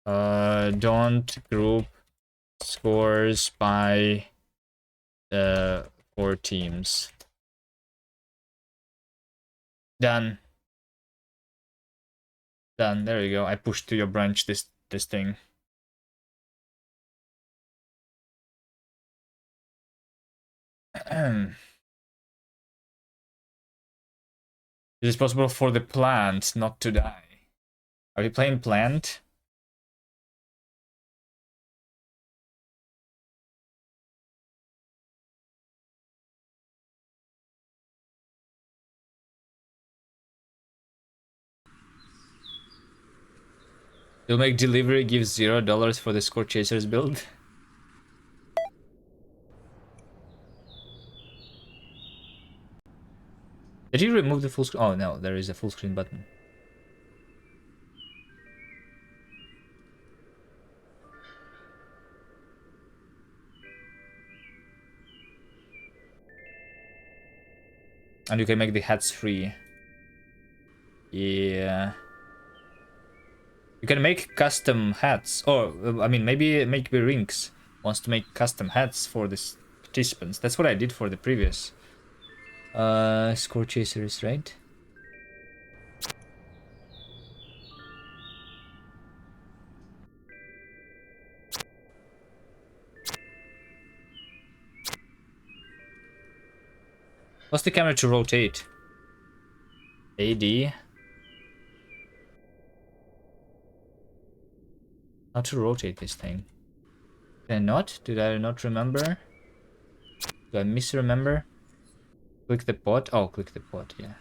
Don't group scores by 4 teams. Done. Done. There you go. I pushed to your branch this thing. It is possible for the plant not to die. Are you playing plant? You'll make delivery give $0 for the score chasers build. Did you remove the full screen? Oh no, there is a full screen button. And you can make the hats free. Yeah. You can make custom hats. Or, I mean, maybe the Rinks wants to make custom hats for the participants. That's what I did for the previous score chasers, right? What's the camera to rotate? AD. How to rotate this thing? Did I not? Did I not remember? Do I misremember? Click the pot? Oh, click the pot, yeah.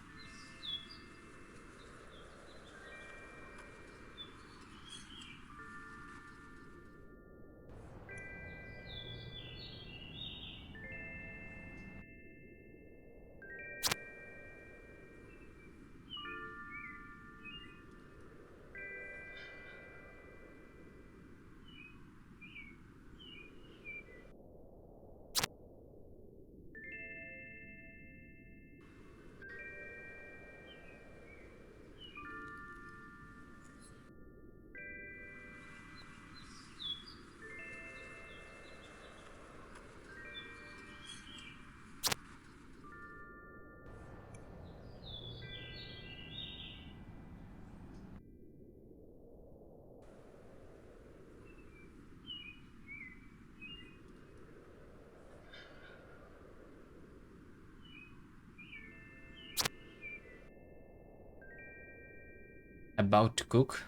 About to cook.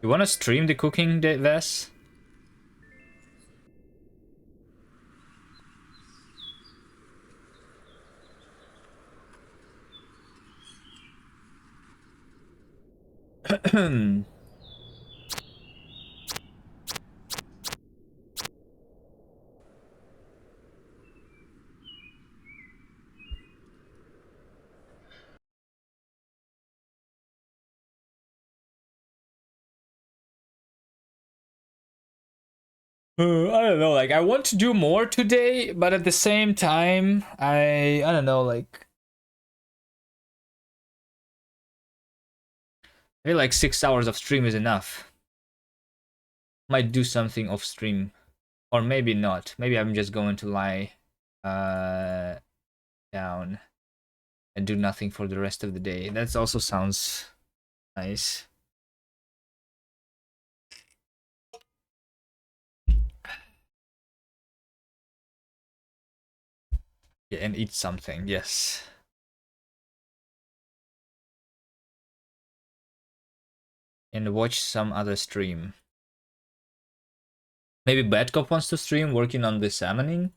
You wanna stream the cooking, Ves? I don't know, like I want to do more today, but at the same time, I don't know, like maybe like 6 hours of stream is enough. Might do something off stream, or maybe not. Maybe I'm just going to lie down and do nothing for the rest of the day. That also sounds nice. Yeah, and eat something. Yes. And watch some other stream. Maybe Badcop wants to stream working on the salmoning.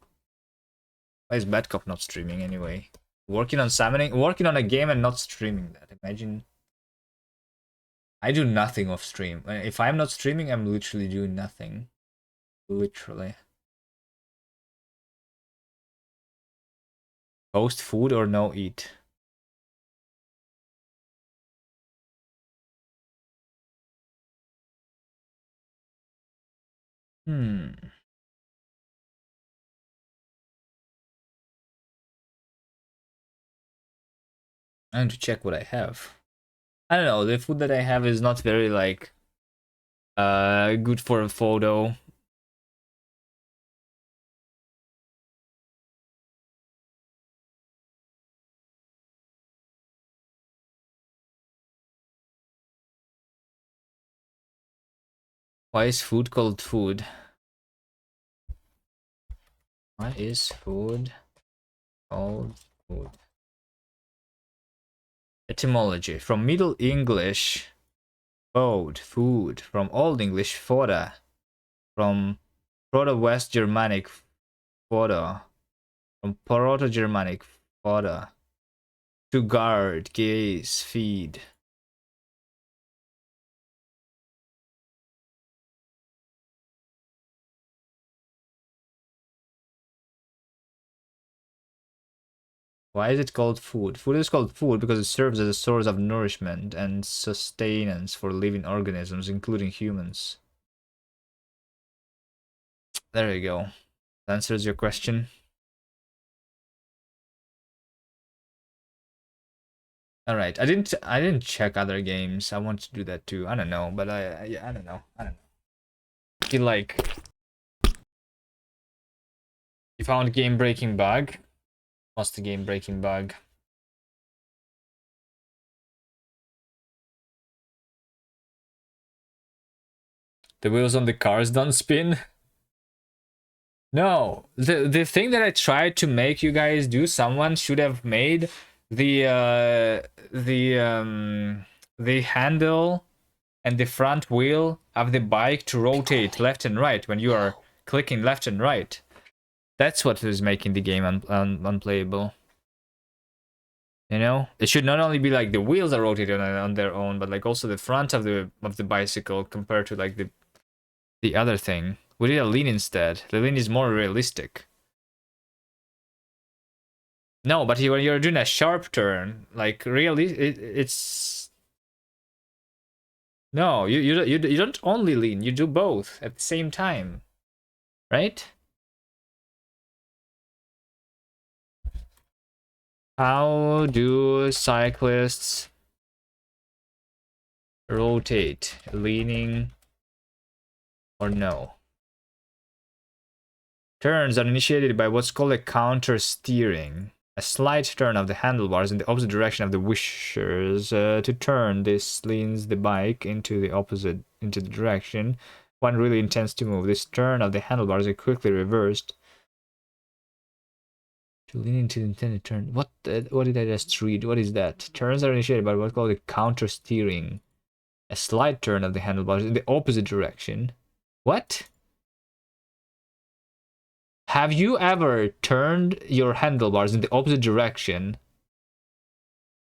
Why is Badcop not streaming anyway? Working on salmoning, working on a game and not streaming that. Imagine. I do nothing off stream. If I'm not streaming, I'm literally doing nothing. Literally. Post food or no eat? Hmm. I need to check what I have. I don't know, the food that I have is not very like good for a photo. Why is food called food? Why is food called food? Etymology. From Middle English, food. From Old English, fora. From Proto-West Germanic, fora. From Proto-Germanic, fora. To guard, gaze, feed. Why is it called food? Food is called food because it serves as a source of nourishment and sustenance for living organisms, including humans. There you go. That answers your question. All right. I didn't check other games. I want to do that too. I don't know, but yeah, I don't know. I don't know. I feel like you found game breaking bug. What's the game breaking bug? The wheels on the cars don't spin. No, the thing that I tried to make you guys do, someone should have made the handle and the front wheel of the bike to rotate left and right when you are clicking left and right. That's what is making the game unplayable. You know, it should not only be like the wheels are rotated on their own, but like also the front of the bicycle compared to like the other thing. We did a lean instead. The lean is more realistic. No, but when you're doing a sharp turn, like really, it's no. You don't only lean. You do both at the same time, right? How do cyclists rotate? Leaning or no? Turns are initiated by what's called a counter steering. A slight turn of the handlebars in the opposite direction of the wishers. To turn, this leans the bike into the direction one really intends to move. This turn of the handlebars is quickly reversed to lean into the intended turn. What did I just read? What is that? Turns are initiated by what's called a counter steering. A slight turn of the handlebars in the opposite direction. What? Have you ever turned your handlebars in the opposite direction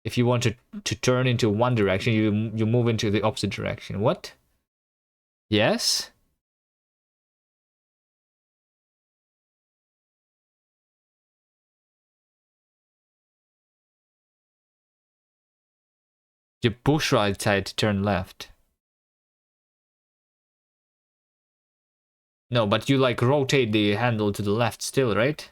if you want to turn into one direction, you move into the opposite direction. What? Yes? You push right side to turn left. No, but you like rotate the handle to the left still, right?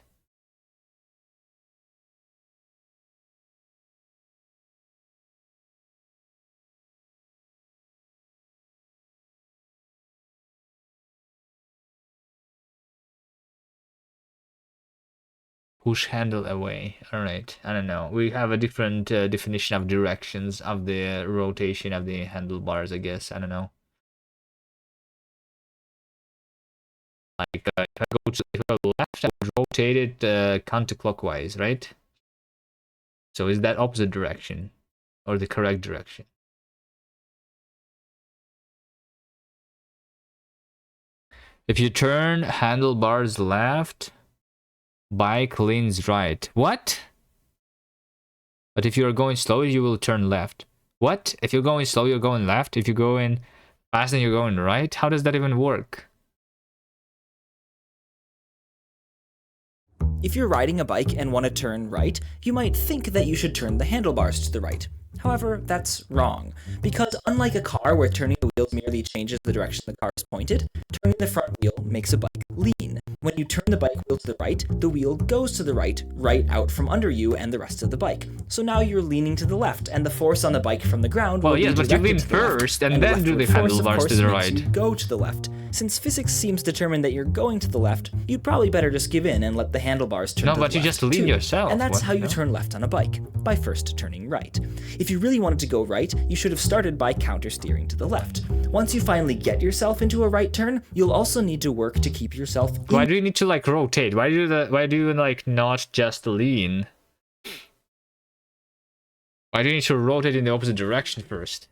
Push handle away. All right. I don't know. We have a different definition of directions of the rotation of the handlebars, I guess. I don't know. Like if I go left, I would rotate it counterclockwise, right? So is that opposite direction or the correct direction? If you turn handlebars left, bike leans right. What? But if you're going slow, you will turn left. What? If you're going slow, you're going left. If you're going fast, then you're going right. How does that even work? If you're riding a bike and want to turn right, you might think that you should turn the handlebars to the right. However, that's wrong, because unlike a car where turning the wheels merely changes the direction the car is pointed, turning the front wheel makes a bike lean. When you turn the bike wheel to the right, the wheel goes to the right, right out from under you and the rest of the bike. So now you're leaning to the left, and the force on the bike from the ground will be yes, but you lean directed to the left, first and then do the leftward force, of handlebars course, to the makes right. you go to the left. Since physics seems determined that you're going to the left, you'd probably better just give in and let the handlebars turn to the left. No, but you just lean too. yourself. And that's What? how you No. turn left on a bike, by first turning right. If you really wanted to go right, you should have started by counter-steering to the left. Once you finally get yourself into a right turn, you'll also need to work to keep yourself in. Why do you need to like rotate? Why do you like not just lean? Why do you need to rotate in the opposite direction first?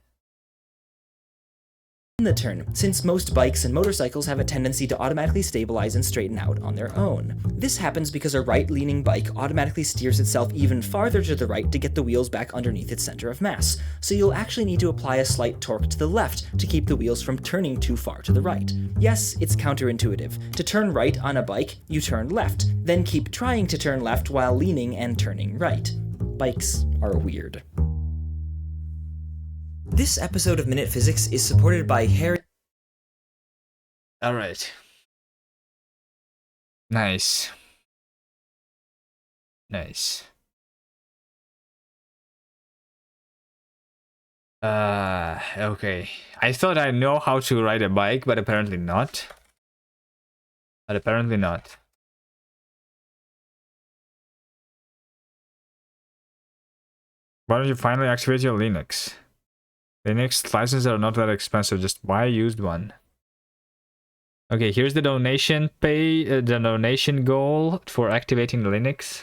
the turn, since most bikes and motorcycles have a tendency to automatically stabilize and straighten out on their own. This happens because a right-leaning bike automatically steers itself even farther to the right to get the wheels back underneath its center of mass, so you'll actually need to apply a slight torque to the left to keep the wheels from turning too far to the right. Yes, it's counterintuitive. To turn right on a bike, you turn left, then keep trying to turn left while leaning and turning right. Bikes are weird. This episode of Minute Physics is supported by Harry. Alright. Nice. Nice. Okay. I thought I know how to ride a bike, but apparently not. But apparently not. Why don't you finally activate your Linux? Linux licenses are not that expensive, just buy a used one. Okay, here's the donation the donation goal for activating Linux.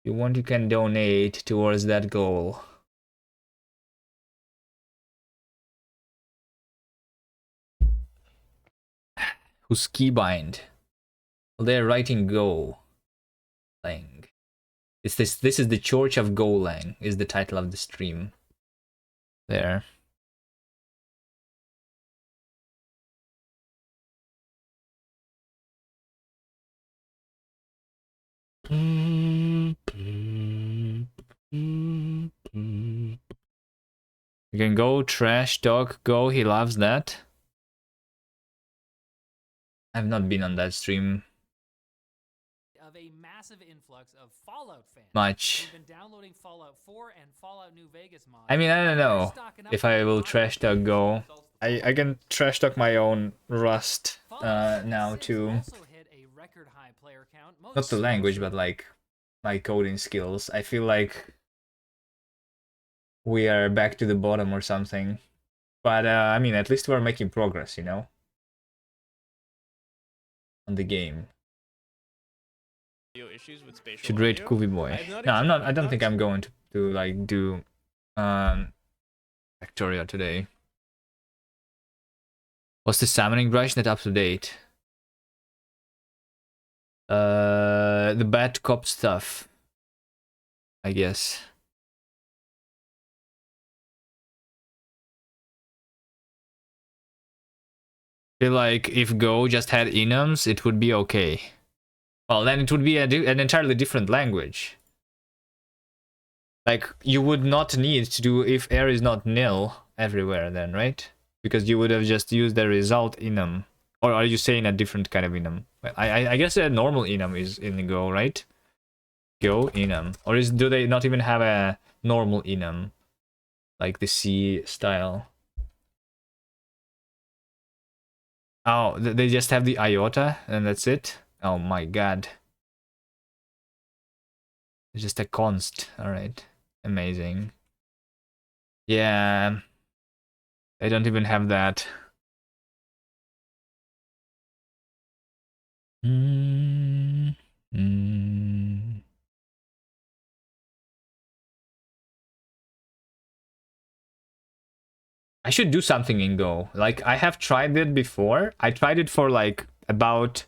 If you want, you can donate towards that goal. Who's keybind? Well, they're writing Go Lang. This is the Church of Go Lang is the title of the stream. There. You can go, Trash Dog Go, he loves that. I've not been on that stream of a massive influx of Fallout fans. much. They've been downloading Fallout 4 and Fallout New Vegas mods. I mean, I don't know if I will Trash Dog Go. I can Trash Dog my own Rust now too. Also hit a record high player count. Not the language, but like my coding skills. I feel like we are back to the bottom or something. But I mean, at least we're making progress, you know, on the game. Issues with spatial Should rate audio. Coovie Boy. No, I'm not. I don't think I'm going to like do Victoria today. What's the summoning brush not up to date? The bad cop stuff. I guess. Feel like if Go just had enums, it would be okay. Well, then it would be an entirely different language. Like, you would not need to do if air is not nil everywhere then, right? Because you would have just used the result enum. Or are you saying a different kind of enum? I guess a normal enum is in Go, right? Go enum. Or do they not even have a normal enum? Like the C style. Oh, they just have the iota and that's it? Oh my god. It's just a const. Alright. Amazing. Yeah. I don't even have that. Mm, mm. I should do something in Go. Like, I have tried it before. I tried it for like about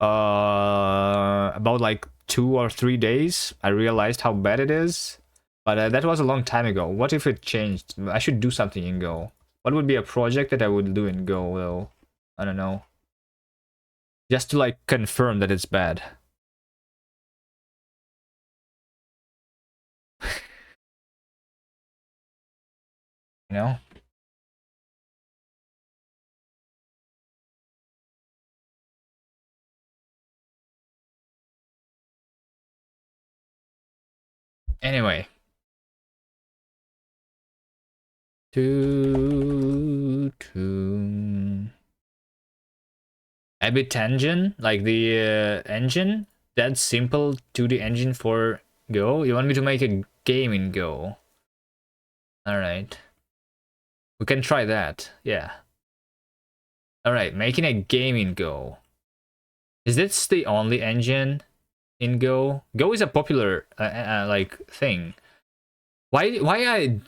like 2 or 3 days. I realized how bad it is. But that was a long time ago. What if it changed? I should do something in Go. What would be a project that I would do in Go, though? I don't know. Just to, like, confirm that it's bad. You know? Anyway. Abit engine, like the engine, that's simple 2D engine for Go. You want me to make a game in Go? All right, we can try that. Yeah. All right, making a game in Go. Is this the only engine in Go? Go is a popular like thing. Why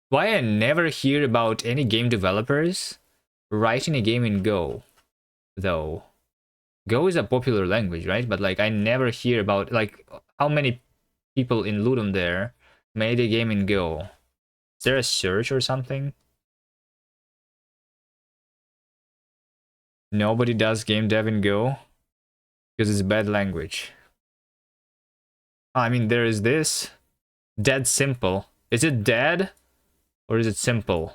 I never hear about any game developers writing a game in Go, though? Go is a popular language, right? But like I never hear about like how many people in Ludum there made a game in Go. Is there a search or something? Nobody does game dev in Go because it's a bad language. I mean, there is this dead simple. Is it dead or is it simple?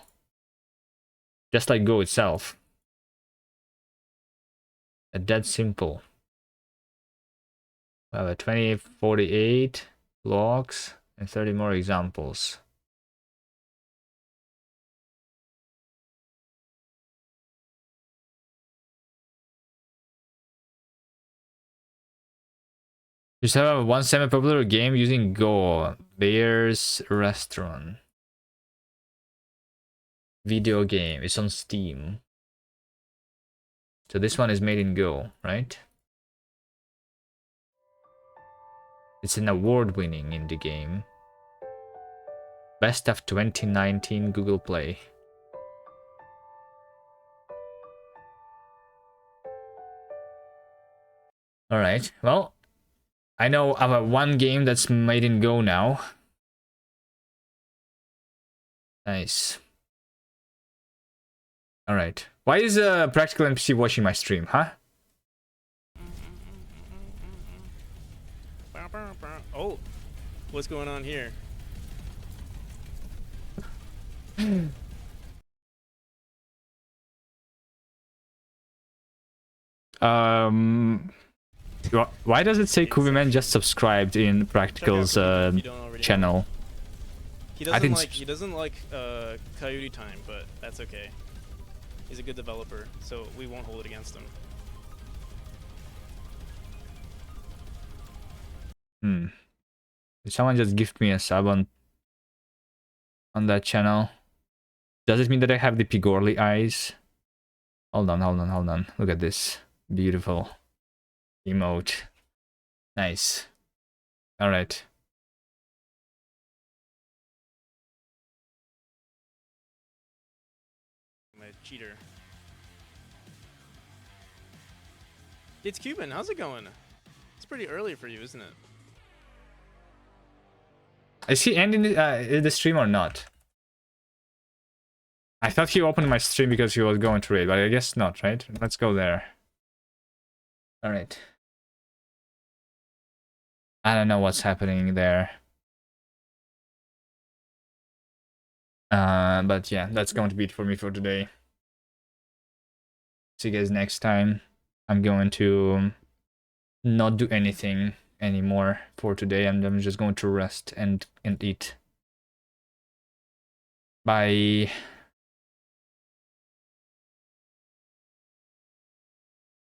Just like Go itself. A dead simple. We have a 2048 blocks and 30 more examples. Just have one semi-popular game using Go. Bear's Restaurant. Video game. It's on Steam. So this one is made in Go, right? It's an award-winning indie game. Best of 2019 Google Play. Alright, well, I know of one game that's made in Go now. Nice. Alright. Why is Practical NPC watching my stream, huh? Oh, what's going on here? Why does it say Kuviman just subscribed in Practical's channel? He doesn't like Coyote Time, but that's okay. He's a good developer, so we won't hold it against him. Did someone just gift me a sub on that channel? Does it mean that I have the Pigorli eyes? Hold on. Look at this. Beautiful emote. Nice. Alright. I'm a cheater. It's Cuban. How's it going? It's pretty early for you, isn't it? Is he ending the stream or not? I thought he opened my stream because he was going to raid, but I guess not, right? Let's go there. Alright. I don't know what's happening there. But yeah, that's going to be it for me for today. See you guys next time. I'm going to not do anything anymore for today. I'm just going to rest and eat. Bye.